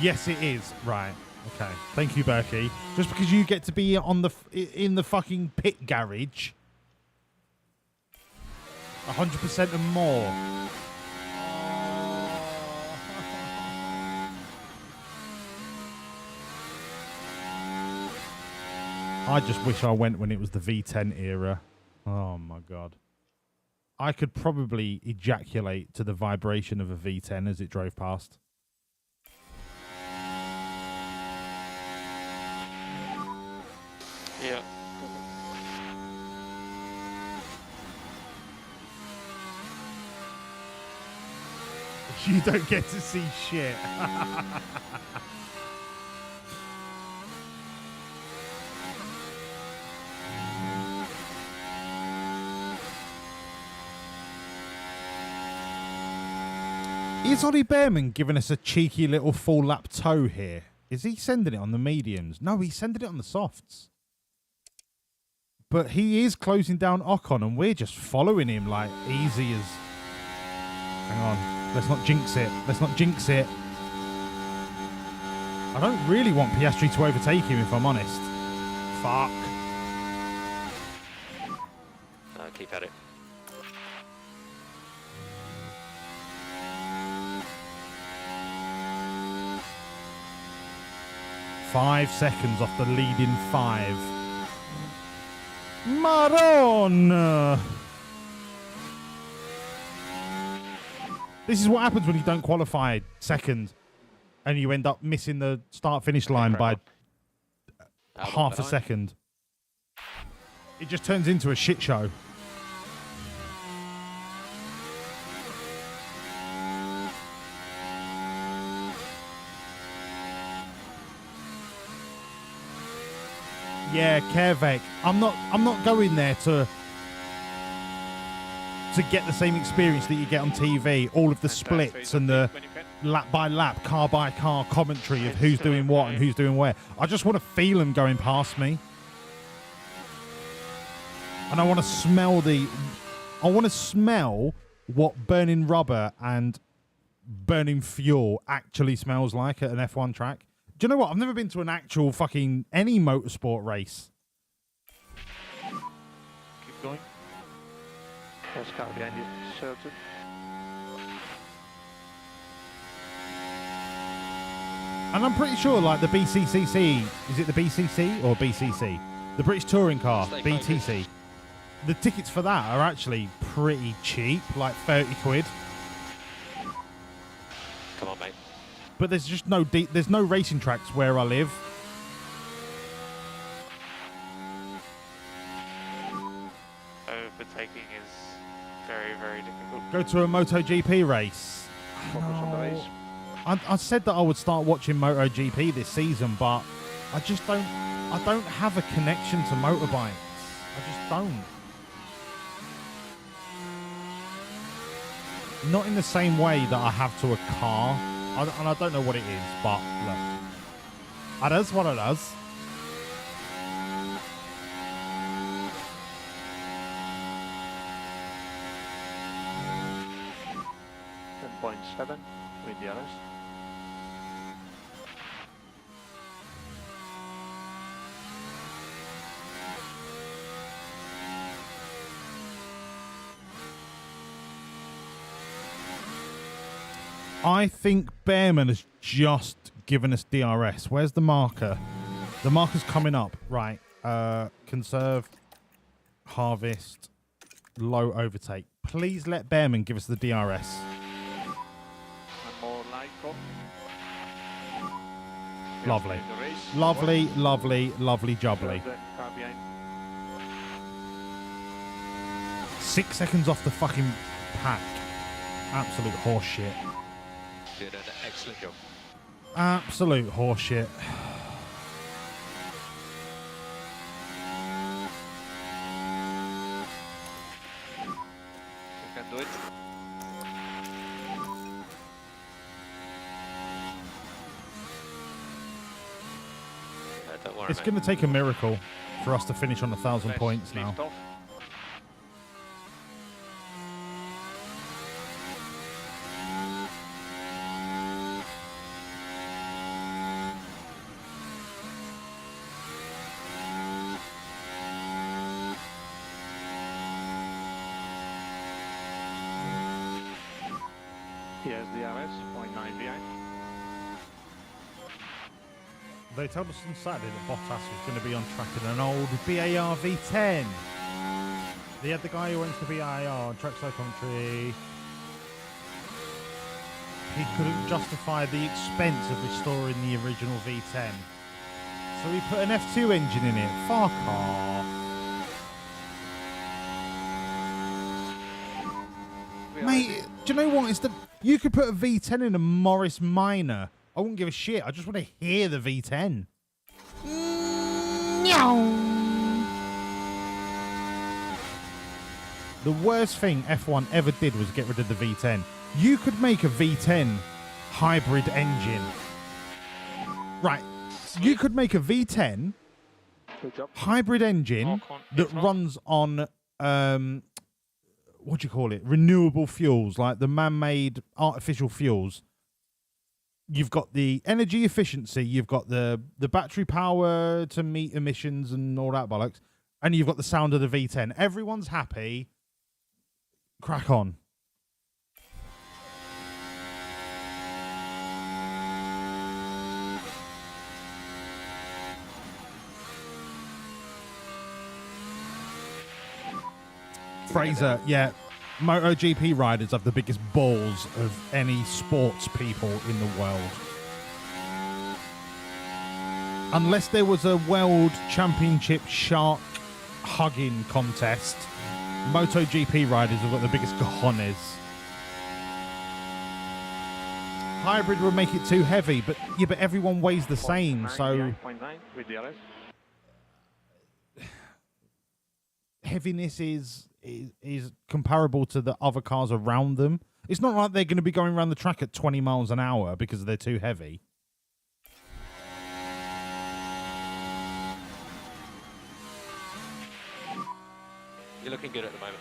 Yes, it is. Right. Okay. Thank you, Berkey. Just because you get to be on the in the fucking pit garage, 100% and more. I just wish I went when it was the V10 era. Oh my god. I could probably ejaculate to the vibration of a V10 as it drove past. Yeah. You don't get to see shit. Is Ollie Behrman giving us a cheeky little full lap toe here? Is he sending it on the mediums? No, he's sending it on the softs. But he is closing down Ocon, and we're just following him like easy as... Hang on. Let's not jinx it. Let's not jinx it. I don't really want Piastri to overtake him, if I'm honest. Fuck. Keep at it. Five seconds off the leading five. Maron! This is what happens when you don't qualify second and you end up missing the start-finish line by half a second. It just turns into a shit show. Yeah, Kervek. I'm not going there to get the same experience that you get on TV. All of the splits and the lap by lap, car by car commentary of who's doing what and who's doing where. I just want to feel them going past me. And I want to smell what burning rubber and burning fuel actually smells like at an F1 track. Do you know what? I've never been to an actual fucking any motorsport race. Keep going. First car behind you, sheltered. And I'm pretty sure, like, the BCCC, is it the BCC or BCC? The British Touring Car, BTC. The tickets for that are actually pretty cheap, like 30 quid. Come on, mate. But there's just there's no racing tracks where I live. Overtaking is very, very difficult. Go to a MotoGP race. Focus on the race. I said that I would start watching MotoGP this season, but I just don't. I don't have a connection to motorbikes. I just don't. Not in the same way that I have to a car. And I don't know what it is, but look. It is what it is. 10.7 with the others. I think Bearman has just given us DRS. Where's the marker? The marker's coming up. Right. Conserve. Harvest. Low overtake. Please let Bearman give us the DRS. And more Lyco. Lovely. Lovely, lovely, lovely jubbly. 6 seconds off the fucking pack. Absolute horseshit. Did an excellent job. Absolute horseshit. You can do it. Don't worry, It's mate. going to take a miracle for us to finish on 1,000 Let's points now. lift off. Here's DRS, 0.9 behind. They told us on Saturday that Bottas was going to be on track in an old BAR V10. They had the guy who went to BAR on trackside commentary. He couldn't justify the expense of restoring the original V10. So he put an F2 engine in it. Fuck off. Mate, do you know what? You could put a V10 in a Morris Minor. I wouldn't give a shit. I just want to hear the V10. The worst thing F1 ever did was get rid of the V10. You could make a V10 hybrid engine. Right. You could make a V10 hybrid engine that runs on what do you call it? Renewable fuels, like the man-made artificial fuels. You've got the energy efficiency, you've got the battery power to meet emissions and all that bollocks, and you've got the sound of the V10. Everyone's happy. Crack on. Fraser, yeah. MotoGP riders have the biggest balls of any sports people in the world. Unless there was a world championship shark hugging contest, MotoGP riders have got the biggest cojones. Hybrid would make it too heavy, but yeah, but everyone weighs the same, so 0.9 with DRS. heaviness is comparable to the other cars around them. It's not like they're going to be going around the track at 20 miles an hour because they're too heavy. You're looking good at the moment.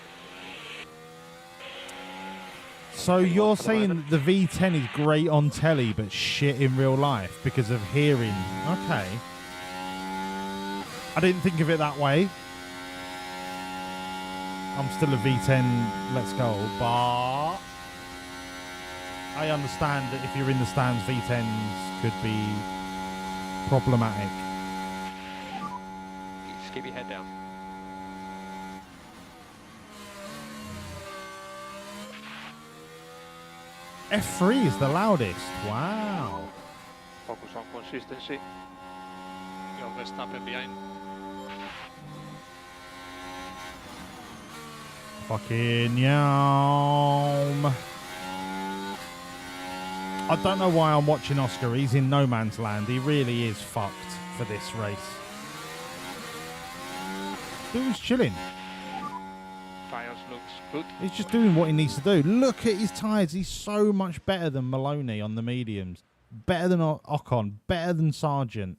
So you're saying the V10 is great on telly but shit in real life because of hearing. Okay. I didn't think of it that way. I'm still a V10, let's go, but I understand that if you're in the stands, V10s could be problematic. Just keep your head down. F3 is the loudest. Wow. Focus on consistency. You're Verstappen behind. Fucking yum. I don't know why I'm watching Oscar. He's in no man's land. He really is fucked for this race. Dude's chilling. Tyres looks good. He's just doing what he needs to do. Look at his tyres. He's so much better than Maloney on the mediums. Better than Ocon. Better than Sargent.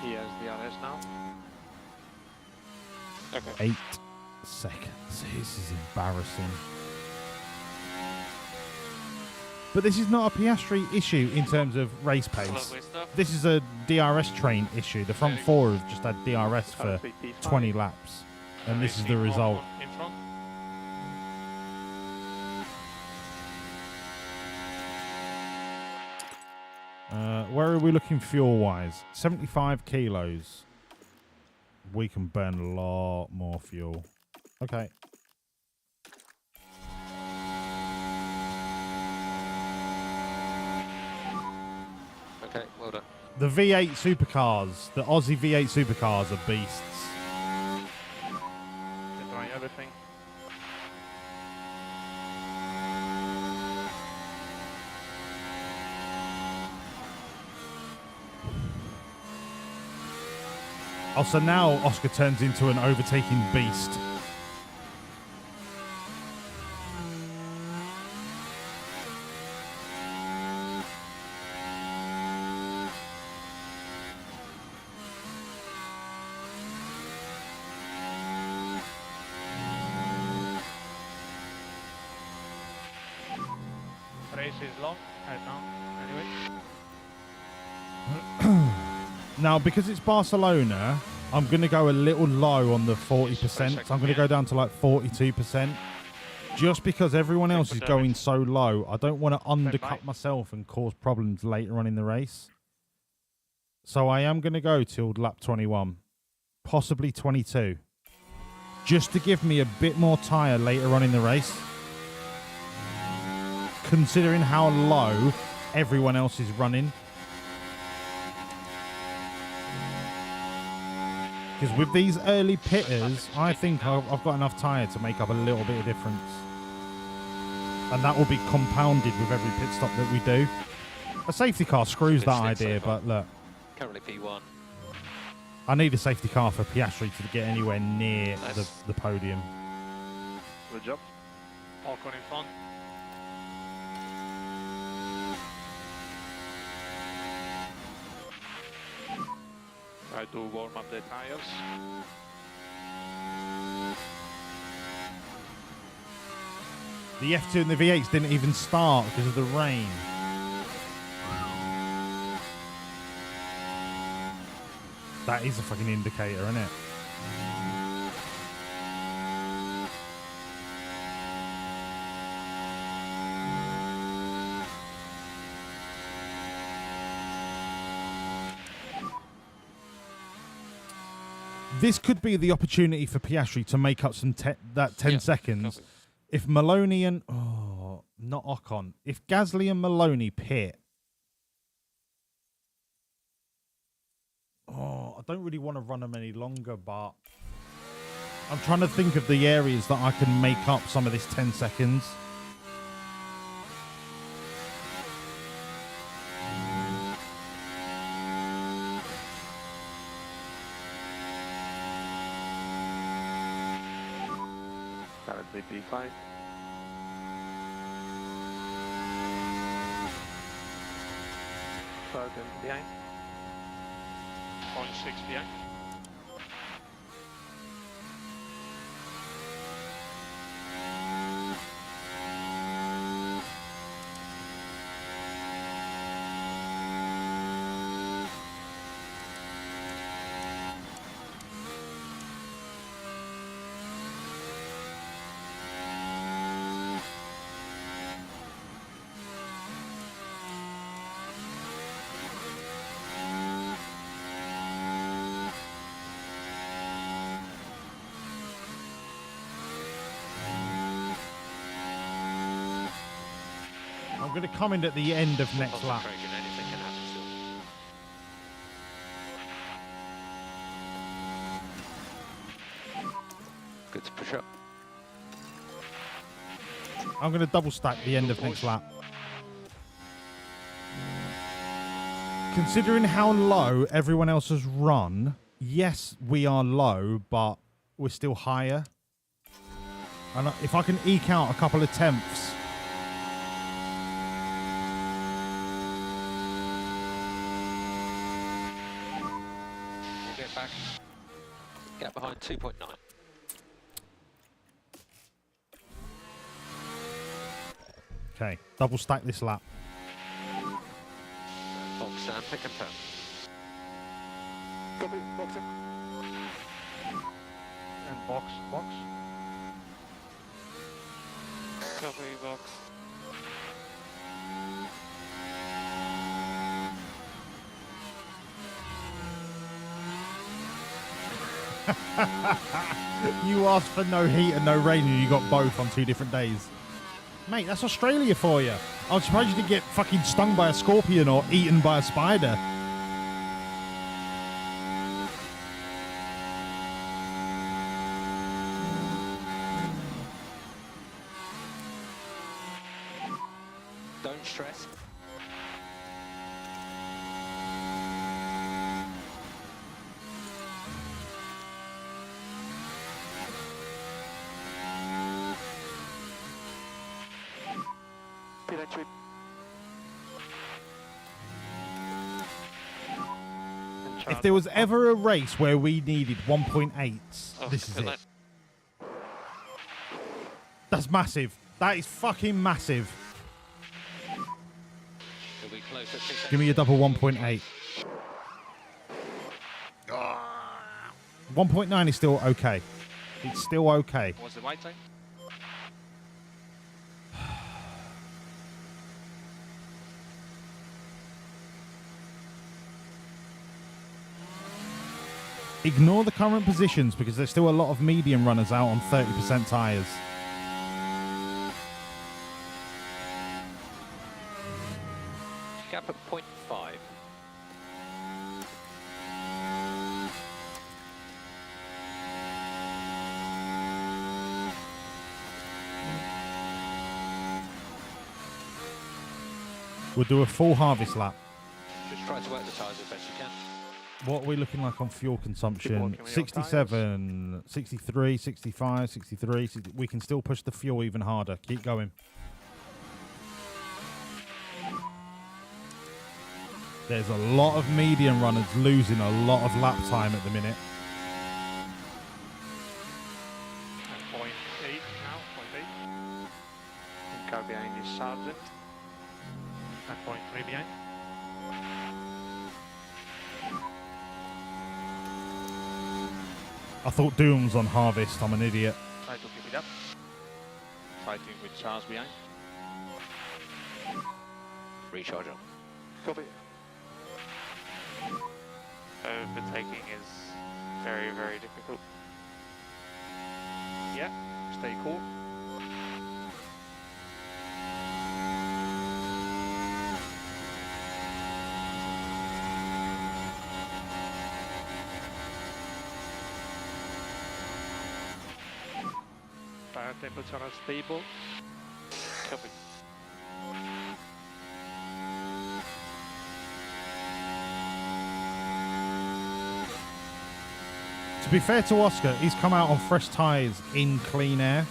He has the RS now. Okay. 8 seconds. This is embarrassing. But this is not a Piastri issue in terms of race pace. This is a DRS train issue. The front four have just had DRS for 20 laps. And this is the result. In front. Where are we looking fuel-wise? 75 kilos. We can burn a lot more fuel. Okay. Okay, well done. The V8 supercars, the Aussie V8 supercars are beasts. Can try everything. Oh, so now Oscar turns into an overtaking beast. Race is long right now. Anyway. Now, because it's Barcelona, I'm going to go a little low on the 40%. So I'm going to go down to like 42%. Just because everyone else is going so low, I don't want to undercut myself and cause problems later on in the race. So I am going to go till lap 21, possibly 22. Just to give me a bit more tyre later on in the race. Considering how low everyone else is running. Because with these early pitters, I think I've got enough tyre to make up a little bit of difference. And that will be compounded with every pit stop that we do. A safety car screws that idea, but look. Currently P1. I need a safety car for Piastri to get anywhere near the podium. Good job. Ocon in front. Try to warm up the tires. The F2 and the V8s didn't even start because of the rain. That is a fucking indicator, isn't it? This could be the opportunity for Piastri to make up some 10 seconds. If Maloney and... Oh, not Ocon. If Gasly and Maloney pit... Oh, I don't really want to run them any longer, but... I'm trying to think of the areas that I can make up some of this 10 seconds. Currently P5. Third and behind. 0.6 behind. going to come in at the end of next lap. Concentration, anything can happen still. Good to push up. I'm going to double stack the end of next lap. Considering how low everyone else has run, yes, we are low, but we're still higher. And if I can eke out a couple of tenths. We'll get back. Gap behind 2.9. Okay, double stack this lap. Box and pick and turn. Copy, box it. And box. Copy, box. You asked for no heat and no rain and you got both on 2 different days. Mate, that's Australia for you. I'm surprised you didn't get fucking stung by a scorpion or eaten by a spider. Don't stress. Pit entry. If there was ever a race where we needed 1.8, this is it. That's massive. That is fucking massive. It'll be close at 6. Give me a double 1.8. 1.9 is still okay. It's still okay. What's the white time? Ignore the current positions because there's still a lot of medium runners out on 30% tyres. Gap at 0.5. We'll do a full harvest lap. Just try to work the tyres as best you can. What are we looking like on fuel consumption? 67, 63, 65, 63. 60. We can still push the fuel even harder. Keep going. There's a lot of medium runners losing a lot of lap time at the minute. And 0.8 now, 0.8. And car behind is Sergeant. And 0.3 behind. I thought Doom was on harvest. I'm an idiot. Try to keep it up. Fighting with Charles behind. Recharge on. Copy. Overtaking is very, very difficult. Yeah, stay cool. Tire temperature are stable. Copy. To be fair to Oscar, he's come out on fresh tyres in clean air.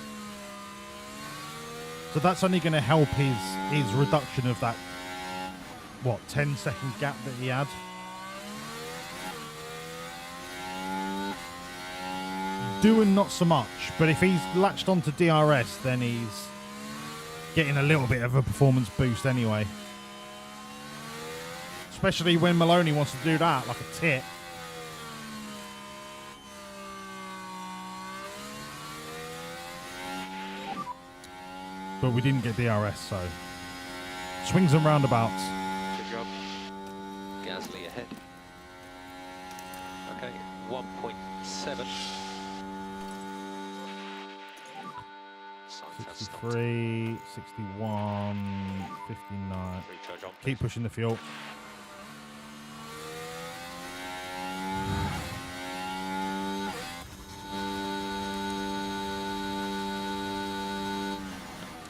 So that's only going to help his reduction of that, what, 10-second gap that he had. Doing not so much, but if he's latched onto DRS, then he's getting a little bit of a performance boost anyway. Especially when Maloney wants to do that like a tit. But we didn't get DRS, so swings and roundabouts. Good job. Gasly ahead. Okay, 1.7. Sign 63, 61, 59. Recharge on. Keep pushing the fuel.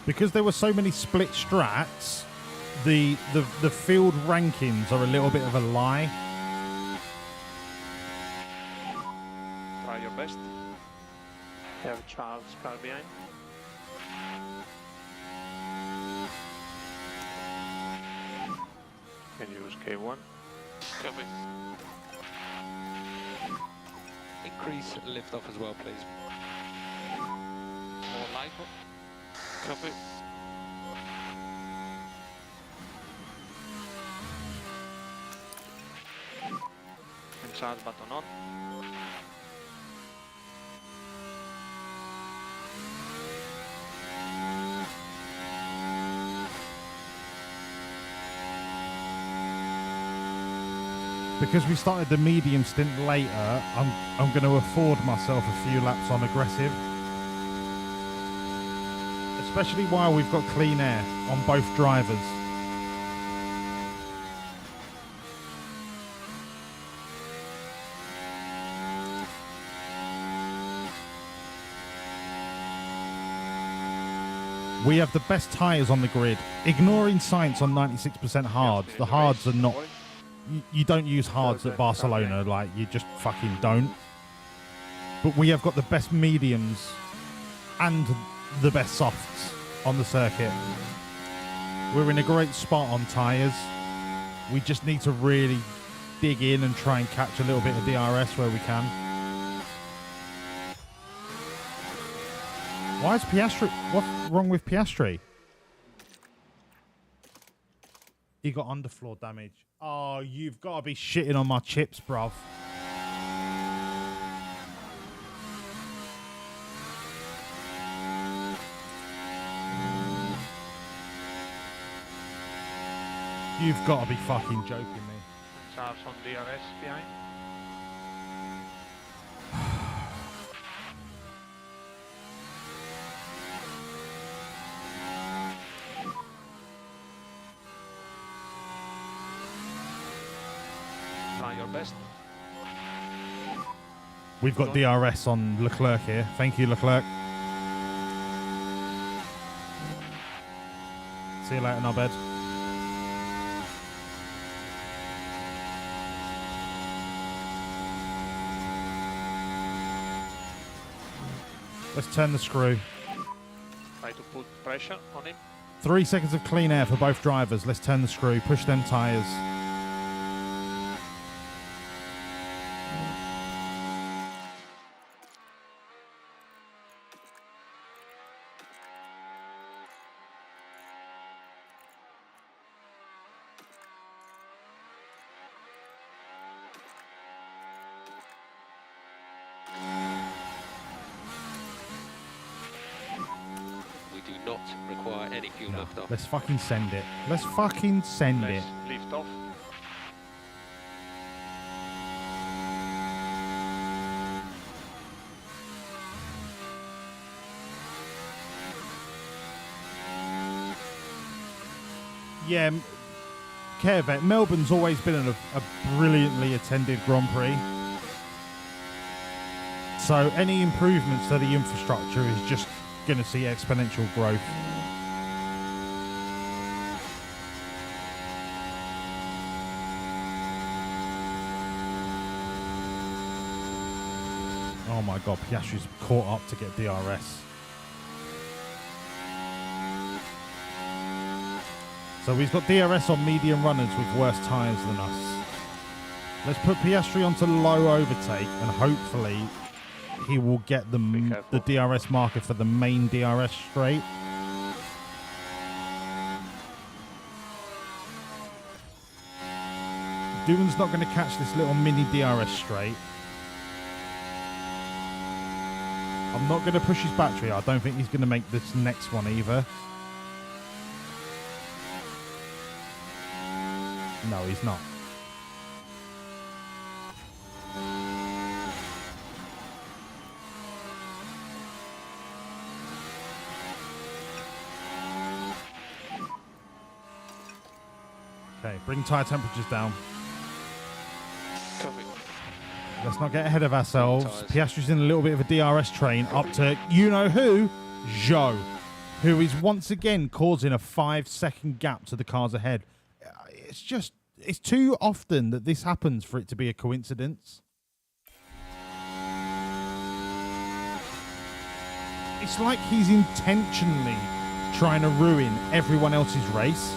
Because there were so many split strats, the field rankings are a little bit of a lie. Try your best. You have Charles car behind. Can use K1. Copy. Increase lift off as well, please. More LIFO. Copy. And charge button on. Because we started the medium stint later, I'm going to afford myself a few laps on aggressive. Especially while we've got clean air on both drivers. We have the best tyres on the grid. Ignoring science on 96% hards. The hards are not... You don't use hards at Barcelona, like, you just fucking don't. But we have got the best mediums and the best softs on the circuit. We're in a great spot on tyres. We just need to really dig in and try and catch a little bit of DRS where we can. Why is Piastri... What's wrong with Piastri? He got underfloor damage. Oh, you've got to be shitting on my chips, bruv. You've got to be fucking joking me. Charles on DRS behind. Try your best. We've got DRS on Leclerc here. Thank you, Leclerc. See you later, knobhead. Let's turn the screw. Try to put pressure on him. 3 seconds of clean air for both drivers. Let's turn the screw. Push them tyres. Require any fuel lift off. Let's fucking send it. Let's fucking send it. Lift off. Yeah, Kevet, Melbourne's always been a brilliantly attended Grand Prix. So any improvements to the infrastructure is just going to see exponential growth. Oh my god, Piastri's caught up to get DRS. So he's got DRS on medium runners with worse tyres than us. Let's put Piastri onto low overtake and hopefully he will get the DRS marker for the main DRS straight. Doohan's not going to catch this little mini DRS straight. I'm not going to push his battery. I don't think he's going to make this next one either. No, he's not. Okay, bring tyre temperatures down. Copy. Let's not get ahead of ourselves. Piastri's in a little bit of a DRS train up to you-know-who, Zhou, who is once again causing a 5-second gap to the cars ahead. It's too often that this happens for it to be a coincidence. It's like he's intentionally trying to ruin everyone else's race.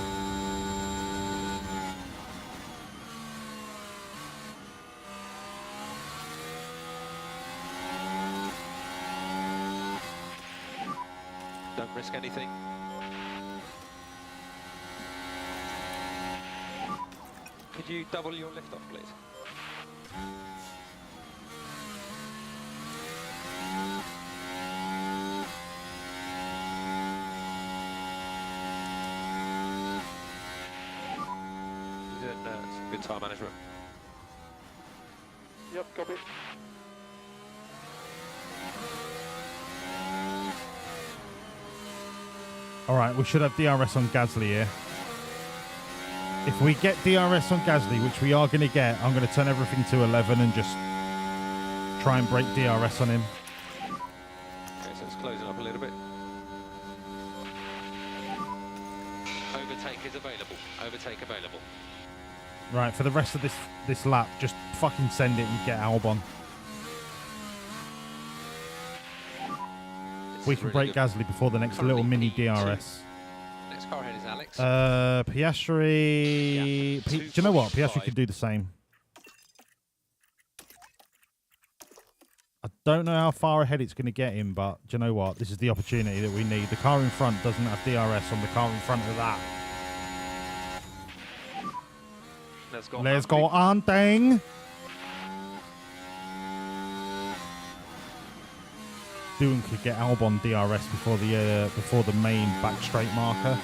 Don't risk anything. Could you double your lift off, please? You're doing some good time management. Yep, copy. All right, we should have DRS on Gasly here. If we get DRS on Gasly, which we are going to get, I'm going to turn everything to 11 and just try and break DRS on him. Okay, so it's closing up a little bit. Overtake is available. Overtake available. Right, for the rest of this lap, just fucking send it and get Albon. We can break Gasly before the next little mini DRS. Next car ahead is Alex. Piastri... do you know what? Piastri could do the same. I don't know how far ahead it's going to get him, but do you know what? This is the opportunity that we need. The car in front doesn't have DRS on the car in front of that. Let's go, Anteng! Doohan could get Albon DRS before the main back straight marker.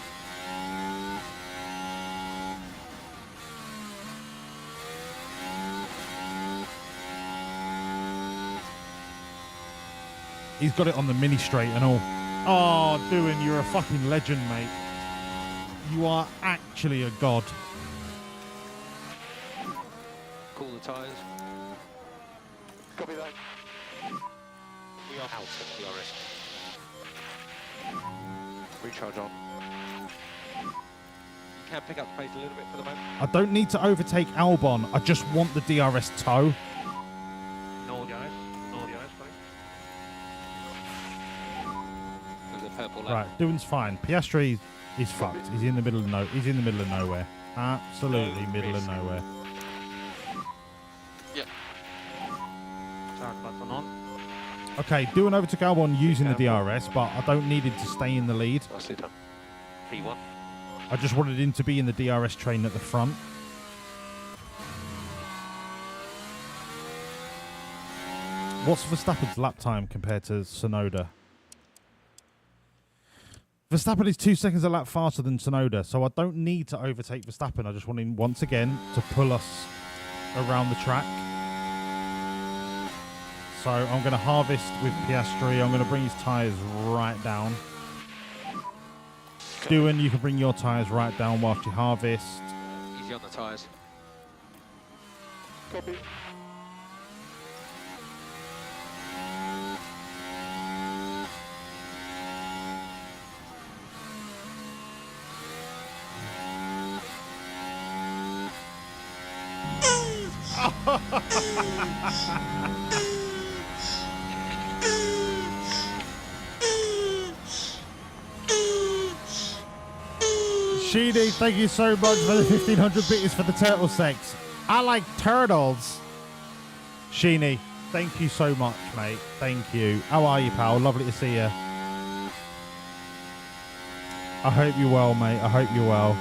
He's got it on the mini straight and all. Oh, Doohan, you're a fucking legend, mate. You are actually a god. Cool the tyres. Copy that. We are out of DRS. Recharge on. You can pick up the pace a little bit for the moment. I don't need to overtake Albon. I just want the DRS toe. No DRS. No DRS, fine. There's a purple lap. Right, Doohan's fine. Piastri is fucked. He's in the middle of nowhere. Absolutely middle of nowhere. Start button on. Okay, Doohan overtook Albon using the DRS, but I don't need him to stay in the lead. Nicely done. P1. I just wanted him to be in the DRS train at the front. What's Verstappen's lap time compared to Tsunoda? Verstappen is 2 seconds a lap faster than Tsunoda, so I don't need to overtake Verstappen. I just want him, once again, to pull us around the track. So I'm going to harvest with Piastri. I'm going to bring his tyres right down. Doohan, you can bring your tyres right down whilst you harvest. Easy on the tyres. Copy. Sheedy, thank you so much for the 1500 bits for the turtle sex. I like turtles. Sheeny, thank you so much, mate. Thank you. How are you, pal? Lovely to see you. I hope you're well, mate. I hope you're well.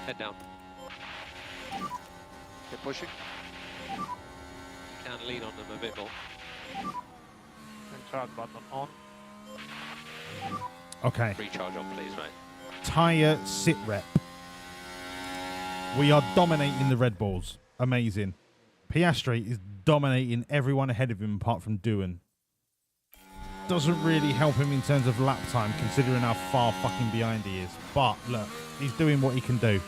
Head down. Keep pushing. Can lean on them a bit more. Start button on. Okay. Recharge on, please, mate. Tyre sit rep. We are dominating the Red Bulls. Amazing. Piastri is dominating everyone ahead of him apart from Doohan. doesn't really help him in terms of lap time, considering how far fucking behind he is. But look, he's doing what he can do.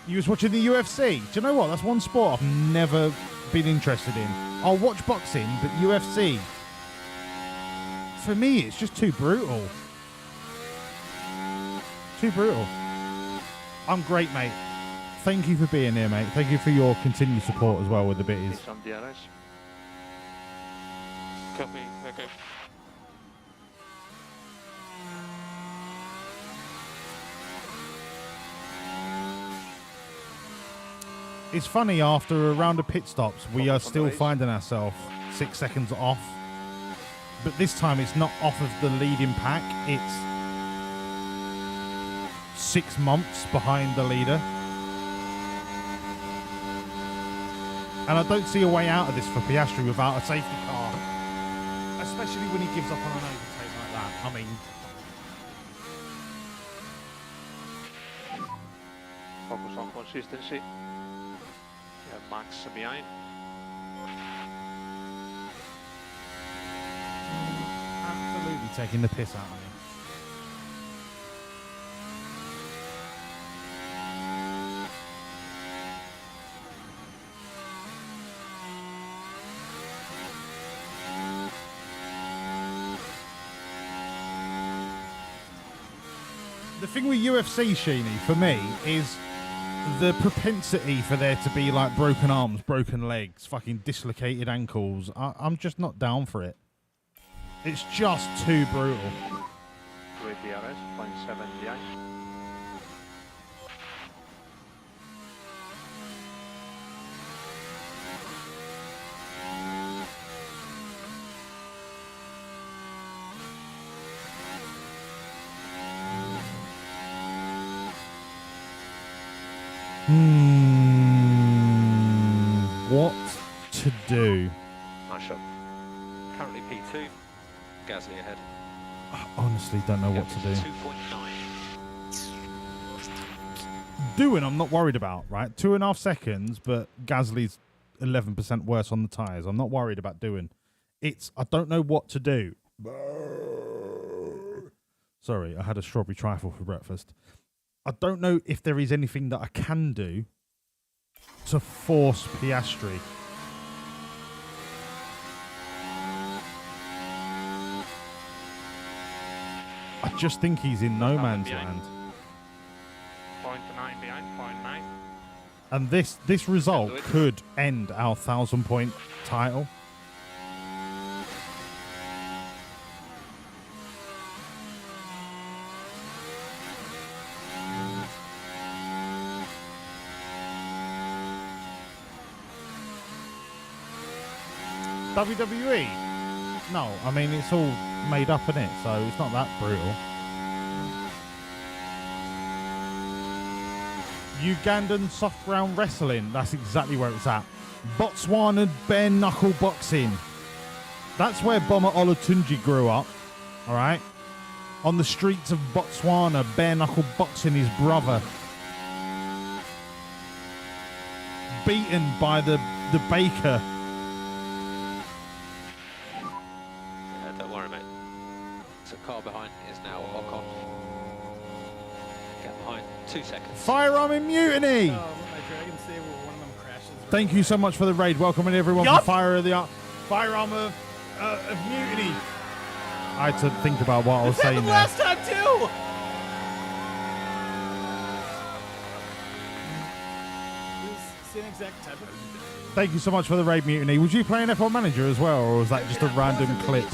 You was watching the UFC. Do you know what? That's one sport I've never been interested in. I'll watch boxing, but UFC, for me, it's just too brutal. Too brutal. I'm great, mate. Thank you for being here, mate. Thank you for your continued support as well with the bitties. Some DRS. Copy. Okay. It's funny, after a round of pit stops, we are still finding ourselves 6 seconds off. But this time it's not off of the leading pack. It's 6 months behind the leader. And I don't see a way out of this for Piastri without a safety car. Especially when he gives up on an overtake like that. I mean... Focus on consistency. Yeah, Max behind. Absolutely taking the piss out of me. The thing with UFC, Sheeny, for me, is the propensity for there to be like broken arms, broken legs, fucking dislocated ankles. I'm just not down for it. It's just too brutal. Great DRS, 0.7 behind. What to do? Nice shot. Currently P2. Gasly ahead. I honestly don't know what to do. 2.9. Doing, I'm not worried about, right? 2.5 seconds, but Gasly's 11% worse on the tyres. I'm not worried about doing. I don't know what to do. Sorry, I had a strawberry trifle for breakfast. I don't know if there is anything that I can do to force Piastri. I just think he's in no man's land. 0.9 behind, 0.9. And this result could end our 1,000-point title. WWE? No, I mean, it's all made up in it, so it's not that brutal. Ugandan soft ground wrestling, that's exactly where it's at. Botswana bare knuckle boxing. That's where Bomber Olatunji grew up, all right? On the streets of Botswana, bare knuckle boxing his brother. Beaten by the baker. Car behind is now Ocon. Get behind, 2 seconds. Firearm in mutiny! Thank you so much for the raid. Welcoming everyone from Firearm of Mutiny. I had to think about what I was saying there. Last time too! Same exact type of... Thank you so much for the raid, Mutiny. Was you playing F1 Manager as well, or was that just a random clip?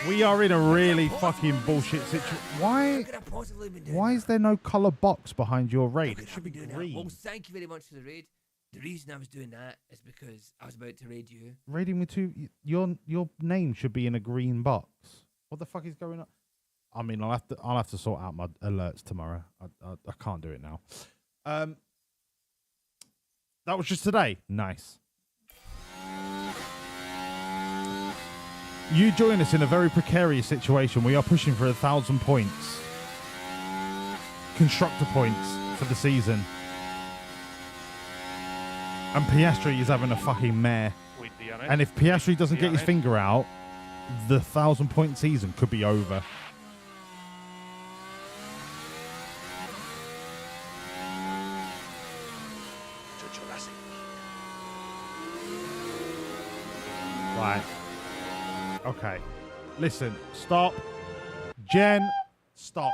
We are in a really fucking bullshit situation. Why is there no colour box behind your raid? It should be green. Well, thank you very much for the raid. The reason I was doing that is because I was about to raid you. Raiding with two... Your name should be in a green box. What the fuck is going on? I mean, I'll have to sort out my alerts tomorrow. I can't do it now. That was just today. Nice. You join us in a very precarious situation. We are pushing for 1,000 points. Constructor points for the season. And Piastri is having a fucking mare. With DRS. And if Piastri doesn't get his DRS. finger out, the 1,000-point season could be over. Right. Okay. Listen. Stop. Jen, stop.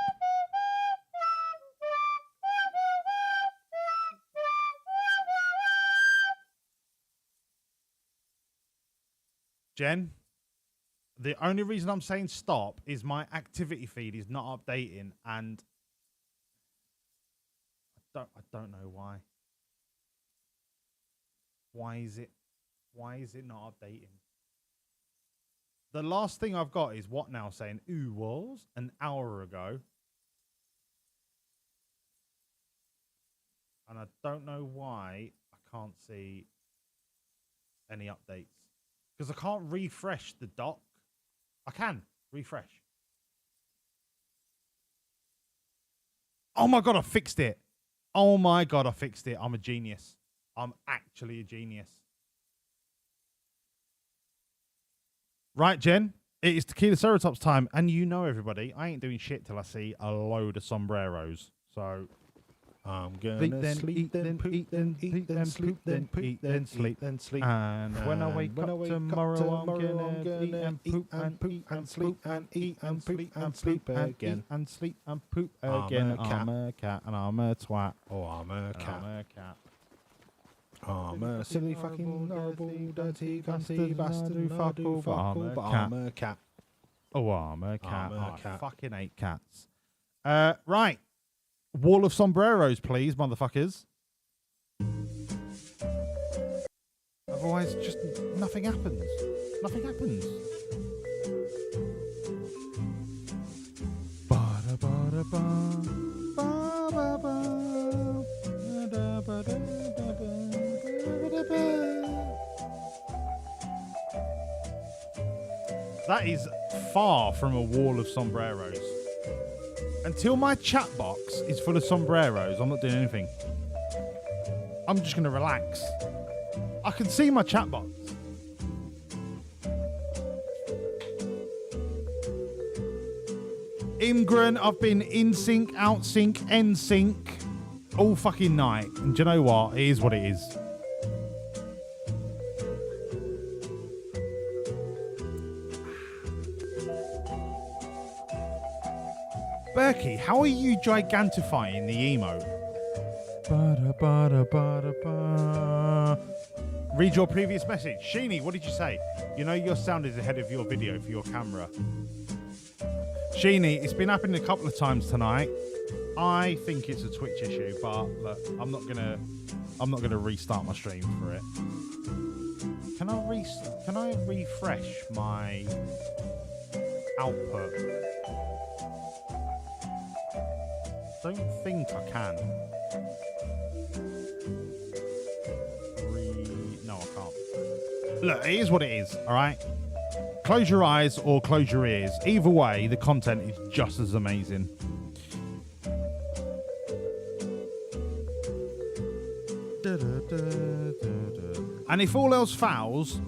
Jen, the only reason I'm saying stop is my activity feed is not updating, and I don't know why. Why is it not updating? The last thing I've got is what now saying ooh was an hour ago. And I don't know why I can't see any updates. Because I can't refresh the dock. I can refresh. Oh my God, I fixed it. Oh my God, I fixed it. I'm a genius. I'm actually a genius. Right, Jen, it is Tequila Ceratops time. And you know, everybody, I ain't doing shit till I see a load of sombreros. So I'm gonna sleep, then eat, then eat, then sleep, then eat, then sleep, then sleep. And when I wake up tomorrow, I'm gonna eat and poop and poop and sleep and eat and sleep and sleep again and sleep and poop again. I'm a cat and I'm a twat. Oh, I'm a cat. I'm a cat. I'm a silly fucking horrible, dirty, gusty bastard who fuck all, but I'm a cat. Oh, I'm a cat. I fucking hate cats. Right. Wall of sombreros, please, motherfuckers. Otherwise, just nothing happens. Nothing happens. That is far from a wall of sombreros. Until my chat box is full of sombreros, I'm not doing anything. I'm just going to relax. I can see my chat box. Imgren, I've been in sync, out sync, end sync all fucking night. And do you know what? It is what it is. Berkey, how are you gigantifying the emote? Read your previous message. Sheeny, what did you say? You know your sound is ahead of your video for your camera. Sheeny, it's been happening a couple of times tonight. I think it's a Twitch issue, but look, I'm not gonna restart my stream for it. Can I refresh my output? Don't think I can. No, I can't. Look, it is what it is, all right? Close your eyes or close your ears. Either way, the content is just as amazing. And if all else fails,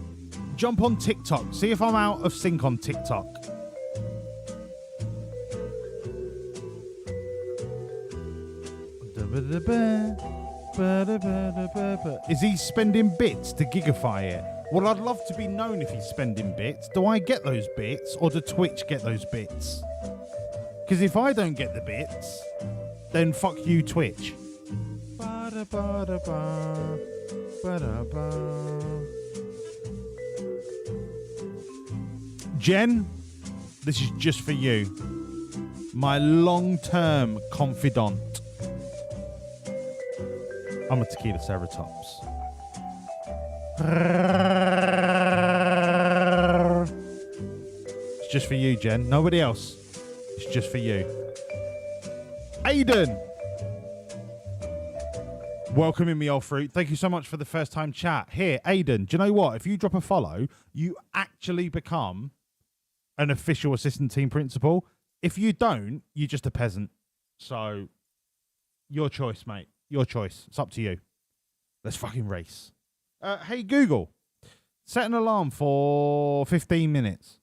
jump on TikTok. See if I'm out of sync on TikTok. Is he spending bits to gigify it? Well, I'd love to be known if he's spending bits. Do I get those bits or do Twitch get those bits? Because if I don't get the bits, then fuck you, Twitch. Jen, this is just for you. My long-term confidant. I'm a Tequila Ceratops. It's just for you, Jen. Nobody else. It's just for you. Aiden! Welcome in, me old fruit. Thank you so much for the first time chat. Here, Aiden, do you know what? If you drop a follow, you actually become an official assistant team principal. If you don't, you're just a peasant. So, your choice, mate. Your choice. It's up to you. Let's fucking race. Hey, Google, set an alarm for 15 minutes.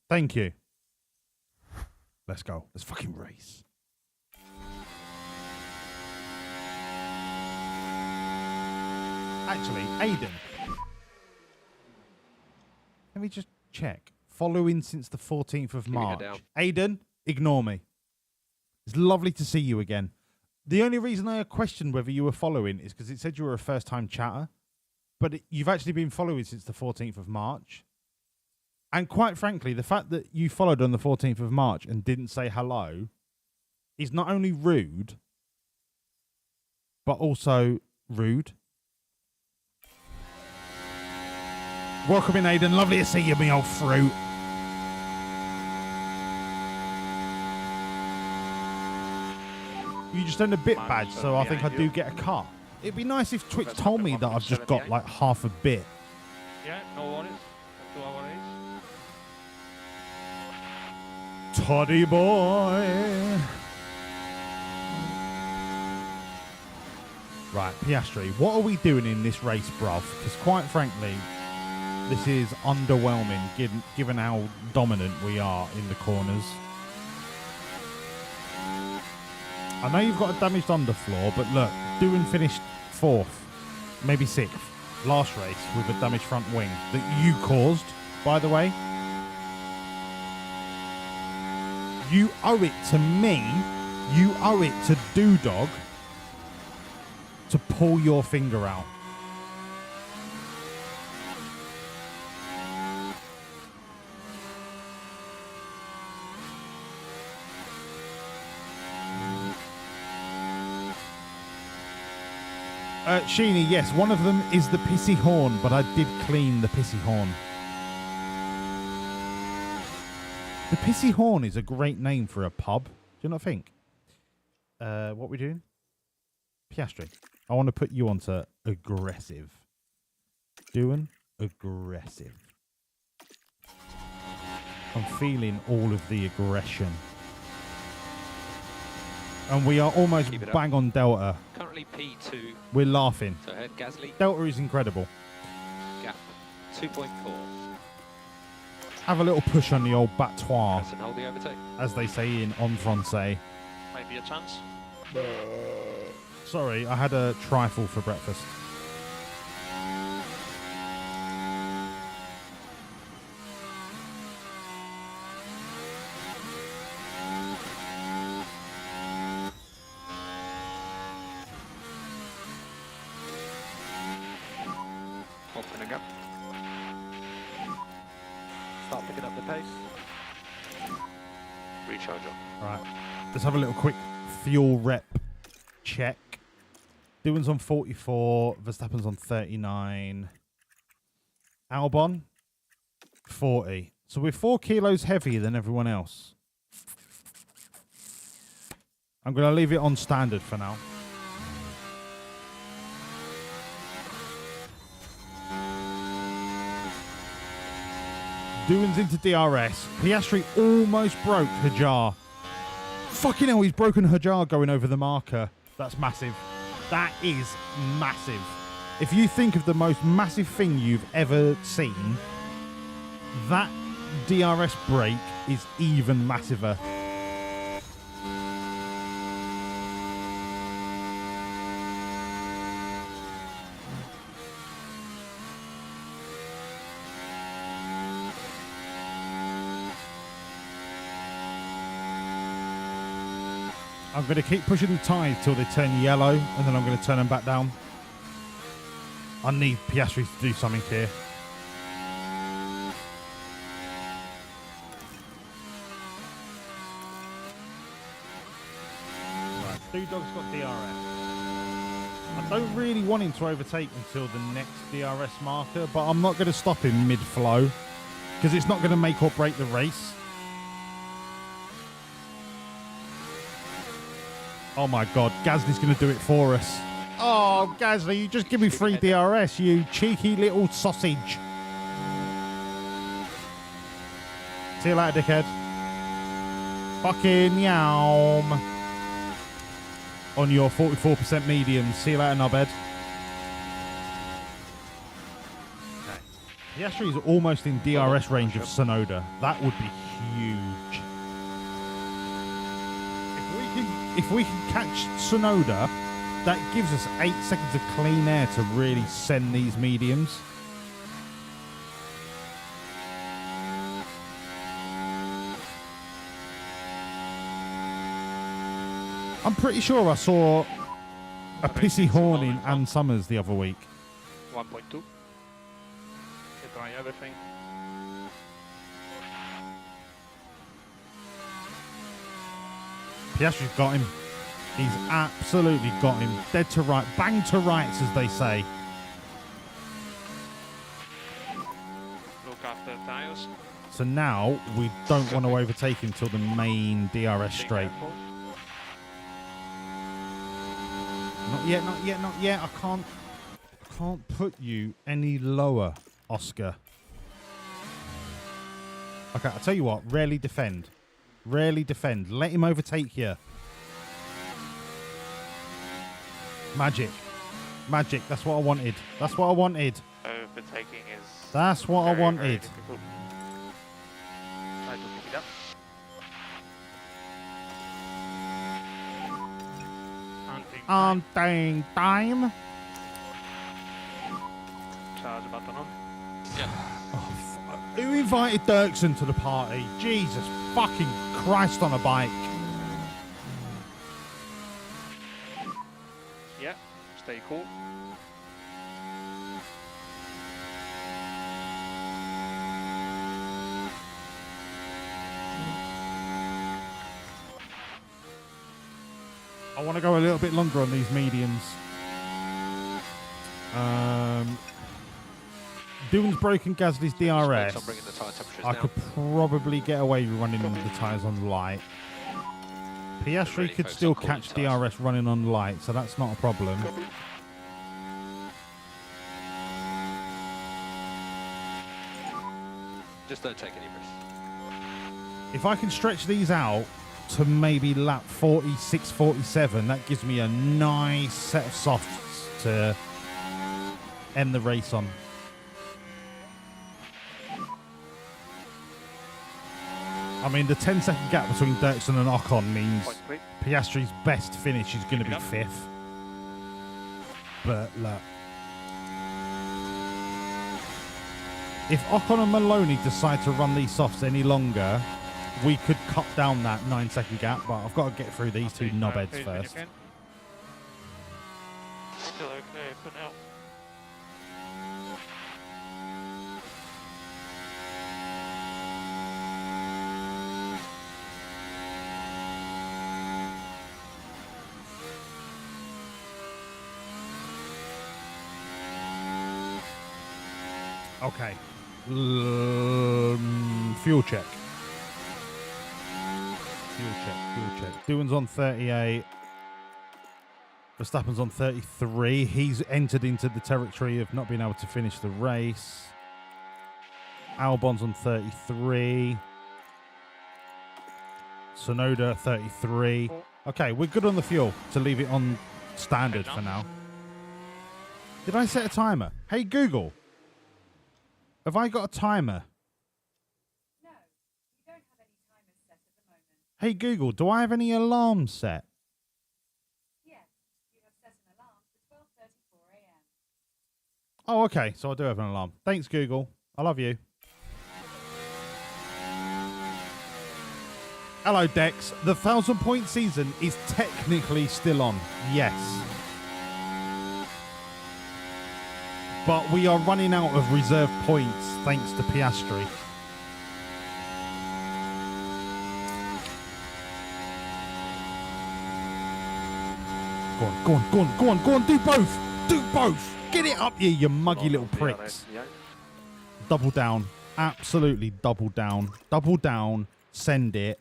Thank you. Let's go. Let's fucking race. Actually, Aiden. Let me just check. Following since the 14th of March. Aiden, ignore me. It's lovely to see you again. The only reason I questioned whether you were following is because it said you were a first-time chatter. But you've actually been following since the 14th of March. And quite frankly, the fact that you followed on the 14th of March and didn't say hello is not only rude, but also rude. Welcome in, Aiden. Lovely to see you, me old fruit. You just earned a bit badge, so I think I do get a car. It'd be nice if Twitch told me that I've just got like half a bit. Yeah, no worries. 2 hours. Toddy boy. Right, Piastri, what are we doing in this race, bruv? Because quite frankly, this is underwhelming given how dominant we are in the corners. I know you've got a damaged underfloor, but look, Doohan finished 4th, maybe 6th, last race with a damaged front wing that you caused, by the way. You owe it to me, you owe it to Doodog to pull your finger out. Sheeny, yes, one of them is the pissy horn, but I did clean the pissy horn. The pissy horn is a great name for a pub. Do you not think? What we doing? Piastri. I want to put you onto aggressive. Doing aggressive. I'm feeling all of the aggression. And we are almost bang on Delta. Currently P2. We're laughing. So ahead, Gasly. Delta is incredible. Gap 2.4. Have a little push on the old battoir, Press and hold the overtake. as they say in en français. Maybe a chance. Sorry, I had a trifle for breakfast. Opening up. Start picking up the pace. Recharge on. Right, let's have a little quick fuel rep check. Doohan's on 44, Verstappen's on 39. Albon, 40. So we're 4 kilos heavier than everyone else. I'm going to leave it on standard for now. Doohan's into DRS. Piastri almost broke Hajar. Fucking hell, he's broken Hajar going over the marker. That's massive. That is massive. If you think of the most massive thing you've ever seen, that DRS break is even massiver. I'm going to keep pushing the tyres till they turn yellow, and then I'm going to turn them back down. I need Piastri to do something here. Right, Doodog's got DRS. I don't really want him to overtake until the next DRS marker, but I'm not going to stop him mid-flow, because it's not going to make or break the race. Oh my God, Gasly's going to do it for us. Oh, Gasly, you just give me free DRS, you cheeky little sausage. See you later, dickhead. Fucking yowm. on your 44% mediums. See you later, knobhead. Piastri is almost in DRS range of Sonoda. That would be huge. If we can catch Sonoda, that gives us 8 seconds of clean air to really send these mediums. I'm pretty sure I saw a pissy horn in Ann Summers the other week. 1.2. You try everything. Piastri's got him. He's absolutely got him. Dead to right. Bang to rights, as they say. Look after tires. So now we don't want to overtake him till the main DRS straight. Not yet, not yet, not yet. I can't put you any lower, Oscar. Okay, I'll tell you what. Rarely defend. Rarely defend. Let him overtake you. Magic. Magic. That's what I wanted. That's what I wanted. Overtaking is. That's what I wanted. Very difficult. Try to pick it up. Hunting time. Charge button on. Yeah. Who invited Dirksen to the party? Jesus fucking Christ on a bike. Yeah, stay cool. I want to go a little bit longer on these mediums. Doone's broken Gasly's DRS. I could probably get away with running the tyres on light. Piastri could still catch DRS running on light, so that's not a problem. Just don't take any risks. If I can stretch these out to maybe lap 46, 47, that gives me a nice set of softs to end the race on. I mean, the 10-second gap between Dirksen and Ocon means Piastri's best finish is going to be 5th. But look, if Ocon and Maloney decide to run these softs any longer, we could cut down that 9-second gap, but I've got to get through these two knobheads first. Still okay for now. Okay. Fuel check. Fuel check. Doohan's on 38. Verstappen's on 33. He's entered into the territory of not being able to finish the race. Albon's on 33. Sonoda, 33. Okay, we're good on the fuel to leave it on standard for now. Did I set a timer? Hey, Google. Have I got a timer? No, you don't have any timers set at the moment. Hey Google, do I have any alarms set? Yes, you have set an alarm for 12:34 a.m. Oh, okay, so I do have an alarm. Thanks, Google. I love you. Hello, Dex. The 1,000-point season is technically still on. Yes. But we are running out of reserve points thanks to Piastri. Go on, do both! Do both! Get it up here, you muggy little pricks. Double down. Absolutely double down. Double down. Send it.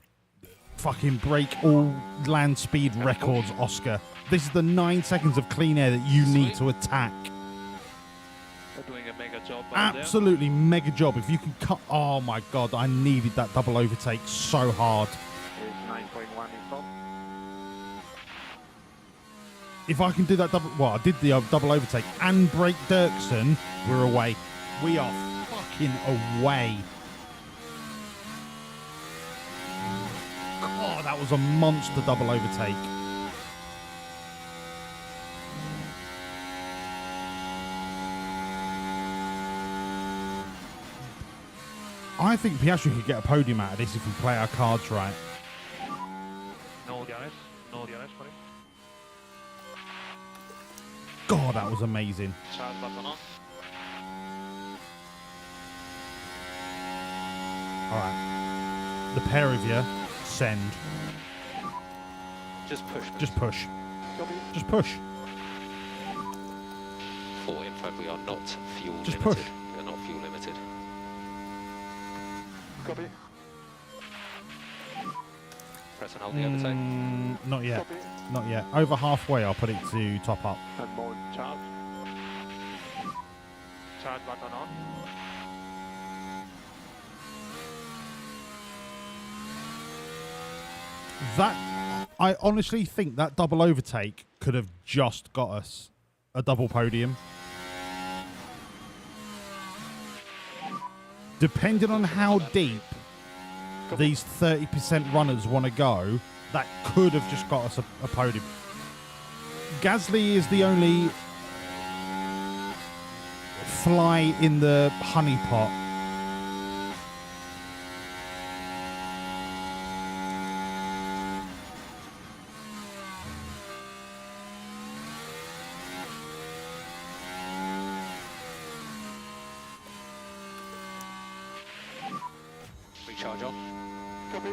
Fucking break all land speed records, Oscar. This is the 9 seconds of clean air that you need to attack. Doing a mega job. Absolutely mega job. If you can cut. Oh my god, I needed that double overtake so hard. Is 9.1 in front. If I can do that double... Well, I did the double overtake and break Dirksen, we're away. We are fucking away. God, that was a monster double overtake. I think Piastri could get a podium out of this if we play our cards right. No DRS. No DRS for it. God, that was amazing. Charge button on. All right. The pair of you, send. Just push. Just push. Just push. For info, we are not fuel Just limited. push. We are not fuel limited. Copy. Press and hold the overtake. Not yet. Copy. Not yet. Over halfway, I'll put it to top up. And mode charge. Charge button on. That, I honestly think that double overtake could have just got us a double podium. Depending on how deep these 30% runners want to go, that could have just got us a podium. Gasly is the only fly in the honey pot. Recharge on. Copy.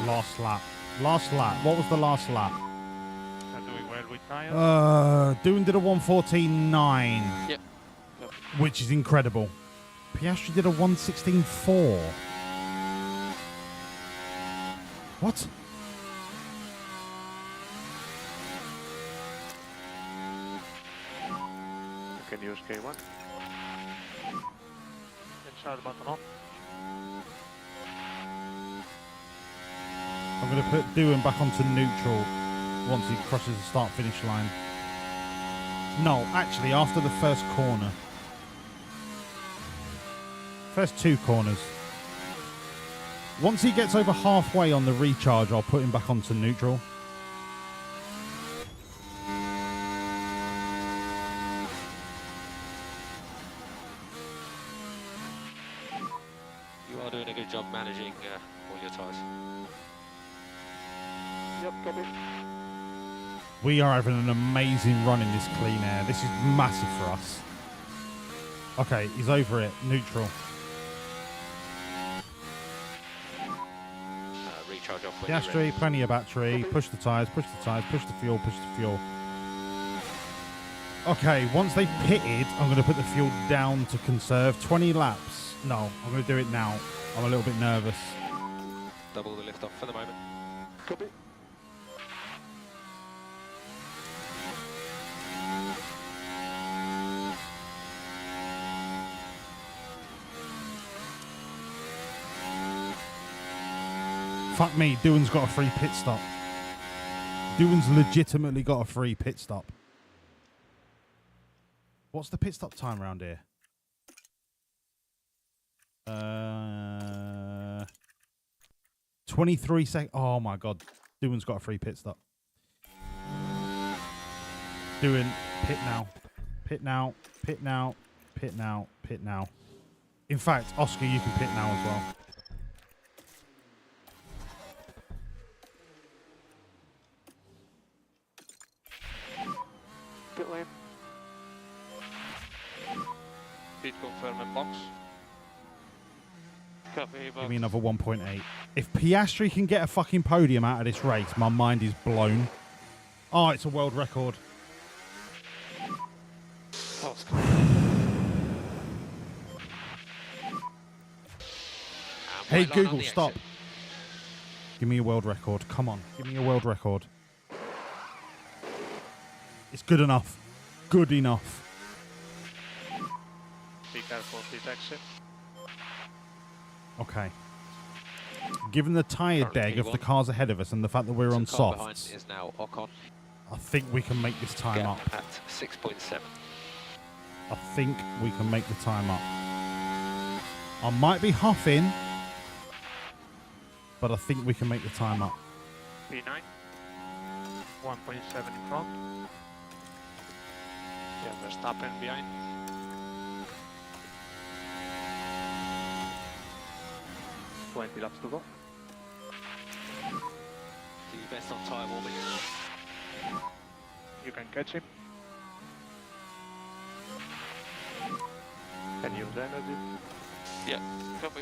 Last lap. Last lap. What was the last lap? And doing well with tires. Doohan did a 1:14.9. Yep. Which is incredible. Piastri did a 1:16.4. What? You can use K1. And charge button on. I'm going to put Doohan back onto neutral once he crosses the start-finish line. No, actually, after the first corner. First two corners. Once he gets over halfway on the recharge, I'll put him back onto neutral. You are doing a good job managing all your tyres. Yep, copy. We are having an amazing run in this clean air. This is massive for us. Okay, he's over it. Neutral. Recharge off when you're Piastri, ready. plenty of battery. Push the tyres, push the tyres, push the fuel, push the fuel. Okay, once they've pitted, I'm going to put the fuel down to conserve. 20 laps. No, I'm going to do it now. I'm a little bit nervous. Double the lift off for the moment. Copy. Fuck me, Doohan's got a free pit stop. Doohan's legitimately got a free pit stop. What's the pit stop time around here? 23 seconds. Oh my god. Doohan's got a free pit stop. Doohan, pit now. Pit now. Pit now. Pit now. Pit now. In fact, Oscar, you can pit now as well. Pit lane. Speed confirm box. Copy, Give me another 1.8. If Piastri can get a fucking podium out of this race, my mind is blown. Oh, it's a world record. Hey white line on Google, the stop. exit. Give me a world record. Come on, give me a world record. It's good enough. Good enough. Be careful, pit exit. Okay. Given the tyre Currently deg of the P1. cars ahead of us and the fact that we're on The car behind softs, is now Ocon. I think we can make this time Gap up. at 6.7. I think we can make the time up. I might be huffing, but I think we can make the time up. P9. 1.7 in front. Yeah, Verstappen behind. $20 laps to go. Do your best on tyre warming. You can catch him. Can use energy. Yeah, copy.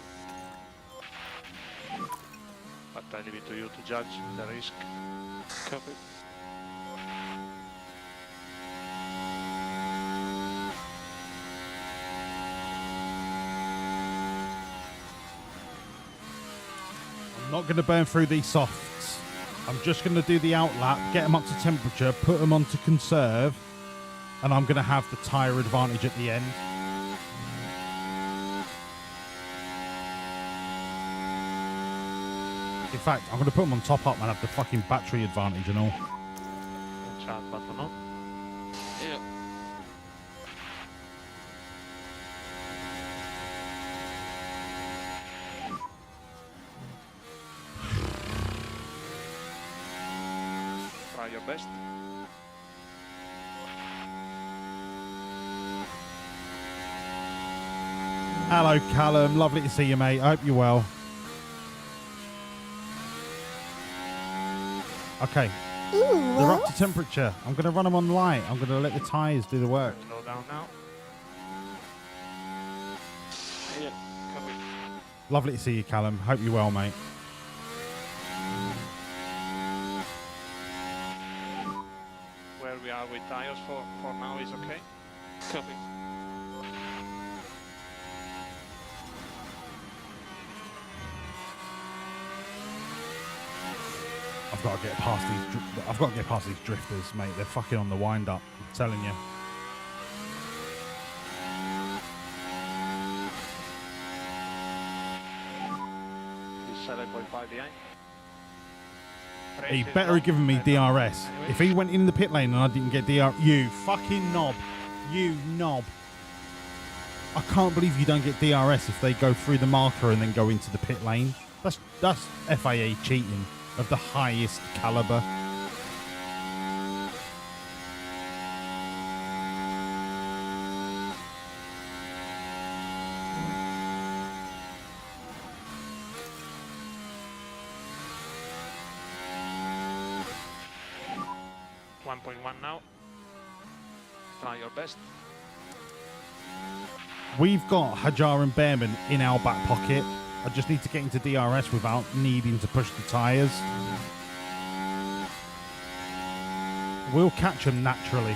But I leave it to you to judge the risk. Copy. I'm not going to burn through these softs. I'm just going to do the outlap, get them up to temperature, put them onto conserve, and I'm going to have the tyre advantage at the end. In fact, I'm going to put them on top up and have the fucking battery advantage and all. Charge button on. Yeah. Try your best. Hello, Callum. Lovely to see you, mate. I hope you're well. Okay. They're up to temperature. I'm going to run them on light. I'm going to let the tyres do the work. Slow down now. Yeah, copy. Lovely to see you, Callum. Hope you're well, mate. Where we are with tires for now is okay. Copy. I've got to get past these. I've got to get past these drifters, mate. They're fucking on the wind up. I'm telling you. He's 7.5 behind. He better have given me DRS. If he went in the pit lane and I didn't get DRS, you fucking knob, you knob. I can't believe you don't get DRS if they go through the marker and then go into the pit lane. That's FIA cheating of the highest caliber. Now. Try your best. We've got Hajar and Behrman in our back pocket. I just need to get into DRS without needing to push the tyres. We'll catch them naturally.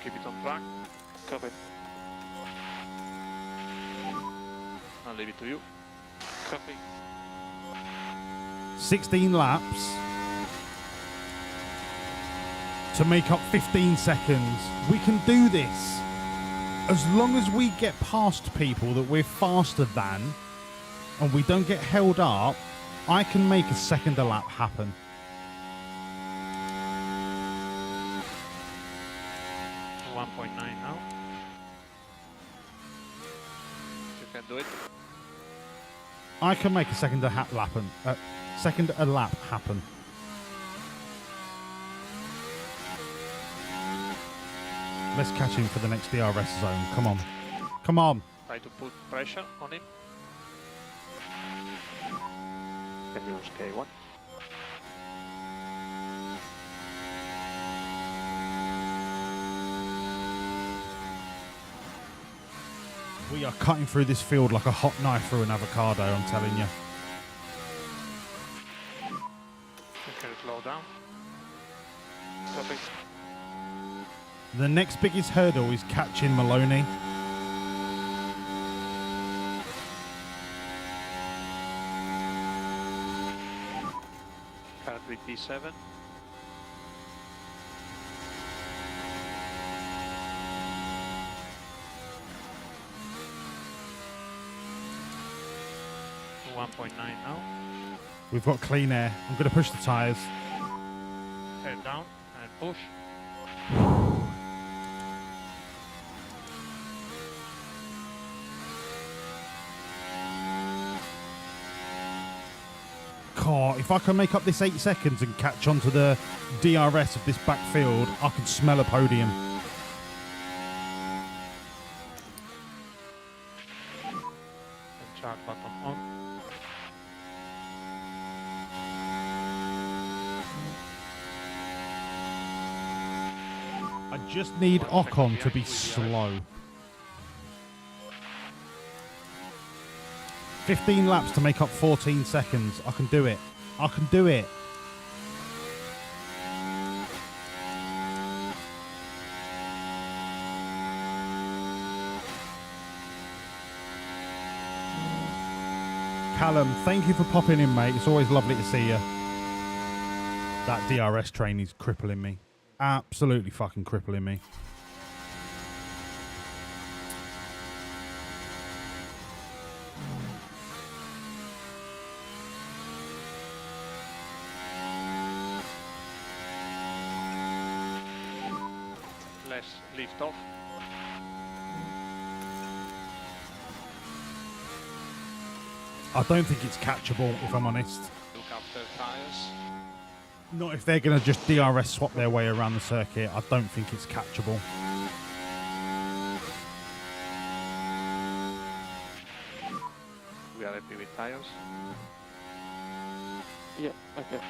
Keep it on track. Copy. I'll leave it to you. Copy. 16 laps to make up 15 seconds. We can do this. As long as we get past people that we're faster than and we don't get held up, I can make a second a lap happen. Now. You can do it. I can make a second a lap happen. Second a lap happen. Let's catch him for the next DRS zone. Come on. Come on. Try to put pressure on him. Can use K1. We are cutting through this field like a hot knife through an avocado, I'm telling you. Okay, slow down. Copy. The next biggest hurdle is catching Maloney. Currently P7. To 1.9 now. We've got clean air. I'm going to push the tyres. Head down and push. God, if I can make up this 8 seconds and catch onto the DRS of this backfield, I can smell a podium. And charge button on. I just need Ocon to be slow. 15 laps to make up 14 seconds. I can do it. I can do it. Callum, thank you for popping in, mate. It's always lovely to see you. That DRS train is crippling me. Absolutely fucking crippling me. Less lift off. I don't think it's catchable, if I'm honest. Look after tires. Not if they're going to just DRS swap their way around the circuit. I don't think it's catchable. We are happy with tires. Yeah, okay.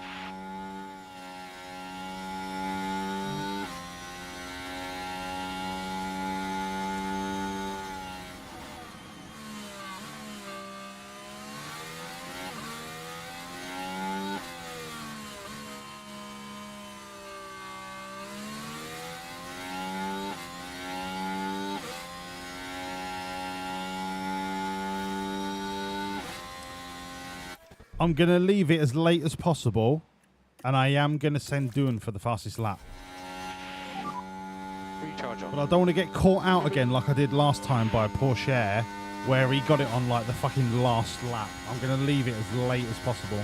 I'm going to leave it as late as possible, and I am going to send Doohan for the fastest lap. Recharge on. But I don't want to get caught out again like I did last time by Porsche, where he got it on like the fucking last lap. I'm going to leave it as late as possible.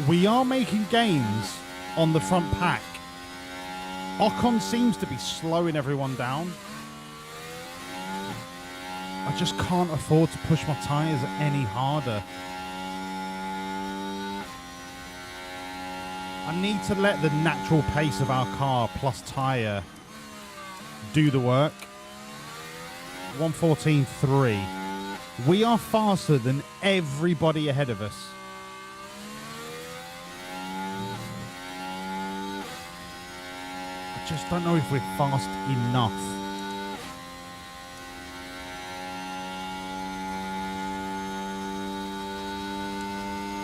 We are making gains on the front pack. Ocon seems to be slowing everyone down. I just can't afford to push my tyres any harder. I need to let the natural pace of our car plus tyre do the work. 1:14.3. We are faster than everybody ahead of us. I just don't know if we're fast enough.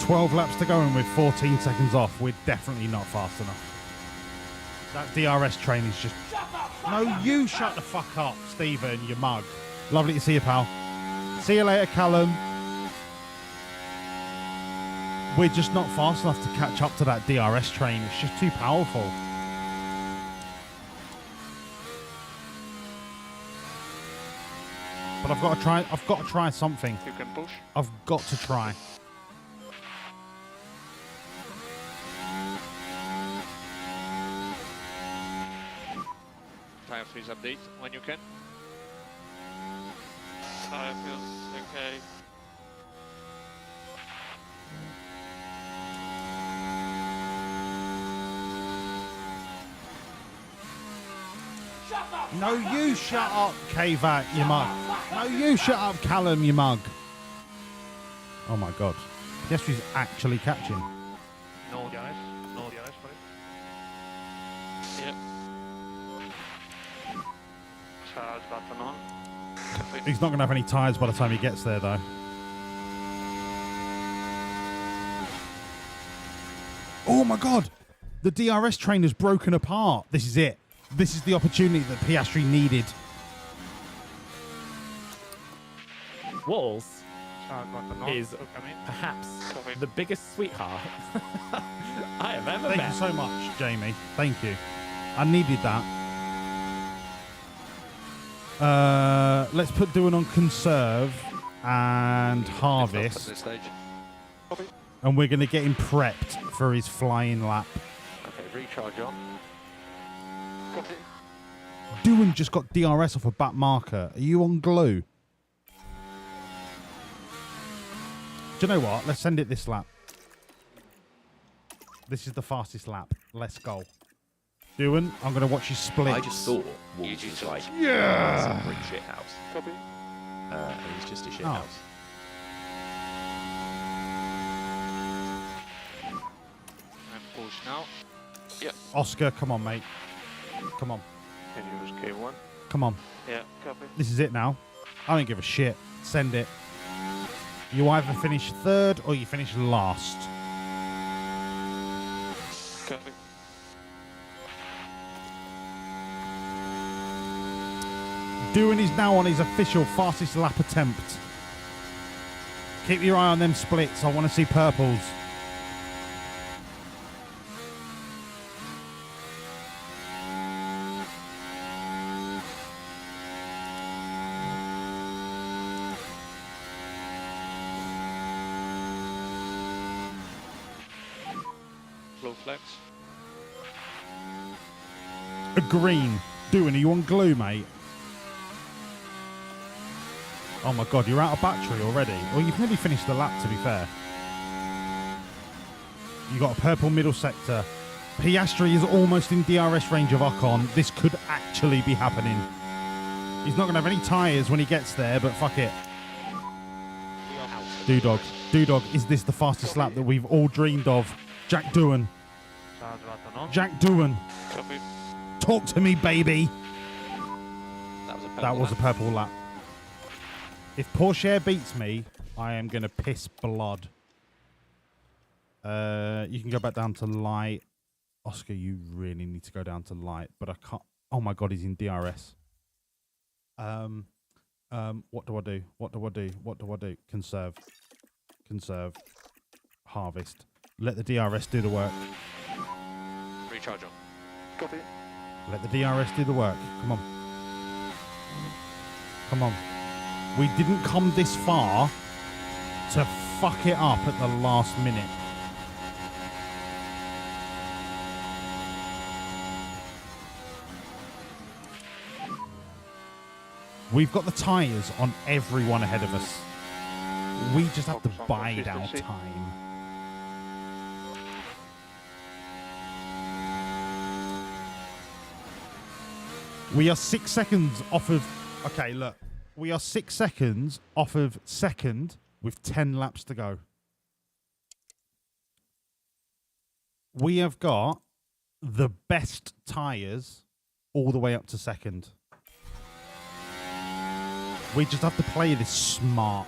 "12 laps to go and we're 14 seconds off. We're definitely not fast enough. That DRS train is just... No, you shut the fuck up, Stephen, you mug. Lovely to see you, pal. See you later, Callum. We're just not fast enough to catch up to that DRS train. It's just too powerful. But I've got to try something. You can push. I've got to try. Tire freeze update when you can. Tire feels okay. No, you shut up, Kvac, you mug. No, you shut up, Callum, you mug. Oh my god. Piastri's actually catching. No guys for it. Yep. Charge button on. He's not going to have any tyres by the time he gets there, though. Oh my god! The DRS train has broken apart. This is it. This is the opportunity that Piastri needed. Walls is perhaps the biggest sweetheart I have ever met. Thank you so much, Jamie. Thank you. I needed that. Let's put Doan on conserve and harvest. And we're going to get him prepped for his flying lap. Okay, recharge on. Copy. Doan just got DRS off a back marker. Are you on glue? Do you know what? Let's send it this lap. This is the fastest lap. Let's go. Doan, I'm going to watch you split. I just thought Wolves was like yeah, a brick shit house. Copy. And he's just a shit Oh. house. And push now. Yep. Oscar, come on, mate. Come on. Can use K1. Come on. Yeah, copy. This is it now. I don't give a shit. Send it. You either finish third or you finish last. Copy. Doan is now on his official fastest lap attempt. Keep your eye on them splits. I want to see purples. Low flex. A green. Doan, are you on glue, mate? Oh my god, you're out of battery already. Well, you've nearly finished the lap, to be fair. You got a purple middle sector. Piastri is almost in DRS range of Ocon. This could actually be happening. He's not going to have any tyres when he gets there, but fuck it. Doodog. Doodog, is this the fastest lap that we've all dreamed of? Jack Doan. Charge button on. Jack Doan. Copy. Talk to me, baby. That was a purple That was a purple lap. If Porsche beats me, I am going to piss blood. You can go back down to light. Oscar, you really need to go down to light, but I can't. Oh my god, he's in DRS. What do I do? What do I do? What do I do? Conserve. Conserve. Harvest. Let the DRS do the work. Recharge on. Copy. Let the DRS do the work. Come on. Come on. We didn't come this far to fuck it up at the last minute. We've got the tyres on everyone ahead of us. We just have to bide our time. We are 6 seconds off of... Okay, look. We are 6 seconds off of second with 10 laps to go. We have got the best tyres all the way up to second. We just have to play this smart.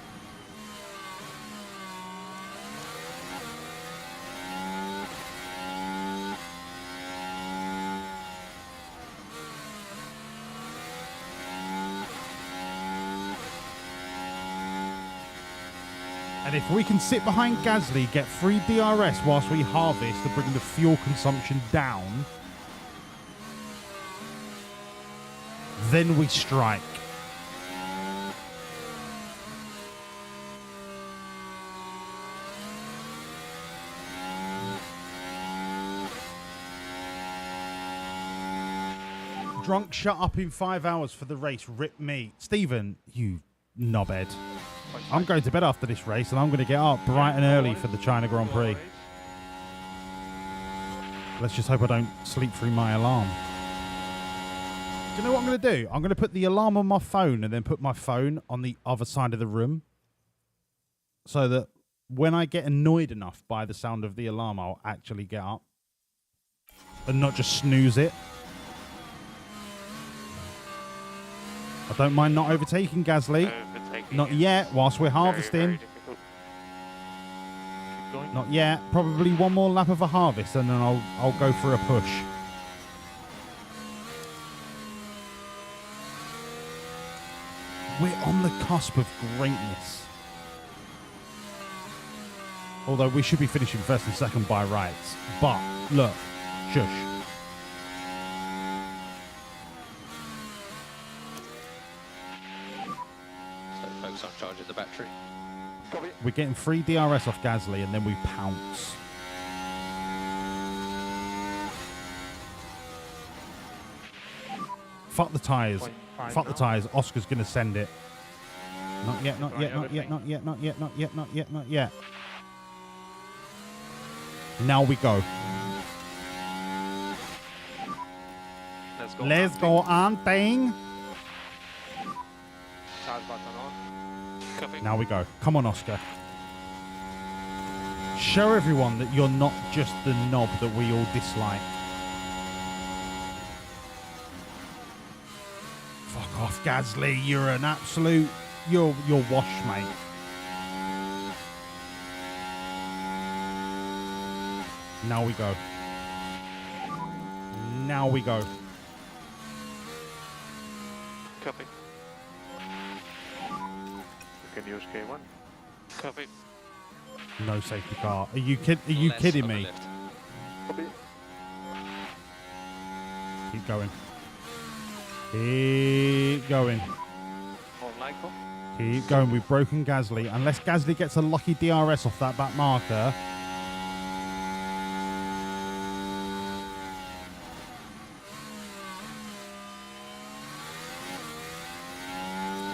And if we can sit behind Gasly, get free DRS whilst we harvest to bring the fuel consumption down, then we strike. Drunk shut up in 5 hours for the race. Rip me. Stephen, you knobhead. I'm going to bed after this race and I'm going to get up bright and early for the China Grand Prix. Let's just hope I don't sleep through my alarm. Do you know what I'm going to do? I'm going to put the alarm on my phone and then put my phone on the other side of the room so that when I get annoyed enough by the sound of the alarm, I'll actually get up and not just snooze it. I don't mind not overtaking Gasly. Not yet, whilst we're harvesting. Not yet. Probably one more lap of a harvest and then I'll go for a push. We're on the cusp of greatness. Although we should be finishing first and second by rights. But, look, shush. So focus on charging the battery. We're getting free DRS off Gasly and then we pounce. Fuck the tyres. Fuck the tyres. Oscar's going to send it. Not yet, not yet, not yet, not yet, not yet, not yet, not yet, not yet. Now we go. Let's go on, thing. Charge button on. Copy. Now we go. Come on, Oscar. Show everyone that you're not just the knob that we all dislike. Fuck off, Gasly. You're an absolute... You're washed, mate. Now we go. Now we go. Copy. You can use K1. Copy. No safety car. Are you kidding me? Copy. Keep going. Keep going. On Lyco. Keep going. We've broken Gasly. Unless Gasly gets a lucky DRS off that back marker.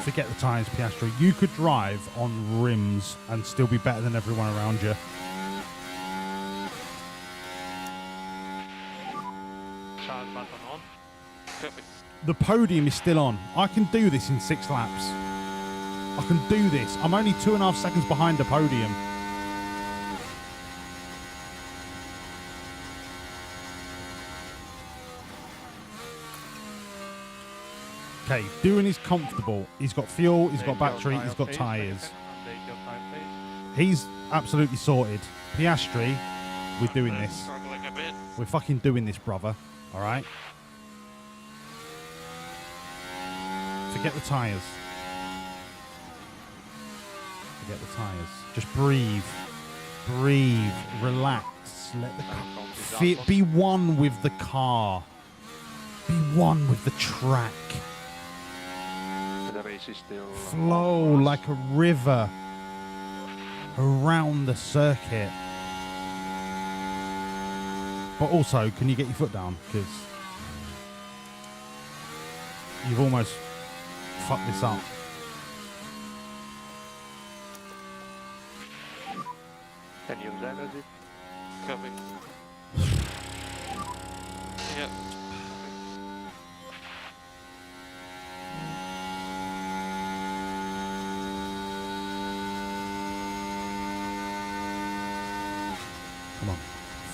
Forget the tyres, Piastri. You could drive on rims and still be better than everyone around you. Charge button on. Copy. The podium is still on. I can do this in 6 laps. I can do this. I'm only 2.5 seconds behind the podium. Okay, doing is comfortable. He's got fuel, he's got battery, he's got tyres. He's absolutely sorted. Piastri, we're doing this. We're fucking doing this, brother. All right? Forget the tyres. Forget the tyres. Just breathe. Breathe. Relax. Let the car... Be one with the car. Be one with the track. The race is still Flow like a river around the circuit. But also, can you get your foot down? Because you've almost fucked this up. Can you use energy? Copy. Yeah. Come on.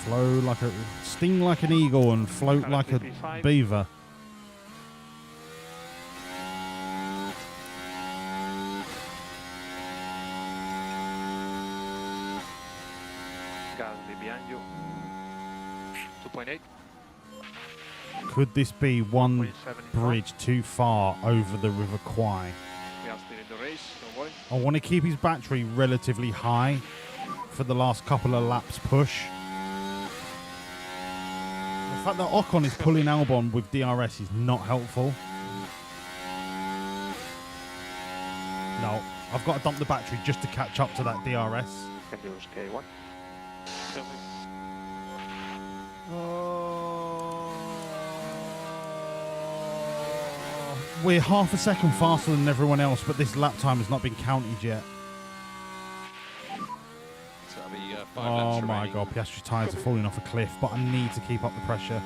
Flow like a... Sting like an eagle and float like a beaver. Gasly behind you. 2.8. Could this be one bridge too far over the River Kwai? We are still in the race, don't worry. I want to keep his battery relatively high for the last couple of laps push. The fact that Ocon is pulling Albon with DRS is not helpful. No, I've got to dump the battery just to catch up to that DRS. Can use K1. Copy. We're half a second faster than everyone else, but this lap time has not been counted yet. So that'll be 5 Oh laps my remaining. god, Piastri's tyres are falling off a cliff, but I need to keep up the pressure.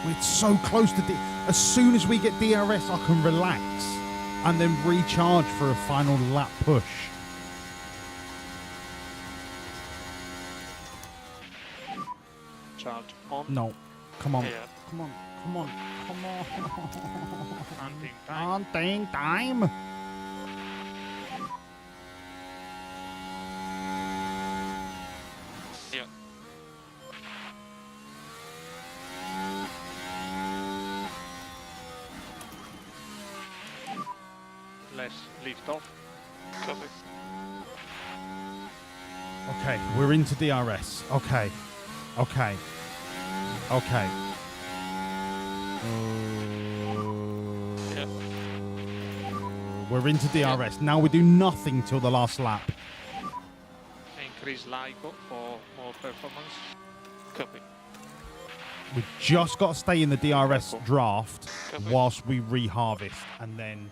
We're so close to as soon as we get DRS, I can relax and then recharge for a final lap push. Charge on. No, come on, Yeah. come on, come on, come on. Hunting time. Hunting time. Yeah. Less lift off. Copy. Okay, we're into DRS. Okay, okay, okay. We're into DRS. Now we do nothing till the last lap. Increase LIGO for more performance. Copy. We've just got to stay in the DRS draft whilst we reharvest, and then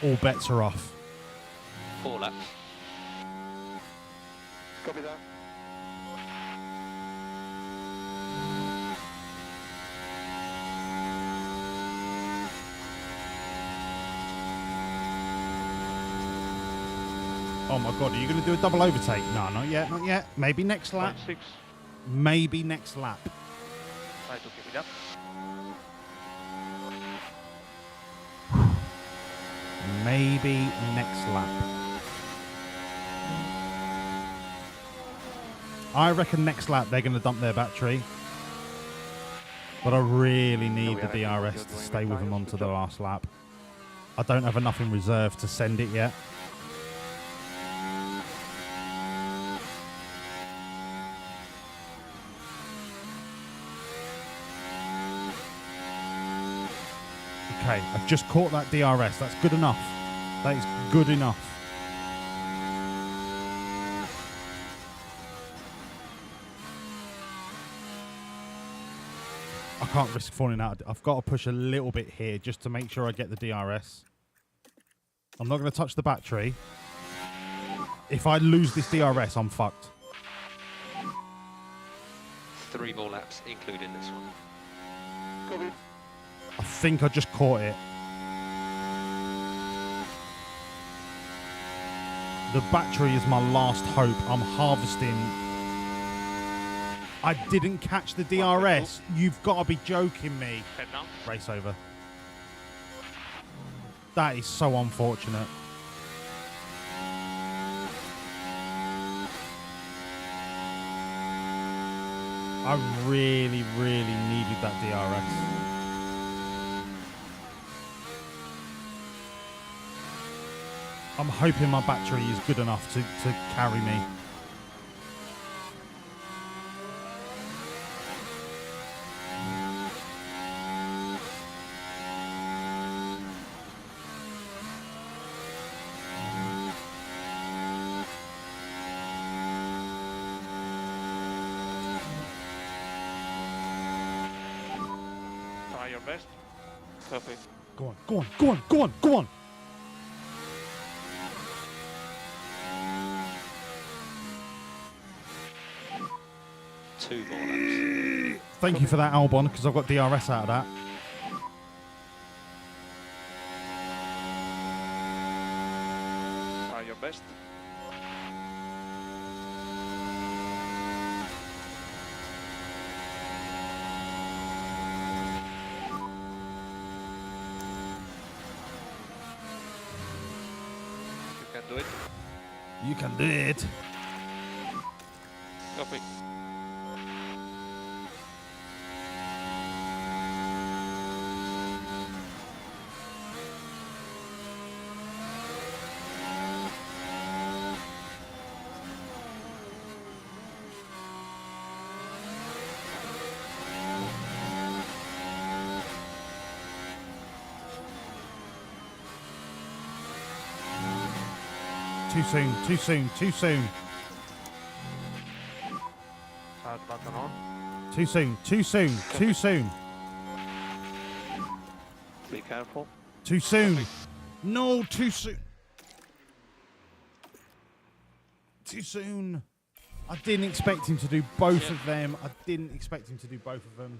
all bets are off. 4 laps. Copy that. Oh my god, are you going to do a double overtake? No, not yet, not yet. Maybe next lap. 0.6. Maybe next lap. Try to keep it up. Maybe next lap. I reckon next lap they're going to dump their battery. But I really need the DRS to stay with them onto the last lap. I don't have enough in reserve to send it yet. Okay, I've just caught that DRS. That's good enough. That is good enough. I can't risk falling out. I've got to push a little bit here just to make sure I get the DRS. I'm not going to touch the battery. If I lose this DRS, I'm fucked. 3 more laps, including this one. Copy. I think I just caught it. The battery is my last hope. I'm harvesting. I didn't catch the DRS. You've got to be joking me. Head down. Race over. That is so unfortunate. I really, really needed that DRS. I'm hoping my battery is good enough to carry me. Try your best. Copy. Go on, go on, go on, go on, go on. Two more laps. Thank you for that, Albon, because I've got DRS out of that. Try your best. You can do it. You can do it. Copy. Too soon, too soon, too soon. Start button on. Too soon, too soon, too soon. Be careful. Too soon. No, too soon. Too soon. I didn't expect him to do both of them. I didn't expect him to do both of them.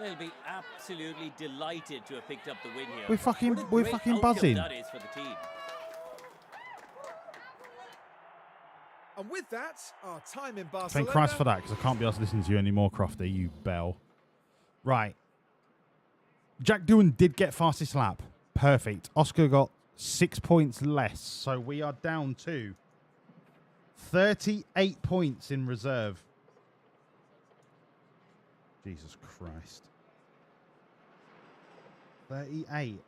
They'll be absolutely delighted to have picked up the win here. We're fucking What a great outcome buzzing. That is for the team. And with that, our time in Barcelona. Thank Christ for that, because I can't be asked to listen to you anymore, Crofty, you bell. Right. Jack Doohan did get fastest lap. Perfect. Oscar got 6 points less, so we are down to 38 points in reserve. Jesus Christ. 38.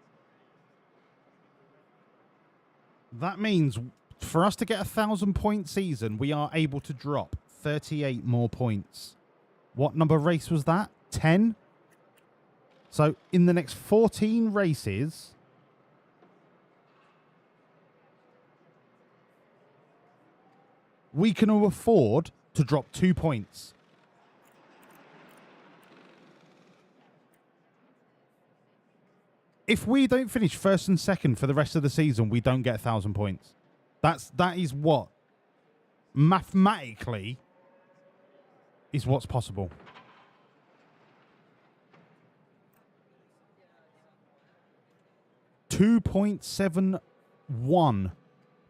That means for us to get a 1,000-point season, we are able to drop 38 more points. What number race was that? 10? So in the next 14 races, we can afford to drop 2 points. If we don't finish first and second for the rest of the season, we don't get 1,000 points. That is what mathematically is what's possible. $2.71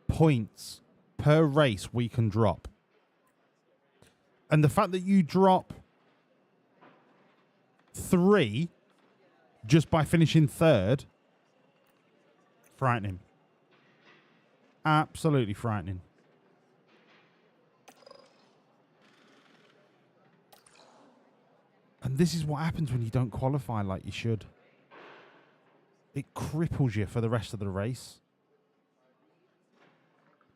points per race we can drop. And the fact that you drop 3 just by finishing third, frightening. Absolutely frightening. And this is what happens when you don't qualify like you should. It cripples you for the rest of the race.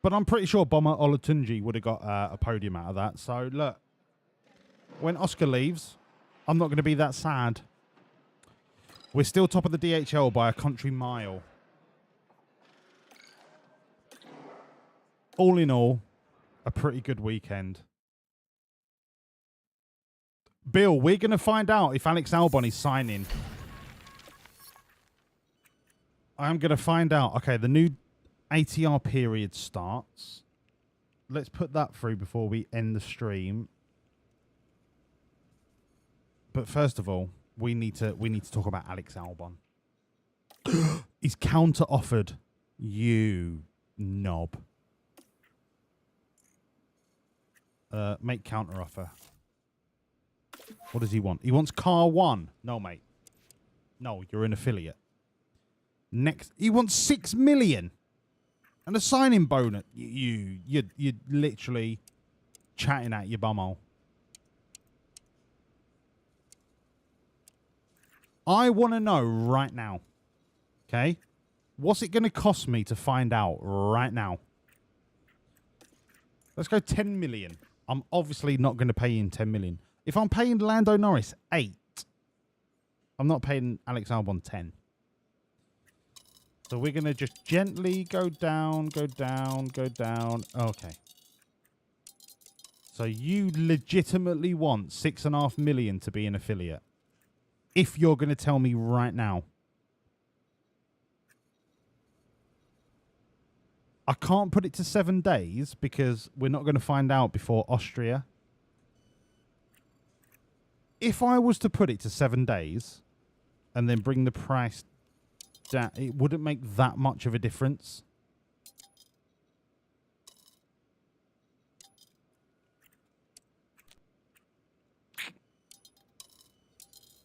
But I'm pretty sure Bomber Olatunji would have got a podium out of that. So, look, when Oscar leaves, I'm not going to be that sad. We're still top of the DHL by a country mile. All in all, a pretty good weekend. Bill, we're going to find out if Alex Albon is signing. I'm going to find out. Okay, the new ATR period starts. Let's put that through before we end the stream. But first of all, we need to talk about Alex Albon. He's counter offered. You knob. Make counter offer. What does he want? He wants car 1. No, mate. No, you're an affiliate. Next, he wants 6 million and a signing bonus. You're literally chatting at your bumhole. I want to know right now. Okay, what's it going to cost me to find out right now? Let's go 10 million. I'm obviously not going to pay him 10 million. If I'm paying Lando Norris 8, I'm not paying Alex Albon 10. So we're going to just gently go down, go down, go down. Okay. So you legitimately want 6.5 million to be an affiliate. If you're going to tell me right now. I can't put it to 7 days because we're not going to find out before Austria. If I was to put it to 7 days and then bring the price down, it wouldn't make that much of a difference.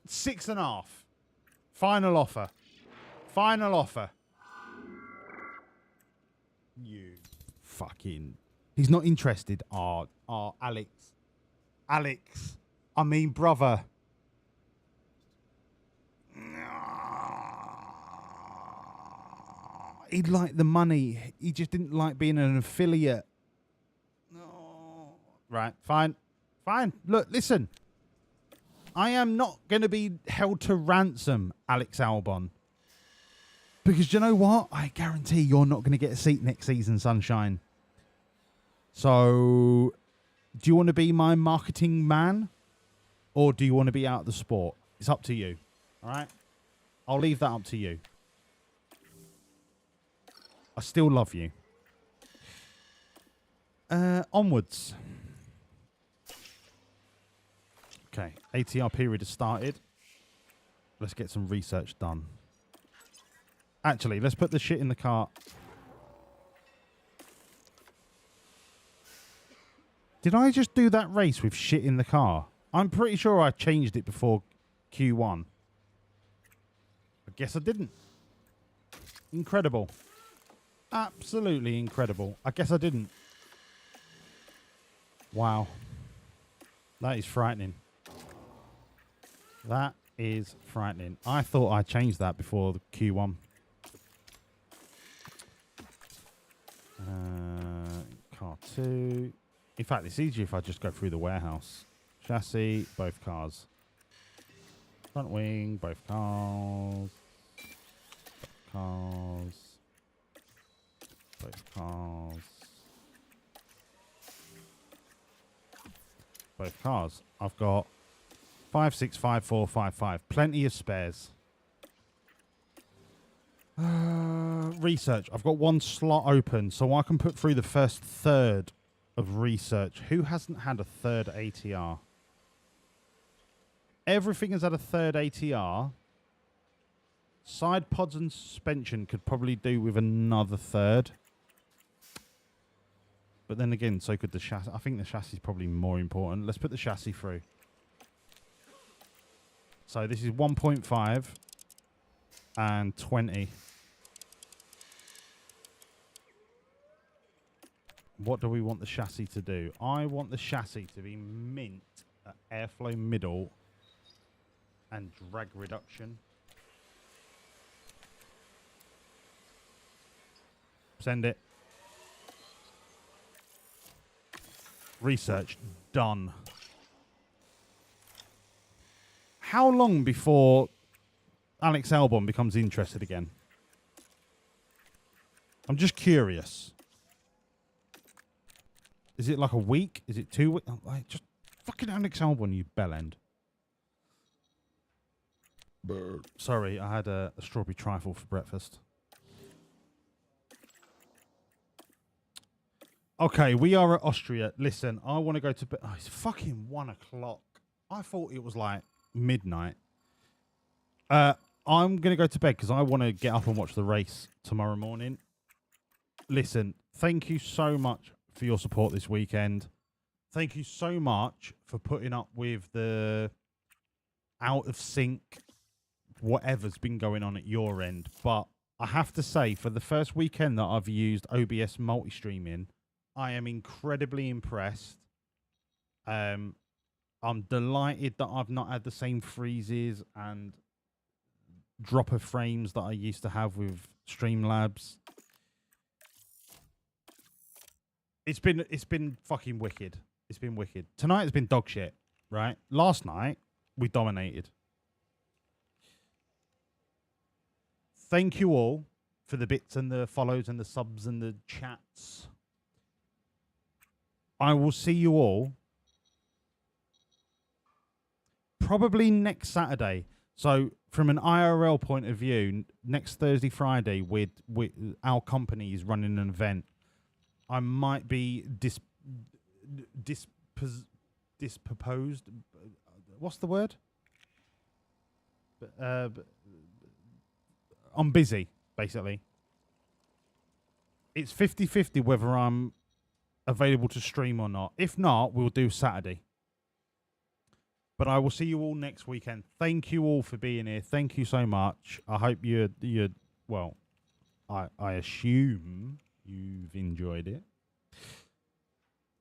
$6.5. Final offer. Final offer. You fucking... He's not interested. Alex. Alex. I mean, brother. He liked the money. He just didn't like being an affiliate. No. Right, fine. Fine. Look, listen. I am not going to be held to ransom, Alex Albon. Because you know what? I guarantee you're not going to get a seat next season, Sunshine. So, do you want to be my marketing man? Or do you want to be out of the sport? It's up to you. All right? I'll leave that up to you. I still love you. Onwards. Okay, ATR period has started. Let's get some research done. Actually, let's put the shit in the cart. Did I just do that race with shit in the car? I'm pretty sure I changed it before Q1. I guess I didn't. Incredible. Absolutely incredible. I guess I didn't. Wow. That is frightening. That is frightening. I thought I changed that before the Q1. Car 2. In fact, it's easier if I just go through the warehouse. Chassis, both cars. Front wing, both cars. Both cars. Both cars. Both cars. I've got 5, 6, 5, 4, 5, 5. Plenty of spares. Research. I've got one slot open, so I can put through the first third of research. Who hasn't had a third ATR? Everything has had a third ATR. Side pods and suspension could probably do with another third. But then again, so could the chassis. I think the chassis is probably more important. Let's put the chassis through. So this is 1.5 and 20. What do we want the chassis to do? I want the chassis to be mint at airflow middle and drag reduction. Send it. Research done. How long before Alex Albon becomes interested again? I'm just curious. Is it like a week? Is it 2 weeks? Like, just fucking Alex Albon, you bellend. Sorry, I had a strawberry trifle for breakfast. Okay, we are at Austria. Listen, I want to go to bed. Oh, it's fucking 1 o'clock. I thought it was like midnight. I'm going to go to bed because I want to get up and watch the race tomorrow morning. Listen, thank you so much for your support this weekend. Thank you so much for putting up with the out of sync whatever's been going on at your end. But I have to say, for the first weekend that I've used OBS multi-streaming, I am incredibly impressed. I'm delighted that I've not had the same freezes and drop of frames that I used to have with Streamlabs. It's been fucking wicked. It's been wicked. Tonight has been dog shit, right? Last night we dominated. Thank you all for the bits and the follows and the subs and the chats. I will see you all probably next Saturday. So from an IRL point of view, next Thursday, Friday, with our company is running an event. I might be disproposed. What's the word? I'm busy, basically. It's 50-50 whether I'm available to stream or not. If not, we'll do Saturday. But I will see you all next weekend. Thank you all for being here. Thank you so much. I hope you're well, I assume you've enjoyed it.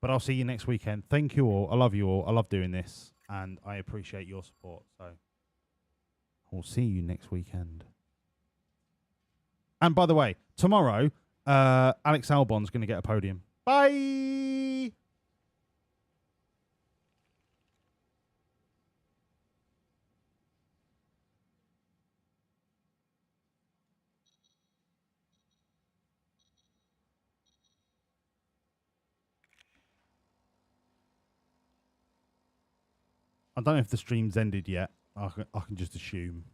But I'll see you next weekend. Thank you all. I love you all. I love doing this. And I appreciate your support. So I'll see you next weekend. And by the way, tomorrow, Alex Albon's going to get a podium. Bye! I don't know if the stream's ended yet. I can just assume.